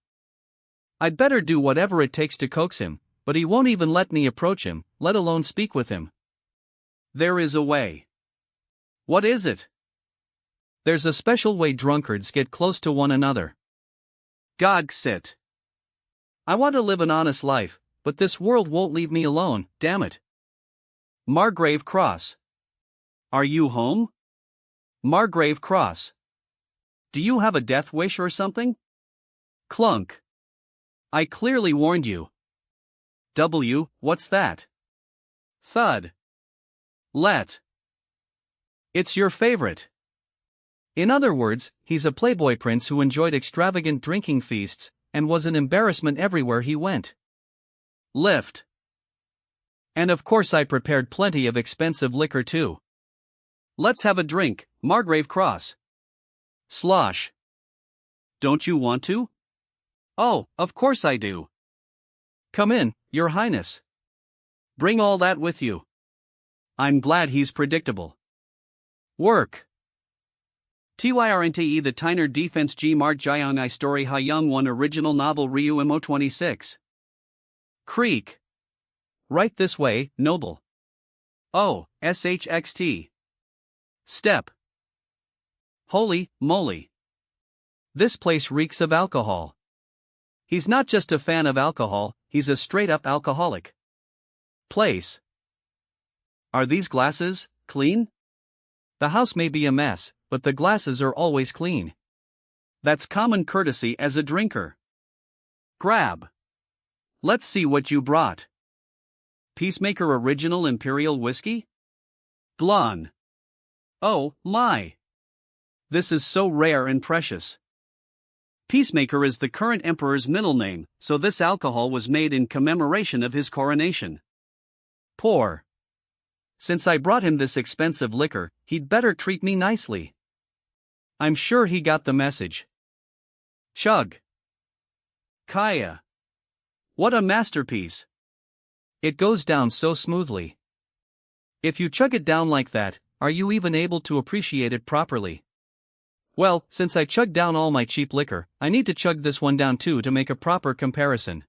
I'd better do whatever it takes to coax him, but he won't even let me approach him, let alone speak with him. There is a way. What is it? There's a special way drunkards get close to one another. Godsit. I want to live an honest life, but this world won't leave me alone, damn it. Margrave Cross. Are you home? Margrave Cross. Do you have a death wish or something? Clunk. I clearly warned you. What's that? Thud. Let. It's your favorite. In other words, he's a playboy prince who enjoyed extravagant drinking feasts, and was an embarrassment everywhere he went. Lift. And of course I prepared plenty of expensive liquor too. Let's have a drink, Margrave Cross. Slosh. Don't you want to? Oh, of course I do. Come in, Your Highness. Bring all that with you. I'm glad he's predictable. Work. Tyrant the Tynard Defense G Mart Jiang I Story Ha Young 1 Original Novel Ryu Mo 26. Creek. Right this way, noble. Oh, SHXT. Step. Holy moly. This place reeks of alcohol. He's not just a fan of alcohol, he's a straight-up alcoholic. Place. Are these glasses clean? The house may be a mess, but the glasses are always clean. That's common courtesy as a drinker. Grab. Let's see what you brought. Peacemaker Original Imperial Whiskey? Glon. Oh, my. This is so rare and precious. Peacemaker is the current emperor's middle name, so this alcohol was made in commemoration of his coronation. Pour. Since I brought him this expensive liquor, he'd better treat me nicely. I'm sure he got the message. Chug. Kaya. What a masterpiece. It goes down so smoothly. If you chug it down like that, are you even able to appreciate it properly? Well, since I chugged down all my cheap liquor, I need to chug this one down too to make a proper comparison.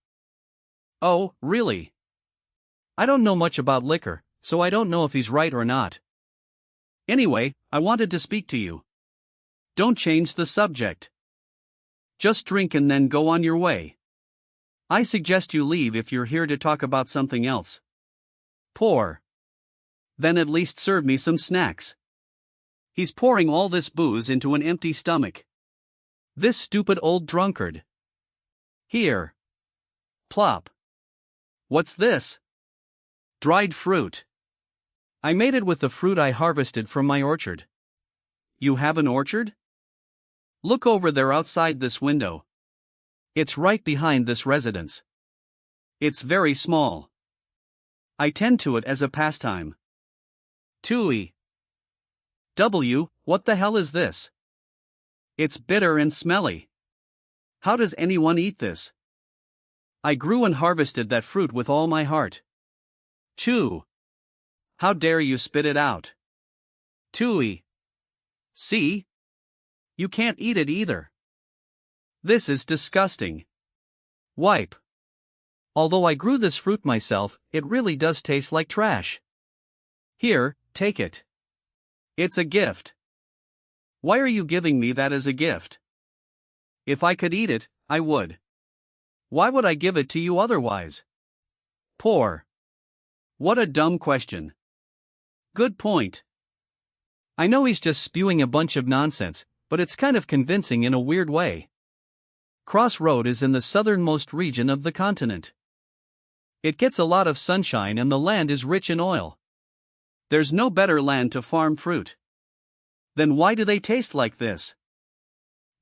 Oh, really? I don't know much about liquor, so I don't know if he's right or not. Anyway, I wanted to speak to you. Don't change the subject. Just drink and then go on your way. I suggest you leave if you're here to talk about something else. Pour. Then at least serve me some snacks. He's pouring all this booze into an empty stomach. This stupid old drunkard. Here. Plop. What's this? Dried fruit. I made it with the fruit I harvested from my orchard. You have an orchard? Look over there outside this window. It's right behind this residence. It's very small. I tend to it as a pastime. Tui. What the hell is this? It's bitter and smelly. How does anyone eat this? I grew and harvested that fruit with all my heart. Chew. How dare you spit it out? Tui. See? You can't eat it either. This is disgusting. Wipe. Although I grew this fruit myself, it really does taste like trash. Here, take it. It's a gift. Why are you giving me that as a gift? If I could eat it, I would. Why would I give it to you otherwise? Poor. What a dumb question. Good point. I know he's just spewing a bunch of nonsense, but it's kind of convincing in a weird way. Crossroad is in the southernmost region of the continent. It gets a lot of sunshine and the land is rich in oil. There's no better land to farm fruit. Then why do they taste like this?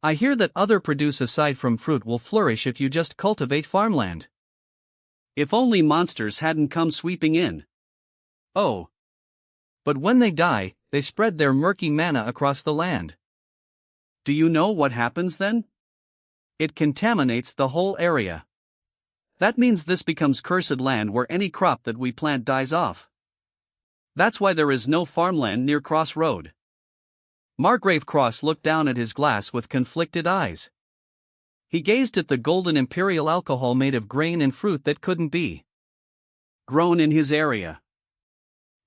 I hear that other produce aside from fruit will flourish if you just cultivate farmland. If only monsters hadn't come sweeping in. Oh. But when they die, they spread their murky manna across the land. Do you know what happens then? It contaminates the whole area. That means this becomes cursed land where any crop that we plant dies off. That's why there is no farmland near Crossroad. Margrave Cross looked down at his glass with conflicted eyes. He gazed at the golden imperial alcohol made of grain and fruit that couldn't be grown in his area.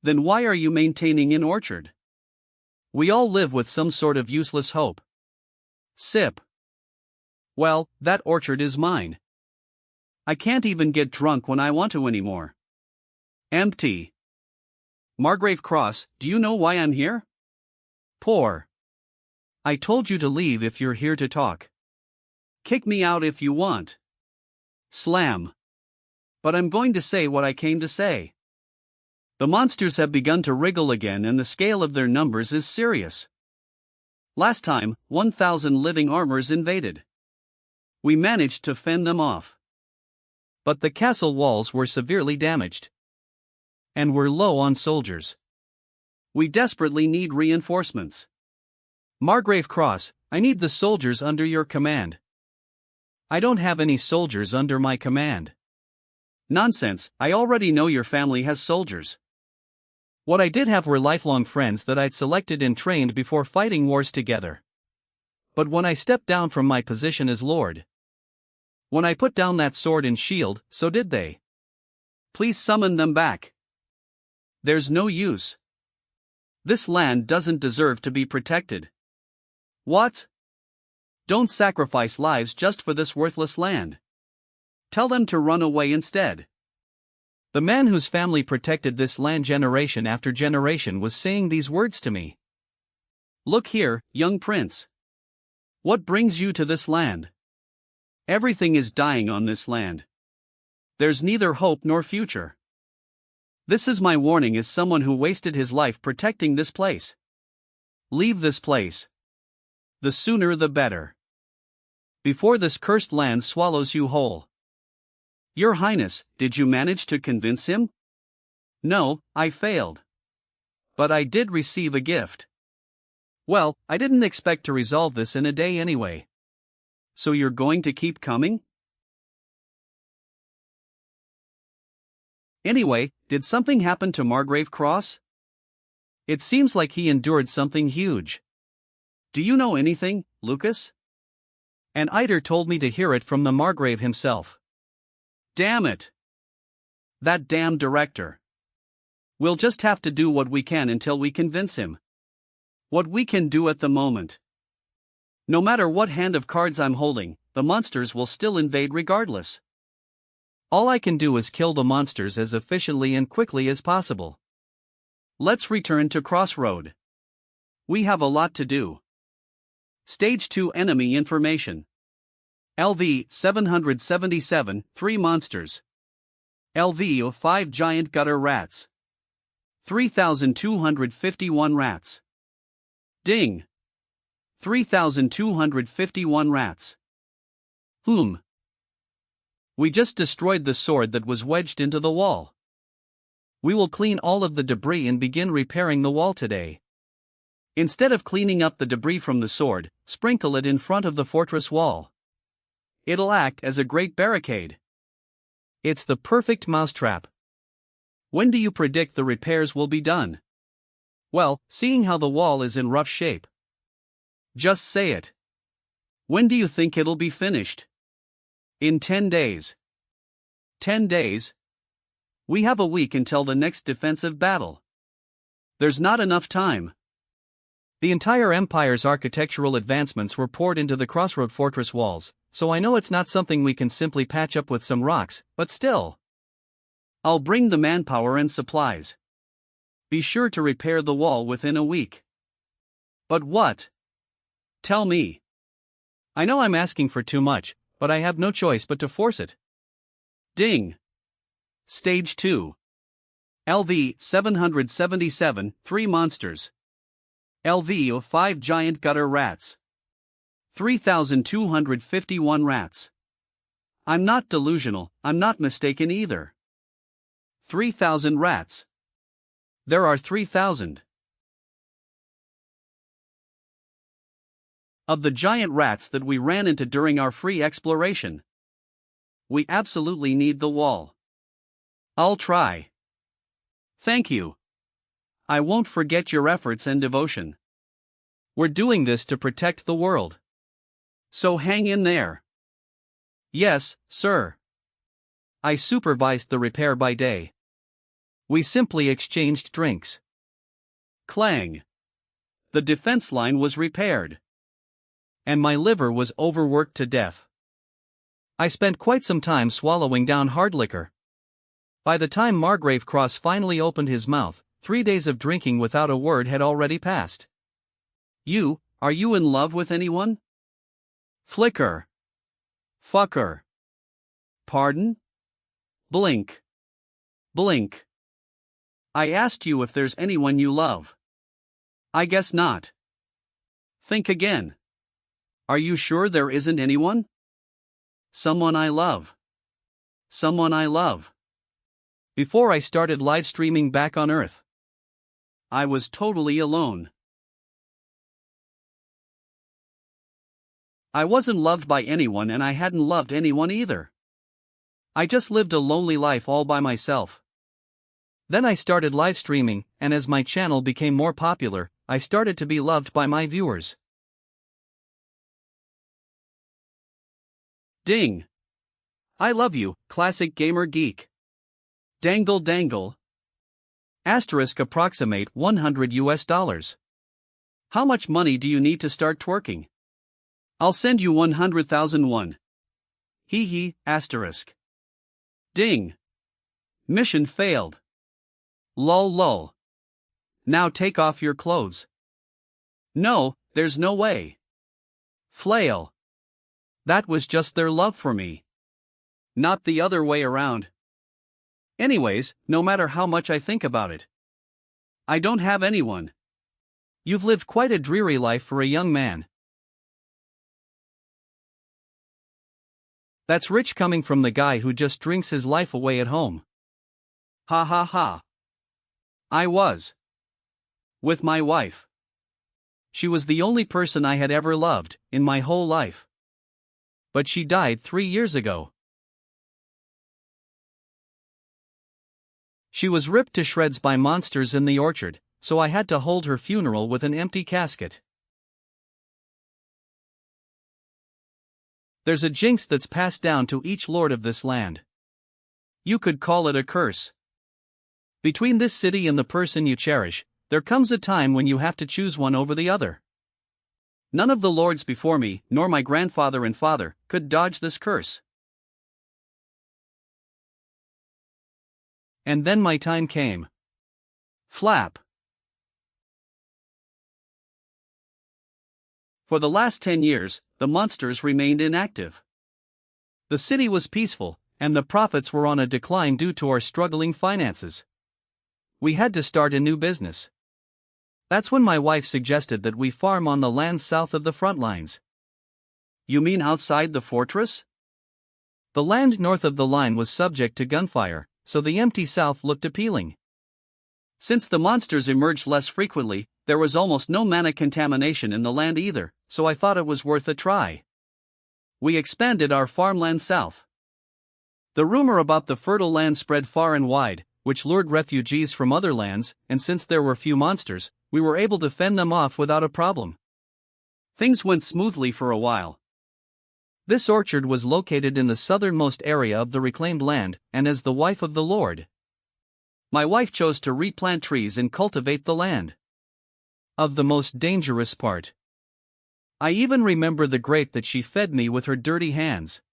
Then why are you maintaining an orchard? We all live with some sort of useless hope. Sip. Well, that orchard is mine. I can't even get drunk when I want to anymore. Empty. Margrave Cross, do you know why I'm here? Poor. I told you to leave if you're here to talk. Kick me out if you want. Slam. But I'm going to say what I came to say. The monsters have begun to wriggle again and the scale of their numbers is serious. Last time, 1,000 living armors invaded. We managed to fend them off. But the castle walls were severely damaged. And we're low on soldiers. We desperately need reinforcements. Margrave Cross, I need the soldiers under your command. I don't have any soldiers under my command. Nonsense, I already know your family has soldiers. What I did have were lifelong friends that I'd selected and trained before fighting wars together. But when I stepped down from my position as lord, when I put down that sword and shield, so did they. Please summon them back. There's no use. This land doesn't deserve to be protected. What? Don't sacrifice lives just for this worthless land. Tell them to run away instead. The man whose family protected this land generation after generation was saying these words to me. Look here, young prince. What brings you to this land? Everything is dying on this land. There's neither hope nor future. This is my warning as someone who wasted his life protecting this place. Leave this place. The sooner the better. Before this cursed land swallows you whole. Your Highness, did you manage to convince him? No, I failed. But I did receive a gift. Well, I didn't expect to resolve this in a day anyway. So you're going to keep coming? Anyway, did something happen to Margrave Cross? It seems like he endured something huge. Do you know anything, Lucas? And Eider told me to hear it from the Margrave himself. Damn it! That damn director. We'll just have to do what we can until we convince him. What we can do at the moment. No matter what hand of cards I'm holding, the monsters will still invade regardless. All I can do is kill the monsters as efficiently and quickly as possible. Let's return to Crossroad. We have a lot to do. Stage 2 Enemy Information. LV 777, 3 monsters. LV 5 giant gutter rats. 3,251 rats. Ding. 3,251 rats. We just destroyed the sword that was wedged into the wall. We will clean all of the debris and begin repairing the wall today. Instead of cleaning up the debris from the sword, sprinkle it in front of the fortress wall. It'll act as a great barricade. It's the perfect mousetrap. When do you predict the repairs will be done? Well, seeing how the wall is in rough shape. Just say it. When do you think it'll be finished? In 10 days. 10 days? We have a week until the next defensive battle. There's not enough time. The entire Empire's architectural advancements were poured into the Crossroad Fortress walls, so I know it's not something we can simply patch up with some rocks, but still. I'll bring the manpower and supplies. Be sure to repair the wall within a week. But what? Tell me. I know I'm asking for too much, but I have no choice but to force it. Ding. Stage 2. LV 777, 3 monsters. LV 5 giant gutter rats. 3,251 rats. I'm not delusional, I'm not mistaken either. 3,000 rats. There are 3,000. Of the giant rats that we ran into during our free exploration. We absolutely need the wall. I'll try. Thank you. I won't forget your efforts and devotion. We're doing this to protect the world. So hang in there. Yes, sir. I supervised the repair by day. We simply exchanged drinks. Clang. The defense line was repaired. And my liver was overworked to death. I spent quite some time swallowing down hard liquor. By the time Margrave Cross finally opened his mouth, 3 days of drinking without a word had already passed. You Are you in love with anyone? Flicker. Fucker. Pardon? Blink. Blink. I asked you if there's anyone you love. I guess not. Think again. Are you sure there isn't anyone? Someone I love. Someone I love. Before I started live streaming back on Earth, I was totally alone. I wasn't loved by anyone and I hadn't loved anyone either. I just lived a lonely life all by myself. Then I started live streaming, and as my channel became more popular, I started to be loved by my viewers. Ding. I love you, classic gamer geek. Dangle dangle. Asterisk approximate $100. How much money do you need to start twerking? I'll send you 100,001. Hee hee, asterisk. Ding. Mission failed. Lol lol. Now take off your clothes. No, there's no way. Flail. That was just their love for me. Not the other way around. Anyways, no matter how much I think about it, I don't have anyone. You've lived quite a dreary life for a young man. That's rich coming from the guy who just drinks his life away at home. Ha ha ha. I was with my wife. She was the only person I had ever loved in my whole life. But she died 3 years ago. She was ripped to shreds by monsters in the orchard, so I had to hold her funeral with an empty casket. There's a jinx that's passed down to each lord of this land. You could call it a curse. Between this city and the person you cherish, there comes a time when you have to choose one over the other. None of the lords before me, nor my grandfather and father, could dodge this curse. And then my time came. Flap. For the last 10 years, the monsters remained inactive. The city was peaceful, and the profits were on a decline due to our struggling finances. We had to start a new business. That's when my wife suggested that we farm on the land south of the front lines. You mean outside the fortress? The land north of the line was subject to gunfire, so the empty south looked appealing. Since the monsters emerged less frequently, there was almost no mana contamination in the land either, so I thought it was worth a try. We expanded our farmland south. The rumor about the fertile land spread far and wide, which lured refugees from other lands, and since there were few monsters, we were able to fend them off without a problem. Things went smoothly for a while. This orchard was located in the southernmost area of the reclaimed land, and as the wife of the Lord, my wife chose to replant trees and cultivate the land. Of the most dangerous part, I even remember the grape that she fed me with her dirty hands.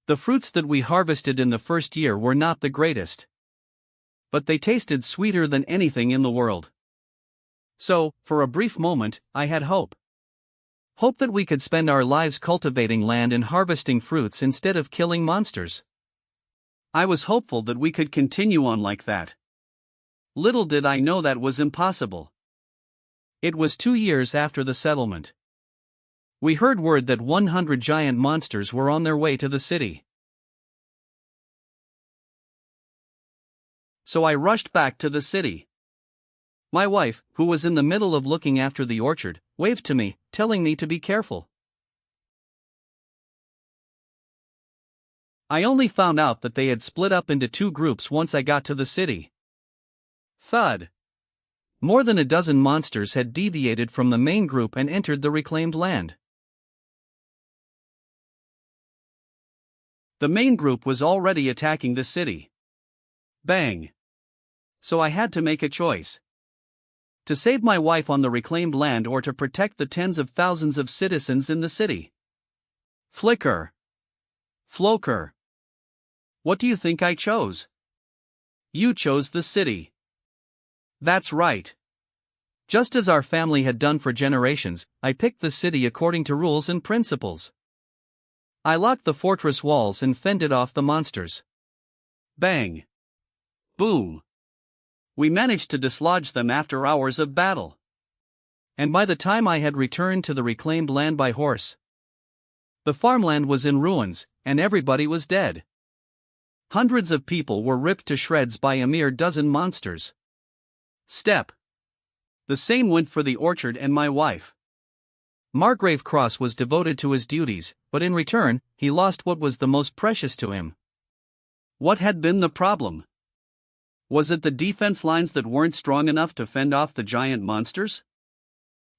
The fruits that we harvested in the first year were not the greatest, but they tasted sweeter than anything in the world. So, for a brief moment, I had hope. Hope that we could spend our lives cultivating land and harvesting fruits instead of killing monsters. I was hopeful that we could continue on like that. Little did I know that was impossible. It was 2 years after the settlement. We heard word that 100 giant monsters were on their way to the city. So I rushed back to the city. My wife, who was in the middle of looking after the orchard, waved to me, telling me to be careful. I only found out that they had split up into 2 groups once I got to the city. Thud. More than a dozen monsters had deviated from the main group and entered the reclaimed land. The main group was already attacking the city. Bang. So I had to make a choice. To save my wife on the reclaimed land or to protect the tens of thousands of citizens in the city. Flicker. Floker. What do you think I chose? You chose the city. That's right. Just as our family had done for generations, I picked the city according to rules and principles. I locked the fortress walls and fended off the monsters. Bang! Boom! We managed to dislodge them after hours of battle. And by the time I had returned to the reclaimed land by horse, the farmland was in ruins, and everybody was dead. Hundreds of people were ripped to shreds by a mere dozen monsters. Step. The same went for the orchard and my wife. Margrave Cross was devoted to his duties, but in return, he lost what was the most precious to him. What had been the problem? Was it the defense lines that weren't strong enough to fend off the giant monsters?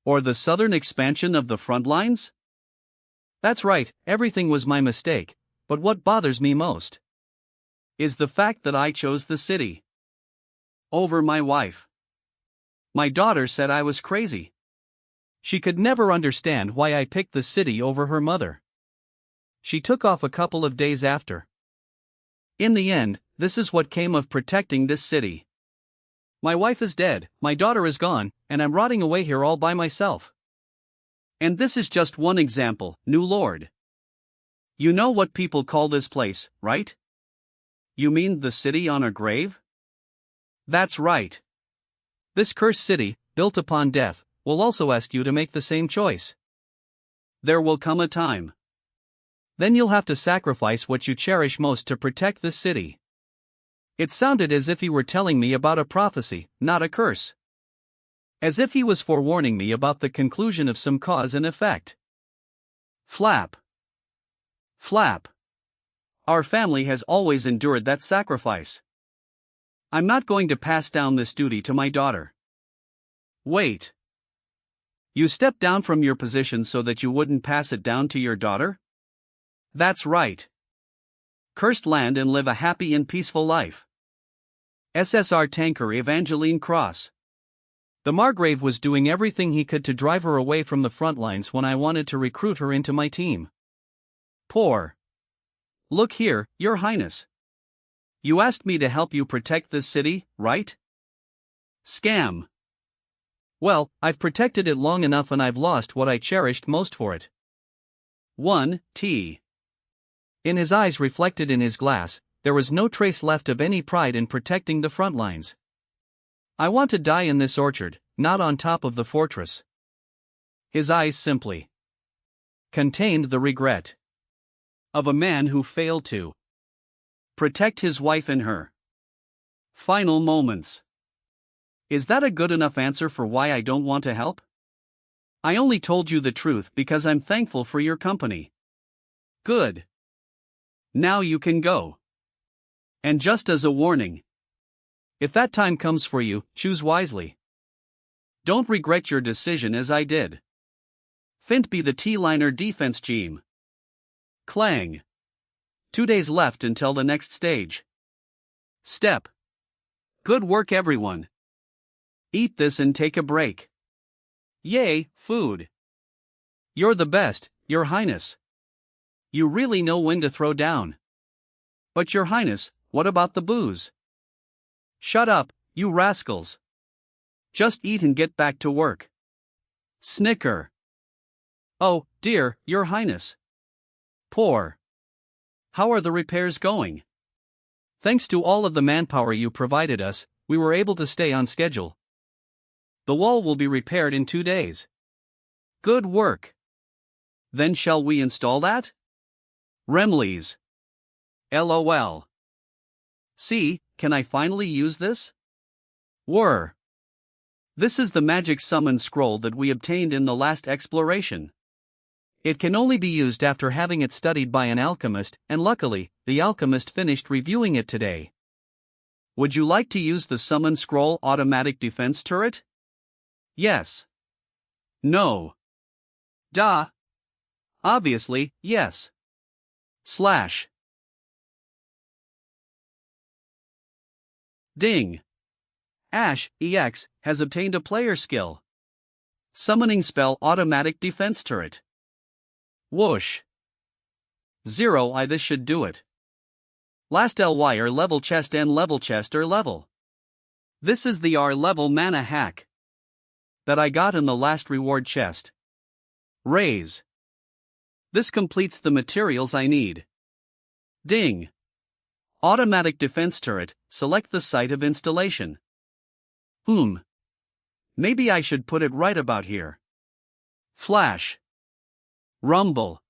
Or the southern expansion of the front lines? That's right, everything was my mistake, but what bothers me most is the fact that I chose the city over my wife. My daughter said I was crazy. She could never understand why I picked the city over her mother. She took off a couple of days after. In the end, this is what came of protecting this city. My wife is dead, my daughter is gone, and I'm rotting away here all by myself. And this is just one example, new lord. You know what people call this place, right? You mean the city on a grave? That's right. This cursed city, built upon death, will also ask you to make the same choice. There will come a time. Then you'll have to sacrifice what you cherish most to protect this city. It sounded as if he were telling me about a prophecy, not a curse. As if he was forewarning me about the conclusion of some cause and effect. Flap. Flap. Our family has always endured that sacrifice. I'm not going to pass down this duty to my daughter. Wait. You stepped down from your position so that you wouldn't pass it down to your daughter? That's right. Cursed land and live a happy and peaceful life. SSR tanker Evangeline Cross. The Margrave was doing everything he could to drive her away from the front lines when I wanted to recruit her into my team. Poor. Look here, Your Highness. You asked me to help you protect this city, right? Scam. Well, I've protected it long enough and I've lost what I cherished most for it. 1. T. In his eyes reflected in his glass, there was no trace left of any pride in protecting the front lines. I want to die in this orchard, not on top of the fortress. His eyes simply contained the regret of a man who failed to protect his wife in her final moments. Is that a good enough answer for why I don't want to help? I only told you the truth because I'm thankful for your company. Good. Now you can go. And just as a warning, if that time comes for you, choose wisely. Don't regret your decision as I did. Fint be the T-liner defense team. Clang. 2 days left until the next stage. Step. Good work everyone. Eat this and take a break. Yay, food. You're the best, Your Highness. You really know when to throw down. But Your Highness, what about the booze? Shut up, you rascals. Just eat and get back to work. Snicker. Oh, dear, Your Highness. Poor. How are the repairs going? Thanks to all of the manpower you provided us, we were able to stay on schedule. The wall will be repaired in 2 days. Good work. Then shall we install that? Remleys. LOL. See, can I finally use this? Whir. This is the magic summon scroll that we obtained in the last exploration. It can only be used after having it studied by an alchemist, and luckily, the alchemist finished reviewing it today. Would you like to use the summon scroll automatic defense turret? Yes. No. Duh. Obviously, yes. Slash. Ding. Ash, EX, has obtained a player skill. Summoning spell automatic defense turret. Whoosh. 0 this should do it. Last LY are level chest and level chest are level. This is the R level mana hack. that I got in the last reward chest. Raise. This completes the materials I need. Ding. Automatic defense turret, select the site of installation. Maybe I should put it right about here. Flash. Rumble.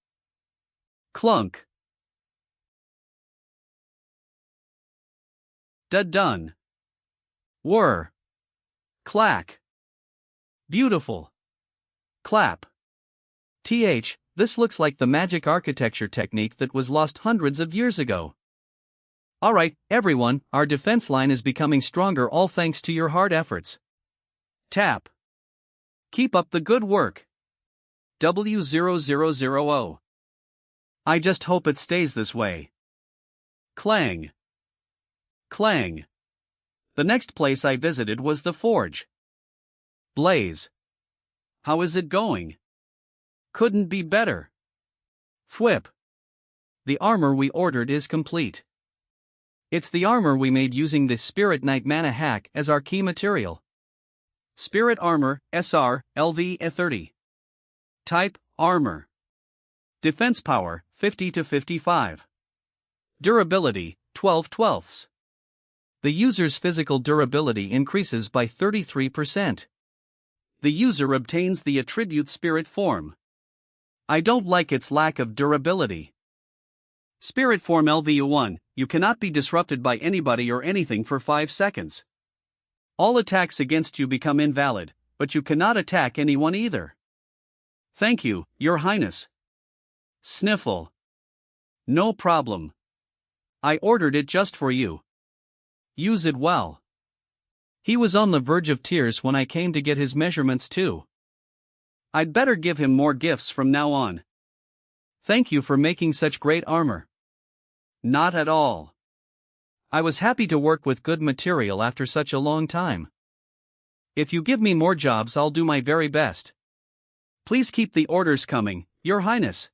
Clunk. Done. Whir. Clack. Beautiful. Clap. This looks like the magic architecture technique that was lost hundreds of years ago. Alright, everyone, our defense line is becoming stronger all thanks to your hard efforts. Tap. Keep up the good work. W0000. I just hope it stays this way. Clang. Clang. The next place I visited was the forge. Blaze. How is it going? Couldn't be better. Fwhip. The armor we ordered is complete. It's the armor we made using the Spirit Knight mana hack as our key material. Spirit Armor, SR, LV E30. Type, Armor. Defense Power, 50 to 55. Durability, 12/12. The user's physical durability increases by 33%. The user obtains the attribute Spirit Form. I don't like its lack of durability. Spirit Form LVU1, you cannot be disrupted by anybody or anything for 5 seconds. All attacks against you become invalid, but you cannot attack anyone either. Thank you, Your Highness. Sniffle. No problem. I ordered it just for you. Use it well. He was on the verge of tears when I came to get his measurements too. I'd better give him more gifts from now on. Thank you for making such great armor. Not at all. I was happy to work with good material after such a long time. If you give me more jobs, I'll do my very best. Please keep the orders coming, Your Highness.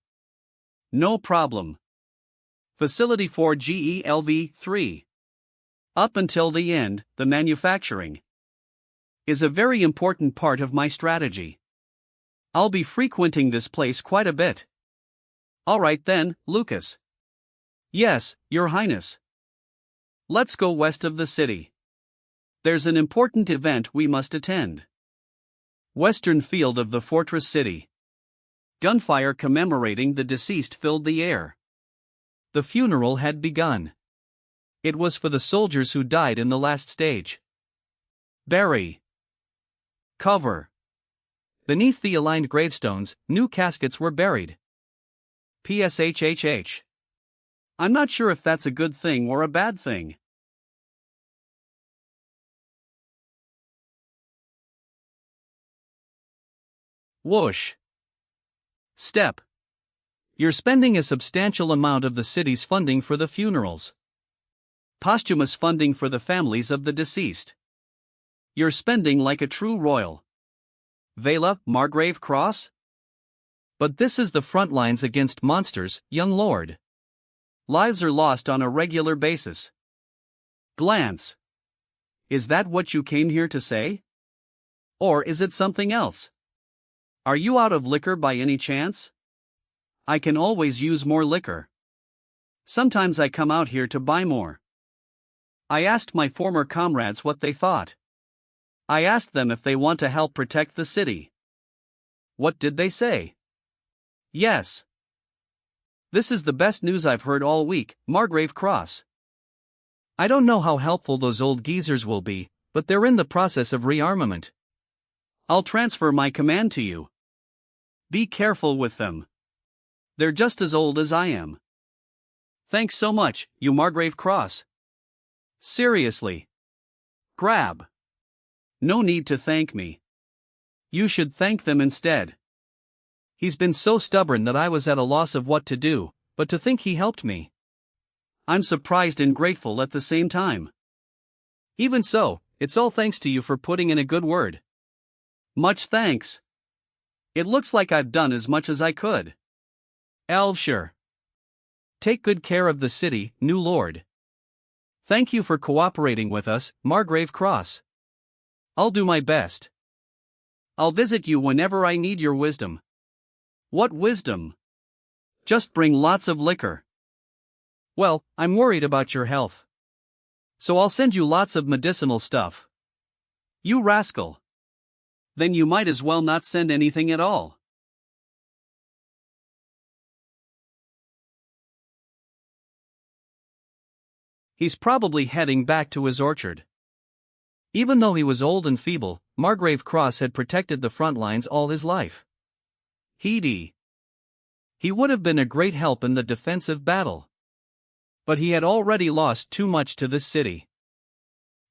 No problem. Facility 4 GELV-3. Up until the end, the manufacturing is a very important part of my strategy. I'll be frequenting this place quite a bit. Alright then, Lucas. Yes, Your Highness. Let's go west of the city. There's an important event we must attend. Western field of the fortress city. Gunfire commemorating the deceased filled the air. The funeral had begun. It was for the soldiers who died in the last stage. Bury. Cover. Beneath the aligned gravestones, new caskets were buried. PSHHH. I'm not sure if that's a good thing or a bad thing. Whoosh. Step. You're spending a substantial amount of the city's funding for the funerals. Posthumous funding for the families of the deceased. You're spending like a true royal. Vela, Margrave Cross? But this is the front lines against monsters, young lord. Lives are lost on a regular basis. Glance. Is that what you came here to say? Or is it something else? Are you out of liquor by any chance? I can always use more liquor. Sometimes I come out here to buy more. I asked my former comrades what they thought. I asked them if they want to help protect the city. What did they say? Yes. This is the best news I've heard all week, Margrave Cross. I don't know how helpful those old geezers will be, but they're in the process of rearmament. I'll transfer my command to you. Be careful with them. They're just as old as I am. Thanks so much, you Margrave Cross. Seriously. Grab. No need to thank me. You should thank them instead. He's been so stubborn that I was at a loss of what to do, but to think he helped me. I'm surprised and grateful at the same time. Even so, it's all thanks to you for putting in a good word. Much thanks. It looks like I've done as much as I could. Elvshire. Take good care of the city, new lord. Thank you for cooperating with us, Margrave Cross. I'll do my best. I'll visit you whenever I need your wisdom. What wisdom? Just bring lots of liquor. Well, I'm worried about your health. So I'll send you lots of medicinal stuff. You rascal. Then you might as well not send anything at all. He's probably heading back to his orchard. Even though he was old and feeble, Margrave Cross had protected the front lines all his life. He would have been a great help in the defensive battle. But he had already lost too much to this city.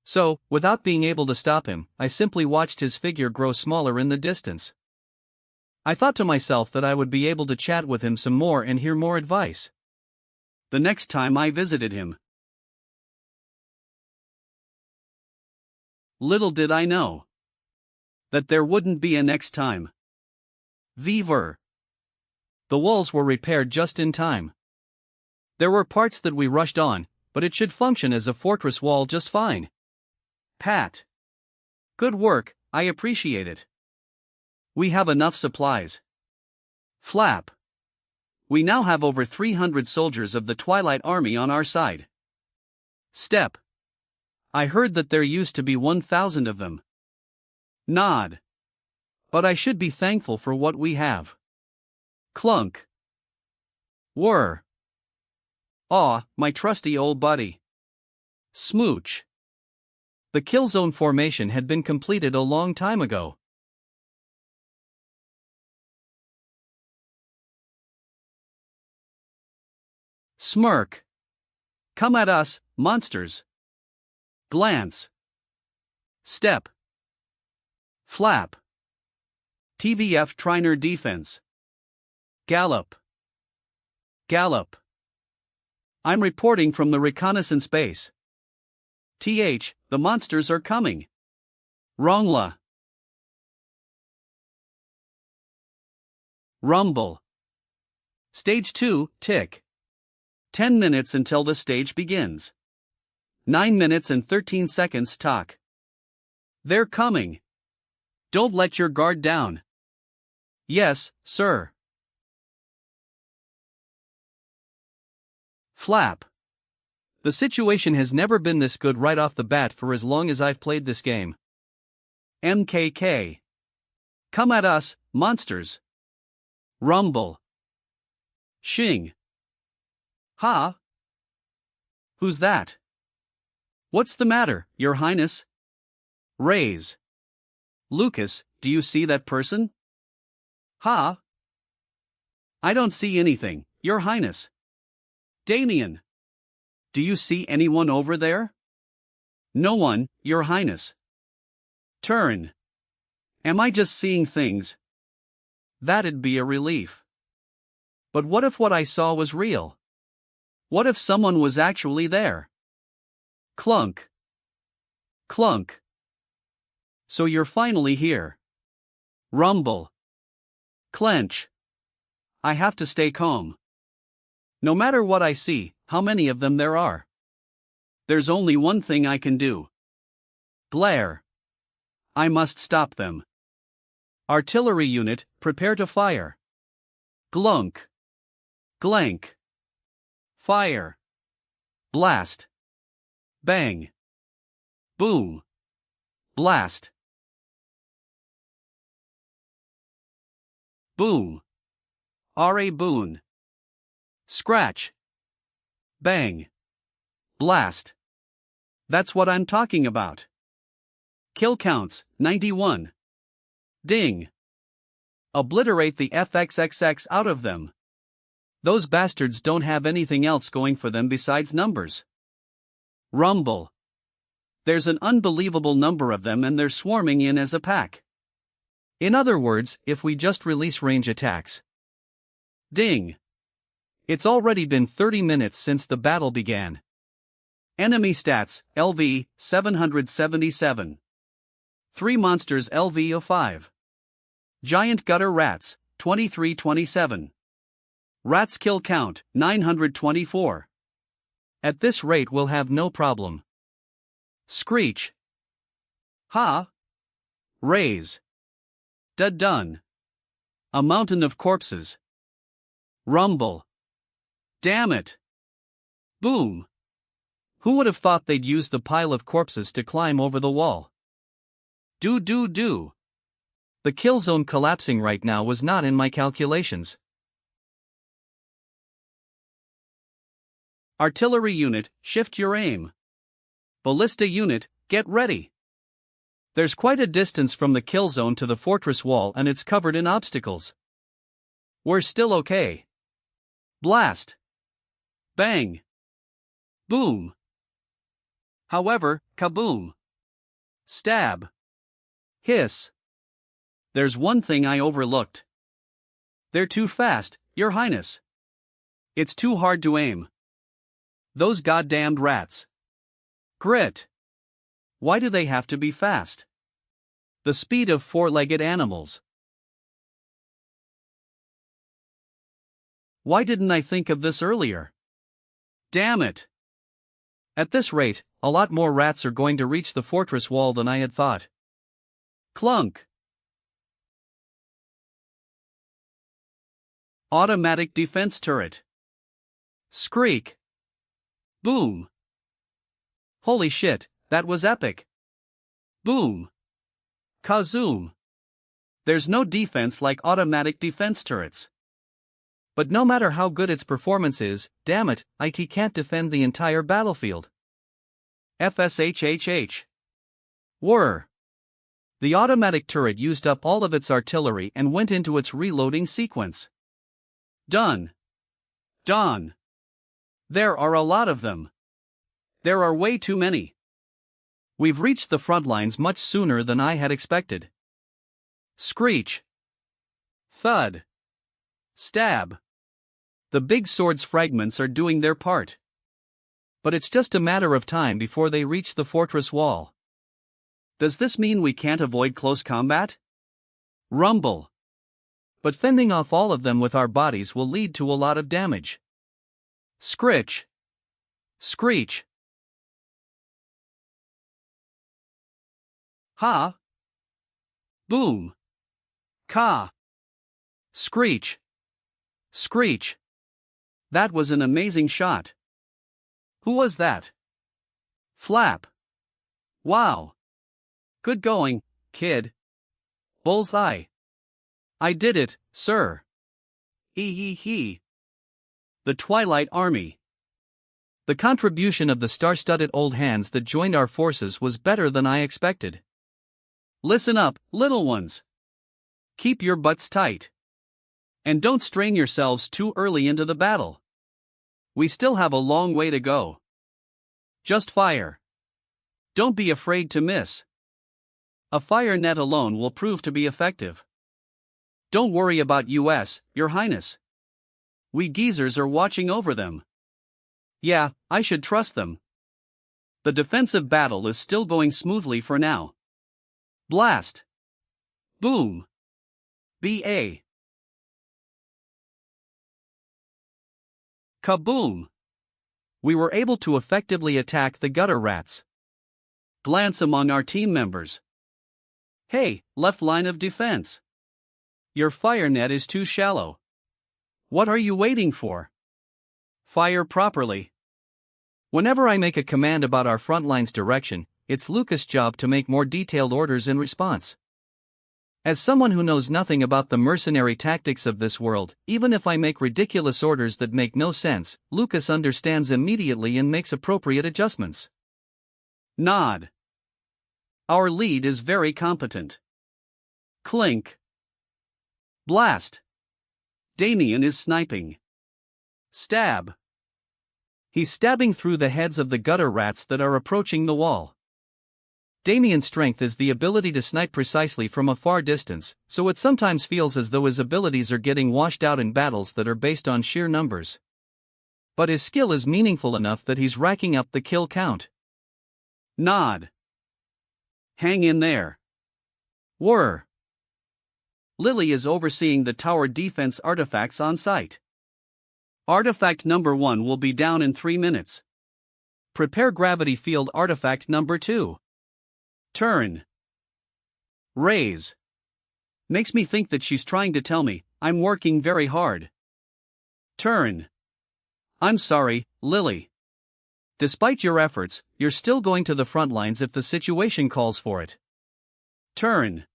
So, without being able to stop him, I simply watched his figure grow smaller in the distance. I thought to myself that I would be able to chat with him some more and hear more advice the next time I visited him. Little did I know that there wouldn't be a next time. Viver. The walls were repaired just in time. There were parts that we rushed on, but it should function as a fortress wall just fine. Pat. Good work, I appreciate it. We have enough supplies. Flap. We now have over 300 soldiers of the Twilight Army on our side. Step. I heard that there used to be 1,000 of them. Nod. But I should be thankful for what we have. Clunk. Whir. Aw, my trusty old buddy. Smooch. The kill zone formation had been completed a long time ago. Smirk. Come at us, monsters. Glance. Step. Flap. TVF Trainer Defense. Gallop. Gallop. I'm reporting from the reconnaissance base. TH, the monsters are coming. Wrongla. Rumble. Stage 2, tick. 10 minutes until the stage begins. 9 minutes and 13 seconds talk. They're coming. Don't let your guard down. Yes, sir. Flap. The situation has never been this good right off the bat for as long as I've played this game. MKK. Come at us, monsters. Rumble. Shing. Ha? Who's that? What's the matter, Your Highness? Raise. Lucas, do you see that person? Ha? I don't see anything, Your Highness. Damien. Do you see anyone over there? No one, Your Highness. Turn. Am I just seeing things? That'd be a relief. But what if what I saw was real? What if someone was actually there? Clunk. Clunk. So you're finally here. Rumble. Clench. I have to stay calm. No matter what I see, how many of them there are. There's only one thing I can do. Glare. I must stop them. Artillery unit, prepare to fire. Glunk. Glank. Fire. Blast. Bang. Boom. Blast. Boom. R.A. Boon. Scratch. Bang. Blast. That's what I'm talking about. Kill counts, 91. Ding. Obliterate the FXXX out of them. Those bastards don't have anything else going for them besides numbers. Rumble. There's an unbelievable number of them and they're swarming in as a pack. In other words, if we just release range attacks. Ding. It's already been 30 minutes since the battle began. Enemy stats, LV, 777. 3 monsters LV of 5. Giant gutter rats, 2327. Rats kill count, 924. At this rate we'll have no problem. Screech. Ha. Raise. Done. A mountain of corpses. Rumble. Damn it. Boom. Who would have thought they'd use the pile of corpses to climb over the wall? Do. The kill zone collapsing right now was not in my calculations. Artillery unit, shift your aim. Ballista unit, get ready. There's quite a distance from the kill zone to the fortress wall and it's covered in obstacles. We're still okay. Blast. Bang. Boom. However, kaboom. Stab. Hiss. There's one thing I overlooked. They're too fast, Your Highness. It's too hard to aim. Those goddamned rats. Grit. Why do they have to be fast? The speed of four-legged animals. Why didn't I think of this earlier? Damn it. At this rate, a lot more rats are going to reach the fortress wall than I had thought. Clunk. Automatic defense turret. Skreek. Boom. Holy shit, that was epic. Boom. Kazoom. There's no defense like automatic defense turrets. But no matter how good its performance is, damn it, it can't defend the entire battlefield. FSHHH. Whir. The automatic turret used up all of its artillery and went into its reloading sequence. Done. Done. There are a lot of them. There are way too many. We've reached the front lines much sooner than I had expected. Screech. Thud. Stab. The big sword's fragments are doing their part. But it's just a matter of time before they reach the fortress wall. Does this mean we can't avoid close combat? Rumble. But fending off all of them with our bodies will lead to a lot of damage. Scritch. Screech. Ha. Boom. Ka. Screech. Screech. That was an amazing shot. Who was that? Flap. Wow. Good going, kid. Bullseye. I did it, sir. He. The Twilight Army. The contribution of the star-studded old hands that joined our forces was better than I expected. Listen up, little ones. Keep your butts tight. And don't strain yourselves too early into the battle. We still have a long way to go. Just fire. Don't be afraid to miss. A fire net alone will prove to be effective. Don't worry about US, Your Highness. We geezers are watching over them. Yeah, I should trust them. The defensive battle is still going smoothly for now. Blast. Boom. BA. Kaboom! We were able to effectively attack the gutter rats. Glance among our team members. Hey, left line of defense. Your fire net is too shallow. What are you waiting for? Fire properly. Whenever I make a command about our front line's direction, it's Lucas' job to make more detailed orders in response. As someone who knows nothing about the mercenary tactics of this world, even if I make ridiculous orders that make no sense, Lucas understands immediately and makes appropriate adjustments. Nod. Our lead is very competent. Clink. Blast. Damien is sniping. Stab. He's stabbing through the heads of the gutter rats that are approaching the wall. Damien's strength is the ability to snipe precisely from a far distance, so it sometimes feels as though his abilities are getting washed out in battles that are based on sheer numbers. But his skill is meaningful enough that he's racking up the kill count. Nod. Hang in there. Whir. Lily is overseeing the tower defense artifacts on site. Artifact number 1 will be down in 3 minutes. Prepare gravity field artifact number 2. Turn. Raise. Makes me think that she's trying to tell me, I'm working very hard. Turn. I'm sorry, Lily. Despite your efforts, you're still going to the front lines if the situation calls for it. Turn.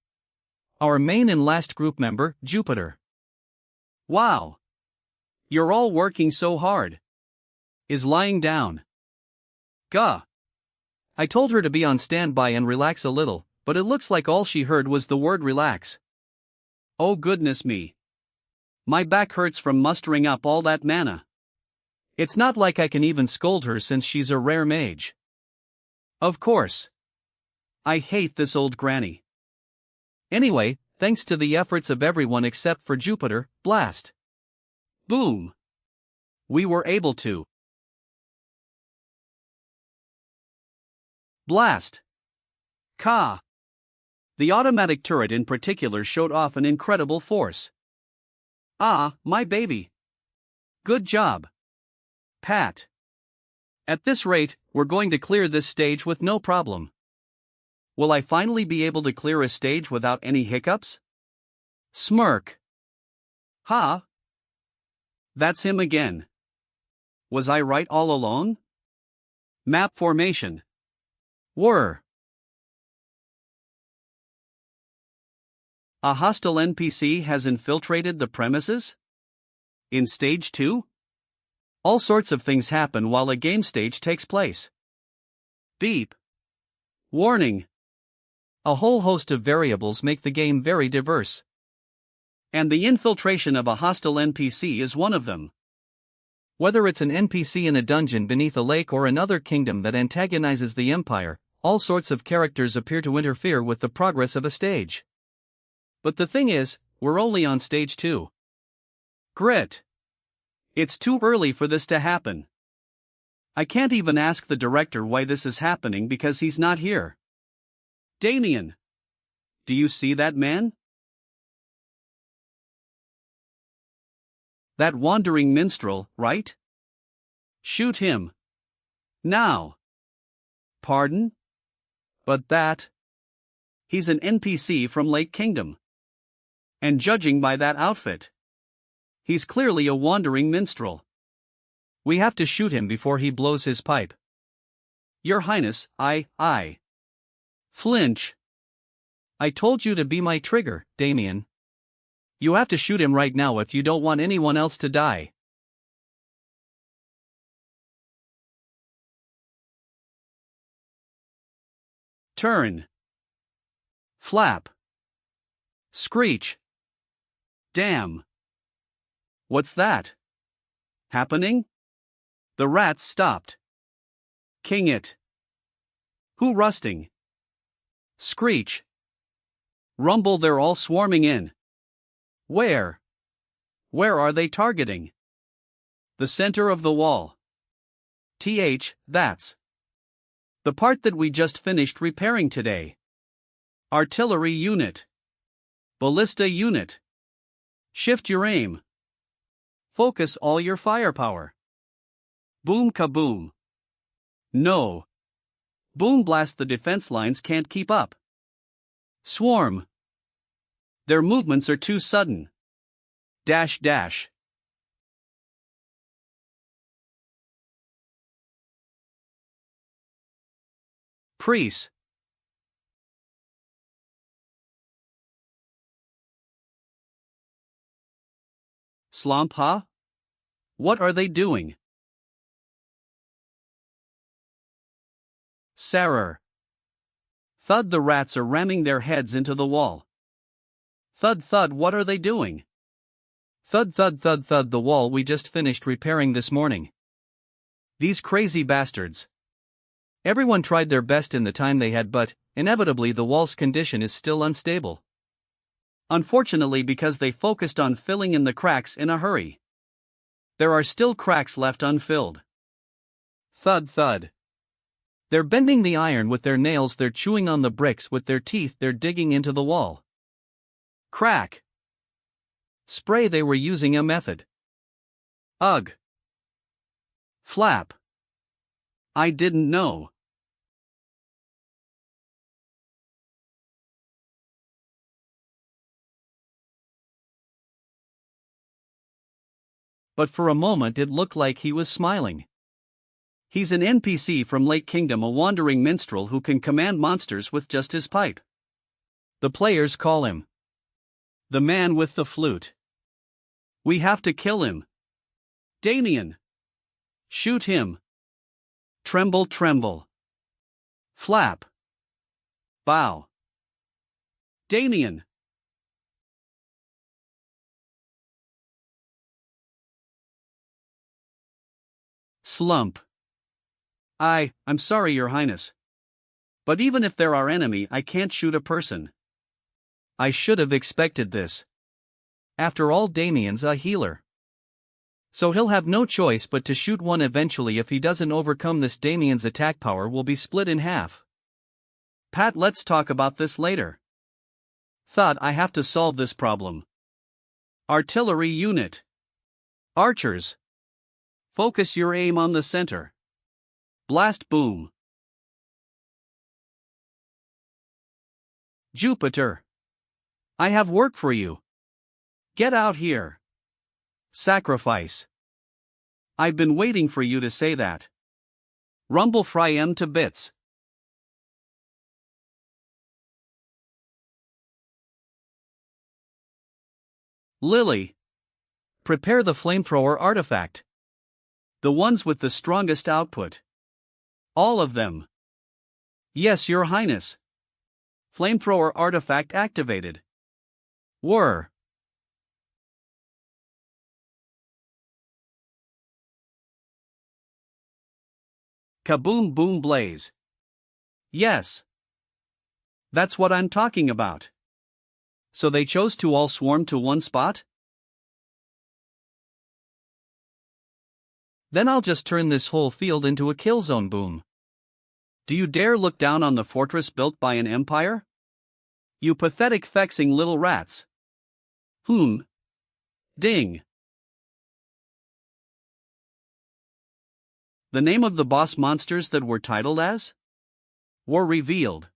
Our main and last group member, Jupiter. Wow. You're all working so hard. Is lying down. Gah. I told her to be on standby and relax a little, but it looks like all she heard was the word relax. Oh goodness me. My back hurts from mustering up all that mana. It's not like I can even scold her since she's a rare mage. Of course. I hate this old granny. Anyway, thanks to the efforts of everyone except for Jupiter, blast. Boom. We were able to. Blast. Ka. The automatic turret in particular showed off an incredible force. Ah, my baby. Good job. Pat. At this rate, we're going to clear this stage with no problem. Will I finally be able to clear a stage without any hiccups? Smirk. Ha. That's him again. Was I right all along? Map formation. Were. A hostile NPC has infiltrated the premises? In Stage 2? All sorts of things happen while a game stage takes place. Beep. Warning. A whole host of variables make the game very diverse. And the infiltration of a hostile NPC is one of them. Whether it's an NPC in a dungeon beneath a lake or another kingdom that antagonizes the Empire, all sorts of characters appear to interfere with the progress of a stage. But the thing is, we're only on Stage 2. Grit. It's too early for this to happen. I can't even ask the director why this is happening because he's not here. Damien. Do you see that man? That wandering minstrel, right? Shoot him. Now. Pardon? But that. He's an NPC from Lake Kingdom. And judging by that outfit, he's clearly a wandering minstrel. We have to shoot him before he blows his pipe. Your Highness, I. Flinch. I told you to be my trigger, Damien. You have to shoot him right now if you don't want anyone else to die. Turn. Flap. Screech. Damn. What's that? Happening? The rats stopped. King it. Who rusting? Screech. Rumble, they're all swarming in. Where? Where are they targeting? The center of the wall. That's the part that we just finished repairing today. Artillery unit. Ballista unit. Shift your aim. Focus all your firepower. Boom kaboom. No. Boom blast, the defense lines can't keep up. Swarm. Their movements are too sudden. Dash. Priest. Slump, huh? What are they doing? Sarer. Thud, the rats are ramming their heads into the wall. Thud, what are they doing? Thud, the wall we just finished repairing this morning. These crazy bastards. Everyone tried their best in the time they had, but, inevitably, the wall's condition is still unstable. Unfortunately, because they focused on filling in the cracks in a hurry. There are still cracks left unfilled. Thud. They're bending the iron with their nails, they're chewing on the bricks with their teeth, they're digging into the wall. Crack. Spray, they were using a method. Ugh. Flap. I didn't know. but for a moment it looked like he was smiling. He's an NPC from Lake Kingdom, a wandering minstrel who can command monsters with just his pipe. The players call him the man with the flute. We have to kill him. Damien! Shoot him! Tremble, tremble. Flap. Bow. Damien! Slump. I'm sorry, Your Highness. But even if they're our enemy, I can't shoot a person. I should have expected this. After all, Damien's a healer. So he'll have no choice but to shoot one eventually. If he doesn't overcome this, Damien's attack power will be split in half. Pat, let's talk about this later. Thought I have to solve this problem. Artillery unit. Archers. Focus your aim on the center. Blast, boom. Jupiter. I have work for you. Get out here. Sacrifice. I've been waiting for you to say that. Rumble, fry 'em to bits. Lily. Prepare the flamethrower artifact. The ones with the strongest output. All of them. Yes, Your Highness. Flamethrower artifact activated. Whir. Kaboom, boom, blaze. Yes. That's what I'm talking about. So they chose to all swarm to one spot? Then I'll just turn this whole field into a kill zone, boom. Do you dare look down on the fortress built by an empire? You pathetic fexing little rats. Ding. The name of the boss monsters that were titled as? Were revealed.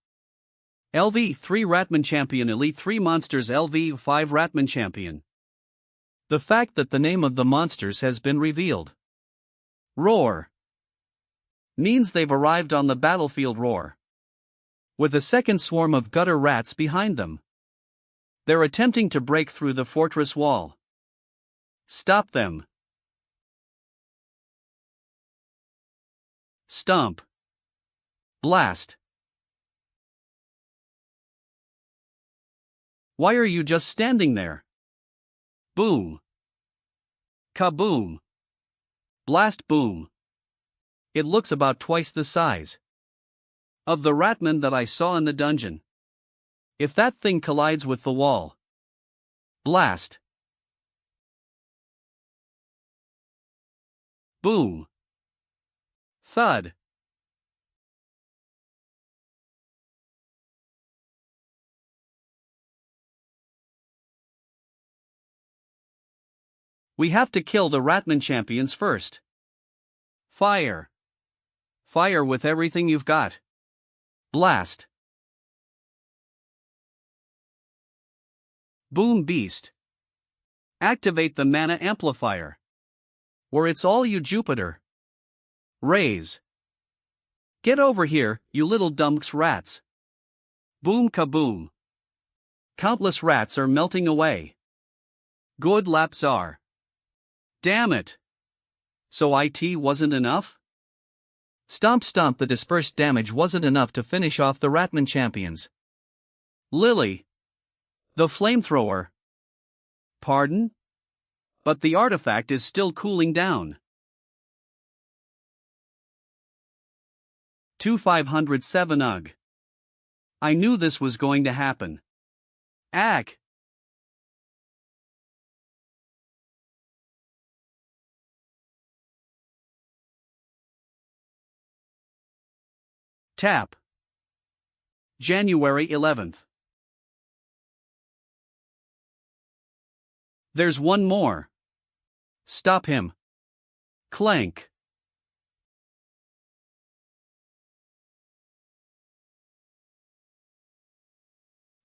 LV3 Ratman Champion, Elite 3 Monsters, LV5 Ratman Champion. The fact that the name of the monsters has been revealed. Roar. Means they've arrived on the battlefield. Roar. With a second swarm of gutter rats behind them. They're attempting to break through the fortress wall. Stop them. Stomp. Blast. Why are you just standing there? Boom. Kaboom. Blast, boom. It looks about twice the size of the Ratman that I saw in the dungeon. If that thing collides with the wall. Blast. Boom. Thud. We have to kill the Ratman champions first. Fire. Fire with everything you've got. Blast. Boom, beast. Activate the mana amplifier. Or it's all you, Jupiter. Raise. Get over here, you little dumps rats. Boom, kaboom. Countless rats are melting away. Good laps are. Damn it. So it wasn't enough? Stomp, stomp. The dispersed damage wasn't enough to finish off the Ratman champions. Lily. The flamethrower. Pardon? But the artifact is still cooling down. 2507 Ugh. I knew this was going to happen. Ack. Tap. January 11th. There's one more. Stop him. Clank.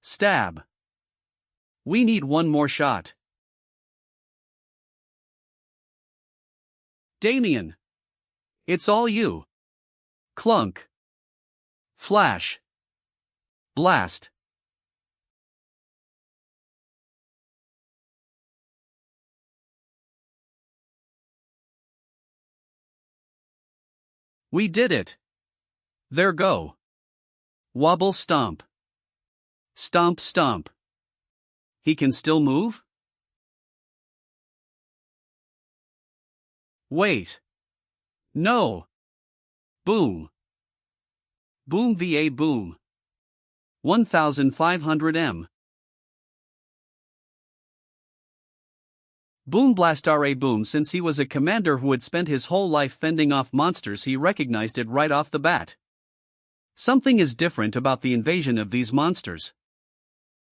Stab. We need one more shot. Damien. It's all you. Clunk. Flash. Blast. We did it. There go. Wobble stomp. Stomp stomp. He can still move? Wait. No. Boom. Boom va boom. 1500 m. Boom blast ra boom. Since he was a commander who had spent his whole life fending off monsters, he recognized it right off the bat. Something is different about the invasion of these monsters.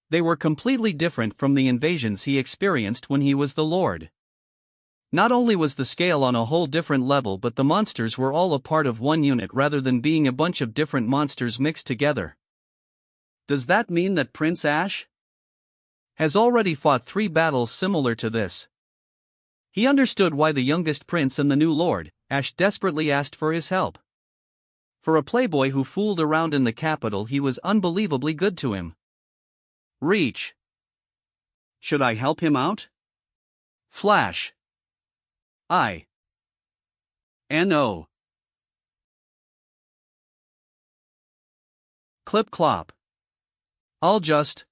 They were completely different from the invasions he experienced when he was the Lord. Not only was the scale on a whole different level, but the monsters were all a part of one unit rather than being a bunch of different monsters mixed together. Does that mean that Prince Ash has already fought 3 battles similar to this? He understood why the youngest prince and the new lord, Ash, desperately asked for his help. For a playboy who fooled around in the capital, he was unbelievably good to him. Reach. Should I help him out? Flash. I-N-O. Clip clop. I'll just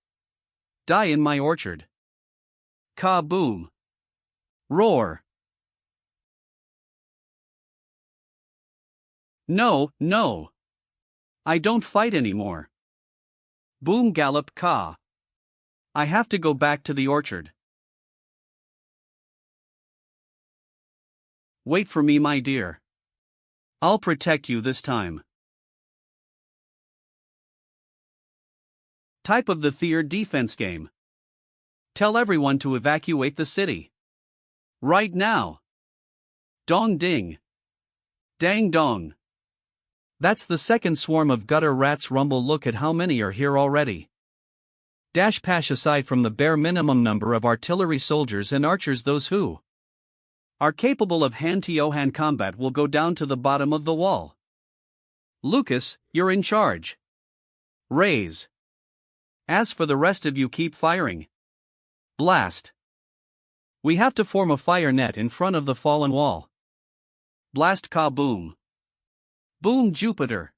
die in my orchard. Kaboom. Roar. No, no. I don't fight anymore. Boom gallop ka. I have to go back to the orchard. Wait for me, my dear. I'll protect you this time. Type of the Tier defense game. Tell everyone to evacuate the city. Right now. Dong ding. Dang dong. That's the second swarm of gutter rats rumble. Look at how many are here already. Dash pash. Aside from the bare minimum number of artillery soldiers and archers, those who are capable of hand-to-hand combat will go down to the bottom of the wall. Lucas, you're in charge. Raise. As for the rest of you, keep firing. Blast. We have to form a fire net in front of the fallen wall. Blast kaboom. Boom Jupiter.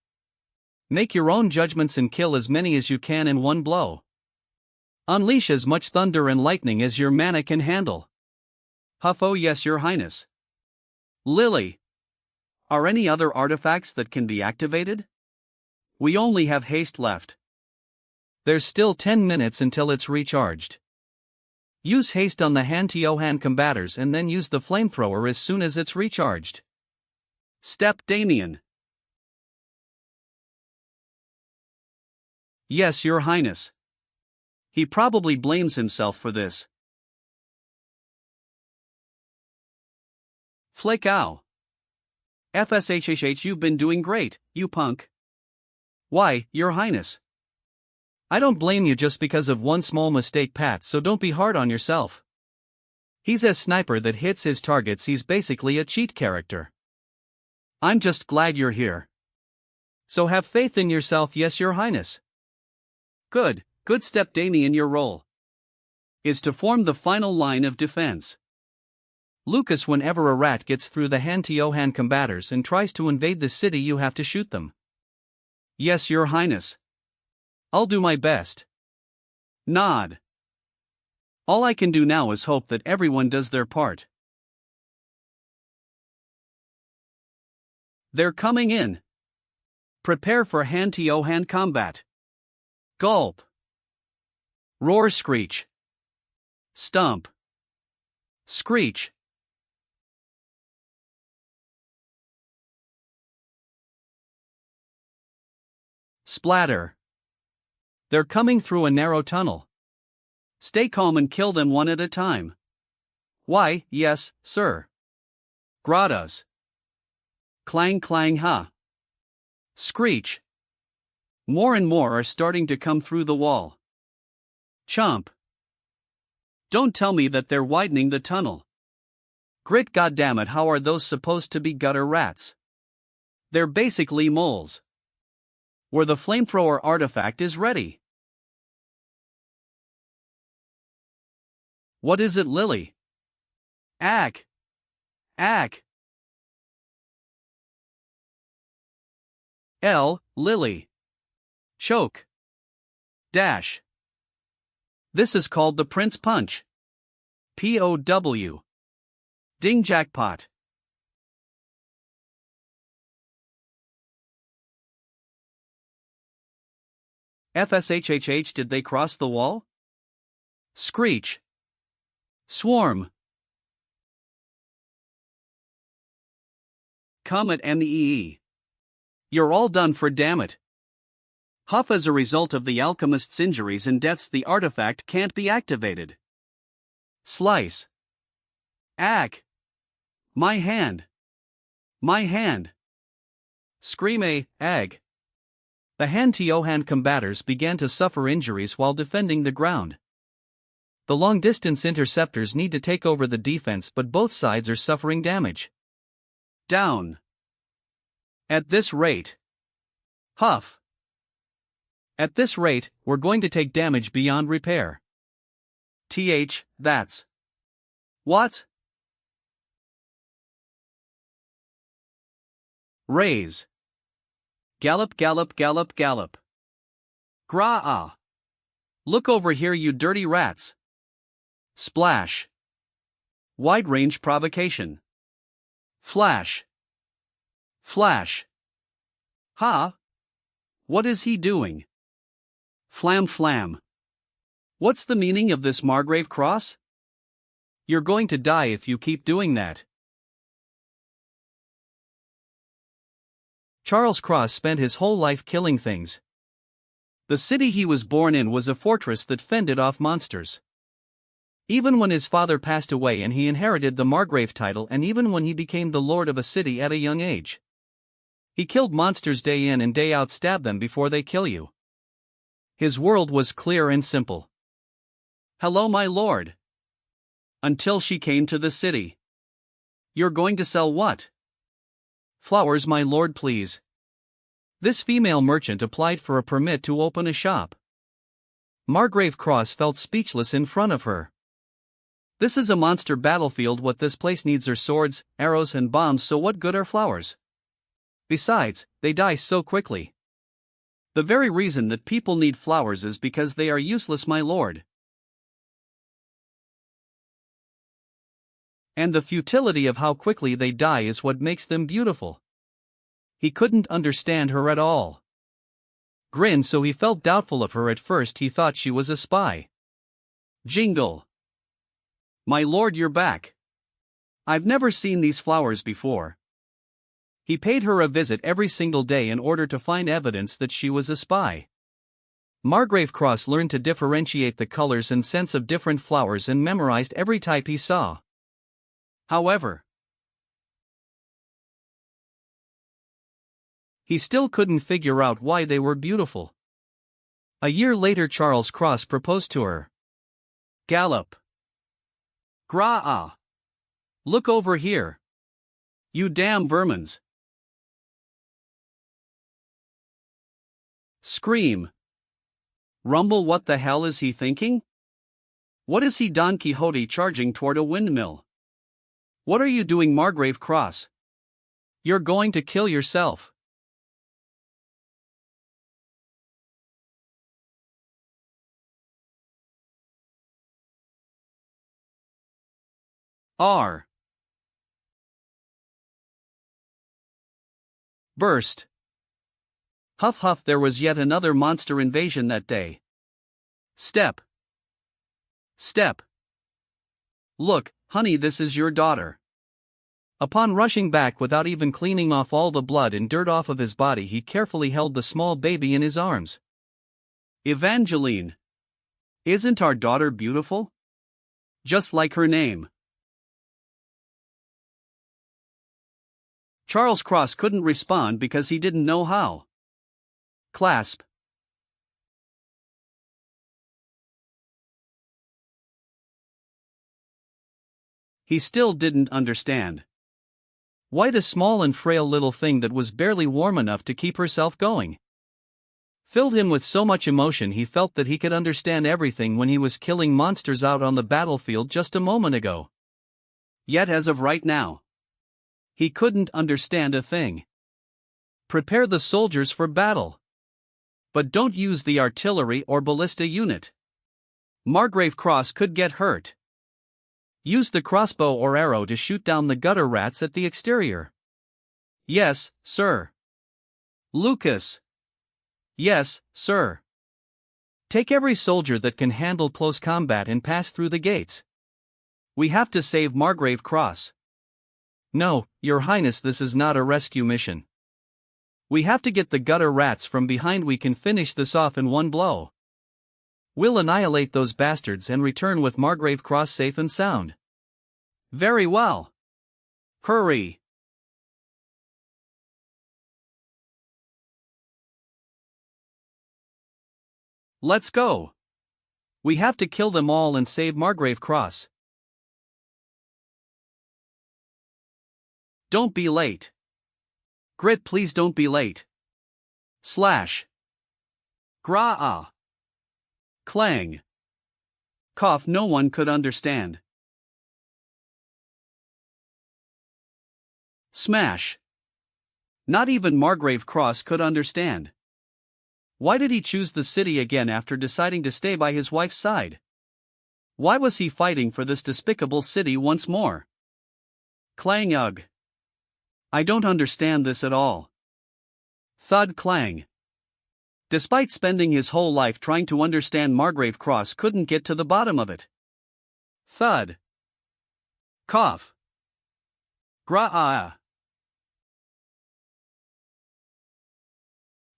Make your own judgments and kill as many as you can in one blow. Unleash as much thunder and lightning as your mana can handle. Huffo, yes, your highness. Lily. Are any other artifacts that can be activated? We only have haste left. There's still 10 minutes until it's recharged. Use haste on the hand-to-hand combaters and then use the flamethrower as soon as it's recharged. Step Damien. Yes, your highness. He probably blames himself for this. Flick ow. FSHHH, you've been doing great, you punk. Why, your highness. I don't blame you just because of one small mistake, Pat, so don't be hard on yourself. He's a sniper that hits his targets. He's basically a cheat character. I'm just glad you're here. So have faith in yourself, yes, your highness. Good step, Damien. Your role is to form the final line of defense. Lucas, whenever a rat gets through the hand-to-hand combaters and tries to invade the city, you have to shoot them. Yes, your highness. I'll do my best. Nod. All I can do now is hope that everyone does their part. They're coming in. Prepare for hand-to-hand combat. Gulp. Roar, screech. Stump. Screech. Splatter. They're coming through a narrow tunnel. Stay calm and kill them one at a time. Why, yes, sir. Gratas. Clang clang ha. Screech. More and more are starting to come through the wall. Chomp. Don't tell me that they're widening the tunnel. Grit, goddammit, how are those supposed to be gutter rats? They're basically moles. Where the flamethrower artifact is ready. What is it, Lily? Ack. Ack. Lily. Choke. Dash. This is called the Prince Punch. POW. Ding jackpot. FSHHH, did they cross the wall? Screech. Swarm. Comet MEE. You're all done for, damn it. Huff, as a result of the alchemist's injuries and deaths, the artifact can't be activated. Slice. Ack. My hand. My hand. Scream a, ag. The hand-to-hand combaters began to suffer injuries while defending the ground. The long-distance interceptors need to take over the defense, but both sides are suffering damage. Down. At this rate. Huff. At this rate, we're going to take damage beyond repair. That's. What? Raise. Gallop, gallop, gallop, gallop. Gra-ah. Look over here, you dirty rats. Splash. Wide-range provocation. Flash. Flash. Ha? What is he doing? Flam flam. What's the meaning of this Margrave cross? You're going to die if you keep doing that. Charles Cross spent his whole life killing things. The city he was born in was a fortress that fended off monsters. Even when his father passed away and he inherited the Margrave title, and even when he became the lord of a city at a young age, he killed monsters day in and day out, stab them before they kill you. His world was clear and simple. Hello, my lord. Until she came to the city. You're going to sell what? Flowers, my lord, please. This female merchant applied for a permit to open a shop. Margrave Cross felt speechless in front of her. This is a monster battlefield. What this place needs are swords, arrows, and bombs, so what good are flowers? Besides, they die so quickly. The very reason that people need flowers is because they are useless, my lord. And the futility of how quickly they die is what makes them beautiful. He couldn't understand her at all. Grin, so he felt doubtful of her. At first he thought she was a spy. Jingle. My lord, you're back. I've never seen these flowers before. He paid her a visit every single day in order to find evidence that she was a spy. Margrave Cross learned to differentiate the colors and scents of different flowers and memorized every type he saw. However, he still couldn't figure out why they were beautiful. A year later, Charles Cross proposed to her. Gallop. Gra-ah. Look over here. You damn vermins. Scream. Rumble, what the hell is he thinking? What is he, Don Quixote charging toward a windmill? What are you doing, Margrave Cross? You're going to kill yourself. R. Burst. Huff huff, there was yet another monster invasion that day. Step. Step. Look, honey, this is your daughter. Upon rushing back without even cleaning off all the blood and dirt off of his body, he carefully held the small baby in his arms. Evangeline. Isn't our daughter beautiful? Just like her name. Charles Cross couldn't respond because he didn't know how. Clasp. He still didn't understand. Why the small and frail little thing that was barely warm enough to keep herself going filled him with so much emotion he felt that he could understand everything when he was killing monsters out on the battlefield just a moment ago. Yet as of right now, he couldn't understand a thing. Prepare the soldiers for battle. But don't use the artillery or ballista unit. Margrave Cross could get hurt. Use the crossbow or arrow to shoot down the gutter rats at the exterior. Yes, sir. Lucas. Yes, sir. Take every soldier that can handle close combat and pass through the gates. We have to save Margrave Cross. No, Your Highness, this is not a rescue mission. We have to get the gutter rats from behind. We can finish this off in one blow. We'll annihilate those bastards and return with Margrave Cross safe and sound. Very well. Hurry. Let's go. We have to kill them all and save Margrave Cross. Don't be late. Grit, please don't be late. Slash. Gra-ah. Clang. Cough, no one could understand. Smash. Not even Margrave Cross could understand. Why did he choose the city again after deciding to stay by his wife's side? Why was he fighting for this despicable city once more? Clang, ugh. I don't understand this at all. Thud, clang. Despite spending his whole life trying to understand, Margrave Cross couldn't get to the bottom of it. Thud. Cough. Gra-ah.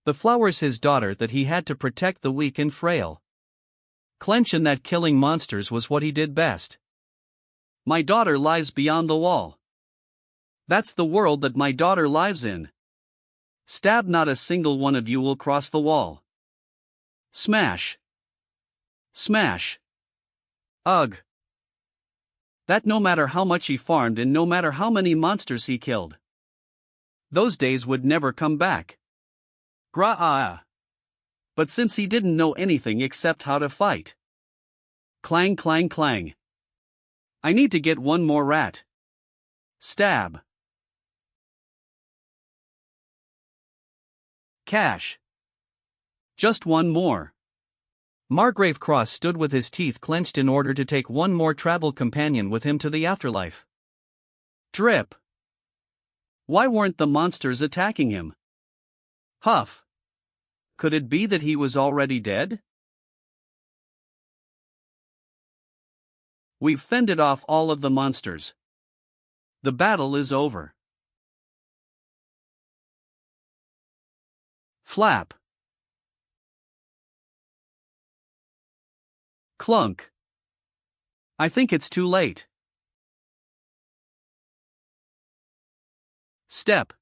The flower's his daughter that he had to protect, the weak and frail. Clench, and that killing monsters was what he did best. My daughter lives beyond the wall. That's the world that my daughter lives in. Stab, not a single one of you will cross the wall. Smash. Smash. Ugh. That no matter how much he farmed and no matter how many monsters he killed, those days would never come back. Gra-ah. But since he didn't know anything except how to fight. Clang, clang, clang. I need to get one more rat. Stab. Cash. Just one more. Margrave Cross stood with his teeth clenched in order to take one more travel companion with him to the afterlife. Drip. Why weren't the monsters attacking him? Huff. Could it be that he was already dead? We've fended off all of the monsters. The battle is over. Flap. Clunk. I think it's too late. Step.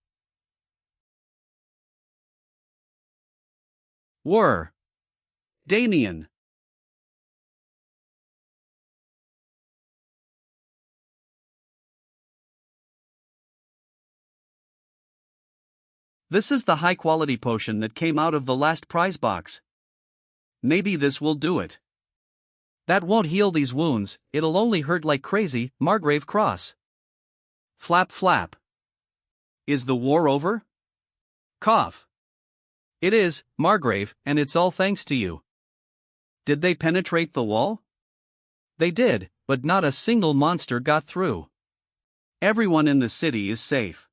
Whir. Damien. This is the high-quality potion that came out of the last prize box. Maybe this will do it. That won't heal these wounds, it'll only hurt like crazy. Margrave Cross. Flap, flap. Is the war over? Cough. It is, Margrave, and it's all thanks to you. Did they penetrate the wall? They did, but not a single monster got through. Everyone in the city is safe.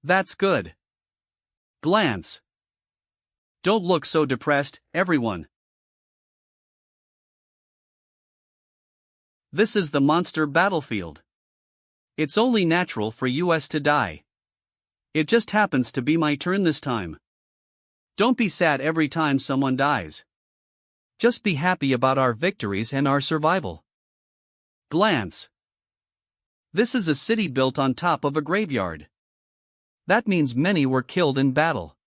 That's good. Glance. Don't look so depressed, everyone. This is the monster battlefield. It's only natural for us to die. It just happens to be my turn this time. Don't be sad every time someone dies. Just be happy about our victories and our survival. Glance. This is a city built on top of a graveyard. That means many were killed in battle.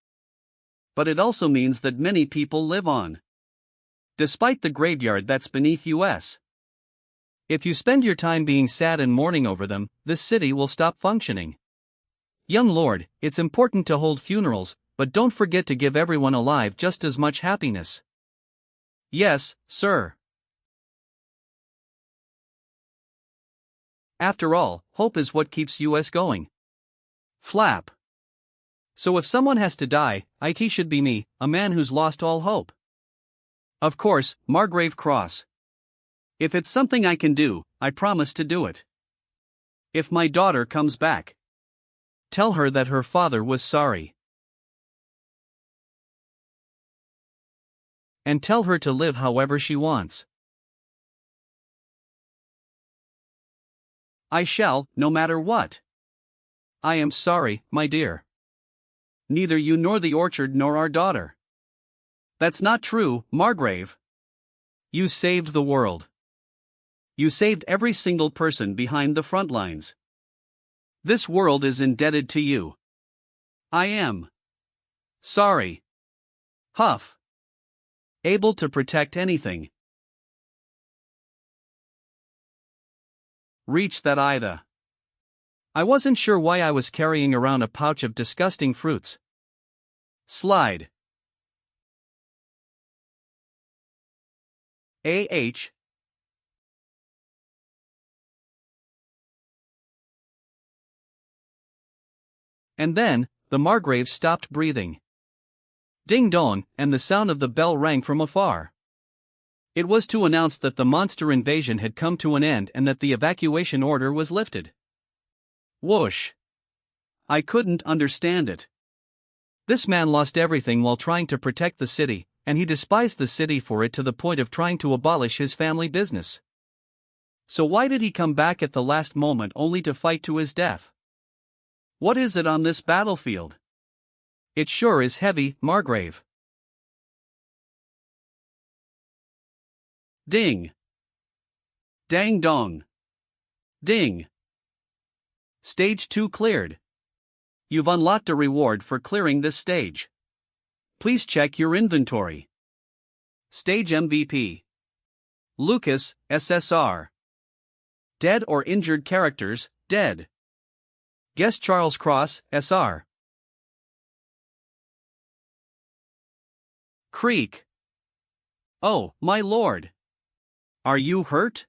But it also means that many people live on. Despite the graveyard that's beneath us. If you spend your time being sad and mourning over them, this city will stop functioning. Young lord, it's important to hold funerals, but don't forget to give everyone alive just as much happiness. Yes, sir. After all, hope is what keeps us going. Flap. So if someone has to die, it should be me, a man who's lost all hope. Of course, Margrave Cross. If it's something I can do, I promise to do it. If my daughter comes back, tell her that her father was sorry. And tell her to live however she wants. I shall, no matter what. I am sorry, my dear. Neither you nor the orchard nor our daughter. That's not true, Margrave. You saved the world. You saved every single person behind the front lines. This world is indebted to you. I am sorry. Huff. Able to protect anything. Reach that Ida. I wasn't sure why I was carrying around a pouch of disgusting fruits. Slide. A.H. And then, the Margrave stopped breathing. Ding dong, and the sound of the bell rang from afar. It was to announce that the monster invasion had come to an end and that the evacuation order was lifted. Whoosh. I couldn't understand it. This man lost everything while trying to protect the city, and he despised the city for it to the point of trying to abolish his family business. So why did he come back at the last moment only to fight to his death? What is it on this battlefield? It sure is heavy, Margrave. Ding. Dang dong. Ding. Stage 2 cleared. You've unlocked a reward for clearing this stage. Please check your inventory. Stage MVP. Lucas, SSR. Dead or injured characters, dead. Guest Charles Cross, SR. Creek. Oh, my lord. Are you hurt?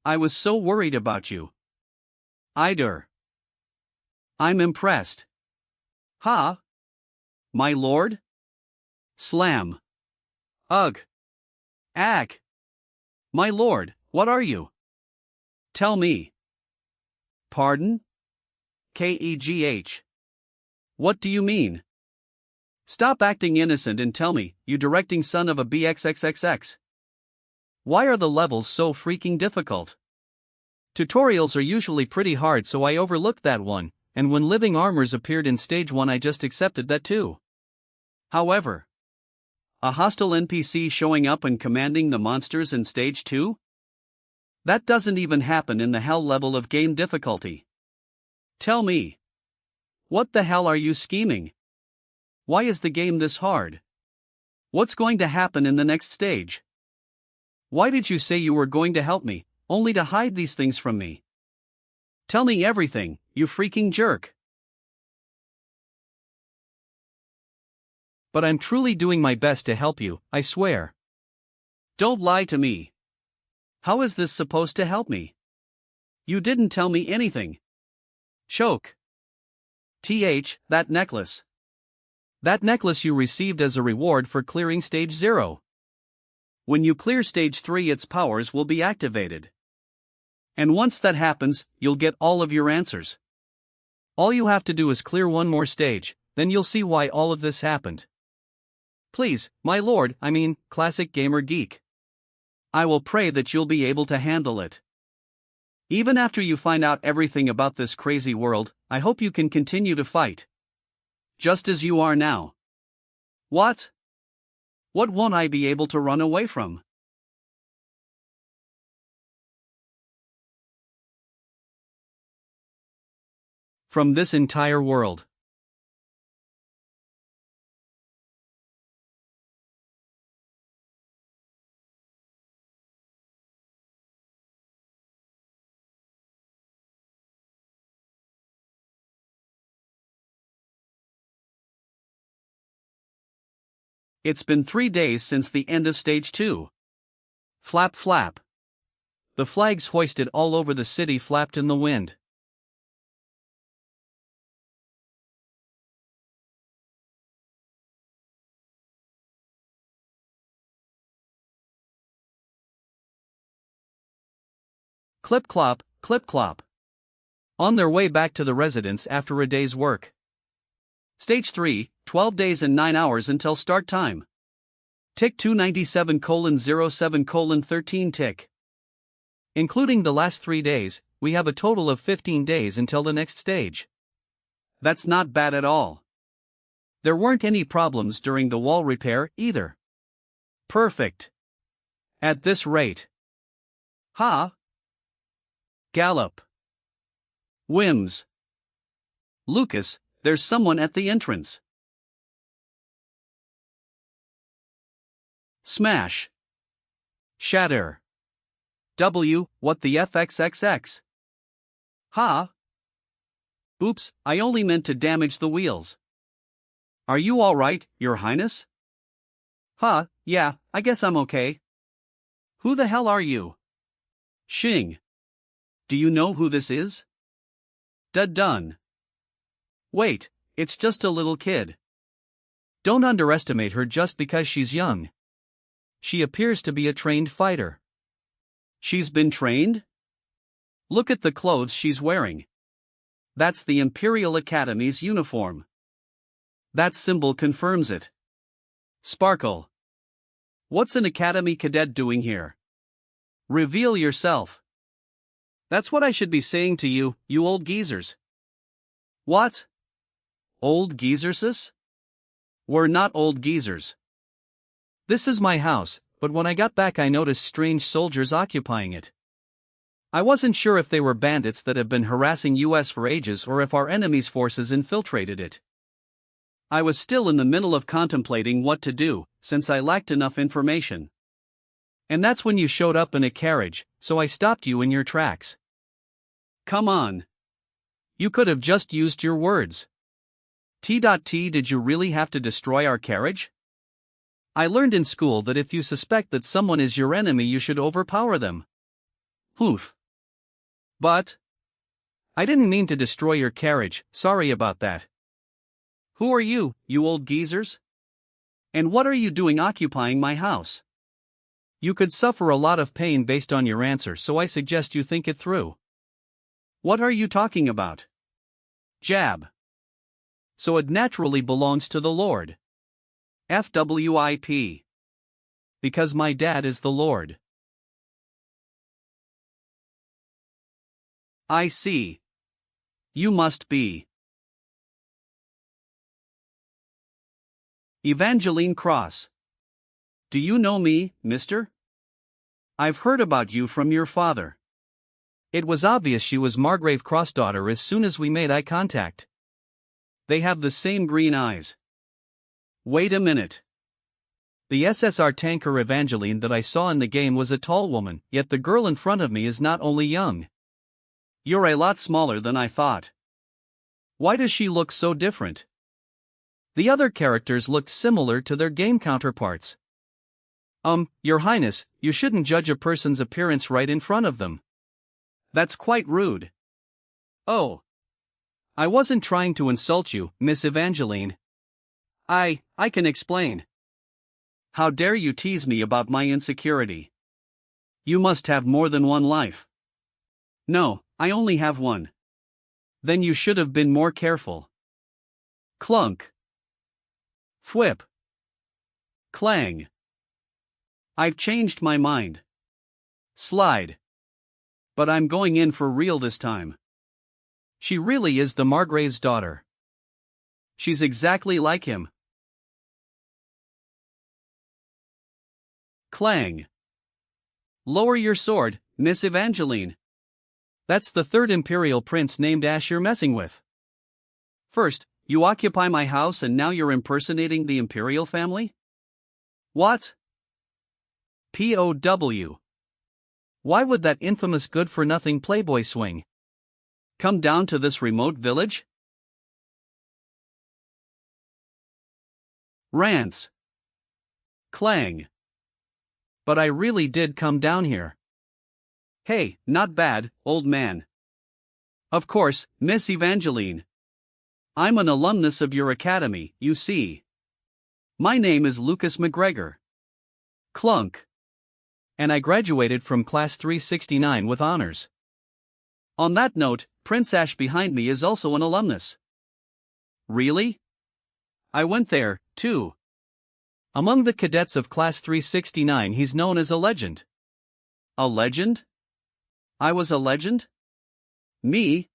I was so worried about you. Ider. I'm impressed. Ha? My lord? Slam. Ugh. Ag. My lord, what are you? Tell me. Pardon? Kegh. What do you mean? Stop acting innocent and tell me, you directing son of a BXXXX. Why are the levels so freaking difficult? Tutorials are usually pretty hard, so I overlooked that one, and when living armors appeared in stage 1 I just accepted that too. However, a hostile NPC showing up and commanding the monsters in stage 2? That doesn't even happen in the hell level of game difficulty. Tell me. What the hell are you scheming? Why is the game this hard? What's going to happen in the next stage? Why did you say you were going to help me, only to hide these things from me? Tell me everything, you freaking jerk. But I'm truly doing my best to help you, I swear. Don't lie to me. How is this supposed to help me? You didn't tell me anything. Choke. That necklace. That necklace you received as a reward for clearing stage 0. When you clear stage 3 its powers will be activated. And once that happens, you'll get all of your answers. All you have to do is clear one more stage, then you'll see why all of this happened. Please, my lord, classic gamer geek. I will pray that you'll be able to handle it. Even after you find out everything about this crazy world, I hope you can continue to fight. Just as you are now. What? What won't I be able to run away from? From this entire world. It's been 3 days since the end of Stage 2. Flap flap. The flags hoisted all over the city flapped in the wind. Clip clop, clip clop. On their way back to the residence after a day's work. Stage 3, 12 days and 9 hours until start time. Tick 297:07:13 tick. Including the last 3 days, we have a total of 15 days until the next stage. That's not bad at all. There weren't any problems during the wall repair either. Perfect. At this rate. Ha! Gallop. Whims. Lucas, there's someone at the entrance. Smash. Shatter. W, what the FXXX? Ha! Oops, I only meant to damage the wheels. Are you alright, Your Highness? Huh, yeah, I guess I'm okay. Who the hell are you? Xing. Do you know who this is? Done. Wait, it's just a little kid. Don't underestimate her just because she's young. She appears to be a trained fighter. She's been trained? Look at the clothes she's wearing. That's the Imperial Academy's uniform. That symbol confirms it. Sparkle. What's an Academy cadet doing here? Reveal yourself. That's what I should be saying to you, you old geezers. What? Old geezerses? We're not old geezers. This is my house, but when I got back I noticed strange soldiers occupying it. I wasn't sure if they were bandits that have been harassing US for ages or if our enemy's forces infiltrated it. I was still in the middle of contemplating what to do, since I lacked enough information. And that's when you showed up in a carriage, so I stopped you in your tracks. Come on. You could have just used your words. Did you really have to destroy our carriage? I learned in school that if you suspect that someone is your enemy you should overpower them. Oof. But I didn't mean to destroy your carriage, sorry about that. Who are you, you old geezers? And what are you doing occupying my house? You could suffer a lot of pain based on your answer, so I suggest you think it through. What are you talking about? Jab. So it naturally belongs to the Lord. FWIP. Because my dad is the Lord. I see. You must be Evangeline Cross. Do you know me, mister? I've heard about you from your father. It was obvious she was Margrave Cross' daughter as soon as we made eye contact. They have the same green eyes. Wait a minute. The SSR tanker Evangeline that I saw in the game was a tall woman, yet the girl in front of me is not only young. You're a lot smaller than I thought. Why does she look so different? The other characters looked similar to their game counterparts. Your Highness, you shouldn't judge a person's appearance right in front of them. That's quite rude. Oh. I wasn't trying to insult you, Miss Evangeline. I can explain. How dare you tease me about my insecurity? You must have more than one life. No, I only have one. Then you should have been more careful. Clunk. Fwhip. Clang. I've changed my mind. Slide. But I'm going in for real this time. She really is the Margrave's daughter. She's exactly like him. Clang. Lower your sword, Miss Evangeline. That's the third Imperial Prince named Ash you're messing with. First, you occupy my house and now you're impersonating the Imperial family? What? POW. Why would that infamous good-for-nothing playboy swing come down to this remote village? Rants. Clang. But I really did come down here. Hey, not bad, old man. Of course, Miss Evangeline. I'm an alumnus of your academy, you see. My name is Lucas McGregor. Clunk. And I graduated from class 369 with honors. On that note, Prince Ash behind me is also an alumnus. Really? I went there, too. Among the cadets of class 369, he's known as a legend. A legend? I was a legend? Me?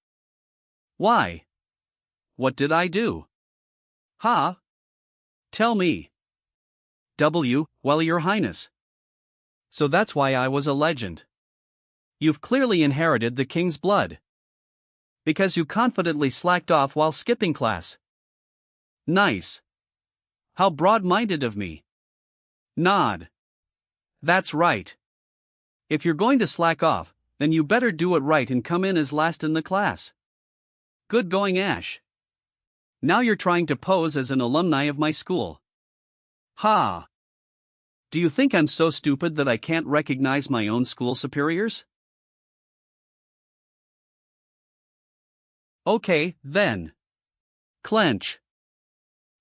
Why? What did I do? Huh? Tell me. Well, Your Highness. So that's why I was a legend. You've clearly inherited the king's blood. Because you confidently slacked off while skipping class. Nice. How broad-minded of me. Nod. That's right. If you're going to slack off, then you better do it right and come in as last in the class. Good going, Ash. Now you're trying to pose as an alumni of my school. Ha! Do you think I'm so stupid that I can't recognize my own school superiors? Okay, then. Clench.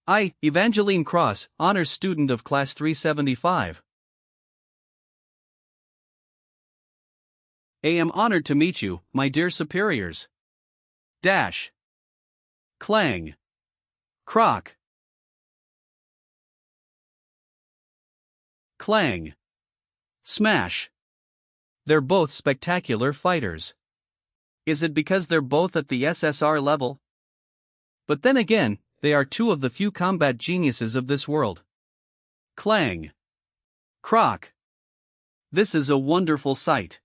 I, Evangeline Cross, honors student of class 375. I am honored to meet you, my dear superiors. Dash. Clang. Croc. Clang. Smash. They're both spectacular fighters. Is it because they're both at the SSR level? But then again, they are two of the few combat geniuses of this world. Clang. Croc. This is a wonderful sight.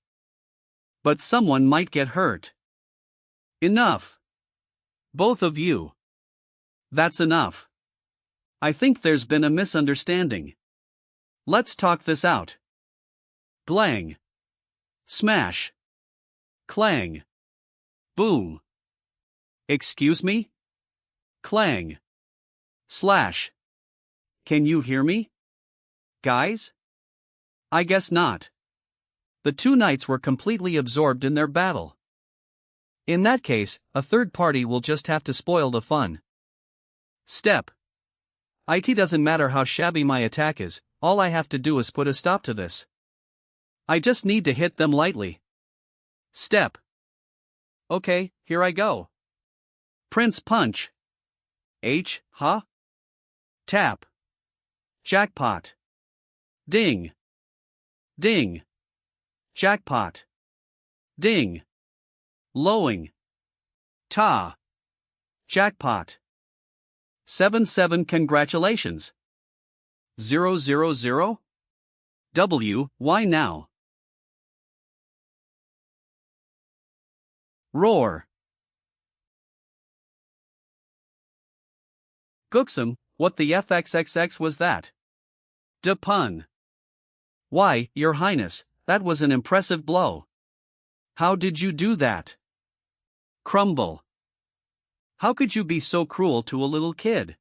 But someone might get hurt. Enough. Both of you. That's enough. I think there's been a misunderstanding. Let's talk this out. Glang. Smash. Clang. Boom. Excuse me? Clang. Slash. Can you hear me? Guys? I guess not. The two knights were completely absorbed in their battle. In that case, a third party will just have to spoil the fun. Step. It doesn't matter how shabby my attack is, all I have to do is put a stop to this. I just need to hit them lightly. Step. Okay, here I go. Prince Punch. Huh? Tap. Jackpot. Ding. Ding. Jackpot. Ding. Lowing. Ta. Jackpot. 7-7 Congratulations. 000? Why now? Roar. Gooksum, what the FXXX was that? De pun. Why, Your Highness, that was an impressive blow. How did you do that? Crumble. How could you be so cruel to a little kid?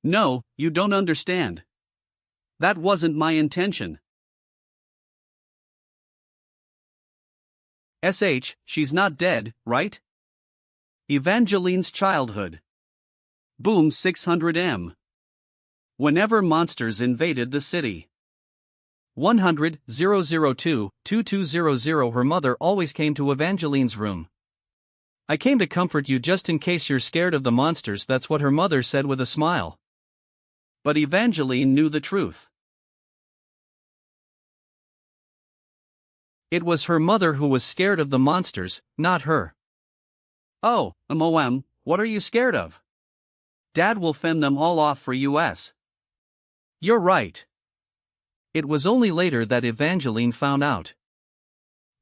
No, you don't understand. That wasn't my intention. She's not dead, right? Evangeline's childhood. Boom 600M. Whenever monsters invaded the city. 100-002-2200 Her mother always came to Evangeline's room. I came to comfort you just in case you're scared of the monsters, that's what her mother said with a smile. But Evangeline knew the truth. It was her mother who was scared of the monsters, not her. Oh, what are you scared of? Dad will fend them all off for us. You're right. It was only later that Evangeline found out.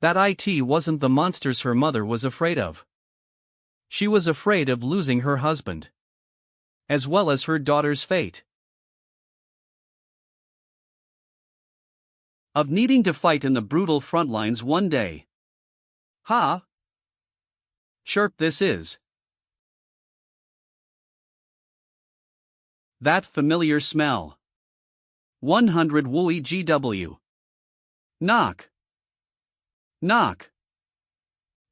That it wasn't the monsters her mother was afraid of. She was afraid of losing her husband. As well as her daughter's fate. Of needing to fight in the brutal front lines one day. Ha! Sharp this is. That familiar smell. 100 Wui GW. Knock. Knock.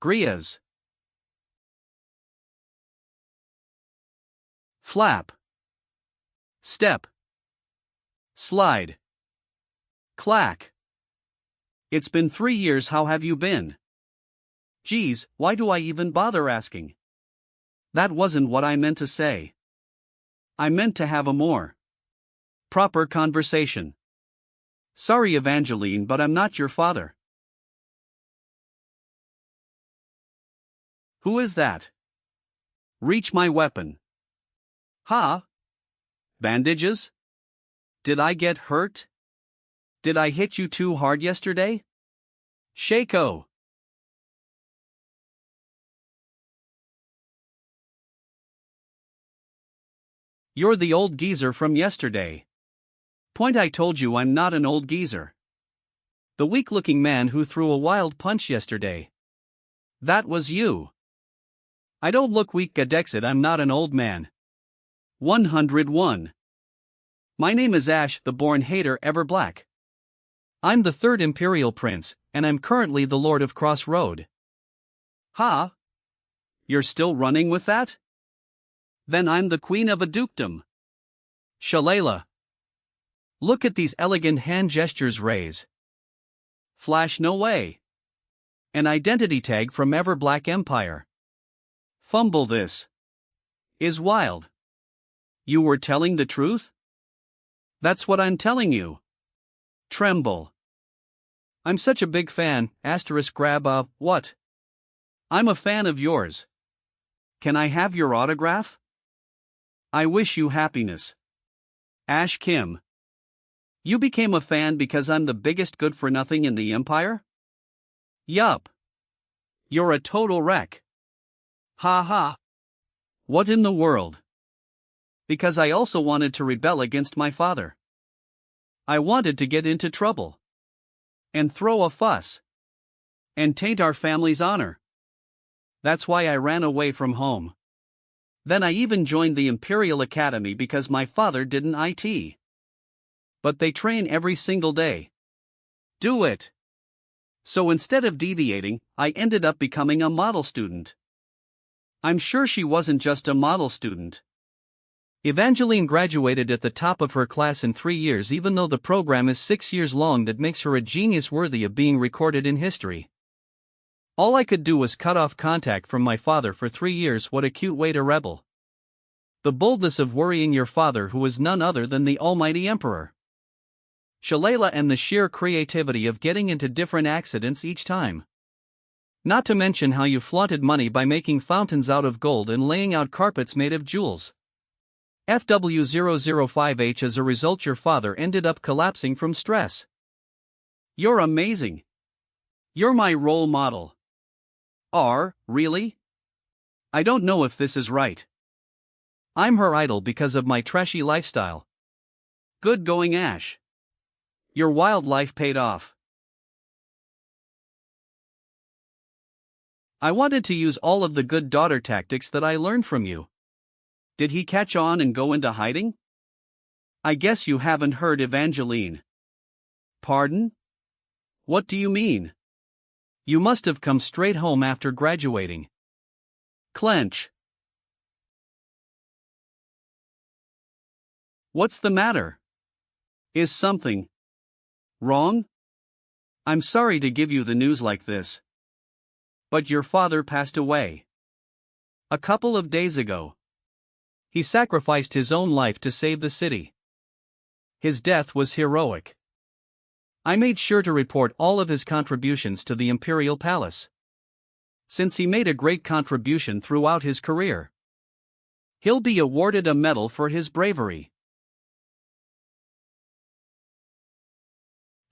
Grias. Flap. Step. Slide. Clack. It's been 3 years, how have you been? Geez, why do I even bother asking? That wasn't what I meant to say. I meant to have a more proper conversation. Sorry, Evangeline, but I'm not your father. Who is that? Reach my weapon. Ha? Bandages? Did I get hurt? Did I hit you too hard yesterday? Shako. You're the old geezer from yesterday. Point, I told you I'm not an old geezer. The weak-looking man who threw a wild punch yesterday. That was you. I don't look weak, Gadexit, I'm not an old man. 101. My name is Ash, the born hater ever black. I'm the third Imperial Prince, and I'm currently the Lord of Crossroad. Ha? You're still running with that? Then I'm the Queen of a Dukedom. Shalala. Look at these elegant hand gestures, Rays. Flash, no way. An identity tag from Ever Black Empire. Fumble, this is wild. You were telling the truth? That's what I'm telling you. Tremble. I'm such a big fan, grab what? I'm a fan of yours. Can I have your autograph? I wish you happiness. Ash Kim. You became a fan because I'm the biggest good-for-nothing in the Empire? Yup. You're a total wreck. Ha ha. What in the world? Because I also wanted to rebel against my father. I wanted to get into trouble. And throw a fuss. And taint our family's honor. That's why I ran away from home. Then I even joined the Imperial Academy because my father didn't IT. But they train every single day. Do it. So instead of deviating, I ended up becoming a model student. I'm sure she wasn't just a model student. Evangeline graduated at the top of her class in 3 years, even though the program is 6 years long. That makes her a genius worthy of being recorded in history. All I could do was cut off contact from my father for 3 years. What a cute way to rebel. The boldness of worrying your father, who is none other than the almighty emperor. Shalala, and the sheer creativity of getting into different accidents each time. Not to mention how you flaunted money by making fountains out of gold and laying out carpets made of jewels. FW005H. As a result, your father ended up collapsing from stress. You're amazing. You're my role model. Really? I don't know if this is right. I'm her idol because of my trashy lifestyle. Good going, Ash. Your wild life paid off. I wanted to use all of the good daughter tactics that I learned from you. Did he catch on and go into hiding? I guess you haven't heard, Evangeline. Pardon? What do you mean? You must have come straight home after graduating. Clench. What's the matter? Is something wrong? I'm sorry to give you the news like this. But your father passed away. A couple of days ago. He sacrificed his own life to save the city. His death was heroic. I made sure to report all of his contributions to the Imperial Palace. Since he made a great contribution throughout his career. He'll be awarded a medal for his bravery.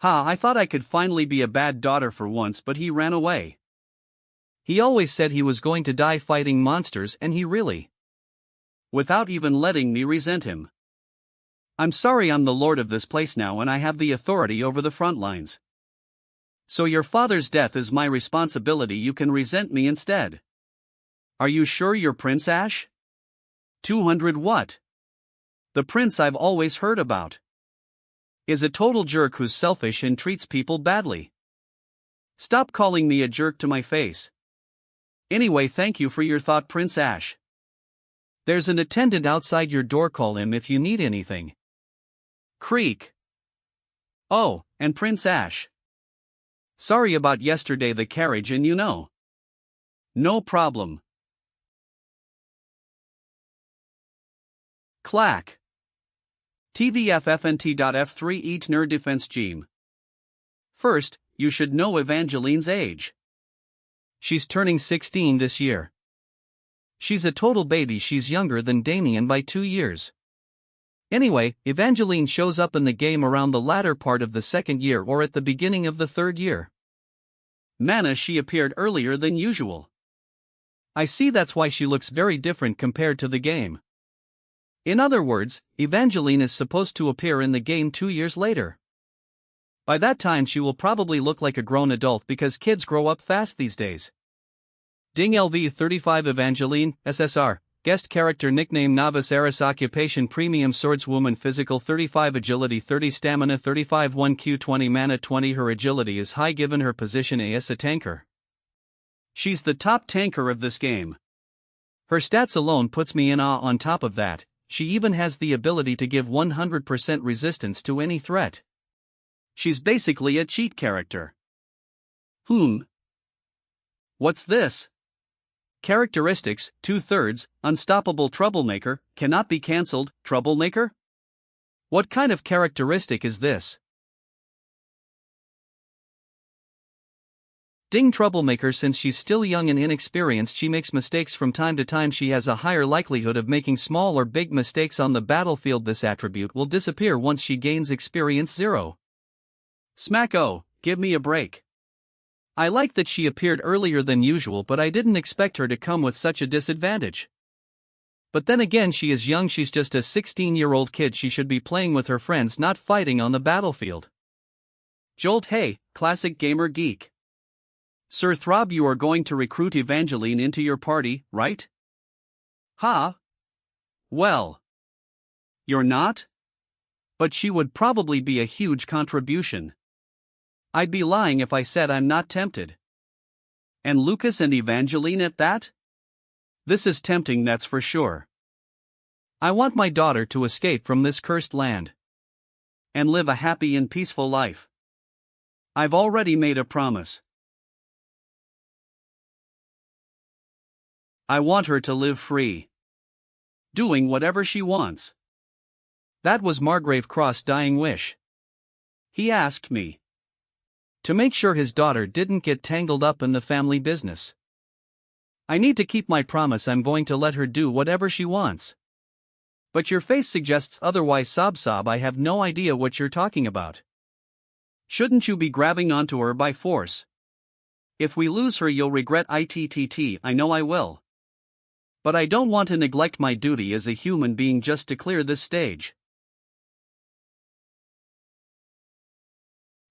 I thought I could finally be a bad daughter for once, but he ran away. He always said he was going to die fighting monsters, and he really. Without even letting me resent him. I'm sorry, I'm the lord of this place now and I have the authority over the front lines. So your father's death is my responsibility. You can resent me instead. Are you sure you're Prince Ash? 200 what? The prince I've always heard about. Is a total jerk who's selfish and treats people badly. Stop calling me a jerk to my face. Anyway, thank you for your thought, Prince Ash. There's an attendant outside your door, call him if you need anything. Creak. Oh, and Prince Ash. Sorry about yesterday, the carriage, and you know. No problem. Clack. TVFFNT.F3 Each Nerd Defense Gym. First, you should know Evangeline's age. She's turning 16 this year. She's a total baby, she's younger than Damien by 2 years. Anyway, Evangeline shows up in the game around the latter part of the second year or at the beginning of the third year. Mana, she appeared earlier than usual. I see, that's why she looks very different compared to the game. In other words, Evangeline is supposed to appear in the game 2 years later. By that time she will probably look like a grown adult because kids grow up fast these days. Ding LV 35 Evangeline, SSR, guest character nickname Novice Eris occupation premium swordswoman physical 35 agility 30 stamina 35 1Q 20 mana 20 her agility is high given her position as a tanker. She's the top tanker of this game. Her stats alone puts me in awe. On top of that, she even has the ability to give 100% resistance to any threat. She's basically a cheat character. What's this? Characteristics, 2/3, unstoppable troublemaker, cannot be cancelled, troublemaker? What kind of characteristic is this? Ding troublemaker. Since she's still young and inexperienced, she makes mistakes from time to time. She has a higher likelihood of making small or big mistakes on the battlefield. This attribute will disappear once she gains experience 0. Smack-o, give me a break. I like that she appeared earlier than usual, but I didn't expect her to come with such a disadvantage. But then again, she is young, she's just a 16-year-old kid, she should be playing with her friends, not fighting on the battlefield. Jolt, hey, classic gamer geek. Sir Throb, you are going to recruit Evangeline into your party, right? Ha? Well. You're not? But she would probably be a huge contribution. I'd be lying if I said I'm not tempted. And Lucas and Evangeline at that? This is tempting, that's for sure. I want my daughter to escape from this cursed land and live a happy and peaceful life. I've already made a promise. I want her to live free, doing whatever she wants. That was Margrave Cross' dying wish. He asked me to make sure his daughter didn't get tangled up in the family business. I need to keep my promise. I'm going to let her do whatever she wants. But your face suggests otherwise. Sob, I have no idea what you're talking about. Shouldn't you be grabbing onto her by force? If we lose her, you'll regret it. I know I will. But I don't want to neglect my duty as a human being just to clear this stage.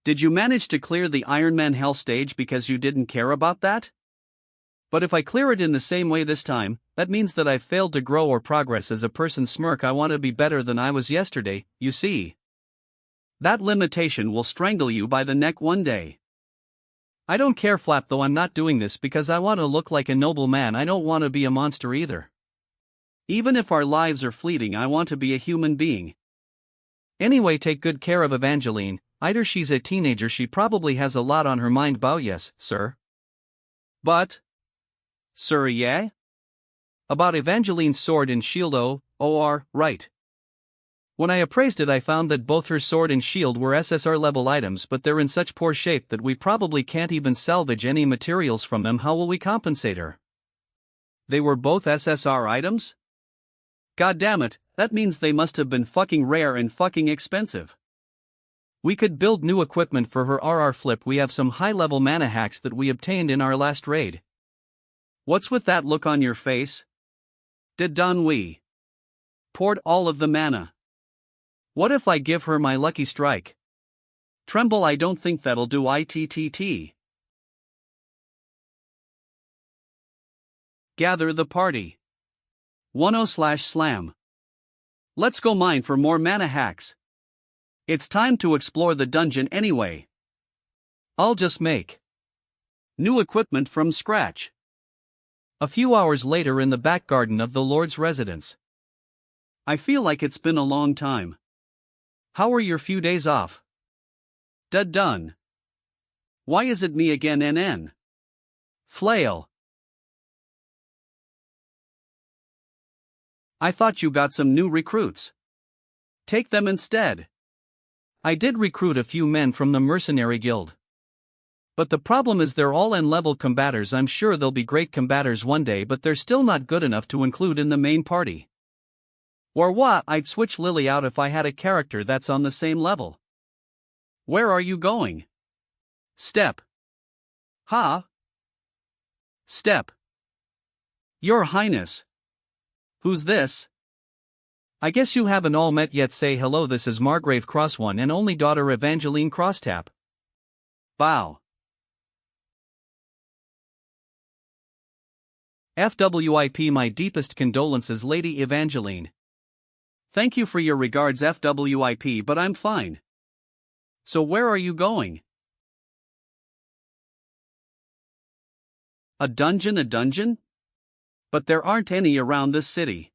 Did you manage to clear the Iron Man Hell stage because you didn't care about that? But if I clear it in the same way this time, that means that I've failed to grow or progress as a person. Smirk, I want to be better than I was yesterday, you see. That limitation will strangle you by the neck one day. I don't care, Flap, though I'm not doing this because I want to look like a noble man. I don't want to be a monster either. Even if our lives are fleeting, I want to be a human being. Anyway, take good care of Evangeline. Either she's a teenager, she probably has a lot on her mind. Bow, yes, sir. But? Sir, yeah? About Evangeline's sword and shield. Right. When I appraised it, I found that both her sword and shield were SSR level items, but they're in such poor shape that we probably can't even salvage any materials from them. How will we compensate her? They were both SSR items? God damn it, that means they must have been fucking rare and fucking expensive. We could build new equipment for her. RR Flip, we have some high-level mana hacks that we obtained in our last raid. What's with that look on your face? Did Don we poured all of the mana? What if I give her my lucky strike? Tremble, I don't think that'll do. It. Gather the party. 10/slam. Let's go mine for more mana hacks. It's time to explore the dungeon anyway. I'll just make new equipment from scratch. A few hours later in the back garden of the Lord's residence. I feel like it's been a long time. How are your few days off? Done. Why is it me again, NN? Flail. I thought you got some new recruits. Take them instead. I did recruit a few men from the mercenary guild. But the problem is they're all N-level combaters. I'm sure they'll be great combaters one day, but they're still not good enough to include in the main party. Or what? I'd switch Lily out if I had a character that's on the same level. Where are you going? Step. Ha? Step. Your Highness. Who's this? I guess you haven't all met yet. Say hello, this is Margrave Crossone and only daughter Evangeline Crosstap. Bow. FWIP, my deepest condolences, Lady Evangeline. Thank you for your regards, FWIP, but I'm fine. So where are you going? A dungeon? But there aren't any around this city.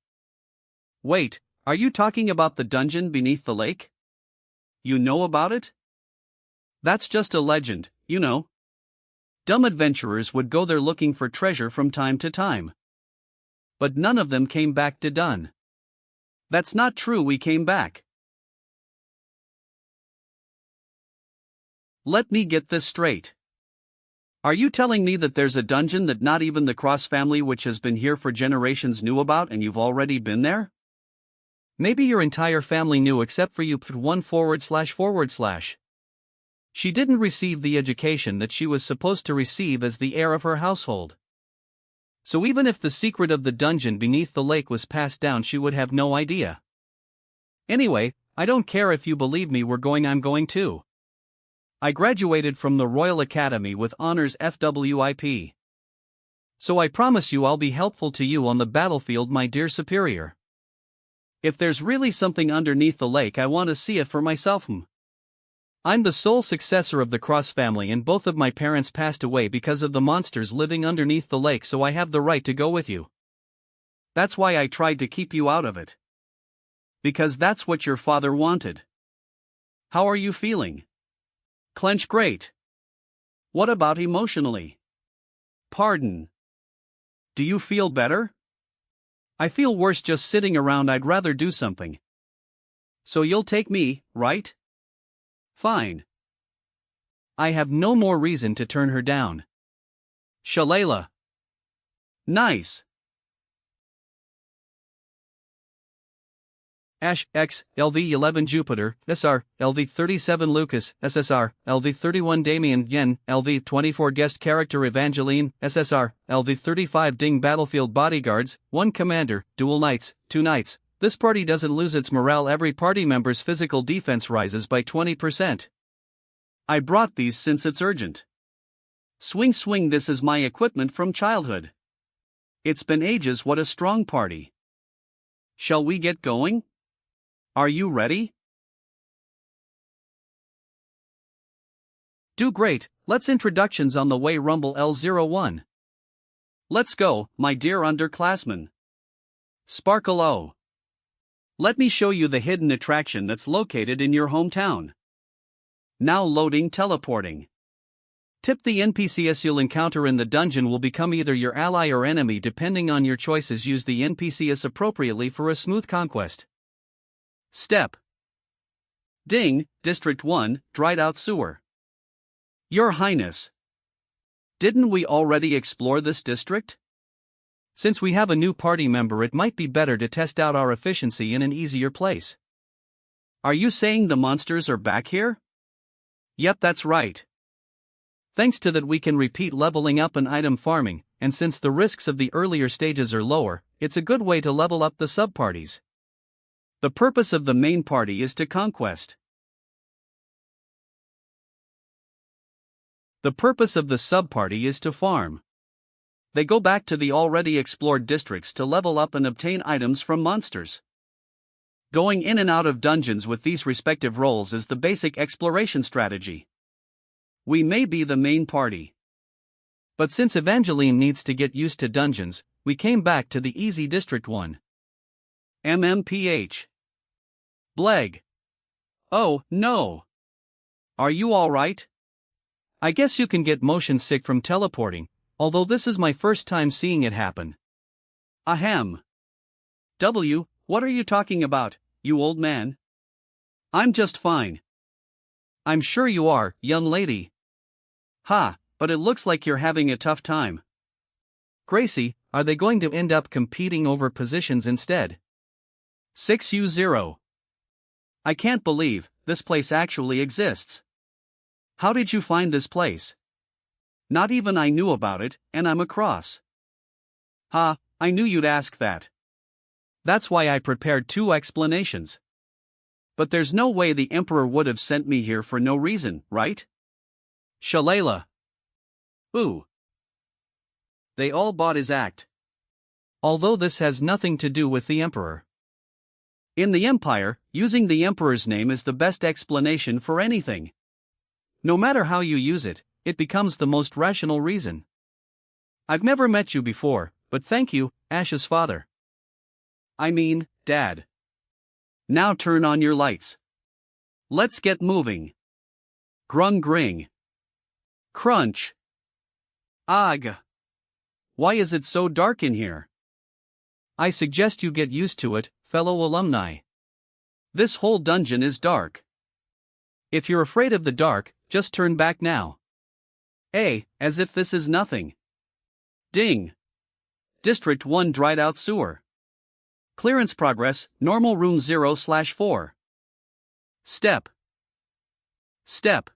Wait, are you talking about the dungeon beneath the lake? You know about it? That's just a legend, you know. Dumb adventurers would go there looking for treasure from time to time. But none of them came back to Dun. That's not true, we came back. Let me get this straight. Are you telling me that there's a dungeon that not even the Cross family, which has been here for generations, knew about and you've already been there? Maybe your entire family knew except for you. //. She didn't receive the education that she was supposed to receive as the heir of her household. So even if the secret of the dungeon beneath the lake was passed down, she would have no idea. Anyway, I don't care if you believe me, I'm going too. I graduated from the Royal Academy with honors, FWIP. So I promise you I'll be helpful to you on the battlefield, my dear superior. If there's really something underneath the lake, I want to see it for myself. I'm the sole successor of the Cross family and both of my parents passed away because of the monsters living underneath the lake, so I have the right to go with you. That's why I tried to keep you out of it. Because that's what your father wanted. How are you feeling? Clench. Great. What about emotionally? Pardon. Do you feel better? I feel worse just sitting around. I'd rather do something. So you'll take me, right? Fine. I have no more reason to turn her down. Shalala. Nice. Ash X, LV11 Jupiter, SR, LV37 Lucas, SSR, LV31 Damien Yen, LV24 Guest Character Evangeline, SSR, LV35 Ding Battlefield Bodyguards, 1 Commander, Dual Knights, 2 Knights. This party doesn't lose its morale, every party member's physical defense rises by 20%. I brought these since it's urgent. Swing, this is my equipment from childhood. It's been ages, what a strong party. Shall we get going? Are you ready? Do great, let's introductions on the way. Rumble L01. Let's go, my dear underclassmen. Sparkle O. Let me show you the hidden attraction that's located in your hometown. Now loading, teleporting. Tip: the NPCs you'll encounter in the dungeon will become either your ally or enemy depending on your choices. Use the NPCs appropriately for a smooth conquest. Step. Ding, District 1, dried out sewer. Your Highness. Didn't we already explore this district? Since we have a new party member, it might be better to test out our efficiency in an easier place. Are you saying the monsters are back here? Yep, that's right. Thanks to that we can repeat leveling up and item farming, and since the risks of the earlier stages are lower, it's a good way to level up the subparties. The purpose of the main party is to conquest. The purpose of the subparty is to farm. They go back to the already explored districts to level up and obtain items from monsters. Going in and out of dungeons with these respective roles is the basic exploration strategy. We may be the main party. But since Evangeline needs to get used to dungeons, we came back to the easy District 1. MMPH. Bleg. Oh, no. Are you alright? I guess you can get motion sick from teleporting, although this is my first time seeing it happen. Ahem. W, what are you talking about, you old man? I'm just fine. I'm sure you are, young lady. Ha, but it looks like you're having a tough time. Gracie, are they going to end up competing over positions instead? 6U0. I can't believe this place actually exists. How did you find this place? Not even I knew about it, and I'm across. Ha, I knew you'd ask that. That's why I prepared 2 explanations. But there's no way the Emperor would have sent me here for no reason, right? Shalala. Ooh. They all bought his act. Although this has nothing to do with the Emperor. In the Empire, using the Emperor's name is the best explanation for anything. No matter how you use it, it becomes the most rational reason. I've never met you before, but thank you, Ash's father. I mean, Dad. Now turn on your lights. Let's get moving. Grung gring. Crunch. Ugh. Why is it so dark in here? I suggest you get used to it, fellow alumni. This whole dungeon is dark. If you're afraid of the dark, just turn back now. As if this is nothing. Ding. District 1 dried out sewer. Clearance progress, normal room 0/4. Step. Step.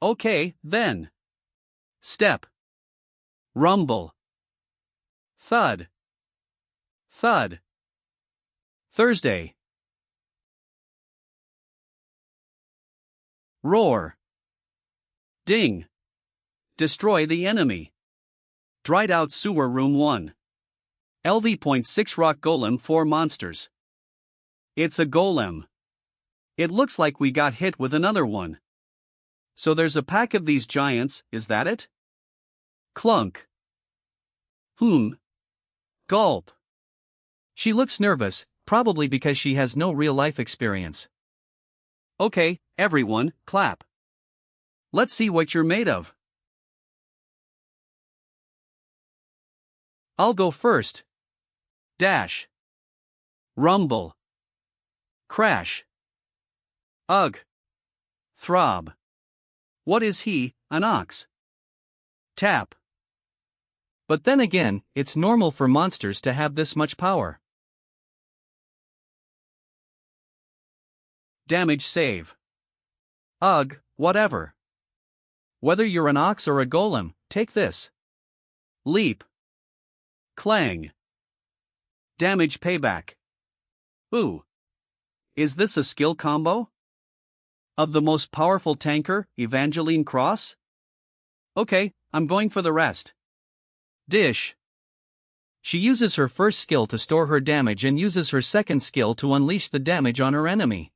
Okay, then. Step. Rumble. Thud. Thud. Thursday. Roar. Ding. Destroy the enemy. Dried out sewer room 1. LV.6 rock golem 4 monsters. It's a golem. It looks like we got hit with another one. So there's a pack of these giants, is that it? Clunk. Gulp. She looks nervous, probably because she has no real-life experience. Okay, everyone, clap. Let's see what you're made of. I'll go first. Dash. Rumble. Crash. Ugh. Throb. What is he, an ox? Tap. But then again, it's normal for monsters to have this much power. Damage save. Ugh, whatever. Whether you're an ox or a golem, take this. Leap. Clang. Damage payback. Ooh. Is this a skill combo? Of the most powerful tanker, Evangeline Cross? Okay, I'm going for the rest. Dish. She uses her first skill to store her damage and uses her second skill to unleash the damage on her enemy.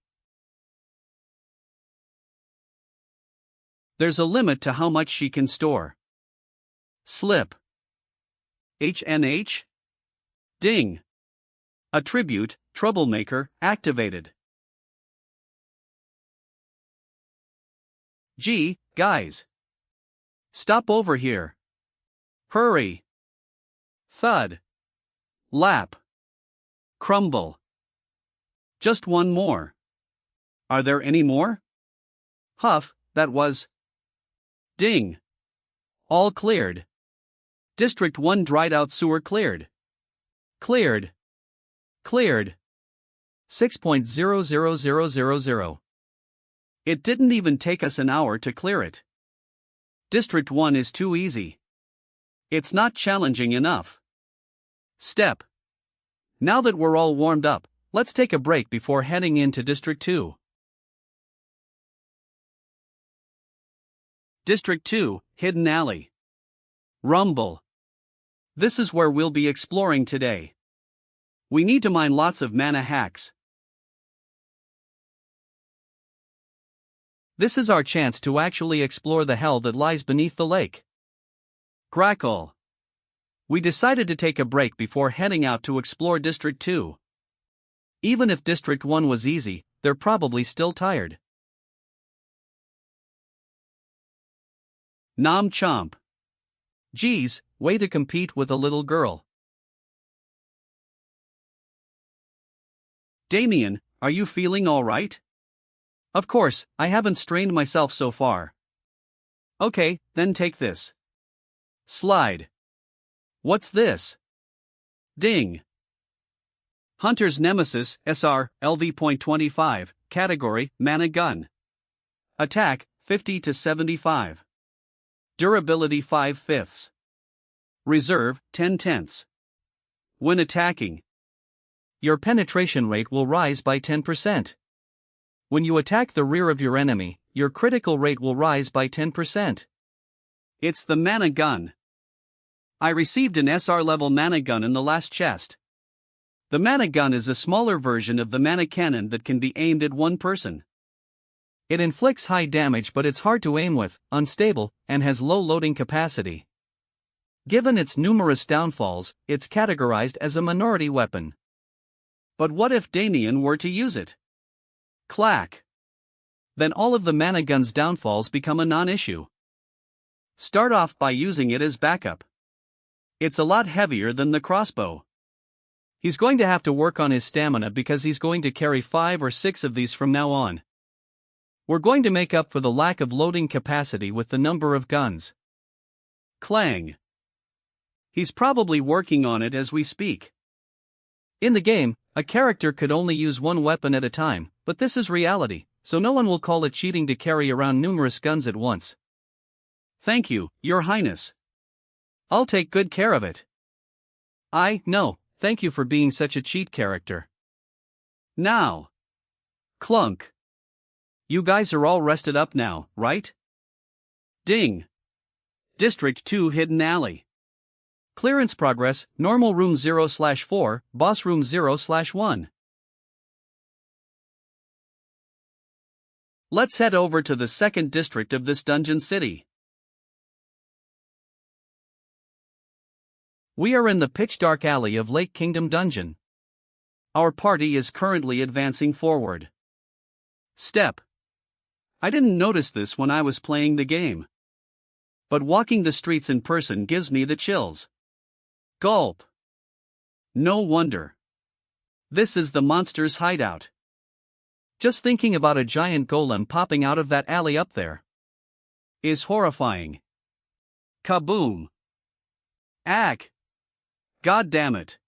There's a limit to how much she can store. Slip. HNH? Ding. Attribute, Troublemaker, activated. Gee, guys. Stop over here. Hurry. Thud. Lap. Crumble. Just one more. Are there any more? Huff, that was. Ding. All cleared. District 1 dried out sewer cleared. Cleared. Cleared. 6.00000. It didn't even take us an hour to clear it. District 1 is too easy. It's not challenging enough. Step. Now that we're all warmed up, let's take a break before heading into District 2. District 2, Hidden Alley. Rumble. This is where we'll be exploring today. We need to mine lots of mana hacks, This is our chance to actually explore the hell that lies beneath the lake. Grackle. We decided to take a break before heading out to explore District 2. Even if District 1 was easy, they're probably still tired. Nom chomp. Geez, way to compete with a little girl. Damien, are you feeling alright? Of course, I haven't strained myself so far. Okay, then take this. Slide. What's this? Ding. Hunter's Nemesis, SR, LV.25, category, mana gun. Attack, 50 to 75. Durability 5/5. Reserve, 10/10. When attacking, your penetration rate will rise by 10%. When you attack the rear of your enemy, your critical rate will rise by 10%. It's the mana gun. I received an SR level mana gun in the last chest. The mana gun is a smaller version of the mana cannon that can be aimed at one person. It inflicts high damage, but it's hard to aim with, unstable, and has low loading capacity. Given its numerous downfalls, it's categorized as a minority weapon. But what if Damien were to use it? Clack. Then all of the mana gun's downfalls become a non-issue. Start off by using it as backup. It's a lot heavier than the crossbow. He's going to have to work on his stamina because he's going to carry 5 or 6 of these from now on. We're going to make up for the lack of loading capacity with the number of guns. Clang. He's probably working on it as we speak. In the game, a character could only use one weapon at a time, but this is reality, so no one will call it cheating to carry around numerous guns at once. Thank you, Your Highness. I'll take good care of it. No, thank you for being such a cheat character. Now. Clunk. You guys are all rested up now, right? Ding. District 2 Hidden Alley. Clearance progress, normal room 0/4, boss room 0/1. Let's head over to the second district of this dungeon city. We are in the pitch-dark alley of Lake Kingdom Dungeon. Our party is currently advancing forward. Step. I didn't notice this when I was playing the game. But walking the streets in person gives me the chills. Gulp. No wonder. This is the monster's hideout. Just thinking about a giant golem popping out of that alley up there is horrifying. Kaboom. Ack. God damn it.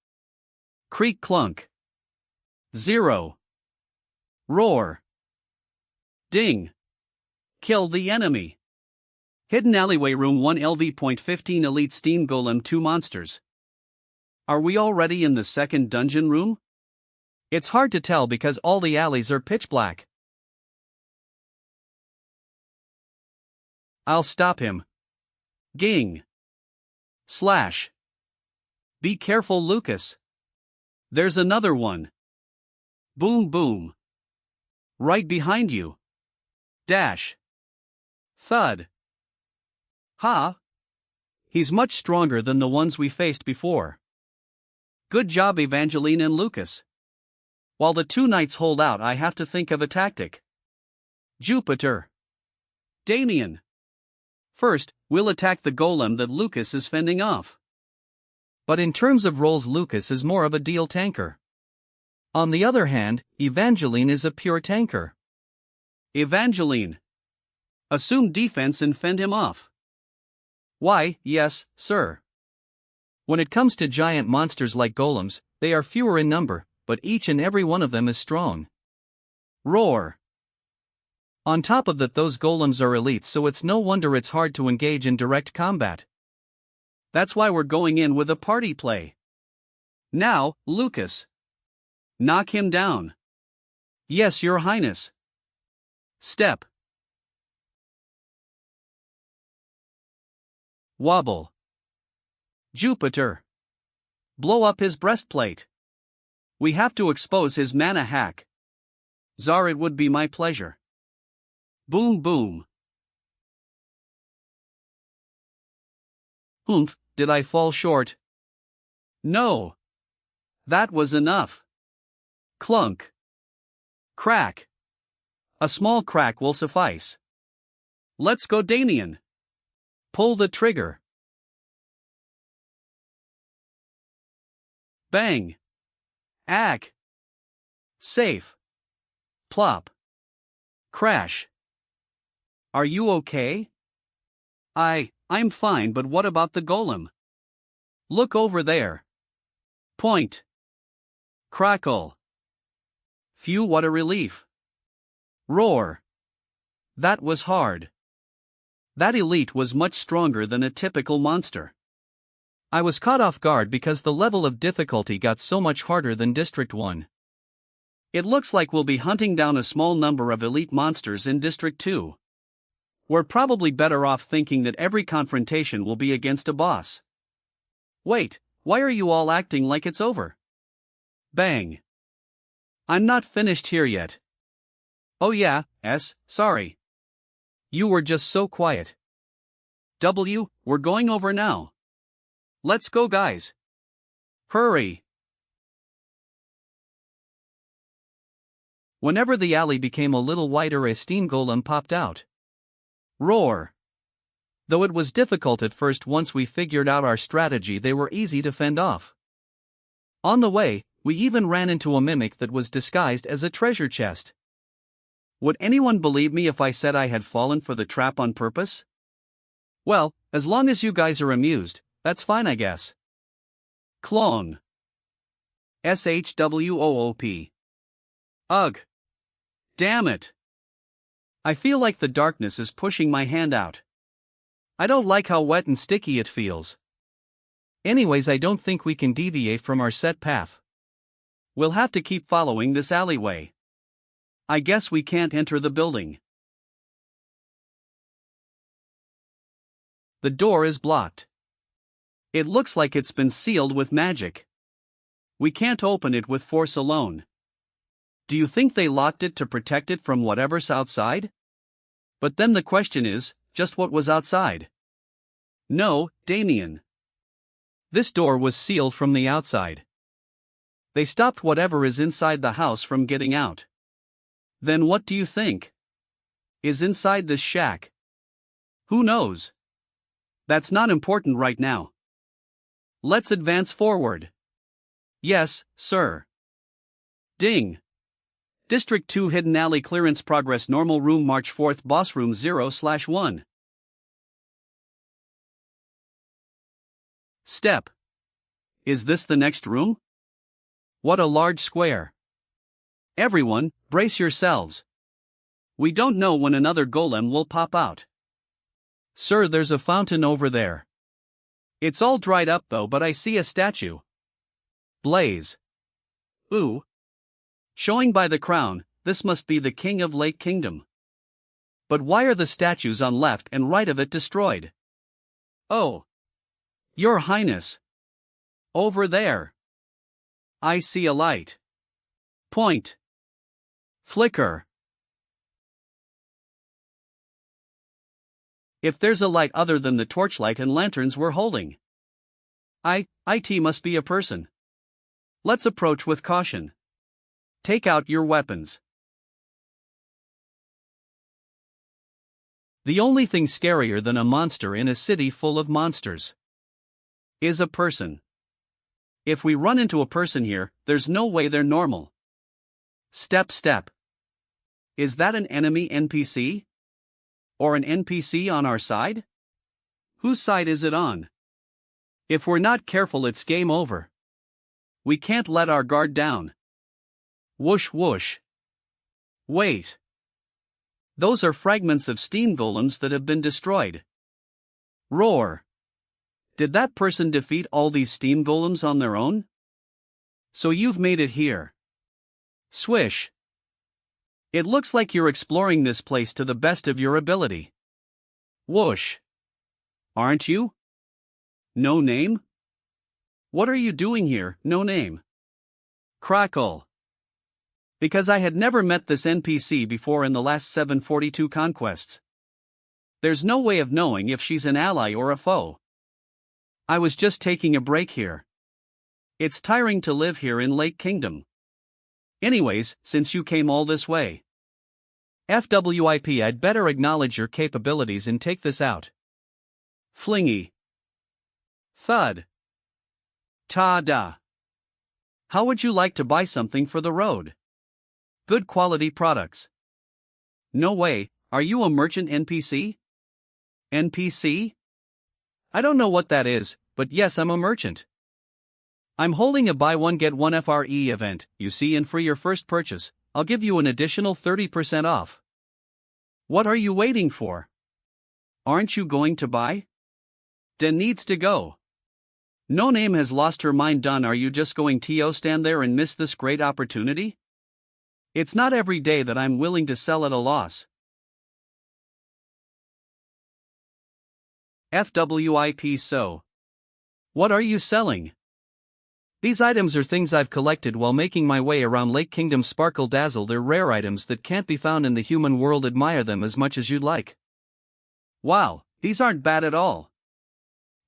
Creak clunk. 0. Roar. Ding. Kill the enemy. Hidden Alleyway Room 1 LV.15 Elite Steam Golem 2 Monsters. Are we already in the second dungeon room? It's hard to tell because all the alleys are pitch black. I'll stop him. Ging. Slash. Be careful, Lucas. There's another one. Boom boom. Right behind you. Dash. Thud. Ha! He's much stronger than the ones we faced before. Good job, Evangeline and Lucas. While the two knights hold out, I have to think of a tactic. Jupiter. Damien. First, we'll attack the golem that Lucas is fending off. But in terms of roles, Lucas is more of a deal tanker. On the other hand, Evangeline is a pure tanker. Evangeline. Assume defense and fend him off. Why, yes, sir. When it comes to giant monsters like golems, they are fewer in number, but each and every one of them is strong. Roar. On top of that, those golems are elites, so it's no wonder it's hard to engage in direct combat. That's why we're going in with a party play. Now, Lucas. Knock him down. Yes, Your Highness. Step. Wobble. Jupiter. Blow up his breastplate. We have to expose his mana hack. Czar, it would be my pleasure. Boom boom. Oomph, did I fall short? No. That was enough. Clunk. Crack. A small crack will suffice. Let's go, Damien. Pull the trigger. Bang. Ack. Safe. Plop. Crash. Are you okay? I'm fine, but what about the golem? Look over there. Point. Crackle. Phew, what a relief. Roar. That was hard. That elite was much stronger than a typical monster. I was caught off guard because the level of difficulty got so much harder than District 1. It looks like we'll be hunting down a small number of elite monsters in District 2. We're probably better off thinking that every confrontation will be against a boss. Wait, why are you all acting like it's over? Bang. I'm not finished here yet. Oh yeah, sorry. You were just so quiet. W, we're going over now. Let's go, guys. Hurry. Whenever the alley became a little wider, a steam golem popped out. Roar. Though it was difficult at first, once we figured out our strategy, they were easy to fend off. On the way, we even ran into a mimic that was disguised as a treasure chest. Would anyone believe me if I said I had fallen for the trap on purpose? Well, as long as you guys are amused, that's fine, I guess. Clone. SHWOOP. Ugh. Damn it. I feel like the darkness is pushing my hand out. I don't like how wet and sticky it feels. Anyways, I don't think we can deviate from our set path. We'll have to keep following this alleyway. I guess we can't enter the building. The door is blocked. It looks like it's been sealed with magic. We can't open it with force alone. Do you think they locked it to protect it from whatever's outside? But then the question is, just what was outside? No, Damien. This door was sealed from the outside. They stopped whatever is inside the house from getting out. Then what do you think is inside this shack? Who knows? That's not important right now. Let's advance forward. Yes, sir. Ding. District 2 Hidden Alley Clearance Progress Normal Room March 4th Boss Room 0/1. Step. Is this the next room? What a large square. Everyone, brace yourselves. We don't know when another golem will pop out. Sir, there's a fountain over there. It's all dried up though, but I see a statue. Blaze. Ooh. Showing by the crown, this must be the king of Lake Kingdom. But why are the statues on left and right of it destroyed? Oh. Your Highness. Over there. I see a light. Point. Flicker. If there's a light other than the torchlight and lanterns we're holding. It must be a person. Let's approach with caution. Take out your weapons. The only thing scarier than a monster in a city full of monsters is a person. If we run into a person here, there's no way they're normal. Step. Is that an enemy NPC? Or an NPC on our side? Whose side is it on? If we're not careful, it's game over. We can't let our guard down. Whoosh whoosh. Wait. Those are fragments of steam golems that have been destroyed. Roar. Did that person defeat all these steam golems on their own? So you've made it here. Swish. It looks like you're exploring this place to the best of your ability. Whoosh. Aren't you? No name? What are you doing here, no name? Crackle. Because I had never met this NPC before in the last 742 conquests. There's no way of knowing if she's an ally or a foe. I was just taking a break here. It's tiring to live here in Lake Kingdom. Anyways, since you came all this way. FWIP, I'd better acknowledge your capabilities and take this out. Flingy. Thud. Ta-da. How would you like to buy something for the road? Good quality products. No way, are you a merchant NPC? NPC? I don't know what that is, but yes, I'm a merchant. I'm holding a buy one get one FRE event, you see, and for your first purchase, I'll give you an additional 30% off. What are you waiting for? Aren't you going to buy? Den needs to go. No name has lost her mind. Done. Are you just going to stand there and miss this great opportunity? It's not every day that I'm willing to sell at a loss. FWIP. So, what are you selling? These items are things I've collected while making my way around Lake Kingdom. Sparkle Dazzle, they're rare items that can't be found in the human world. Admire them as much as you'd like. Wow, these aren't bad at all.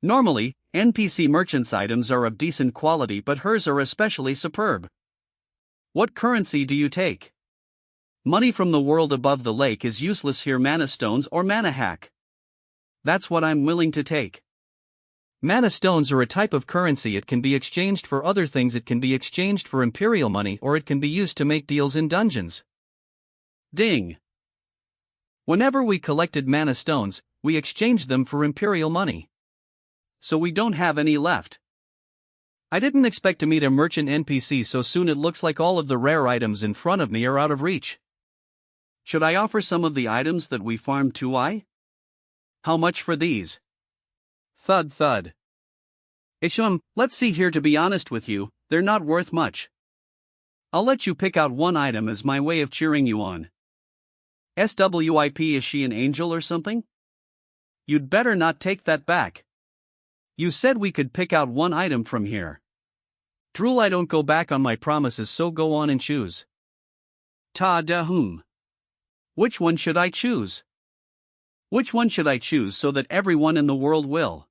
Normally, NPC merchants' items are of decent quality, but hers are especially superb. What currency do you take? Money from the world above the lake is useless here. Mana stones or mana hack? That's what I'm willing to take. Mana stones are a type of currency. It can be exchanged for other things. It can be exchanged for imperial money, or it can be used to make deals in dungeons. Ding. Whenever we collected mana stones, we exchanged them for imperial money. So we don't have any left. I didn't expect to meet a merchant NPC so soon. It looks like all of the rare items in front of me are out of reach. Should I offer some of the items that we farmed to? How much for these? Thud thud. Isham, let's see here. To be honest with you, they're not worth much. I'll let you pick out one item as my way of cheering you on. SWIP, is she an angel or something? You'd better not take that back. You said we could pick out one item from here. Drool, I don't go back on my promises, so go on and choose. Ta-da-hum. Which one should I choose? Which one should I choose so that everyone in the world will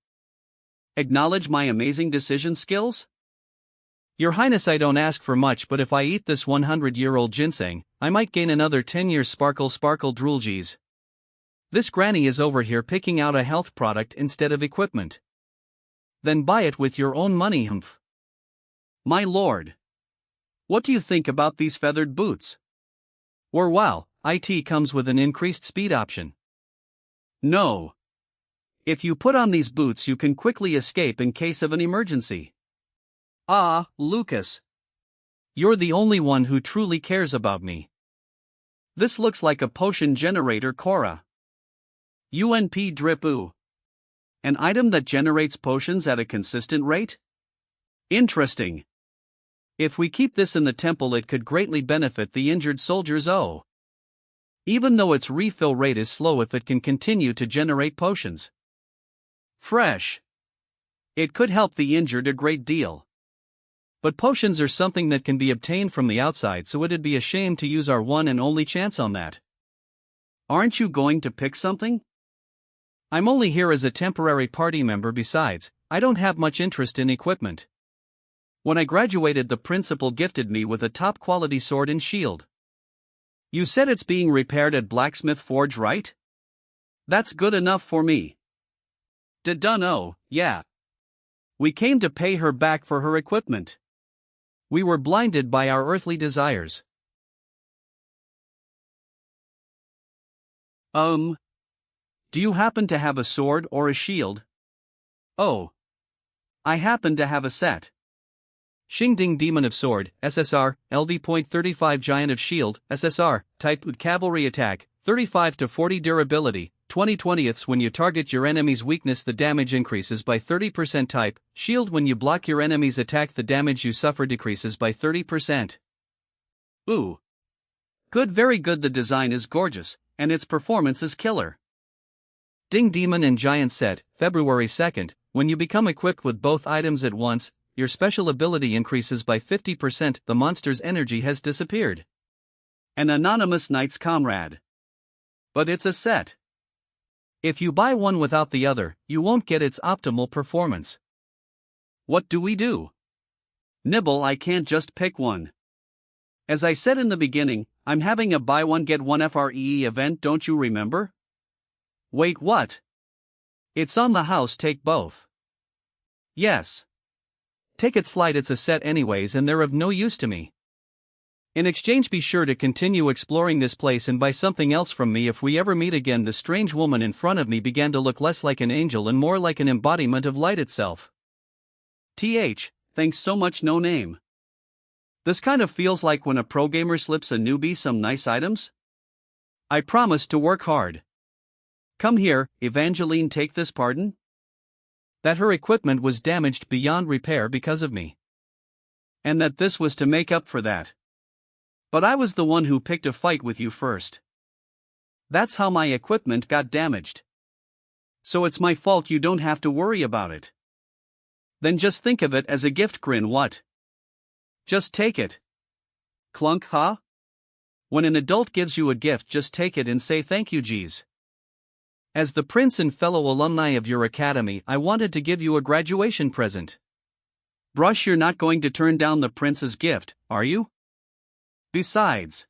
acknowledge my amazing decision skills? Your Highness, I don't ask for much, but if I eat this 100-year-old ginseng, I might gain another 10 years. Sparkle sparkle drool. Geez. This granny is over here picking out a health product instead of equipment. Then buy it with your own money. Humph. My lord. What do you think about these feathered boots? Or wow, it comes with an increased speed option. No. If you put on these boots, you can quickly escape in case of an emergency. Ah, Lucas. You're the only one who truly cares about me. This looks like a potion generator. Cora. UNP drip. Ooh. An item that generates potions at a consistent rate? Interesting. If we keep this in the temple, it could greatly benefit the injured soldiers. Oh. Even though its refill rate is slow, if it can continue to generate potions. Fresh. It could help the injured a great deal. But potions are something that can be obtained from the outside, so it'd be a shame to use our one and only chance on that. Aren't you going to pick something? I'm only here as a temporary party member. Besides, I don't have much interest in equipment. When I graduated, the principal gifted me with a top-quality sword and shield. You said it's being repaired at Blacksmith Forge, right? That's good enough for me. Dunno, yeah. We came to pay her back for her equipment. We were blinded by our earthly desires. Do you happen to have a sword or a shield? Oh. I happen to have a set. Xingding Demon of Sword, SSR, LV.35 Giant of Shield, SSR, type Cavalry Attack, 35 to 40 Durability, 20/20ths. When you target your enemy's weakness, the damage increases by 30%. Type Shield. When you block your enemy's attack, the damage you suffer decreases by 30%. Ooh. Good, very good. The design is gorgeous, and its performance is killer. Ding Demon and Giant Set, February 2nd, when you become equipped with both items at once, your special ability increases by 50%. The monster's energy has disappeared. An anonymous knight's comrade. But it's a set. If you buy one without the other, you won't get its optimal performance. What do we do? Nibble, I can't just pick one. As I said in the beginning, I'm having a buy one get one free event, don't you remember? Wait, what? It's on the house, take both. Yes. Take it slide, it's a set anyways and they're of no use to me. In exchange, be sure to continue exploring this place and buy something else from me if we ever meet again. The strange woman in front of me began to look less like an angel and more like an embodiment of light itself. Thanks so much, no name. This kind of feels like when a pro gamer slips a newbie some nice items. I promise to work hard. Come here, Evangeline, take this, pardon? That her equipment was damaged beyond repair because of me. And that this was to make up for that. But I was the one who picked a fight with you first. That's how my equipment got damaged. So it's my fault, you don't have to worry about it. Then just think of it as a gift, grin, what? Just take it. Clunk, huh? When an adult gives you a gift, just take it and say thank you, geez. As the prince and fellow alumni of your academy, I wanted to give you a graduation present. Brush, you're not going to turn down the prince's gift, are you? Besides,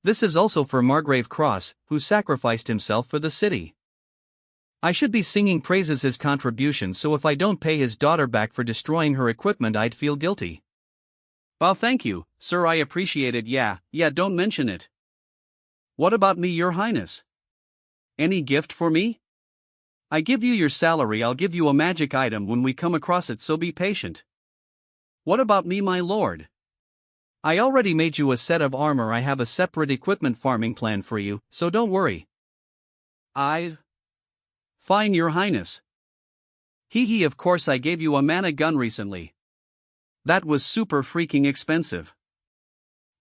this is also for Margrave Cross, who sacrificed himself for the city. I should be singing praises his contribution, so if I don't pay his daughter back for destroying her equipment, I'd feel guilty. Well, thank you, sir, I appreciate it. Yeah, don't mention it. What about me, your highness? Any gift for me? I give you your salary, I'll give you a magic item when we come across it, so be patient. What about me, my lord? I already made you a set of armor. I have a separate equipment farming plan for you, so don't worry. Fine, your highness. Of course I gave you a mana gun recently. That was super freaking expensive.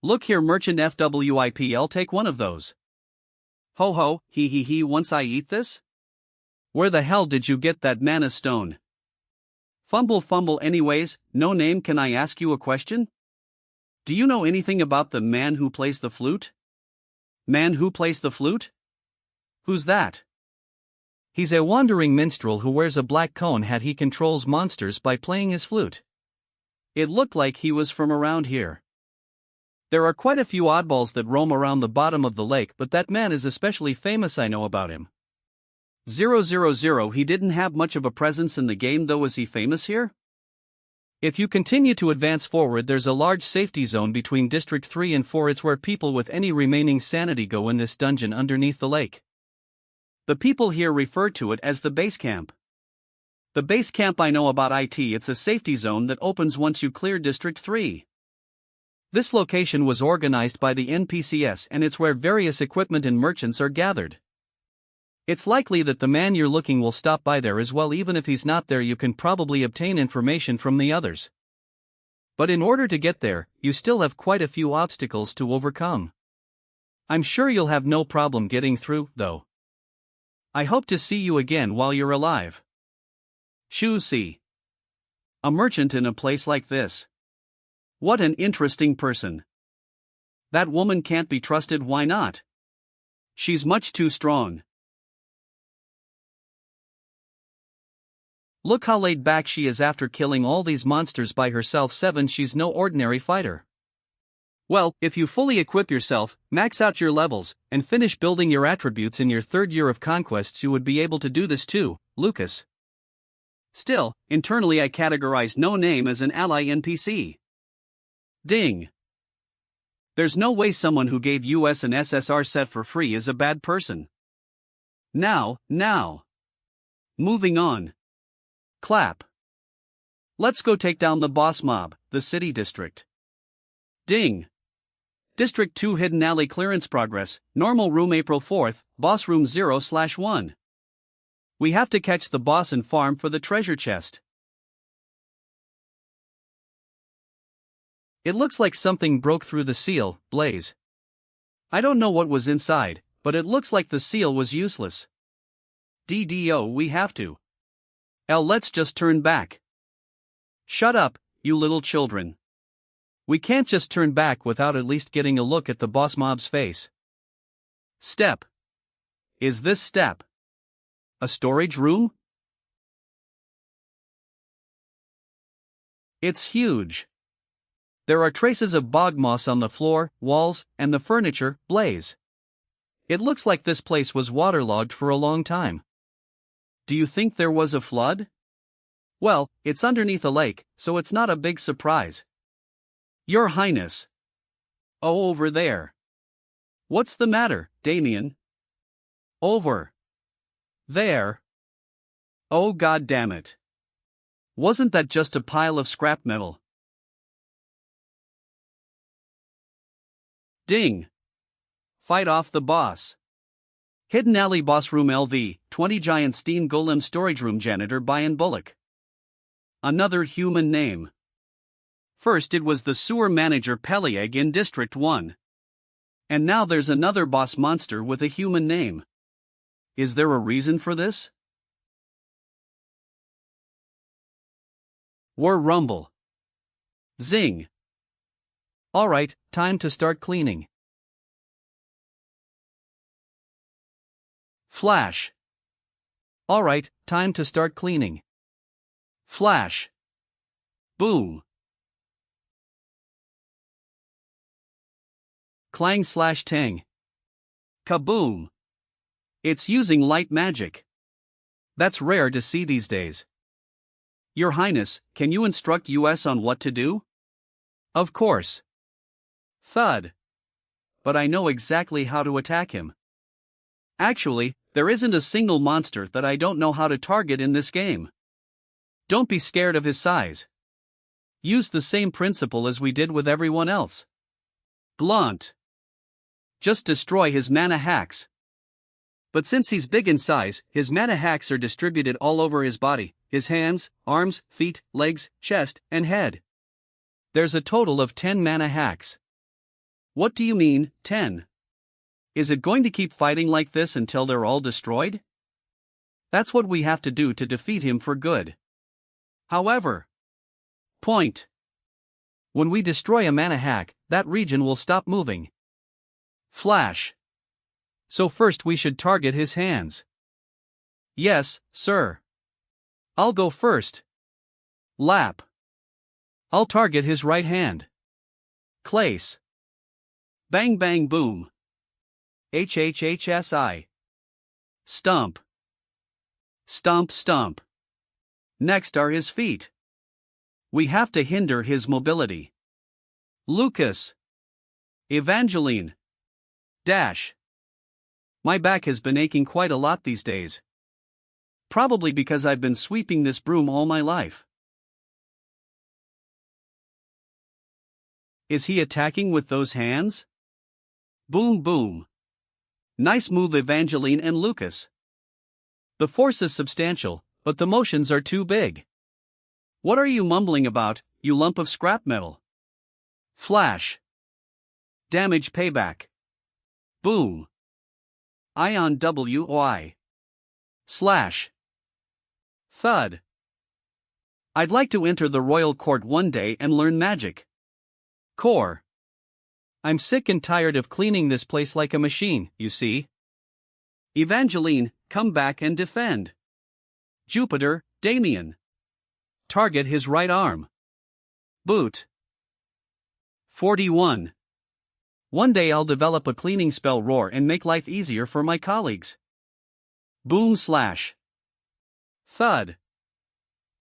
Look here, merchant FWIP, I'll take one of those. Ho ho, once I eat this? Where the hell did you get that mana stone? Fumble anyways, no name, can I ask you a question? Do you know anything about the man who plays the flute? Man who plays the flute? Who's that? He's a wandering minstrel who wears a black cone hat. He controls monsters by playing his flute. It looked like he was from around here. There are quite a few oddballs that roam around the bottom of the lake, but that man is especially famous. I know about him. 000, he didn't have much of a presence in the game though. Is he famous here? If you continue to advance forward, there's a large safety zone between District 3 and 4. It's where people with any remaining sanity go in this dungeon underneath the lake. The people here refer to it as the base camp. The base camp, I know about it. It's a safety zone that opens once you clear District 3. This location was organized by the NPCS and it's where various equipment and merchants are gathered. It's likely that the man you're looking will stop by there as well. Even if he's not there, you can probably obtain information from the others. But in order to get there, you still have quite a few obstacles to overcome. I'm sure you'll have no problem getting through, though. I hope to see you again while you're alive. See. A merchant in a place like this. What an interesting person. That woman can't be trusted. Why not? She's much too strong. Look how laid back she is after killing all these monsters by herself. 7. She's no ordinary fighter. Well, if you fully equip yourself, max out your levels, and finish building your attributes in your 3rd year of conquests, you would be able to do this too, Lucas. Still, internally I categorize no name as an ally NPC. Ding. There's no way someone who gave us an SSR set for free is a bad person. Now. Moving on. Clap. Let's go take down the boss mob, the city district. Ding. District 2 Hidden Alley clearance progress, normal room April 4th, boss room 0/1. We have to catch the boss and farm for the treasure chest. It looks like something broke through the seal, Blaze. I don't know what was inside, but it looks like the seal was useless. DDO, we have to. Let's just turn back. Shut up, you little children. We can't just turn back without at least getting a look at the boss mob's face. Step. Is this step a storage room? It's huge. There are traces of bog moss on the floor, walls, and the furniture. Blaze. It looks like this place was waterlogged for a long time. Do you think there was a flood? Well, it's underneath a lake, so it's not a big surprise. Your Highness. Oh, over there. What's the matter, Damien? Over there. Oh, God damn it. Wasn't that just a pile of scrap metal? Ding. Fight off the boss. Hidden Alley Boss Room LV, 20 Giant Steam Golem Storage Room Janitor Brian Bullock. Another human name. First it was the sewer manager Pelieg in District 1. And now there's another boss monster with a human name. Is there a reason for this? War Rumble. Zing. Alright, time to start cleaning. Flash. Alright, time to start cleaning. Flash. Boom. Clang/tang. Kaboom. It's using light magic. That's rare to see these days. Your Highness, can you instruct us on what to do? Of course. Thud. But I know exactly how to attack him. Actually, there isn't a single monster that I don't know how to target in this game. Don't be scared of his size. Use the same principle as we did with everyone else. Blunt. Just destroy his mana hacks. But since he's big in size, his mana hacks are distributed all over his body, his hands, arms, feet, legs, chest, and head. There's a total of 10 mana hacks. What do you mean, 10? Is it going to keep fighting like this until they're all destroyed? That's what we have to do to defeat him for good. However, point. When we destroy a mana hack, that region will stop moving. Flash. So first we should target his hands. Yes, sir. I'll go first. Lap. I'll target his right hand. Clace. Bang bang boom. HHHSI. Stump. Stomp stomp. Next are his feet. We have to hinder his mobility. Lucas. Evangeline. Dash. My back has been aching quite a lot these days. Probably because I've been sweeping this broom all my life. Is he attacking with those hands? Boom boom. Nice move, Evangeline and Lucas. The force is substantial, but the motions are too big. What are you mumbling about, you lump of scrap metal? Flash. Damage payback. Boom. Ion WY. Slash. Thud. I'd like to enter the royal court one day and learn magic. Core. I'm sick and tired of cleaning this place like a machine, you see. Evangeline, come back and defend. Jupiter, Damien. Target his right arm. Boot. 41. One day I'll develop a cleaning spell roar and make life easier for my colleagues. Boom slash. Thud.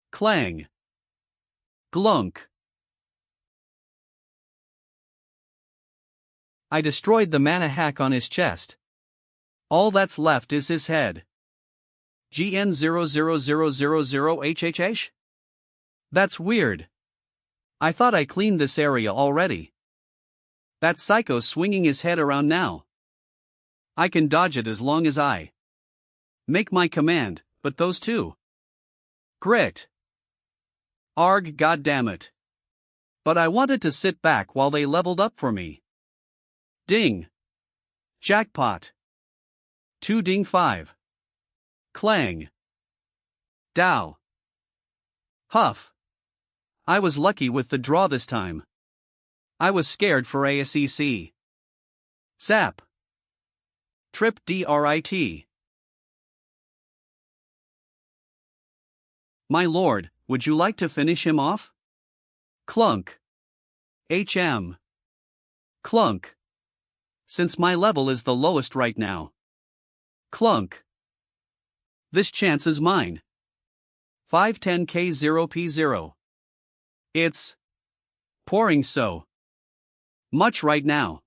Clang. Glunk. I destroyed the mana hack on his chest. All that's left is his head. GN00000HHH? That's weird. I thought I cleaned this area already. That psycho's swinging his head around now. I can dodge it as long as I make my command, but those two. Grit. Arg, goddammit. But I wanted to sit back while they leveled up for me. Ding. Jackpot. 2 ding 5. Clang. Dow. Huff. I was lucky with the draw this time. I was scared for ASEC. Zap. Trip DRIT. My lord, would you like to finish him off? Clunk. HM. Clunk. Since my level is the lowest right now. Clunk. This chance is mine. 510K0P0. It's pouring so much right now.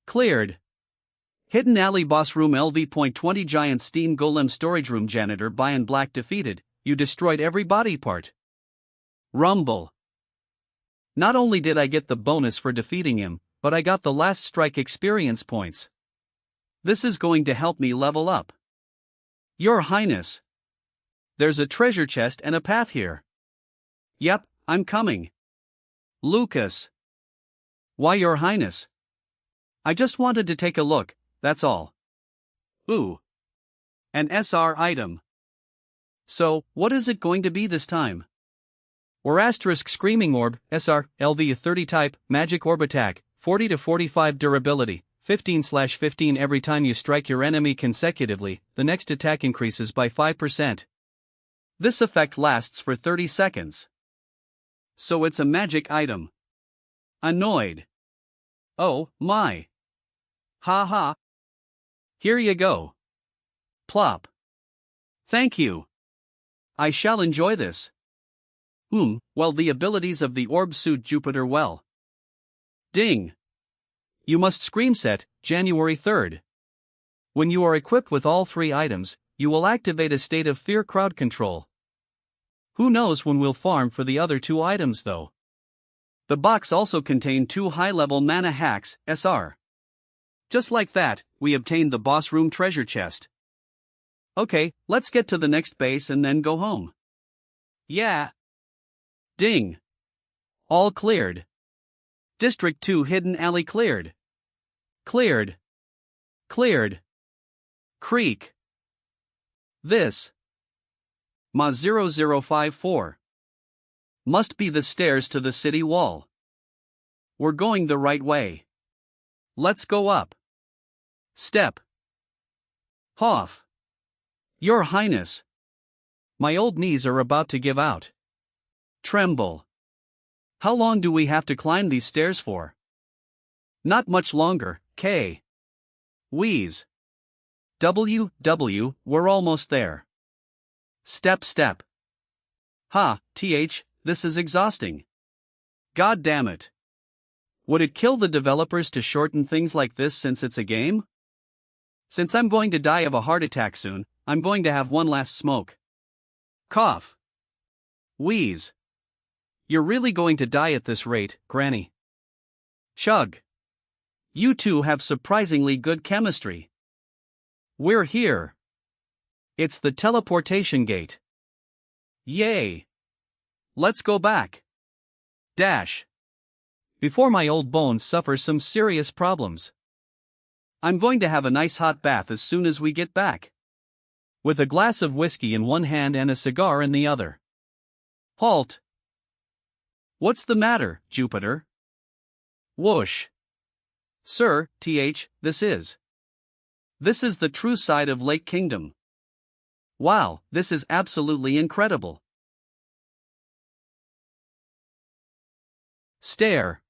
Cleared. Hidden Alley Boss Room LV.20 Giant Steam Golem Storage Room Janitor Bayan Black defeated. You destroyed every body part. Rumble. Not only did I get the bonus for defeating him, but I got the last strike experience points. This is going to help me level up. Your Highness. There's a treasure chest and a path here. Yep, I'm coming. Lucas. Why, Your Highness? I just wanted to take a look, that's all. Ooh. An SR item. So, what is it going to be this time? Or asterisk Screaming Orb, SR, LV30 type, Magic Orb Attack, 40 to 45 durability, 15/15 every time you strike your enemy consecutively, the next attack increases by 5%. This effect lasts for 30 seconds. So it's a magic item. Annoyed. Oh, my. Ha ha. Here you go. Plop. Thank you. I shall enjoy this. Well, the abilities of the orb suit Jupiter well. Ding. You must scream set, January 3rd. When you are equipped with all 3 items, you will activate a state of fear crowd control. Who knows when we'll farm for the other 2 items though. The box also contained 2 high-level mana hacks, SR. Just like that, we obtained the boss room treasure chest. Okay, let's get to the next base and then go home. Yeah. Ding. All cleared. District 2 Hidden Alley cleared. Cleared. Cleared. Creek. This. Ma 0054. Must be the stairs to the city wall. We're going the right way. Let's go up. Step. Hoff. Your Highness. My old knees are about to give out. Tremble. How long do we have to climb these stairs for? Not much longer, K. Wheeze. W, we're almost there. Step. This is exhausting. God damn it. Would it kill the developers to shorten things like this since it's a game? Since I'm going to die of a heart attack soon, I'm going to have one last smoke. Cough. Wheeze. You're really going to die at this rate, Granny. Chug. You two have surprisingly good chemistry. We're here. It's the teleportation gate. Yay. Let's go back. Dash. Before my old bones suffer some serious problems. I'm going to have a nice hot bath as soon as we get back. With a glass of whiskey in one hand and a cigar in the other. Halt. What's the matter, Jupiter? Whoosh. Sir, this is the true side of Lake Kingdom. Wow, this is absolutely incredible. Stare.